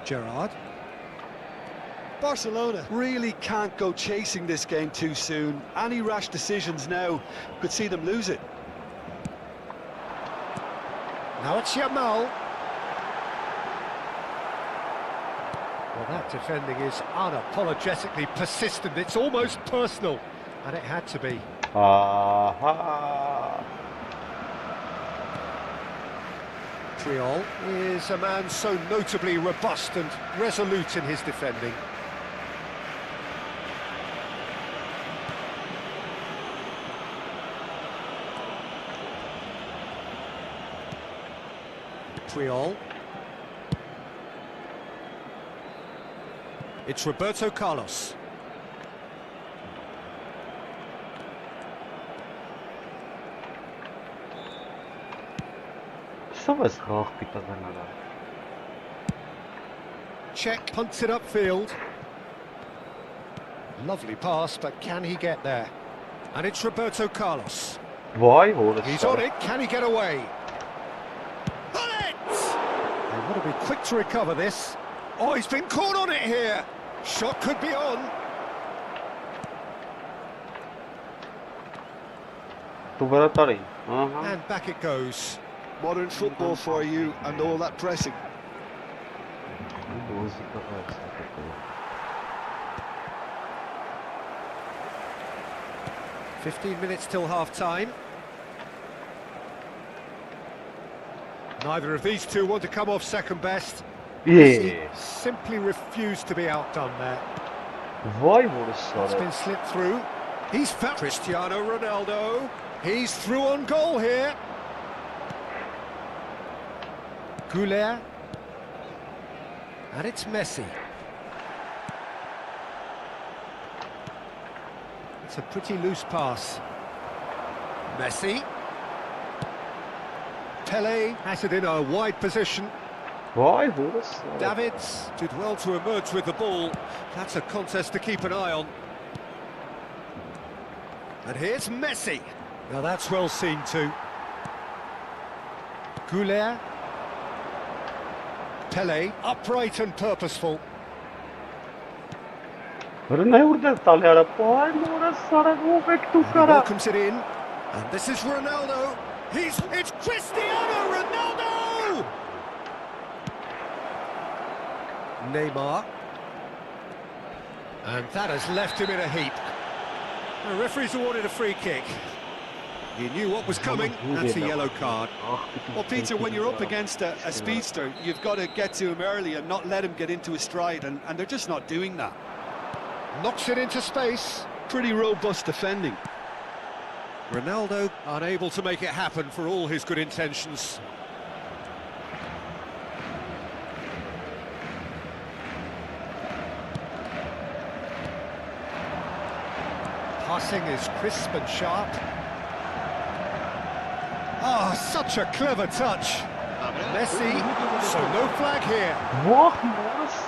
Gerrard.
Barcelona really can't go chasing this game too soon. Any rash decisions now could see them lose it.
Now it's Yamal. Well, that defending is unapologetically persistent. It's almost personal, and it had to be. Triol is a man so notably robust and resolute in his defending. Triol. It's Roberto Carlos. Check, punts it upfield. Lovely pass, but can he get there? And it's Roberto Carlos. He's on it, can he get away? On it! They want to be quick to recover this. Oh, he's been caught on it here. Shot could be on. And back it goes.
Modern football for you and all that pressing.
"15 minutes till half-time. Neither of these two want to come off second best. He simply refused to be outdone there. It's been slipped through. He's found Cristiano Ronaldo. He's through on goal here. Goulet. And it's Messi. It's a pretty loose pass. Messi. Pele has it in a wide position. Davids did well to emerge with the ball. That's a contest to keep an eye on. And here's Messi. Now that's well seen too. Goulet. Pele, upright and purposeful. He welcomes it in. And this is Ronaldo. It's Cristiano Ronaldo! Neymar. And that has left him in a heap. The referee's awarded a free kick. He knew what was coming. That's a yellow card.
Well, Peter, when you're up against a speedster, you've got to get to him early and not let him get into his stride, and they're just not doing that.
Knocks it into space.
Pretty robust defending.
Ronaldo unable to make it happen for all his good intentions. Passing is crisp and sharp. Ah, such a clever touch. Messi, so no flag here.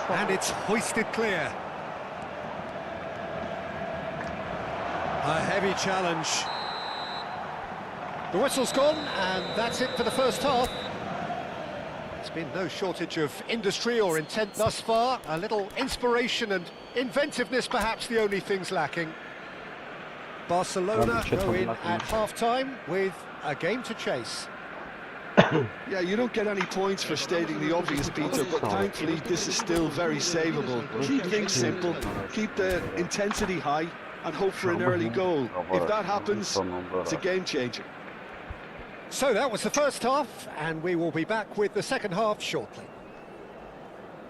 And it's hoisted clear. A heavy challenge. The whistle's gone, and that's it for the first half. There's been no shortage of industry or intent thus far. A little inspiration and inventiveness, perhaps the only things lacking. Barcelona go in at half-time with a game to chase.
Yeah, you don't get any points for stating the obvious, Peter, but thankfully this is still very savable. Keep things simple, keep the intensity high, and hope for an early goal. If that happens, it's a game changer.
So that was the first half, and we will be back with the second half shortly.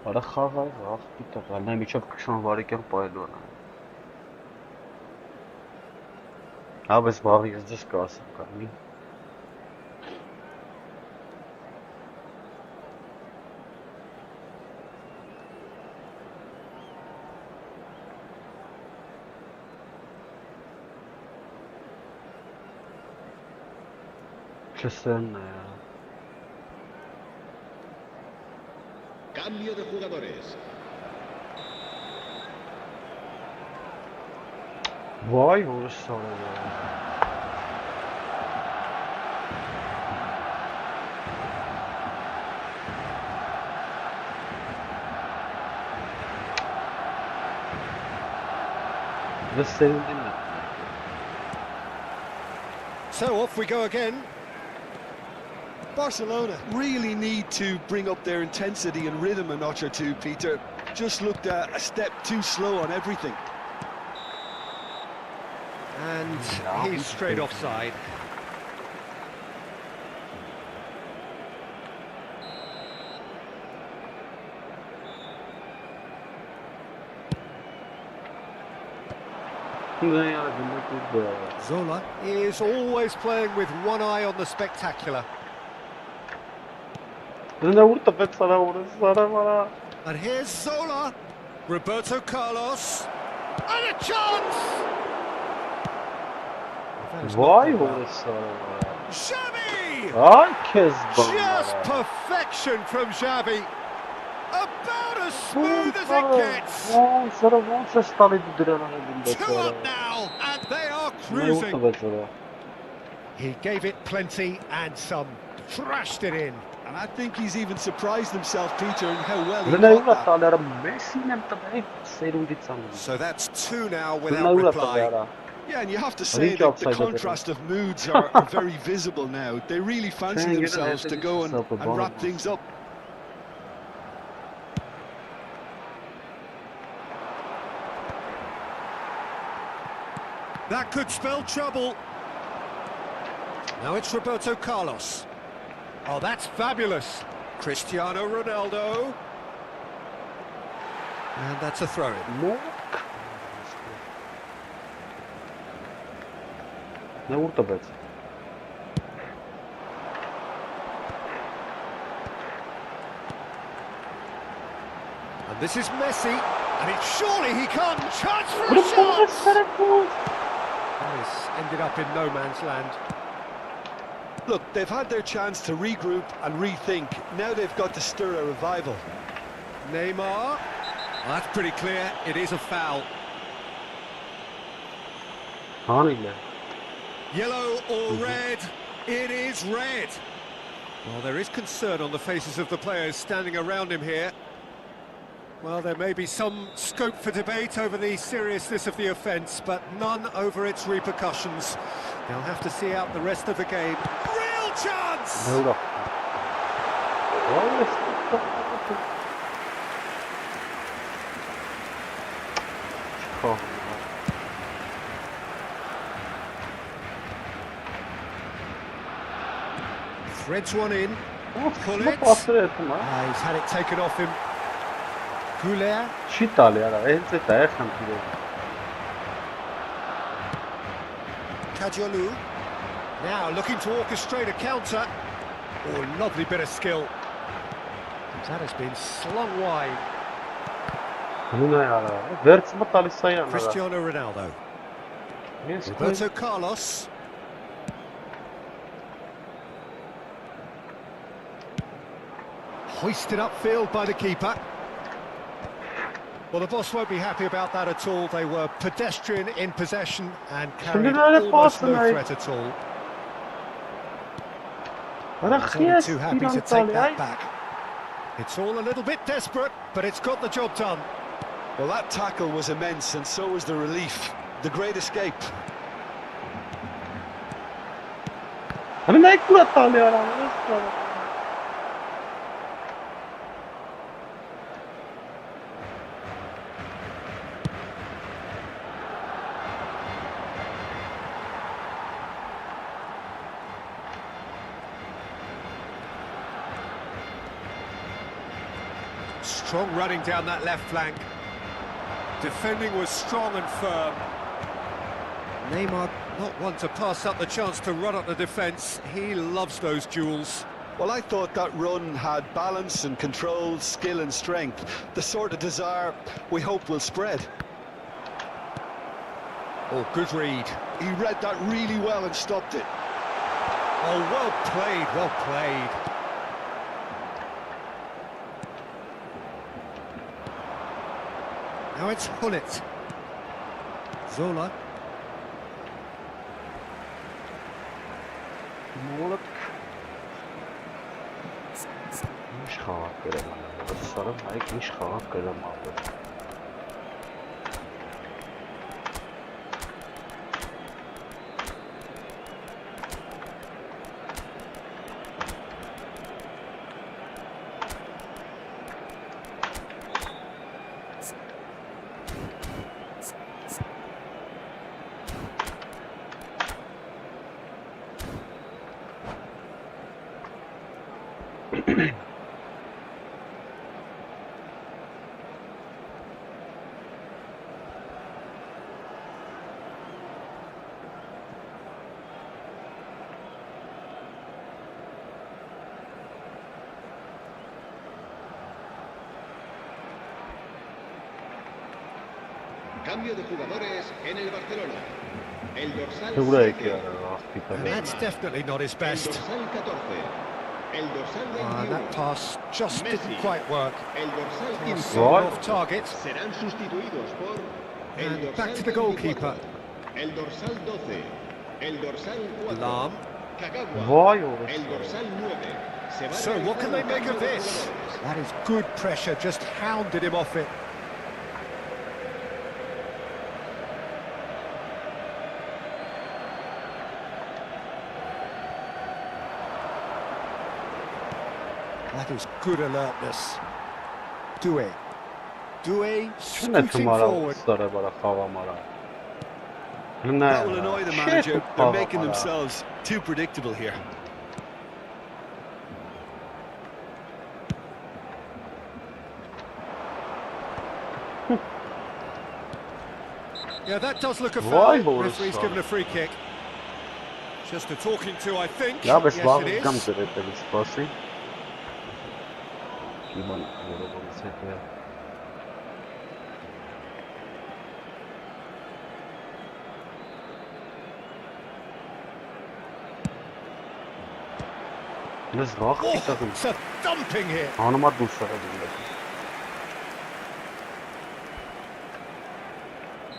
Արա խաղայ, ախ պիտա, նա միջով 20 վարիկյան պայլոն է։ Աբես բաղի ես դες կասեմ կամի։ Չսեն
Cambio de jugadores.
Vay orası sana ya. Biraz sevindim mi?
So off we go again.
Barcelona really need to bring up their intensity and rhythm a notch or two, Peter. Just looked a step too slow on everything.
And he's straight offside. Zola is always playing with one eye on the spectacular. And here's Zola, Roberto Carlos, and a chance!
Vay orası
Xavi! Just perfection from Xavi. About as smooth as it gets. 2 up now, and they are cruising. He gave it plenty and some, thrashed it in.
And I think he's even surprised himself, Peter, in how well he got that.
So that's 2 now without reply.
Yeah, and you have to say that the contrast of moods are very visible now. They really fancy themselves to go and wrap things up.
That could spell trouble. Now it's Roberto Carlos. Oh, that's fabulous. Cristiano Ronaldo. And that's a throw-in.
And
this is Messi, and it's surely he can't. Chance for a shot! This ended up in no man's land.
Look, they've had their chance to regroup and rethink. Now they've got to stir a revival.
Neymar. That's pretty clear. It is a foul. Yellow or red? It is red. Well, there is concern on the faces of the players standing around him here. Well, there may be some scope for debate over the seriousness of the offence, but none over its repercussions. They'll have to see out the rest of the game. Real chance! Threads one in. Pull it. He's had it taken off him. Goulet. Kajolu. Now looking to orchestrate a counter. Oh, lovely bit of skill. That has been slung wide. Cristiano Ronaldo. Roberto Carlos. Hoisted upfield by the keeper. Well, the boss won't be happy about that at all. They were pedestrian in possession and carried almost no threat at all. Only too happy to take that back. It's all a little bit desperate, but it's got the job done.
Well, that tackle was immense, and so was the relief. The great escape.
Hani ne kurat tane aramız var.
Strong running down that left flank. Defending was strong and firm. Neymar not one to pass up the chance to run up the defence. He loves those duels.
Well, I thought that run had balance and control, skill and strength. The sort of desire we hope will spread.
Oh, good read.
He read that really well and stopped it.
Oh, well played, well played. Now it's Hullet. Zola.
Molat. Ինչ խաղակ գրեմ ալը, սարը հայք ինչ խաղակ գրեմ ալը։
Cambio de jugadores en el Barcelona. El dorsal
Seguro de
7.
que
And that's definitely not his
El
best.
dorsal 14. El dorsal 21.
That pass just didn't quite work.
El dorsal 15.
Gone off target.
Serán sustituidos por el
And
dorsal
back to the goalkeeper.
24, el dorsal 12, el dorsal 4,
Lam.
Kagawa,
Vay oğlum.
el dorsal 9. Se va a
So what can they
realizar un
make of
cambio de
this?
jugadores.
That is good pressure, just hounded him off it. That is good alertness. Doué. Doué
Şuna
scooting
tımara
forward.
sarı bara kavamara.
That will annoy the manager. They're making
Shit,
themselves too predictable here.
Yeah, that does look a
Why
foul.
was
Referee's
that?
given a free kick. Just a talking to, I think.
Ya bez
Yes,
bağlı
it
gam
is.
zırhlı spasi. Kiman bunu sefer. Nes wacht
Oh,
ik dat
it's a thumping here.
Anıma dulsara bilmem.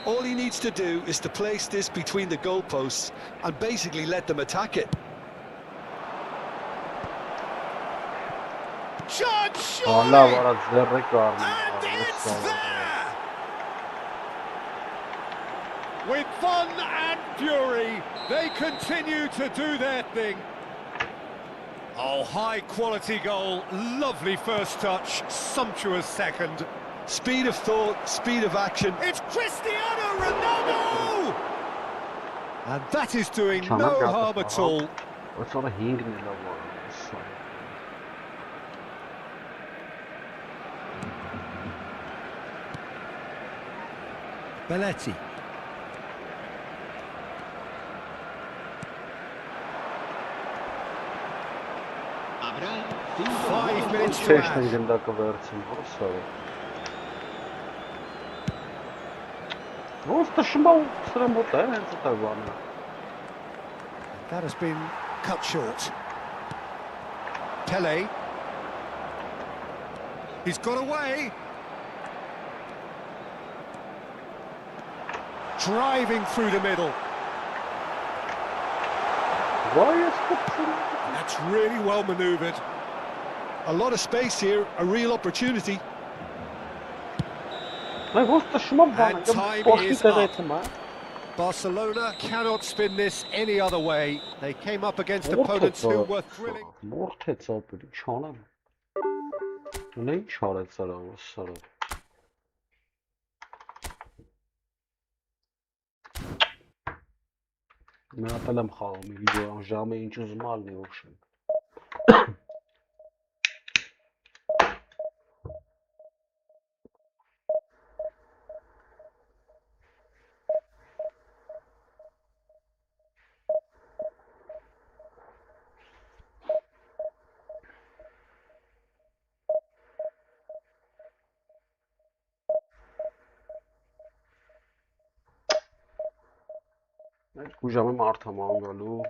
All he needs to do is to place this between the goalposts and basically let them attack it.
Charge
Valla
surely!
var zerre karnı.
And it's there! With fun and fury, they continue to do their thing. Oh, high quality goal, lovely first touch, sumptuous second.
Speed of thought, speed of action.
It's Cristiano Ronaldo! And that is doing
Çanak
no
yaptı
harm at
falan.
all.
O sonra hingni la var.
Belletti.
Habrá
5 minutes to
Çeşten
add.
gün dakika versin. Burası var. Просто шмал сработается так ладно.
That has been cut short. Pele. He's got away. Driving through the middle.
Vay eskutsun.
That's really well manoeuvred.
A lot of space here, a real opportunity.
Mai просто шмал bana.
And time
Boş
is
bir
up.
dedim ha.
Barcelona cannot spin this any other way. They came up against opponents who were thrilling.
Mortec operi çanam. Ne çarek sarı sarı. Mən ətələm xalım video jamı inci uzmalni oxşun. Ուժամը մարդ եմ անգալու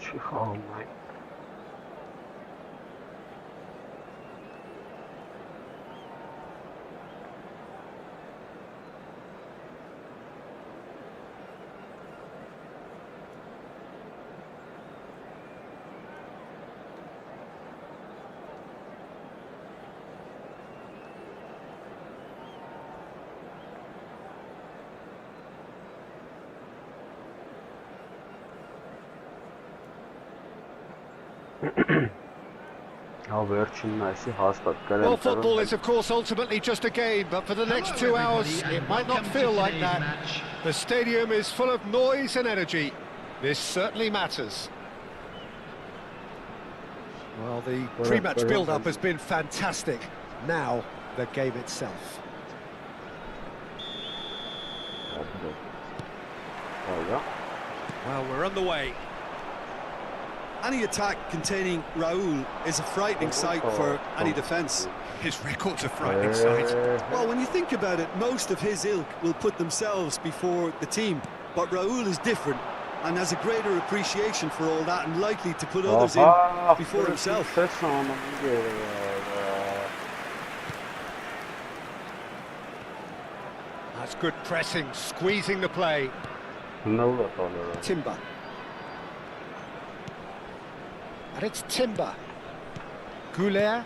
Çi xalım
Well, football is of course ultimately just a game, but for the next 2 hours it might not feel like that. The stadium is full of noise and energy. This certainly matters. Well, the pre-match build-up has been fantastic. Now, the game itself. Well, we're on the way.
Any attack containing Raul is a frightening sight for any defence.
His record's a frightening sight.
Well, when you think about it, most of his ilk will put themselves before the team. But Raul is different and has a greater appreciation for all that and likely to put others in before himself.
That's good pressing, squeezing the play. Timber. And it's Timber. Goulet.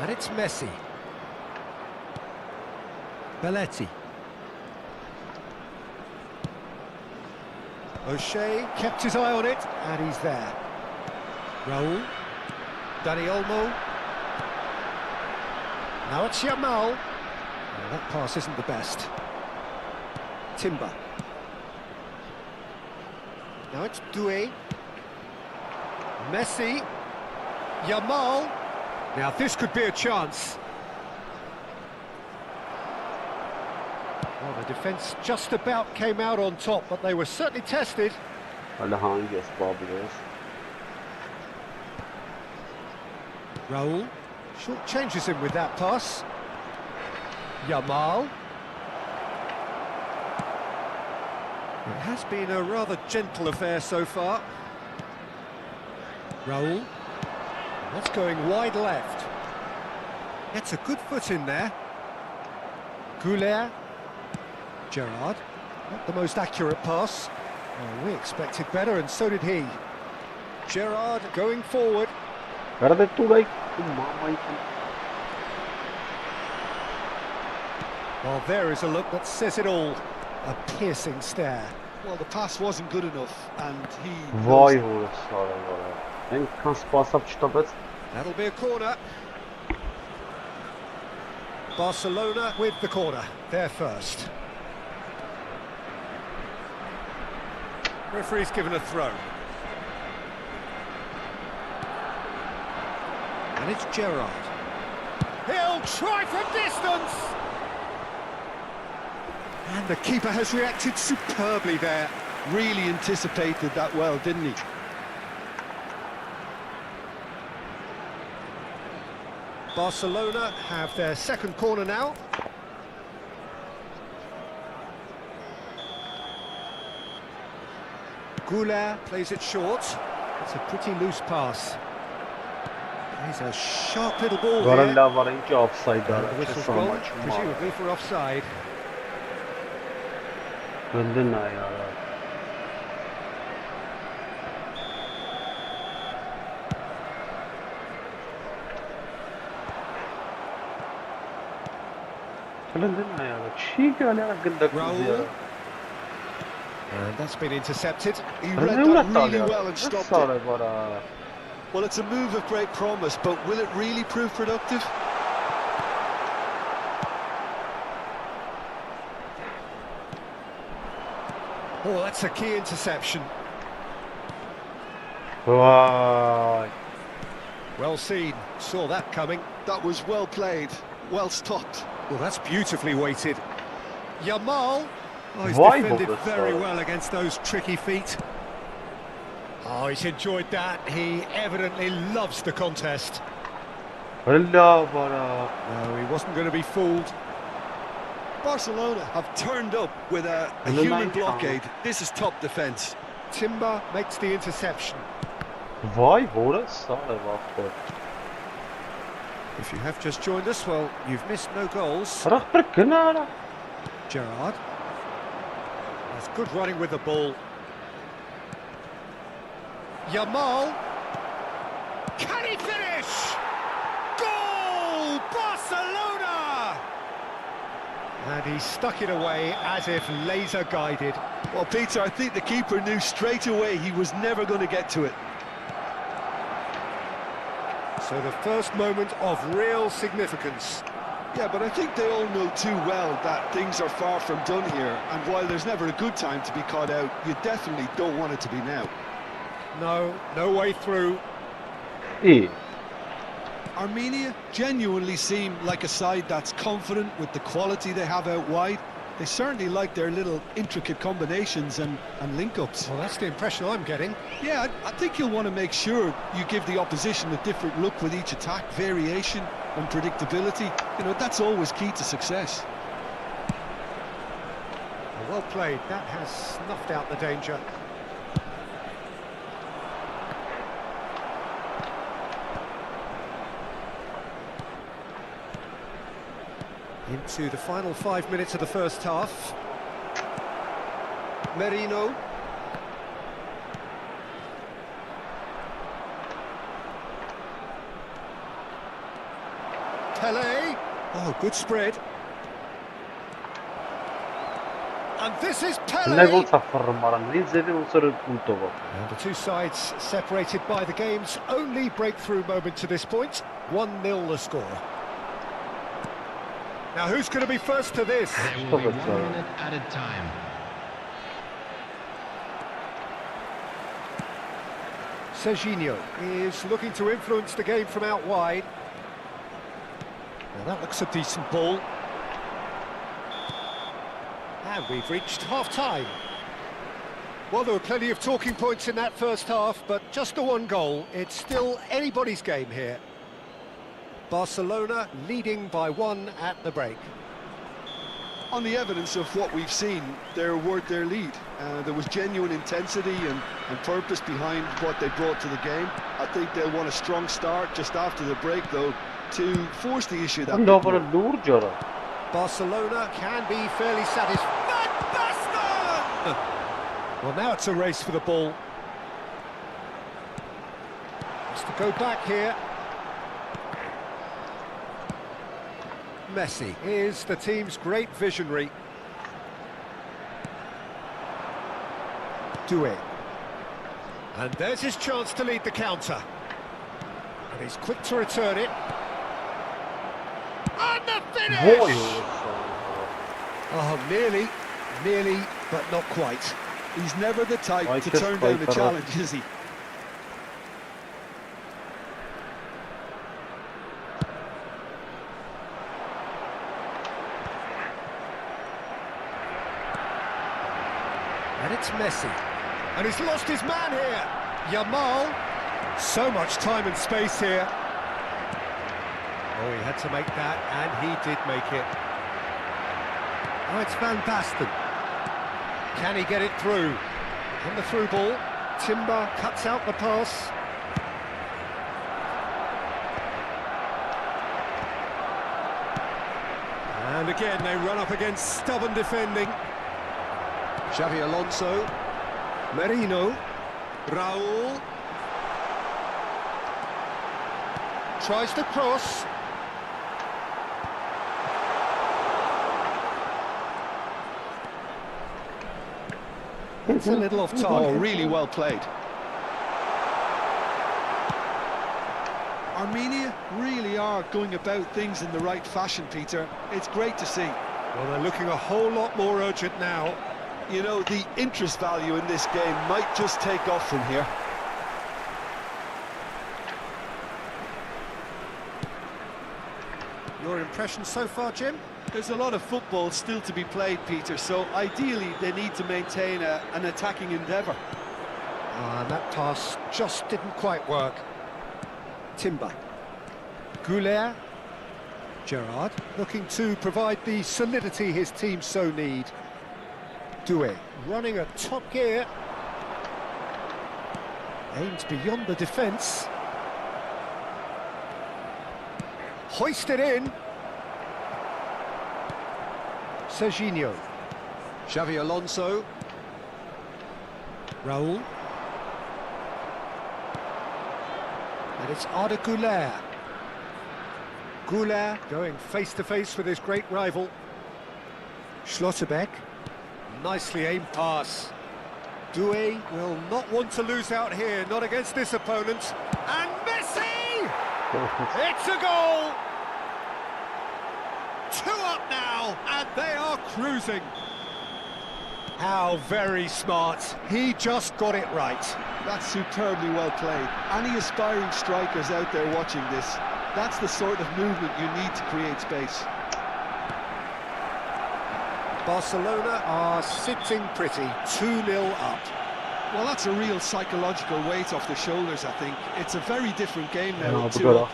And it's Messi. Belletti. O'Shea kept his eye on it, and he's there. Raul. Dani Olmo. Now it's Yamal. Oh, that pass isn't the best. Timber. Now it's Doué. Messi. Yamal. Now this could be a chance. Well, the defence just about came out on top, but they were certainly tested. Raul short changes him with that pass. Yamal. It has been a rather gentle affair so far. Raul. That's going wide left. Gets a good foot in there. Goulet. Gerrard. Not the most accurate pass. Oh, we expected better, and so did he. Gerrard going forward. Well, there is a look that says it all. A piercing stare.
Well, the pass wasn't good enough, and he...
Vay hores sağlam var. En kan spasap çıtabet.
That'll be a corner. Barcelona with the corner. They're first. Referee's given a throw. And it's Gerrard. He'll try from distance! And the keeper has reacted superbly there.
Really anticipated that well, didn't he?
Barcelona have their second corner now. Goulart plays it short. It's a pretty loose pass. He's a sharp little ball here.
Varalla var ince offside
The
ara.
whistle's gone, presumably for offside.
Döndün ayağa. Döndün ayağa. Çiğ galiba gındak ya.
Raul. And that's been intercepted.
He
Ne
read that
uğrattı
really
ya?
well and
Ne
stopped it.
sarı var ha.
Well, it's a move of great promise, but will it really prove productive?
Oh, that's a key interception.
Vay.
Well seen. Saw that coming.
That was well played, well stopped.
Well, that's beautifully weighted. Yamal. Oh, he's
Why
defended
bother,
very
sir?
well against those tricky feet. Oh, he's enjoyed that. He evidently loves the contest.
Valla var ha.
No, he wasn't going to be fooled.
Barcelona have turned up with a
And the
human
line
blockade. This is top defence.
Timber makes the interception.
Vay hores sarı var.
If you have just joined us, well, you've missed no goals.
Bırak bırak kenara.
Gerrard. That's good running with the ball. Yamal. Can he finish? Goal! Barcelona! And he stuck it away as if laser guided.
Well, Peter, I think the keeper knew straight away he was never going to get to it.
So the first moment of real significance.
Yeah, but I think they all know too well that things are far from done here, and while there's never a good time to be caught out, you definitely don't want it to be now.
No way through.
İyi.
Armenia genuinely seem like a side that's confident with the quality they have out wide. They certainly like their little intricate combinations and link-ups.
Well, that's the impression I'm getting.
Yeah, I think you'll want to make sure you give the opposition a different look with each attack, variation and predictability. You know, that's always key to success.
Well played. That has snuffed out the danger. Into the final 5 minutes of the first half. Merino. Pele. Oh, good spread. And this is Pele.
Ne gol safırmaran. Ne zedi unsuru kultovo.
And the two sides separated by the game's only breakthrough moment to this point. 1-0 the score. Now who's going to be first to this?
It will be 1 minute at a time.
Serginho is looking to influence the game from out wide. Now that looks a decent ball. And we've reached half-time. Well, there were plenty of talking points in that first half, but just the one goal. It's still anybody's game here. Barcelona leading by 1 at the break.
On the evidence of what we've seen, they're worth their lead. There was genuine intensity and purpose behind what they brought to the game. I think they'll want a strong start just after the break, though, to force the issue that
Ne var dur jara.
Barcelona can be fairly satisfied. Well, now it's a race for the ball. Has to go back here. Messi is the team's great visionary. Due. And there's his chance to lead the counter. And he's quick to return it. And the finish! Oh, nearly, but not quite.
He's never the type to turn down a challenge, is he?
And it's Messi. And he's lost his man here. Yamal. So much time and space here. Oh, he had to make that, and he did make it. Oh, it's Van Basten. Can he get it through? On the through ball, Timber cuts out the pass. And again, they run up against stubborn defending. Xavi Alonso. Merino. Raul. Tries to cross. It's a little off target.
Oh, really well played.
Armenia really are going about things in the right fashion, Peter. It's great to see.
Well, they're looking a whole lot more urgent now.
You know, the interest value in this game might just take off from here.
Your impression so far, Jim?
There's a lot of football still to be played, Peter, so ideally they need to maintain an attacking endeavour.
And that pass just didn't quite work. Timber. Goulet. Gerrard looking to provide the solidity his team so need. Due running at top gear. Aims beyond the defence. Hoisted in. Serginho. Xavi Alonso. Raul. And it's Arda Güler. Güler going face-to-face with his great rival. Schlotterbeck. Nicely aimed pass. Due will not want to lose out here, not against this opponent. And Messi! It's a goal! 2 up now, and they are cruising. How very smart. He just got it right.
That's superbly well played. Any aspiring strikers out there watching this, that's the sort of movement you need to create space.
Barcelona are sitting pretty, 2-0 up.
Well, that's a real psychological weight off the shoulders, I think. It's a very different game now. 2 up.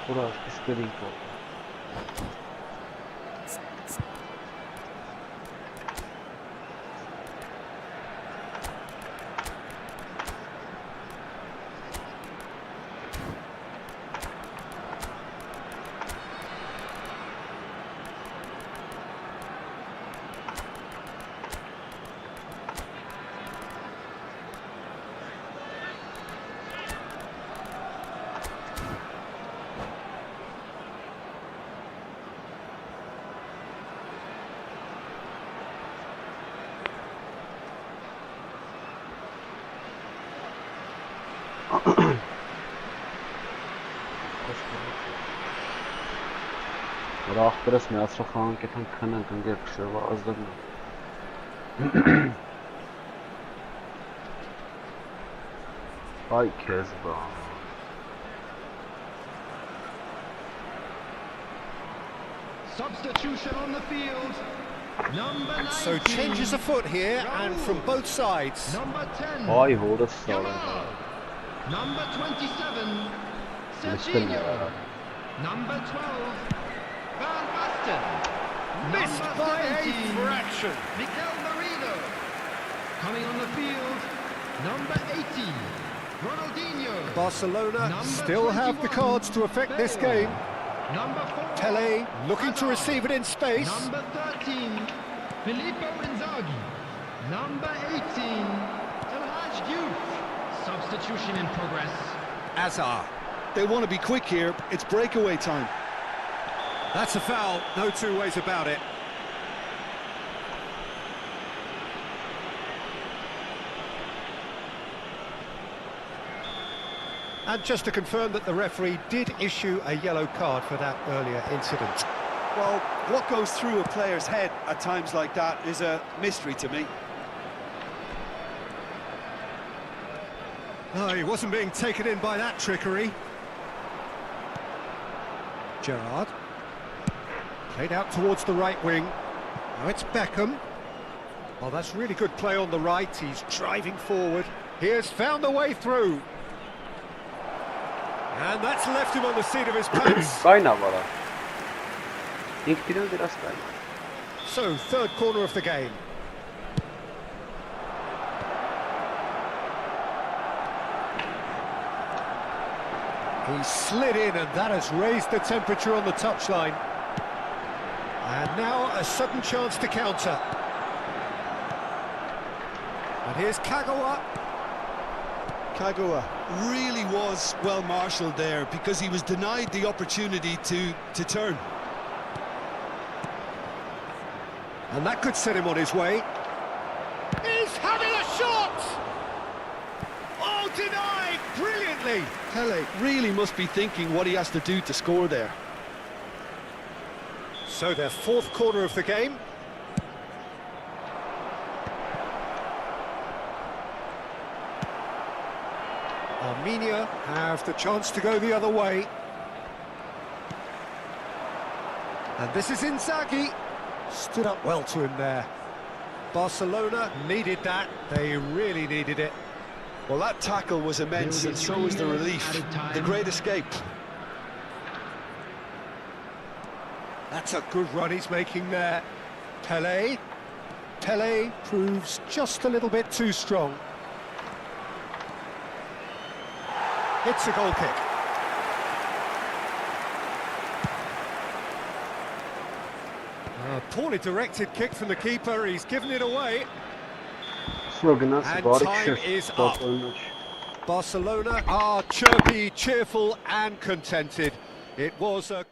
Ախպերս միացրա խաղանք էթան քնանք ընգեր կշրվա ազդրնա Այ քեզ բա
Substitution on the field. Number 19.
So changes afoot here and from both sides.
Number 10.
Այ հորս
Yamal. Number 27. Serginho. Number 12. Van Basten.
Missed
Number
by a
17.
fraction.
Mikel Merino. Coming on the field. Number 18. Ronaldinho.
Barcelona
Number
still have the
21.
cards to affect this game.
Number 4.
Pele looking to receive it in space.
Number 13. Filippo Inzaghi. Number 18. El Hadj Diouf. Substitution in progress.
Azar.
They want to be quick here. It's breakaway time.
That's a foul, no two ways about it. And just to confirm that the referee did issue a yellow card for that earlier incident.
Well, what goes through a player's head at times like that is a mystery to me.
No, he wasn't being taken in by that trickery. Gerrard. Played out towards the right wing. Now it's Beckham. Well, that's really good play on the right. He's driving forward. He has found the way through. And that's left him on the seat of his pants. So, third corner of the game. He slid in, and that has raised the temperature on the touchline. And now a sudden chance to counter. And here's Kagawa.
Kagawa really was well marshalled there because he was denied the opportunity to turn.
And that could set him on his way. He's having a shot! Oh, denied brilliantly!
Pele really must be thinking what he has to do to score there.
So their fourth corner of the game. Armenia have the chance to go the other way. And this is Inzaghi. Stood up well to him there. Barcelona needed that. They really needed it.
Well, that tackle was immense, and so was the relief. The great escape.
That's a good run he's making there. Pele. Pele proves just a little bit too strong. It's a goal kick. A poorly directed kick from the keeper. He's given it away. And time is up. Barcelona are chirpy, cheerful and contented. It was a...